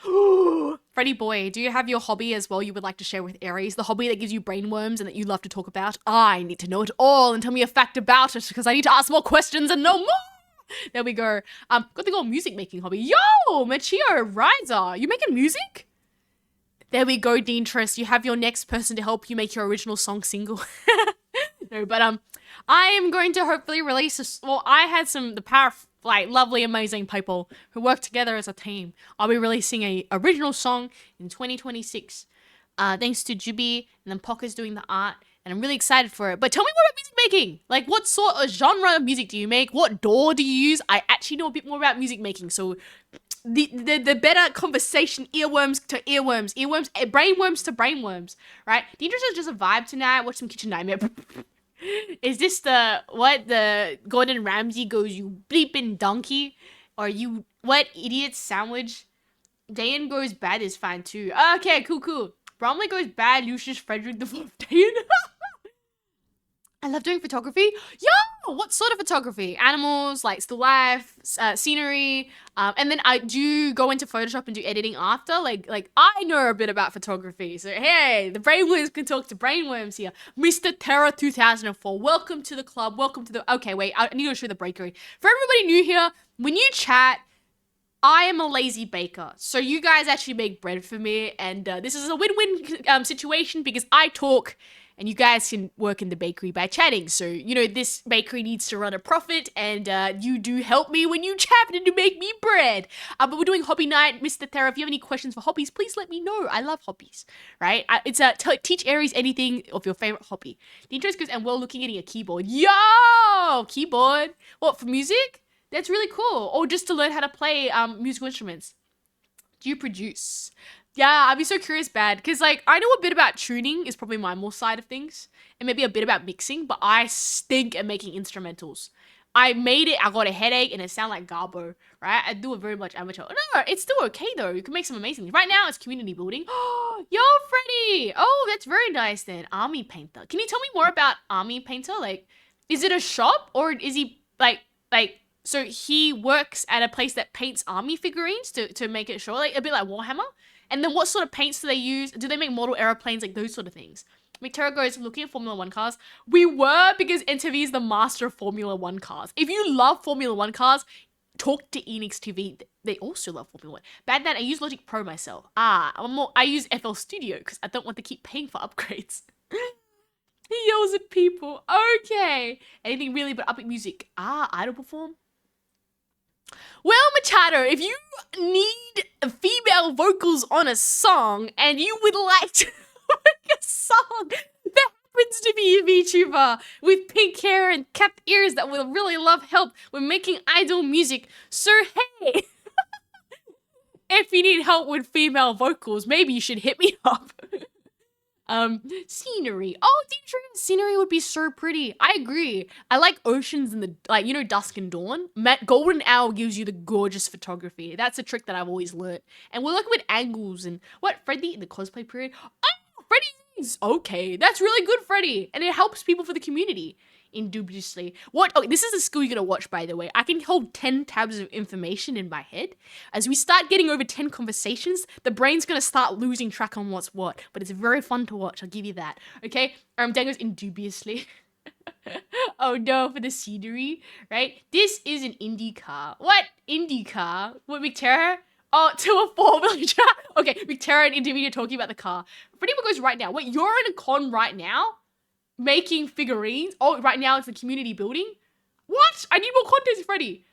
Speaker 1: Freddie boy, do you have your hobby as well you would like to share with Aries? The hobby that gives you brainworms and that you love to talk about? I need to know it all and tell me a fact about it because I need to ask more questions and know more. There we go. Got the music making hobby. Yo, Machio Riser, you making music? There we go, Dean Trist. You have your next person to help you make your original song single. No, but I am going to hopefully release this. Well, I had the power of like lovely, amazing people who work together as a team. I'll be releasing a original song in 2026. Thanks to Juby and then Pocker's doing the art. And I'm really excited for it. But tell me more about music making. Like, what sort of genre of music do you make? What DAW do you use? I actually know a bit more about music making. So the better conversation, earworms to earworms, brainworms to brainworms, right? The interest is just a vibe tonight. Watch some Kitchen Nightmare. Is this the Gordon Ramsay goes, you bleeping donkey? Or you, what idiot sandwich? Dayan goes bad is fine too. Okay, cool. Bromley goes bad, Lucius Frederick the Fourth Dayan. I love doing photography. Yo, what sort of photography? Animals, like still life, scenery, and then I do go into Photoshop and do editing after. Like I know a bit about photography. So hey, the brainworms can talk to brainworms here. Mr. Terror 2004, welcome to the club. Welcome to the. Okay, wait, I need to show the breakery for everybody new here. When you chat, I am a lazy baker, so you guys actually make bread for me, and this is a win-win situation because I talk. And you guys can work in the bakery by chatting. So, you know, this bakery needs to run a profit. And you do help me when you chat and to make me bread. But we're doing hobby night. Mr. Thera, if you have any questions for hobbies, please let me know. I love hobbies, right? It's teach Aries anything of your favorite hobby. The interest goes, and we're looking at getting a keyboard. Yo! Keyboard? What, for music? That's really cool. Or just to learn how to play musical instruments. Do you produce? Yeah, I'd be so curious, bad, because like I know a bit about tuning is probably my more side of things, and maybe a bit about mixing, but I stink at making instrumentals. I made it, I got a headache, and it sounded like garbo, right? I do it very much amateur. No, it's still okay though. You can make some amazing things. Right now, it's community building. Yo, Freddy! Oh, that's very nice then. Army Painter. Can you tell me more about Army Painter? Like, is it a shop or is he like? So he works at a place that paints army figurines to make it show, like a bit like Warhammer. And then what sort of paints do they use? Do they make model aeroplanes, like those sort of things? Victoria goes, looking at Formula 1 cars. We were, because NTV is the master of Formula 1 cars. If you love Formula 1 cars, talk to Enix TV. They also love Formula 1. Bad that I use Logic Pro myself. I use FL Studio because I don't want to keep paying for upgrades. He yells at people. Okay. Anything really but upbeat music. Idol perform. Well, Machado, if you need female vocals on a song and you would like to make a song that happens to be a VTuber with pink hair and capped ears that will really love help with making idol music, so hey, if you need help with female vocals, maybe you should hit me up. Scenery. Oh, scenery would be so pretty. I agree. I like oceans and dusk and dawn. Golden hour gives you the gorgeous photography. That's a trick that I've always learnt. And we're looking with angles and Freddy in the cosplay period. Oh, Freddy's okay. That's really good, Freddy. And it helps people for the community. Indubiously. This is a skill you're gonna watch, by the way. I can hold 10 tabs of information in my head. As we start getting over 10 conversations, the brain's gonna start losing track on what's what. But it's very fun to watch, I'll give you that. Okay? Dango's indubiously. Oh no, for the scenery, right? This is an indie car. What? Indie car? What, Victoria? Oh, 204 village. Okay, Victoria and Intermediate talking about the car. Freddie goes right now. Wait, you're in a con right now? Making figurines. Oh, right now it's the community building. What? I need more content, Freddy.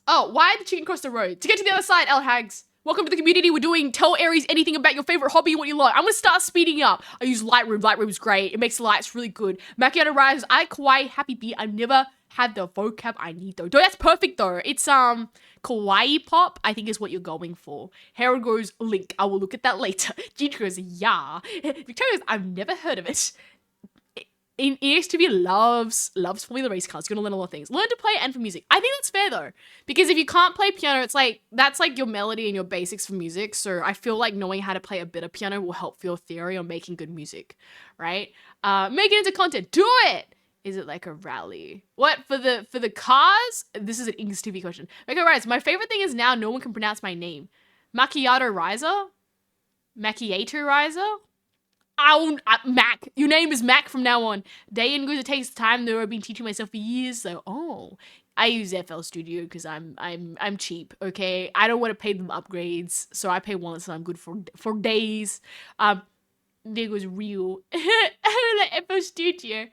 Speaker 1: Oh, why the chicken cross the road? To get to the other side, L Hags. Welcome to the community. We're doing Tell Aries anything about your favorite hobby and what you like. I'm gonna start speeding up. I use Lightroom. Lightroom's great. It makes the lights really good. Macchiato Rise. I kawaii happy bee. I've never had the vocab I need though. That's perfect though. It's kawaii pop, I think is what you're going for. Harold goes, Link. I will look at that later. Ginger goes, yeah. Victoria goes, I've never heard of it. In EXTV loves Formula Race cars. You're gonna learn a lot of things. Learn to play and for music. I think that's fair though, because if you can't play piano, it's like that's like your melody and your basics for music. So I feel like knowing how to play a bit of piano will help for your theory on making good music, right? Make it into content. Do it. Is it like a rally? What for the cars? This is an EXTV question. Okay, right. So my favorite thing is now no one can pronounce my name. Macchiato Riser. Macchiato Riser. Mac. Your name is Mac from now on. Dayan goes, it takes time though. I've been teaching myself for years, so I use FL Studio because I'm cheap. Okay, I don't want to pay them upgrades, so I pay once and I'm good for days. There goes real. FL Studio.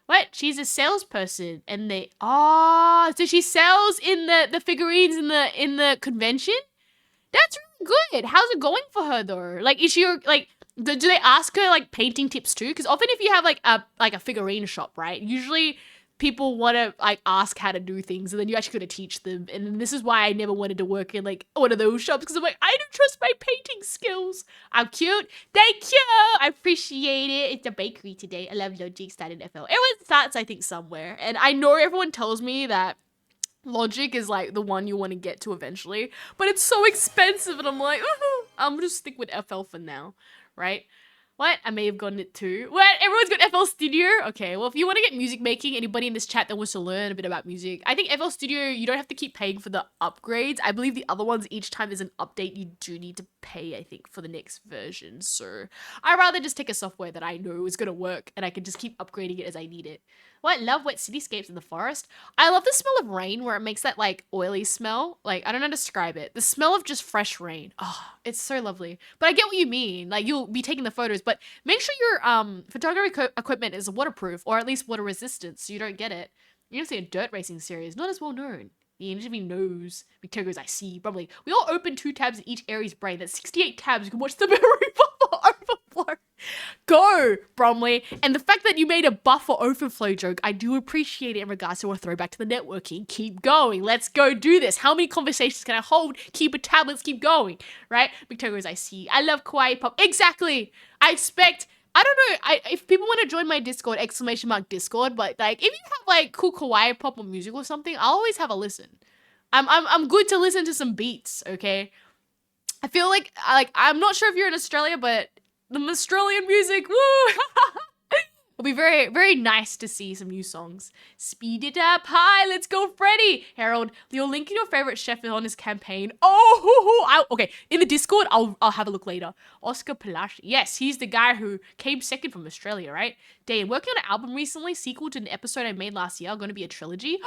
Speaker 1: What? She's a salesperson, and so she sells in the figurines in the convention. That's really good. How's it going for her though? Like, is she like? Do they ask her like painting tips too? Because often if you have like a figurine shop, right? Usually people want to like ask how to do things, and then you actually got to teach them. And this is why I never wanted to work in like one of those shops, because I'm like, I don't trust my painting skills. I'm cute. Thank you. I appreciate it. It's a bakery today. I love Logic started FL. Everyone starts, I think, somewhere, and I know everyone tells me that Logic is like the one you want to get to eventually, but it's so expensive, and I'm like, I'm gonna stick with FL for now. Right? What? I may have gotten it too. What? Everyone's got FL Studio? Okay, well, if you want to get music making, anybody in this chat that wants to learn a bit about music, I think FL Studio, you don't have to keep paying for the upgrades. I believe the other ones, each time there's an update, you do need to pay, I think, for the next version. So I'd rather just take a software that I know is going to work and I can just keep upgrading it as I need it. What? Love wet cityscapes in the forest. I love the smell of rain where it makes that like oily smell. Like, I don't know how to describe it. The smell of just fresh rain. Oh, it's so lovely. But I get what you mean. Like, you'll be taking the photos, but make sure your photography equipment is waterproof or at least water resistant so you don't get it. You're gonna see a dirt racing series, not as well known. The interview knows. Victor goes, I see. Probably. We all open 2 tabs in each Aries brain. That's 68 tabs. You can watch the memory buffer overflow. Go, Bromley. And the fact that you made a buffer overflow joke, I do appreciate it in regards to a throwback to the networking. Keep going. Let's go do this. How many conversations can I hold? Keep a tab. Let's keep going. Right? Victor goes, I see. I love kawaii pop. Exactly. I expect... I don't know, if people want to join my Discord, !Discord, but like, if you have like cool kawaii pop or music or something, I'll always have a listen. I'm good to listen to some beats, okay? I feel like I'm not sure if you're in Australia, but the Australian music, woo! It'll be very, very nice to see some new songs. Speed it up. Hi, let's go, Freddy. Harold, you're linking your favorite chef on his campaign. Oh, okay. In the Discord, I'll have a look later. Oscar Palash. Yes, he's the guy who came second from Australia, right? Dan, working on an album recently, sequel to an episode I made last year. Going to be a trilogy.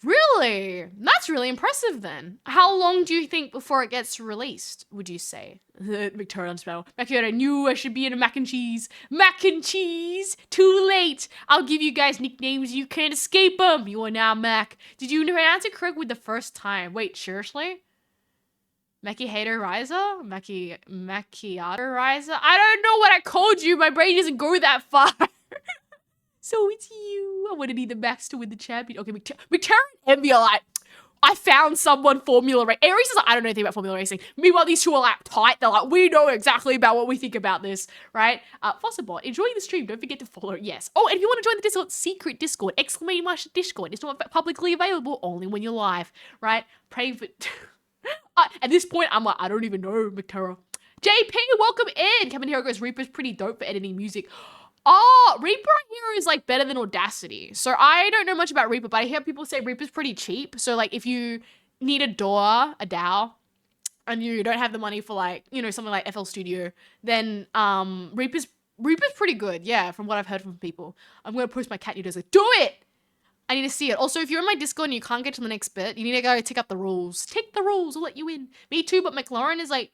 Speaker 1: Really? That's really impressive then. How long do you think before it gets released, would you say? Victorian spell. Macchiato, I knew I should be in a mac and cheese. Mac and cheese! Too late! I'll give you guys nicknames, you can't escape them! You are now Mac. Did you pronounce it correct with the first time? Wait, seriously? Macchiato Riser? Macchiato Riser? I don't know what I called you, my brain doesn't go that far. So it's you. I want to need the Max to win the champion. Okay, Victoria and Envy are like, I found someone Formula Race. Aries is like, I don't know anything about Formula Racing. Meanwhile, these two are like tight. They're like, we know exactly about what we think about this, right? Fossilbot, enjoying the stream. Don't forget to follow. Yes. Oh, and if you want to join the Discord, secret Discord, ! Discord. It's not publicly available, only when you're live, right? Praying for... At this point, I'm like, I don't even know, Victoria. JP, welcome in. Kevin Hero goes, Reaper's pretty dope for editing music. Oh, Reaper I hear is like better than Audacity. So I don't know much about Reaper, but I hear people say Reaper's pretty cheap. So like if you need a DAW, and you don't have the money for like, you know, something like FL Studio, then Reaper's pretty good. Yeah, from what I've heard from people. I'm going to post my cat videos like, do it! I need to see it. Also, if you're in my Discord and you can't get to the next bit, you need to go tick up the rules. Tick the rules, I'll let you in. Me too, but McLaren is like,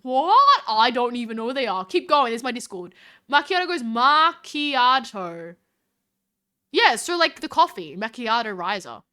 Speaker 1: what? I don't even know who they are. Keep going, there's my Discord. Macchiato goes, macchiato. Yeah, so like the coffee, macchiato riser.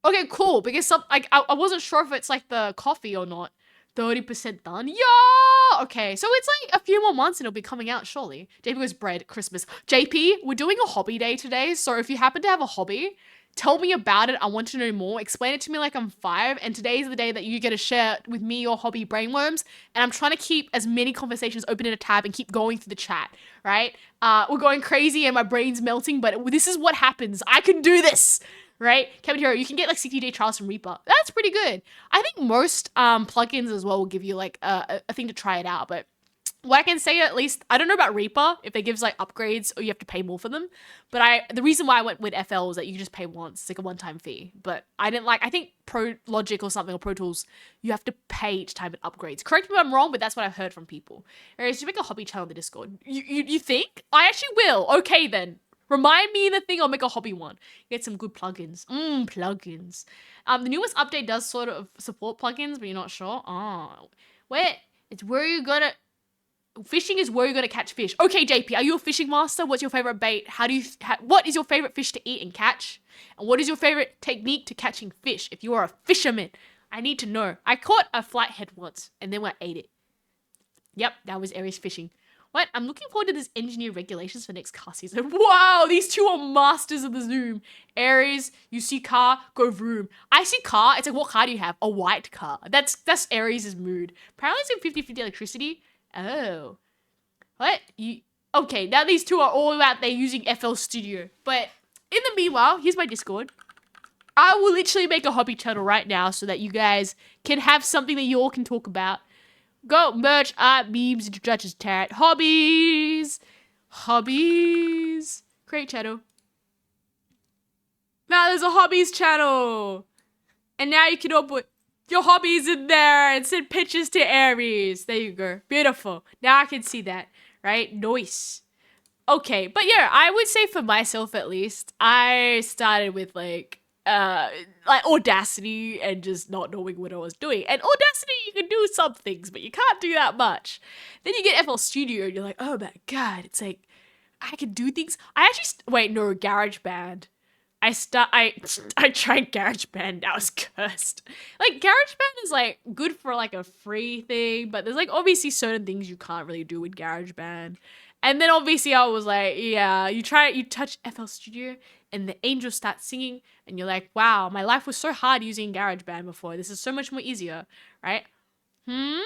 Speaker 1: Okay, cool. Because I wasn't sure if it's like the coffee or not. 30% done. Yeah. Okay, so it's like a few more months and it'll be coming out surely. JP goes bread Christmas. JP, we're doing a hobby day today, so if you happen to have a hobby, tell me about it. I want to know more. Explain it to me like I'm 5. And today's the day that you get to share with me your hobby brainworms. And I'm trying to keep as many conversations open in a tab and keep going through the chat, right? We're going crazy and my brain's melting, but this is what happens. I can do this, right? Kevin Hero, you can get like 60-day trials from Reaper. That's pretty good. I think most plugins as well will give you like a thing to try it out, but what I can say at least, I don't know about Reaper, if it gives like upgrades or you have to pay more for them. But the reason why I went with FL is that you just pay once. It's like a one-time fee. But I think Pro Logic or something or Pro Tools, you have to pay each time it upgrades. Correct me if I'm wrong, but that's what I've heard from people. Aries, you make a hobby channel on the Discord. You think? I actually will. Okay then. Remind me in the thing, I'll make a hobby one. Get some good plugins. Plugins. The newest update does sort of support plugins, but you're not sure. Oh. It's where you gotta... Fishing is where you're gonna catch fish. Okay, JP, are you a fishing master? What's your favorite bait? What is your favorite fish to eat and catch? And what is your favorite technique to catching fish? If you are a fisherman, I need to know. I caught a flathead once, and then I ate it. Yep, that was Aries fishing. What? I'm looking forward to this engineer regulations for next car season. Wow, these two are masters of the Zoom. Aries, you see car, go vroom. I see car, it's like, what car do you have? A white car. That's Aries' mood. Apparently it's in 50-50 electricity. Oh. What? Okay, now these two are all out there using FL Studio. But in the meanwhile, here's my Discord. I will literally make a hobby channel right now so that you guys can have something that you all can talk about. Go merch, art, memes, judges, tarot, hobbies. Hobbies. Create channel. Now there's a hobbies channel. And now you can all put your hobbies in there and send pictures to Aries. There you go. Beautiful. Now I can see that, right? Nice. Okay, but yeah, I would say for myself at least, I started with like Audacity and just not knowing what I was doing. And Audacity, you can do some things, but you can't do that much. Then you get FL Studio and you're like, oh my god, it's like, I can do things. I actually, GarageBand. I tried GarageBand, that was cursed. Like, GarageBand is, like, good for, like, a free thing, but there's, like, obviously certain things you can't really do with GarageBand. And then, obviously, I was like, yeah, you touch FL Studio, and the angels start singing, and you're like, wow, my life was so hard using GarageBand before. This is so much more easier, right? JP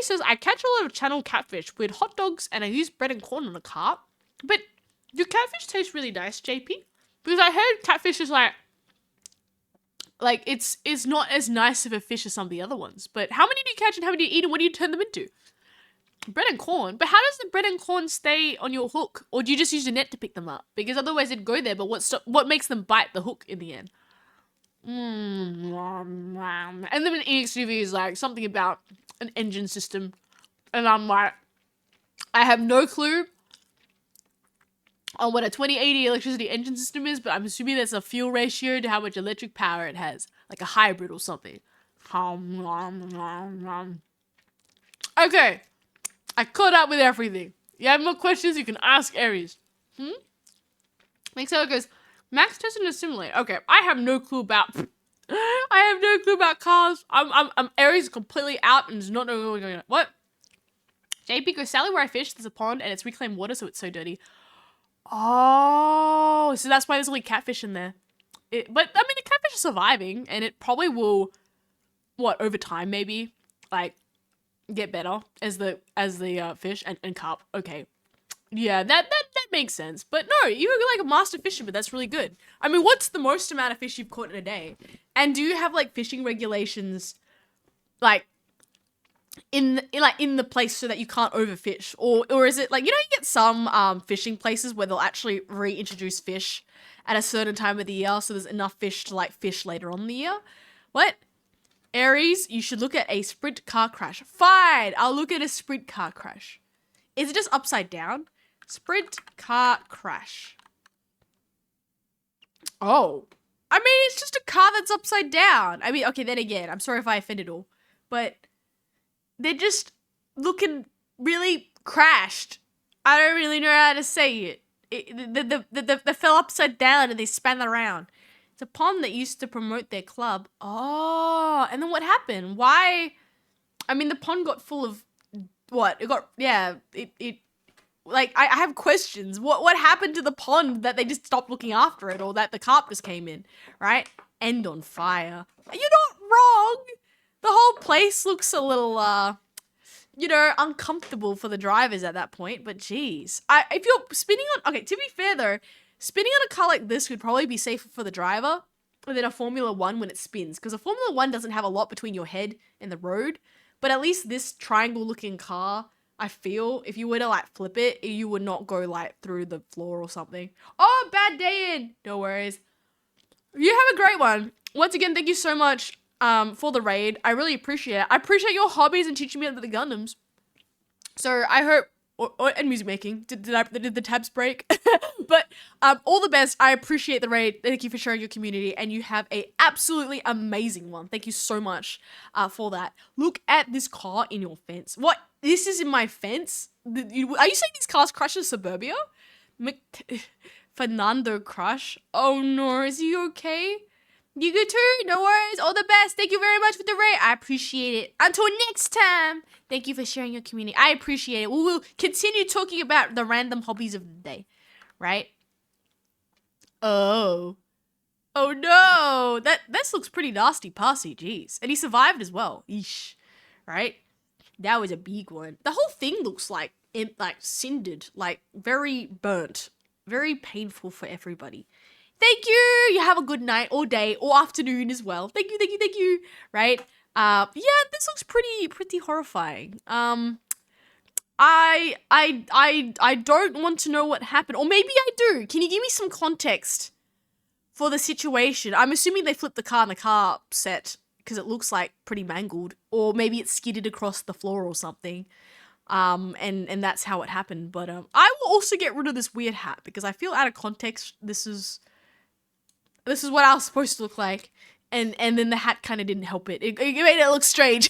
Speaker 1: says, I catch a lot of channel catfish with hot dogs, and I use bread and corn on a carp, but... do catfish taste really nice, JP? Because I heard catfish is like it's not as nice of a fish as some of the other ones. But how many do you catch and how many do you eat and what do you turn them into? Bread and corn. But how does the bread and corn stay on your hook? Or do you just use a net to pick them up? Because otherwise it'd go there, but what makes them bite the hook in the end? And then an EXUV is like something about an engine system. And I'm like, I have no clue on what a 2080 electricity engine system is, but I'm assuming that's a fuel ratio to how much electric power it has. Like a hybrid or something. Okay. I caught up with everything. You have more questions, you can ask Aries. Mixella goes, Max testing a simulator. Okay, I have no clue about... I have no clue about cars. I'm Aries completely out and does not know what's going on. What? JP goes, Sally, where I fish, there's a pond and it's reclaimed water, so it's so dirty. Oh, so that's why there's only catfish in there. But, I mean, the catfish is surviving, and it probably will, over time, maybe, like, get better as the fish and carp. Okay. Yeah, that makes sense. But no, you're like a master fisherman. That's really good. I mean, what's the most amount of fish you've caught in a day? And do you have, like, fishing regulations, like, in the place so that you can't overfish, or is it like, you get some fishing places where they'll actually reintroduce fish at a certain time of the year so there's enough fish to like fish later on in the year? What? Aries, you should look at a sprint car crash. Fine, I'll look at a sprint car crash. Is it just upside down? Sprint car crash. Oh, I mean, it's just a car that's upside down. I mean, okay, then again, I'm sorry if I offended all, but they're just looking really crashed. I don't really know how to say it. they fell upside down and they span around. It's a pond that used to promote their club. Oh, and then what happened? Why? I mean, the pond got full of what? It got, yeah, it like, I have questions. What happened to the pond that they just stopped looking after it, or that the carp just came in, right? End on fire. You're not wrong. The whole place looks a little, uncomfortable for the drivers at that point, but geez. If you're spinning on, okay, to be fair though, spinning on a car like this would probably be safer for the driver than a Formula 1 when it spins, because a Formula 1 doesn't have a lot between your head and the road, but at least this triangle looking car, I feel, if you were to like flip it, you would not go like through the floor or something. Oh, bad day in. No worries. You have a great one. Once again, thank you so much for the raid. I really appreciate it. I appreciate your hobbies and teaching me about the Gundams. So I hope, and music making. Did the tabs break? But all the best. I appreciate the raid. Thank you for sharing your community, and you have a absolutely amazing one. Thank you so much for that. Look at this car in your fence. What? This is in my fence? Are you saying these cars crash in suburbia? Fernando Crush. Oh no, is he okay? You good too? No worries. All the best. Thank you very much for the raid. I appreciate it. Until next time. Thank you for sharing your community. I appreciate it. We will continue talking about the random hobbies of the day. Right? Oh. Oh no. This looks pretty nasty passy. Jeez. And he survived as well. Eesh. Right? That was a big one. The whole thing looks like cindered. Like very burnt. Very painful for everybody. Thank you. You have a good night or day or afternoon as well. Thank you, thank you, thank you. Right? Yeah, this looks pretty horrifying. I don't want to know what happened, or maybe I do. Can you give me some context for the situation? I'm assuming they flipped the car and the car set because it looks like pretty mangled, or maybe it skidded across the floor or something. And that's how it happened. But I will also get rid of this weird hat because I feel out of context. This is what I was supposed to look like, and then the hat kind of didn't help it. It made it look strange.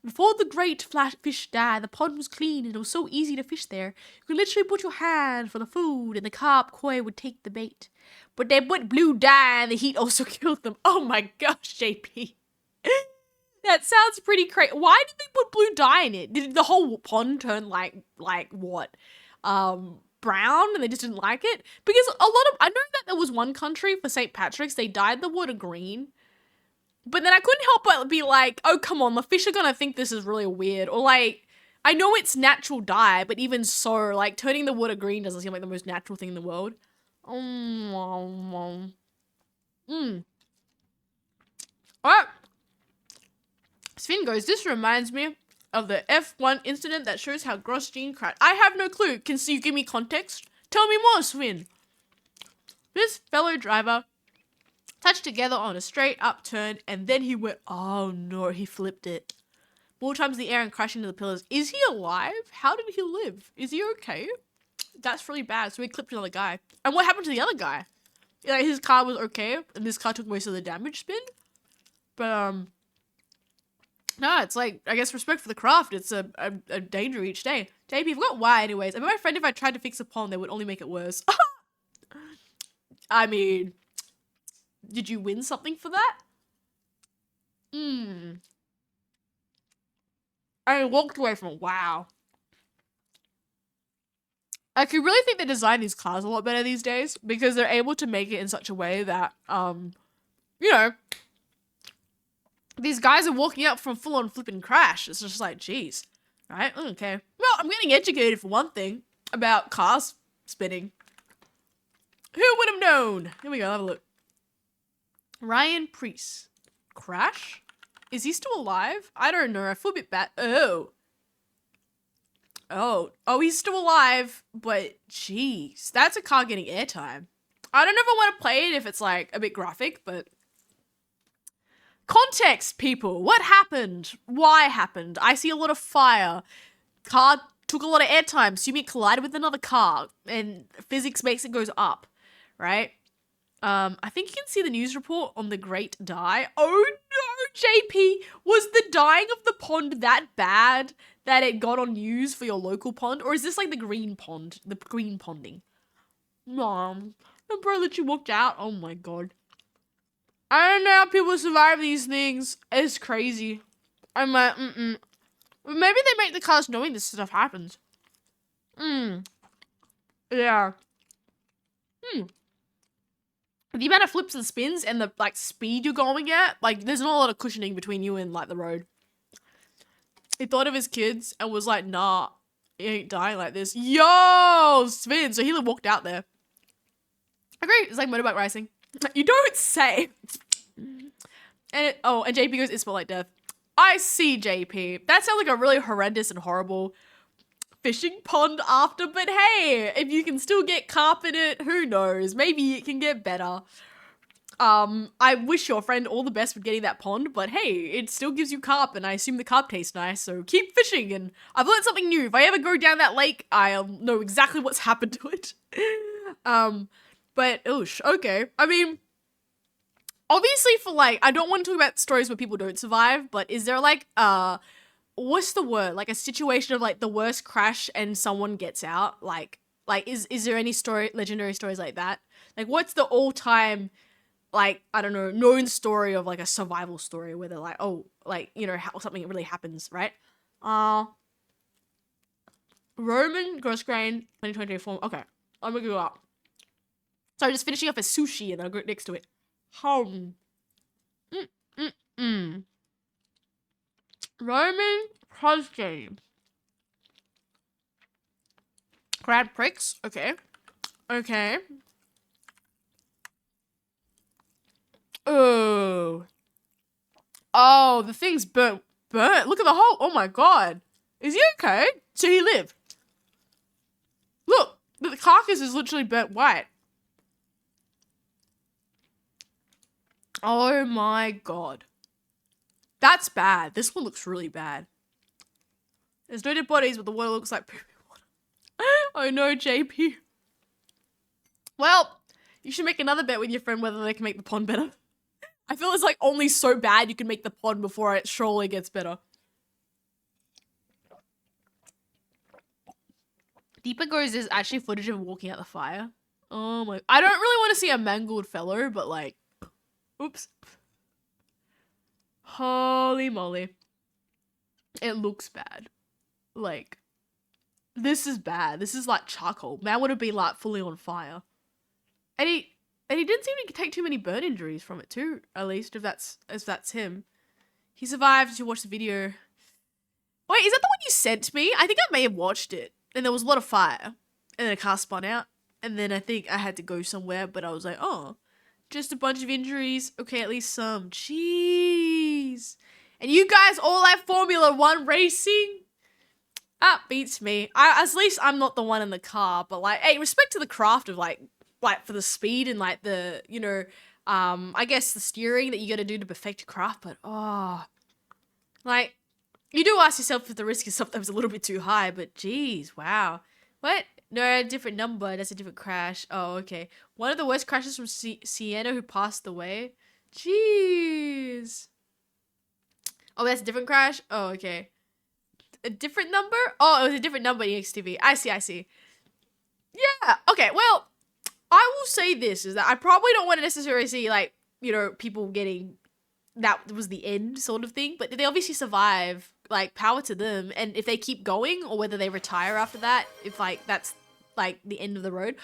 Speaker 1: Before the great fish died, the pond was clean and it was so easy to fish there. You could literally put your hand for the food and the carp koi would take the bait. But they put blue dye and the heat also killed them. Oh my gosh, JP. That sounds pretty crazy. Why did they put blue dye in it? Did the whole pond turn like what? Brown and they just didn't like it? Because I know that there was one country for St. Patrick's, they dyed the water green. But then I couldn't help but be like, oh, come on, the fish are gonna think this is really weird. Or like, I know it's natural dye, but even so, like, turning the water green doesn't seem like the most natural thing in the world. Alright. Sven goes, this reminds me of the F1 incident that shows how Grosjean crashed. I have no clue. Can you give me context? Tell me more, Sven. This fellow driver touched together on a straight up turn, and then he went, oh no, he flipped it. More times in the air and crashed into the pillars. Is he alive? How did he live? Is he okay? That's really bad. So he clipped another guy. And what happened to the other guy? Like, his car was okay, and this car took most of the damage spin. But, no, it's like, I guess respect for the craft. It's a danger each day. JP, I forgot why anyways. I mean, my friend, if I tried to fix a pond, they would only make it worse. I mean, did you win something for that? I walked away from it. Wow. I could really think they design these cars a lot better these days because they're able to make it in such a way that, you know, these guys are walking up from full-on flipping crash. It's just like, geez, right? Okay. Well, I'm getting educated for one thing about cars spinning. Who would have known? Here we go, have a look. Ryan Priest. Crash? Is he still alive? I don't know. I feel a bit bad. Oh, he's still alive, but jeez, that's a car getting airtime. I don't know if I want to play it if it's like a bit graphic, but context, people. What happened? Why happened? I see a lot of fire. Car took a lot of airtime. Assuming it collided with another car, and physics makes it goes up, right? I think you can see the news report on the Great Dye. Oh no, JP! Was the dyeing of the pond that bad that it got on news for your local pond? Or is this like the green pond? The green ponding? Mom, the bro that you walked out? Oh my god. I don't know how people survive these things. It's crazy. I'm like, Maybe they make the cast knowing this stuff happens. Yeah. The amount of flips and spins and the like speed you're going at, like there's not a lot of cushioning between you and like the road. He thought of his kids and was like, nah, he ain't dying like this. Yo, spin. So he walked out there. Agree. It's like motorbike racing. You don't say. And and JP goes, it's more like death. I see, JP. That sounds like a really horrendous and horrible fishing pond after, but hey, if you can still get carp in it, who knows? Maybe it can get better. I wish your friend all the best with getting that pond, but hey, it still gives you carp, and I assume the carp tastes nice, so keep fishing, and I've learned something new. If I ever go down that lake, I'll know exactly what's happened to it. But, oosh, okay. I mean, obviously for, like, I don't want to talk about stories where people don't survive, but is there, like, what's the word? Like, a situation of, like, the worst crash and someone gets out? Like, is there any legendary stories like that? Like, what's the all-time, like, I don't know, known story of, like, a survival story where they're like, oh, like, you know, how something really happens, right? Roman Gross Grain 2020 form. Okay, I'm gonna go up. Sorry, just finishing off a sushi and I'll go next to it. Roman Gross Grain. Crab pricks. Okay. Okay. Oh. Oh, the thing's burnt. Look at the hole. Oh my god. Is he okay? So he lived. Look, the carcass is literally burnt white. Oh my god. That's bad. This one looks really bad. There's no dead bodies, but the water looks like poopy water. Oh no, JP. Well, you should make another bet with your friend whether they can make the pond better. I feel it's like only so bad you can make the pond before it surely gets better. Deepa goes, there's actually footage of walking out the fire. Oh my. I don't really want to see a mangled fellow, but like, oops. Holy moly. It looks bad. Like, this is bad. This is like charcoal. Man would have been like fully on fire. And he didn't seem to take too many burn injuries from it too, at least, if that's him. He survived to watch the video. Wait, is that the one you sent me? I think I may have watched it. And there was a lot of fire. And then a car spun out. And then I think I had to go somewhere, but I was like, oh, just a bunch of injuries. Okay, at least some. Jeez. And you guys all have Formula 1 racing? That beats me. At least I'm not the one in the car, but like, hey, respect to the craft of like for the speed and like the, you know, I guess the steering that you gotta do to perfect your craft, but like, you do ask yourself if the risk is sometimes a little bit too high, but geez, wow. What? No, different number. That's a different crash. Oh, okay. One of the worst crashes from Sienna who passed away. Jeez. Oh, that's a different crash? Oh, okay. A different number? Oh, it was a different number in EXTV. I see. Yeah. Okay, well, I will say this, is that I probably don't want to necessarily see, like, you know, people getting, that was the end sort of thing, but they obviously survive, like, power to them, and if they keep going, or whether they retire after that, if, like, that's, like, the end of the road.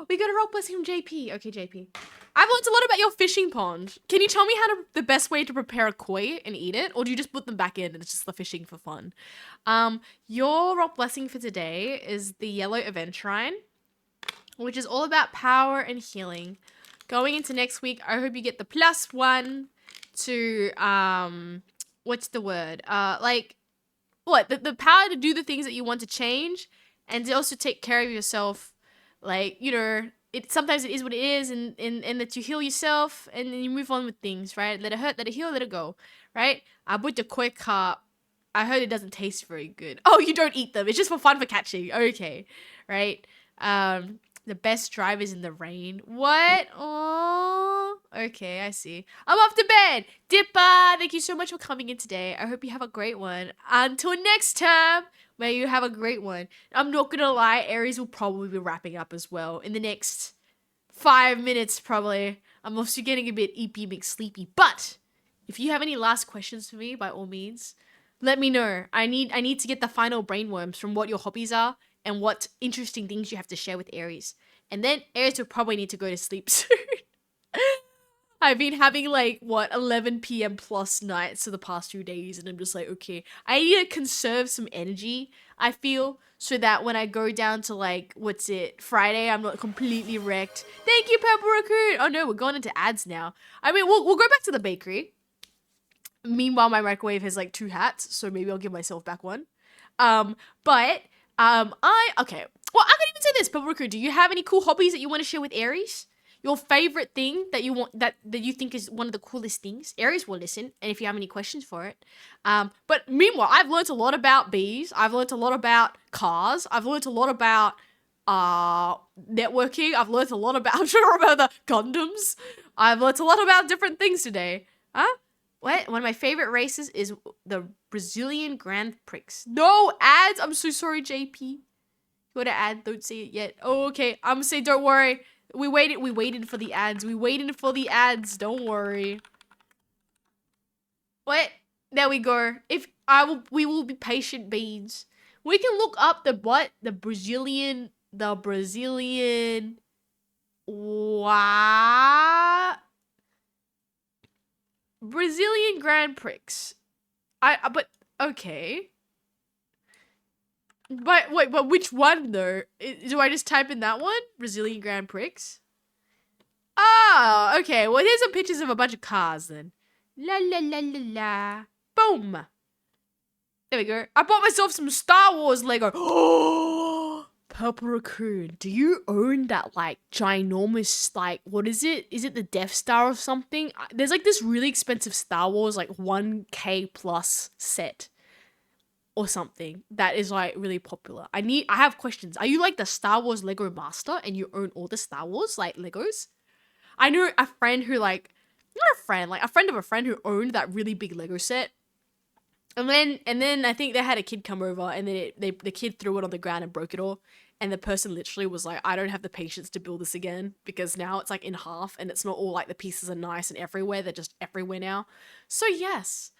Speaker 1: We got a rock blessing from JP. Okay, JP. I've learned a lot about your fishing pond. Can you tell me the best way to prepare a koi and eat it, or do you just put them back in and it's just the fishing for fun? Your rock blessing for today is the yellow event shrine, which is all about power and healing. Going into next week, I hope you get the +1 to, what's the word? Like, what? The power to do the things that you want to change, and to also take care of yourself. Like, you know, sometimes it is what it is, and that you heal yourself, and then you move on with things, right? Let it hurt, let it heal, let it go, right? I put the koi carp. I heard it doesn't taste very good. Oh, you don't eat them. It's just for fun for catching. Okay, right? The best drive is in the rain. What? Oh, Okay, I see. I'm off to bed. Dipper, thank you so much for coming in today. I hope you have a great one. Until next time, may you have a great one. I'm not gonna lie, Aries will probably be wrapping up as well in the next 5 minutes, probably. I'm also getting a bit EP McSleepy. But if you have any last questions for me, by all means, let me know. I need to get the final brainworms from what your hobbies are and what interesting things you have to share with Aries. And then Aries will probably need to go to sleep soon. I've been having like 11 p.m. plus nights for the past 2 days, and I'm just like, okay, I need to conserve some energy, I feel, so that when I go down to like, Friday, I'm not completely wrecked. Thank you, Purple Raccoon. Oh no, we're going into ads now. I mean, we'll go back to the bakery. Meanwhile, my microwave has like 2 hats, so maybe I'll give myself back one. Okay. Well, I can even say this, Purple Raccoon. Do you have any cool hobbies that you want to share with Aries? Your favorite thing that you want that you think is one of the coolest things? Aries will listen, and if you have any questions for it. But meanwhile, I've learned a lot about bees. I've learned a lot about cars. I've learned a lot about networking. I've learned a lot about the Gundams. I've learned a lot about different things today. Huh? What? One of my favorite races is the Brazilian Grand Prix. No ads. I'm so sorry, JP. You want to add? Don't say it yet. Oh, okay. I'm gonna say, don't worry. We waited for the ads. Don't worry. What? There we go. We will be patient beans. We can look up the Brazilian, what? Brazilian Grand Prix. But, okay. But which one though? Do I just type in that one? Brazilian Grand Prix? Oh, okay. Well, here's some pictures of a bunch of cars then. La la la la la. Boom. There we go. I bought myself some Star Wars Lego. Oh, Purple Raccoon. Do you own that like ginormous what is it? Is it the Death Star or something? There's like this really expensive Star Wars 1K plus set. Or something that is like really popular. I have questions. Are you like the Star Wars Lego master and you own all the Star Wars Legos? I know a friend who not a friend of a friend who owned that really big Lego set. And then I think they had a kid come over and then the kid threw it on the ground and broke it all. And the person literally was like, I don't have the patience to build this again because now it's like in half and it's not all like the pieces are nice and everywhere. They're just everywhere now. So yes.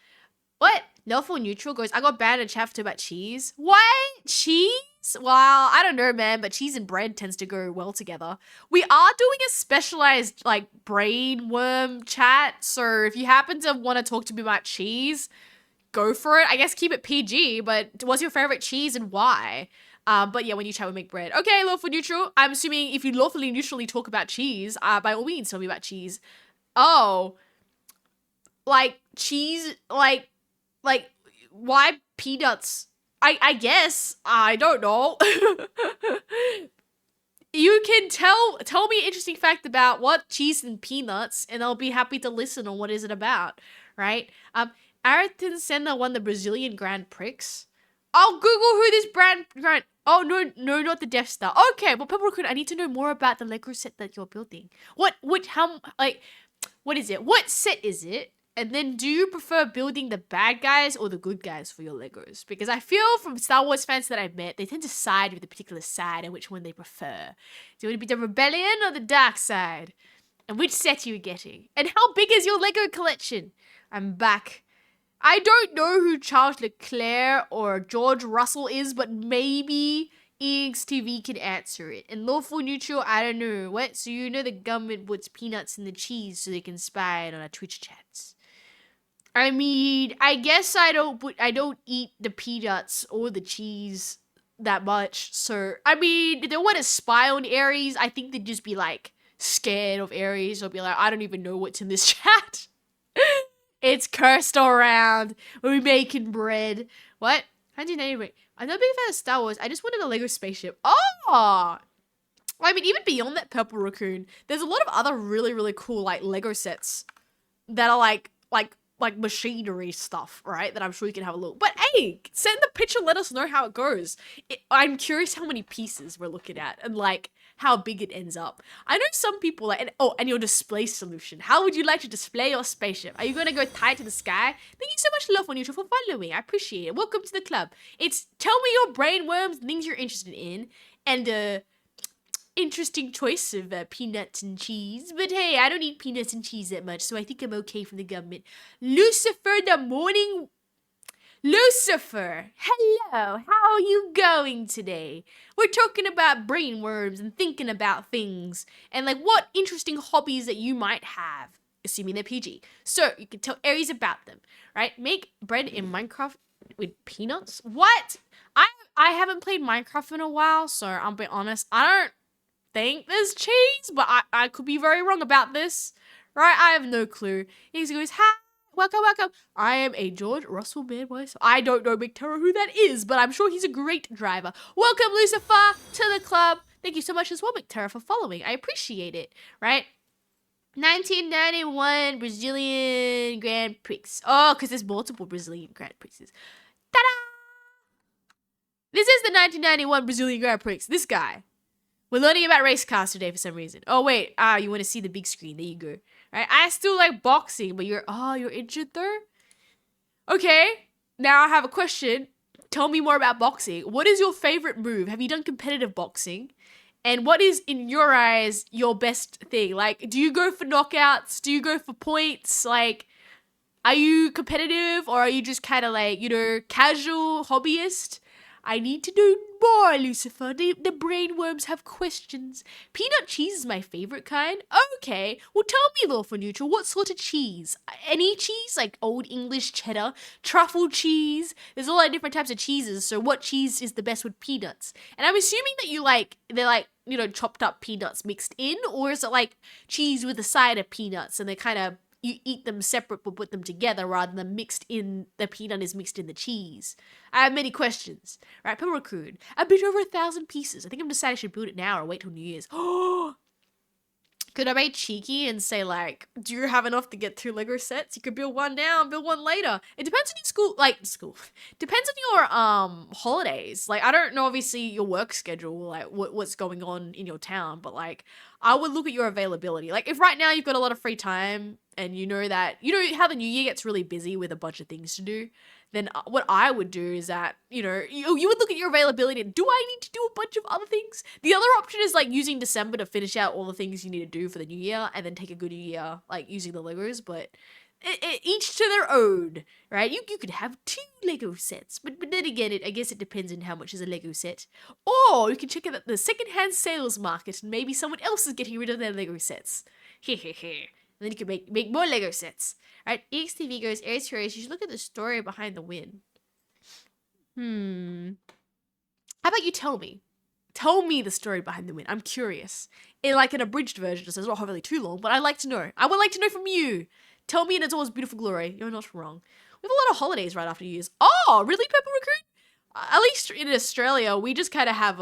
Speaker 1: What? Lawful Neutral goes, I got banned in chat about cheese. What? Cheese? Well, I don't know, man, but cheese and bread tends to go well together. We are doing a specialized, brain worm chat, so if you happen to want to talk to me about cheese, go for it. I guess keep it PG, but what's your favorite cheese and why? But yeah, when you chat, we make bread. Okay, Lawful Neutral. I'm assuming if you lawfully neutrally talk about cheese, by all means, tell me about cheese. Oh. Cheese, why peanuts? I guess. I don't know. You can tell me an interesting fact about what cheese and peanuts, and I'll be happy to listen on what is it about, right? Ayrton Senna won the Brazilian Grand Prix. I'll Google who this Grand. Oh no, not the Death Star. Okay, well, Purple Raccoon, I need to know more about the Lego set that you're building. What is it? What set is it? And then do you prefer building the bad guys or the good guys for your Legos? Because I feel from Star Wars fans that I've met, they tend to side with a particular side and which one they prefer. Do you want to be the rebellion or the dark side? And which set are you getting? And how big is your Lego collection? I'm back. I don't know who Charles Leclerc or George Russell is, but maybe EXTV can answer it. And Lawful Neutral, I don't know. What? So you know the government puts peanuts in the cheese so they can spy it on our Twitch chats. I mean, I guess I don't eat the peanuts or the cheese that much. So, I mean, if they want to spy on Aries, I think they'd just be scared of Aries or be like, I don't even know what's in this chat. It's cursed all around. We're making bread. What? 198. I'm not a big fan of Star Wars. I just wanted a Lego spaceship. Oh! I mean, even beyond that Purple Raccoon, there's a lot of other really, really cool, Lego sets that are, like machinery stuff, right? That I'm sure you can have a look. But, hey, send the picture, let us know how it goes. I'm curious how many pieces we're looking at and, how big it ends up. I know some people like, and your display solution. How would you like to display your spaceship? Are you going to go tie to the sky? Thank you so much, Love for Neutral, for following. I appreciate it. Welcome to the club. It's tell me your brain worms, things you're interested in, and interesting choice of peanuts and cheese. But hey, I don't eat peanuts and cheese that much, so I think I'm okay from the government. Lucifer the Morning... Lucifer, hello, how are you going today? We're talking about brainworms and thinking about things and like what interesting hobbies that you might have, assuming they're PG. So you can tell Aries about them, right? Make bread in Minecraft with peanuts? What? I haven't played Minecraft in a while, so I'll be honest, I don't think there's cheese, but I could be very wrong about this, right? I have no clue. He goes, hi. Welcome. I am a George Russell man myself. I don't know Big Terror who that is, but I'm sure he's a great driver. Welcome, Lucifer, to the club. Thank you so much as well, Big Terror, for following. I appreciate it, right? 1991 Brazilian Grand Prix. Oh, because there's multiple Brazilian Grand Prixes. Ta-da! This is the 1991 Brazilian Grand Prix. This guy. We're learning about race cars today for some reason. Oh, wait. You want to see the big screen. There you go. Right? I still like boxing, but you're injured though? Okay. Now I have a question. Tell me more about boxing. What is your favorite move? Have you done competitive boxing? And what is, in your eyes, your best thing? Like, do you go for knockouts? Do you go for points? Like, are you competitive or are you just kind of like, casual hobbyist? I need to know more, Lucifer. The brainworms have questions. Peanut cheese is my favorite kind. Okay, well tell me, Lawful Neutral, what sort of cheese? Any cheese? Like Old English cheddar, truffle cheese? There's a lot of different types of cheeses, so what cheese is the best with peanuts? And I'm assuming that they're like, chopped up peanuts mixed in, or is it like cheese with a side of peanuts and they kind of, you eat them separate but put them together rather than the peanut is mixed in the cheese. I have many questions. Right, Pepper Raccoon. I bid over 1,000 pieces. I think I'm deciding I should build it now or wait till New Year's. Oh! Could I be cheeky and say like, do you have enough to get 2 Lego sets? You could build one now and build one later. It depends on your school. Depends on your holidays. Like, I don't know obviously your work schedule, like what's going on in your town, but like I would look at your availability. Like if right now you've got a lot of free time and you know how the new year gets really busy with a bunch of things to do, then what I would do is that, you would look at your availability and do I need to do a bunch of other things? The other option is like using December to finish out all the things you need to do for the new year and then take a good new year, like using the Legos, but each to their own, right? You could have 2 Lego sets, but then again, I guess it depends on how much is a Lego set. Or you can check out the secondhand sales market and maybe someone else is getting rid of their Lego sets. And then you can make more Lego sets. Right? EXTV goes, AriesFaries, you should look at the story behind the win. How about you tell me? Tell me the story behind the win. I'm curious. In like an abridged version, it says not hopefully too long, but I'd like to know. I would like to know from you. Tell me in its always beautiful glory. You're not wrong. We have a lot of holidays right after New Year's. Oh, really, Pepper Raccoon? At least in Australia, we just kind of have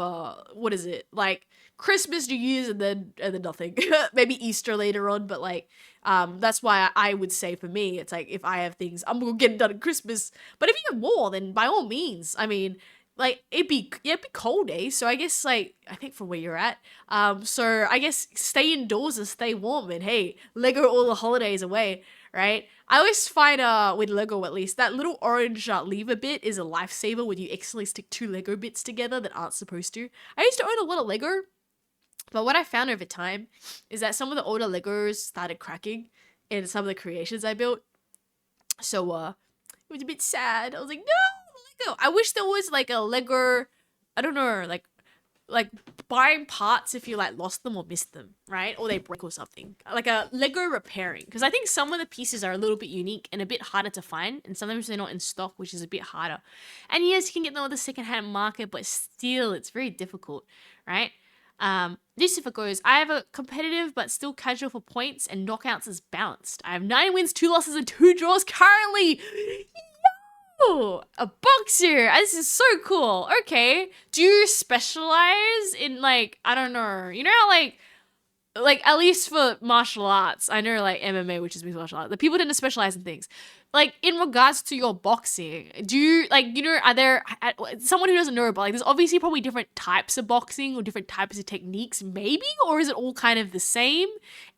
Speaker 1: what is it? Like Christmas, New Year's, and then nothing. Maybe Easter later on, but like, that's why I would say for me, it's like if I have things, I'm gonna get it done at Christmas. But if you have more, then by all means, I mean, like it'd be cold, eh? So I guess like I think from where you're at, so I guess stay indoors and stay warm, and hey, Lego all the holidays away, right? I always find with Lego at least that little orange lever bit is a lifesaver when you accidentally stick 2 Lego bits together that aren't supposed to. I used to own a lot of Lego. But what I found over time is that some of the older Legos started cracking in some of the creations I built. So, it was a bit sad. I was like, no, Lego. I wish there was like a Lego, I don't know, like buying parts if you like lost them or missed them, right? Or they break or something. Like a Lego repairing. Because I think some of the pieces are a little bit unique and a bit harder to find. And sometimes they're not in stock, which is a bit harder. And yes, you can get them on the secondhand market, but still, it's very difficult, right? Lucifer goes, I have a competitive but still casual for points and knockouts is balanced. I have 9 wins, 2 losses, and 2 draws currently. Yo! A boxer! This is so cool. Okay. Do you specialize in like, I don't know, you know how like like at least for martial arts, I know like MMA, which is mixed martial art, the people tend to specialize in things. Like in regards to your boxing, do you like are there someone who doesn't know, but like there's obviously probably different types of boxing or different types of techniques, maybe, or is it all kind of the same?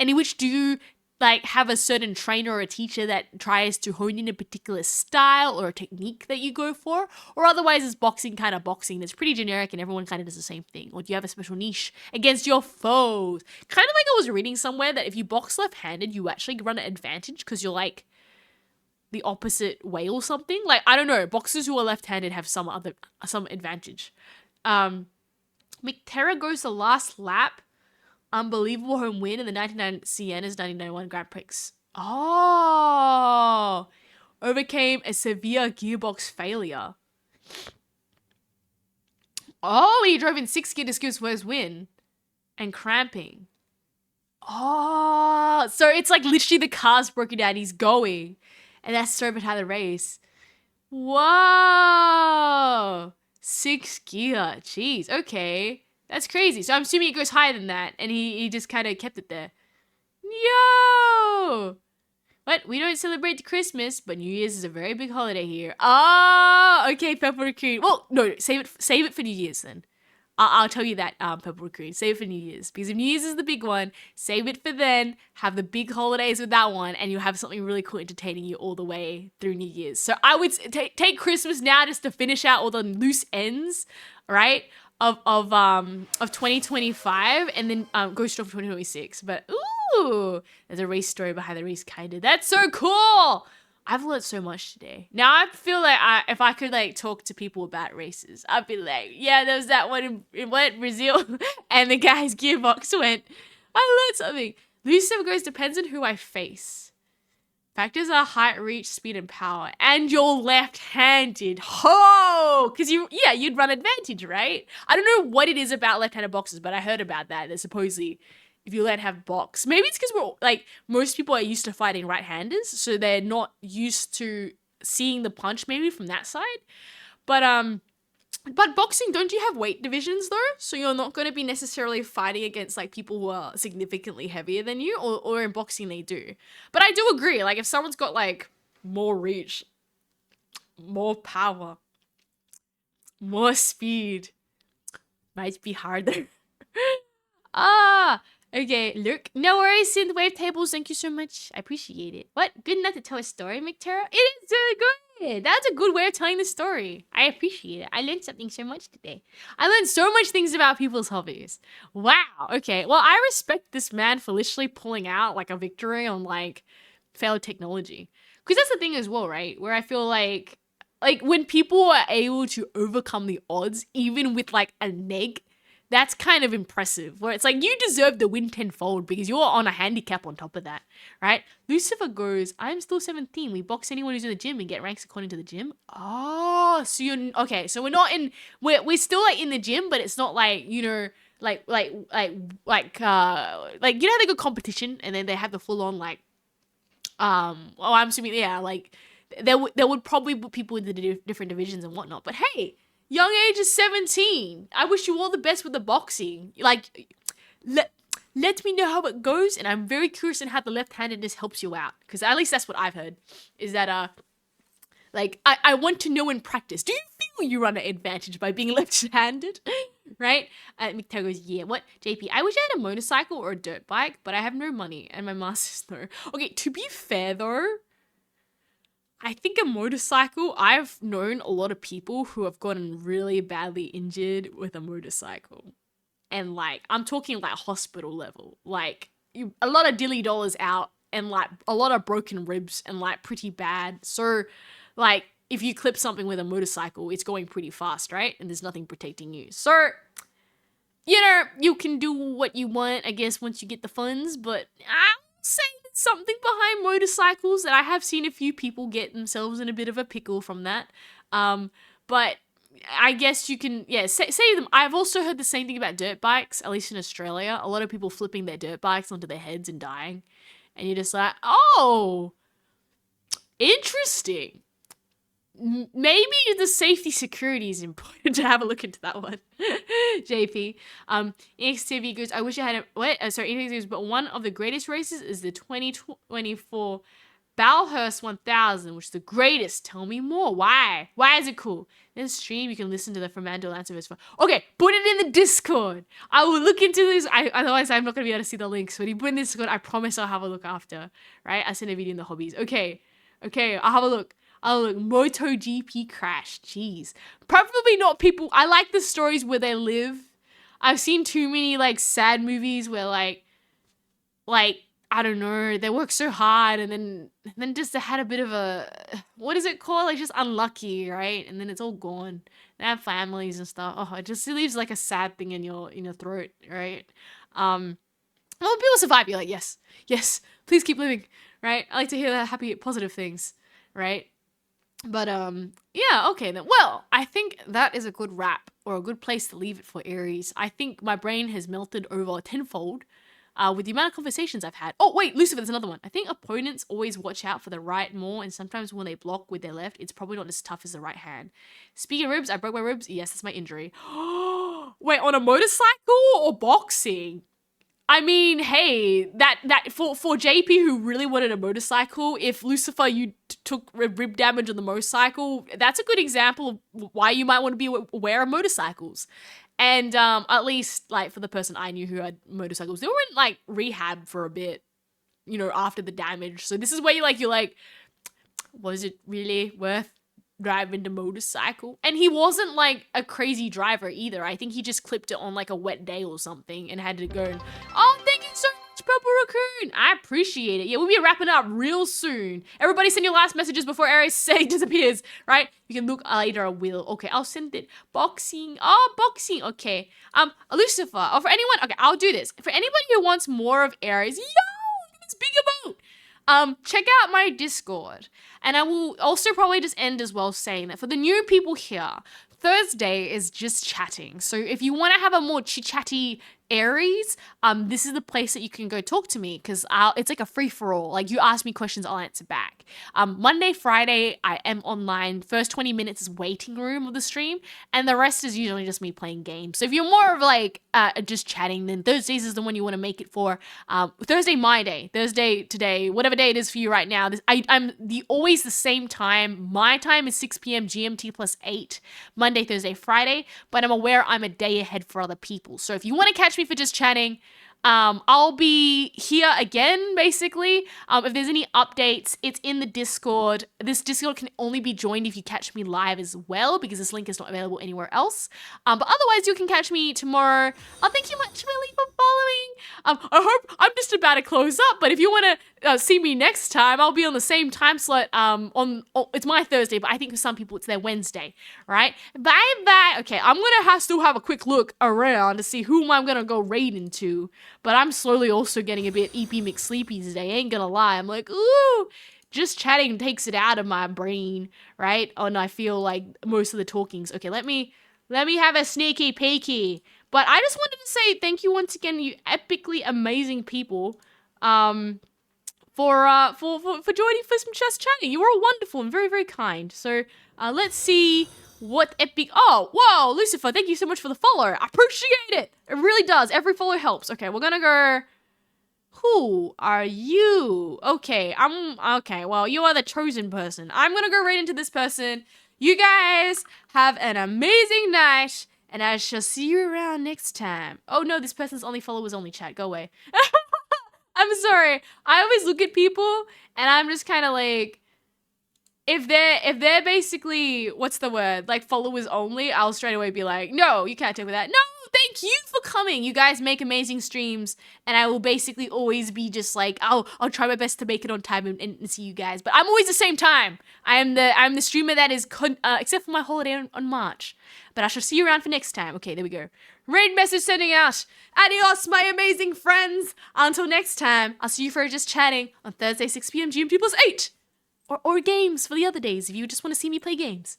Speaker 1: And in which do you like have a certain trainer or a teacher that tries to hone in a particular style or a technique that you go for, or otherwise is boxing kind of boxing that's pretty generic and everyone kind of does the same thing, or do you have a special niche against your foes? Kind of like I was reading somewhere that if you box left-handed you actually run an advantage because you're like the opposite way or something. Like I don't know, boxers who are left-handed have some advantage. McTerra goes the last lap. Unbelievable home win in the 99 Siena's 1991 Grand Prix. Oh, overcame a severe gearbox failure. Oh, he drove in 6th gear to secure his first win and cramping. Oh, so it's like literally the car's broken down. He's going, and that's so behind the race. Whoa, 6th gear. Jeez. Okay. That's crazy. So I'm assuming it goes higher than that, and he just kind of kept it there. Yo! What? We don't celebrate Christmas, but New Year's is a very big holiday here. Oh, okay, Purple Raccoon. Well, no, save it for New Year's then. I'll tell you that, Purple Raccoon. Save it for New Year's. Because if New Year's is the big one, save it for then, have the big holidays with that one, and you'll have something really cool entertaining you all the way through New Year's. So I would take Christmas now just to finish out all the loose ends, right? Of 2025, and then go straight for 2026. But ooh, there's a race story behind the race, kinda. That's so cool. I've learned so much today. Now I feel like if I could like talk to people about races, I'd be like, yeah, there was that one in Brazil, and the guy's gearbox went. I learned something. Lucifer goes depends on who I face. Factors are height, reach, speed, and power. And you're left-handed. Ho! Because you'd run advantage, right? I don't know what it is about left-handed boxers, but I heard about that. That supposedly, if you let have box, maybe it's because we're like most people are used to fighting right-handers, so they're not used to seeing the punch maybe from that side. But boxing, don't you have weight divisions though? So you're not going to be necessarily fighting against like people who are significantly heavier than you, or in boxing they do. But I do agree, like if someone's got like more reach, more power, more speed, might be harder. Okay, look. No worries, synthwave tables. Thank you so much. I appreciate it. What? Good enough to tell a story, McTerra? It is good. That's a good way of telling the story. I appreciate it. I learned something so much today. I learned so much things about people's hobbies. Wow. Okay. Well, I respect this man for literally pulling out like a victory on like failed technology. Because that's the thing as well, right? Where I feel like when people are able to overcome the odds, even with like a neg, that's kind of impressive. Where it's like, you deserve the win tenfold because you're on a handicap on top of that, right? Lucifer goes, I'm still 17. We box anyone who's in the gym and get ranks according to the gym. Oh, so you're, okay. So we're not in, we're still like in the gym, but it's not like, you know, like, you know how they go competition and then they have the full on like, I'm assuming, yeah, like, there would probably put people into the different divisions and whatnot. But hey, young age is 17. I wish you all the best with the boxing. Like, let me know how it goes, and I'm very curious on how the left-handedness helps you out. Because at least that's what I've heard, is that, like, I want to know in practice. Do you feel you run an advantage by being left-handed? Right? McTerra goes, yeah, what? JP, I wish I had a motorcycle or a dirt bike, but I have no money, and my master's no. Okay, to be fair, though, I think a motorcycle, I've known a lot of people who have gotten really badly injured with a motorcycle. And like, I'm talking like hospital level. Like, a lot of dilly dollars out and like a lot of broken ribs and like pretty bad. So like, if you clip something with a motorcycle, it's going pretty fast, right? And there's nothing protecting you. So, you know, you can do what you want, I guess, once you get the funds. But I'll say something behind motorcycles that I have seen a few people get themselves in a bit of a pickle from that. But I guess you can, yeah, save them. I've also heard the same thing about dirt bikes, at least in Australia. A lot of people flipping their dirt bikes onto their heads and dying. And you're just like, oh, interesting. maybe the safety security is important to have a look into that one. JP. EXTV goes, I wish I had a, what? Sorry, EXTV goes, but one of the greatest races is the 2024 Balhurst 1000, which is the greatest. Tell me more. Why? Why is it cool? There's a stream. You can listen to the Fernando answer this. Okay, put it in the Discord. I will look into this. Otherwise, I'm not going to be able to see the links. When you put in the Discord, I promise I'll have a look after. Right? I sent a video in the hobbies. Okay, I'll have a look. MotoGP crash. Jeez. Probably not people. I like the stories where they live. I've seen too many, like, sad movies where, like, I don't know, they work so hard and then just they had a bit of a, what is it called? Like, just unlucky, right? And then it's all gone. They have families and stuff. Oh, it leaves like a sad thing in your throat, right? When people survive, you're like, yes, please keep living, right? I like to hear the happy, positive things, right? But, yeah, okay then. Well, I think that is a good wrap or a good place to leave it for Aries. I think my brain has melted over tenfold. With the amount of conversations I've had. Oh, wait, Lucifer, there's another one. I think opponents always watch out for the right more, and sometimes when they block with their left, it's probably not as tough as the right hand. Speaking of ribs, I broke my ribs. Yes, that's my injury. Wait, on a motorcycle or boxing? I mean, hey, that for JP who really wanted a motorcycle, if Lucifer, you took rib damage on the motorcycle, that's a good example of why you might want to be aware of motorcycles. And at least, like, for the person I knew who had motorcycles, they were in, like, rehab for a bit, you know, after the damage. So this is where you're like, was it really worth driving the motorcycle? And he wasn't, like, a crazy driver either. I think he just clipped it on, like, a wet day or something and had to go and, oh, thank you so much, Purple Raccoon. I appreciate it. Yeah, we'll be wrapping up real soon. Everybody send your last messages before Aries disappears, right? You can look later, I will. Okay, I'll send it. Boxing. Oh, boxing. Okay. Lucifer. Or for anyone. Okay, I'll do this. For anybody who wants more of Aries, yo, look at this big emote. Check out my Discord. And I will also probably just end as well saying that for the new people here, Thursday is just chatting. So if you want to have a more chit-chatty Aries, this is the place that you can go talk to me because it's like a free-for-all. Like, you ask me questions, I'll answer back. Monday, Friday, I am online. First 20 minutes is waiting room of the stream, and the rest is usually just me playing games. So if you're more of like just chatting, then Thursdays is the one you want to make it for. Thursday, my day. Thursday, today, whatever day it is for you right now. I'm always the same time. My time is 6 p.m. GMT plus 8, Monday, Thursday, Friday, but I'm aware I'm a day ahead for other people. So if you want to catch me for just chatting, I'll be here again, basically. If there's any updates, it's in the Discord. This Discord can only be joined if you catch me live as well, because this link is not available anywhere else. But otherwise, you can catch me tomorrow. Thank you much, Millie, for following. I hope I'm just about to close up, but if you want to see me next time, I'll be on the same time slot. It's my Thursday, but I think for some people it's their Wednesday, right? Bye. Okay, I'm gonna still have a quick look around to see who I'm gonna go raid into. But I'm slowly also getting a bit EP McSleepy today, ain't gonna lie. I'm like, ooh, just chatting takes it out of my brain, right? And I feel like most of the talkings. Okay, let me have a sneaky peeky. But I just wanted to say thank you once again, you epically amazing people, for joining for some just chatting. You were all wonderful and very, very kind. So let's see what epic. Oh, whoa, Lucifer, thank you so much for the follow. I appreciate it. It really does. Every follow helps. Okay, we're gonna go. Who are you? Okay, okay. Well, you are the chosen person. I'm gonna go right into this person. You guys have an amazing night, and I shall see you around next time. Oh no, this person's only followers only chat. Go away. I'm sorry. I always look at people, and I'm just kind of like, if they're basically, what's the word, like followers only, I'll straight away be like, no, you can't take with that. No, thank you for coming. You guys make amazing streams, and I will basically always be just like, I'll try my best to make it on time and see you guys. But I'm always the same time. I'm the streamer that is except for my holiday on March. But I shall see you around for next time. Okay, there we go. Raid message sending out. Adios, my amazing friends. Until next time, I'll see you for just chatting on Thursday, 6 p.m. GMT plus 8. Or games for the other days if you just want to see me play games.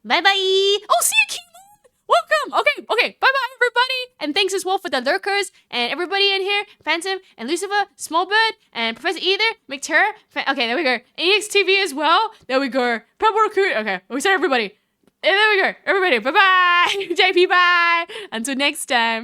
Speaker 1: Bye-bye. Oh, see you, Keelan. Welcome. Awesome. Okay. Bye-bye, everybody. And thanks as well for the lurkers and everybody in here. Phantom and Lucifer, Smallbird, and Professor Ether, McTerra. Okay, there we go. EXTV as well. There we go. Purple Recruit. Okay, we said everybody. And there we go. Everybody, bye-bye. JP, bye. Until next time.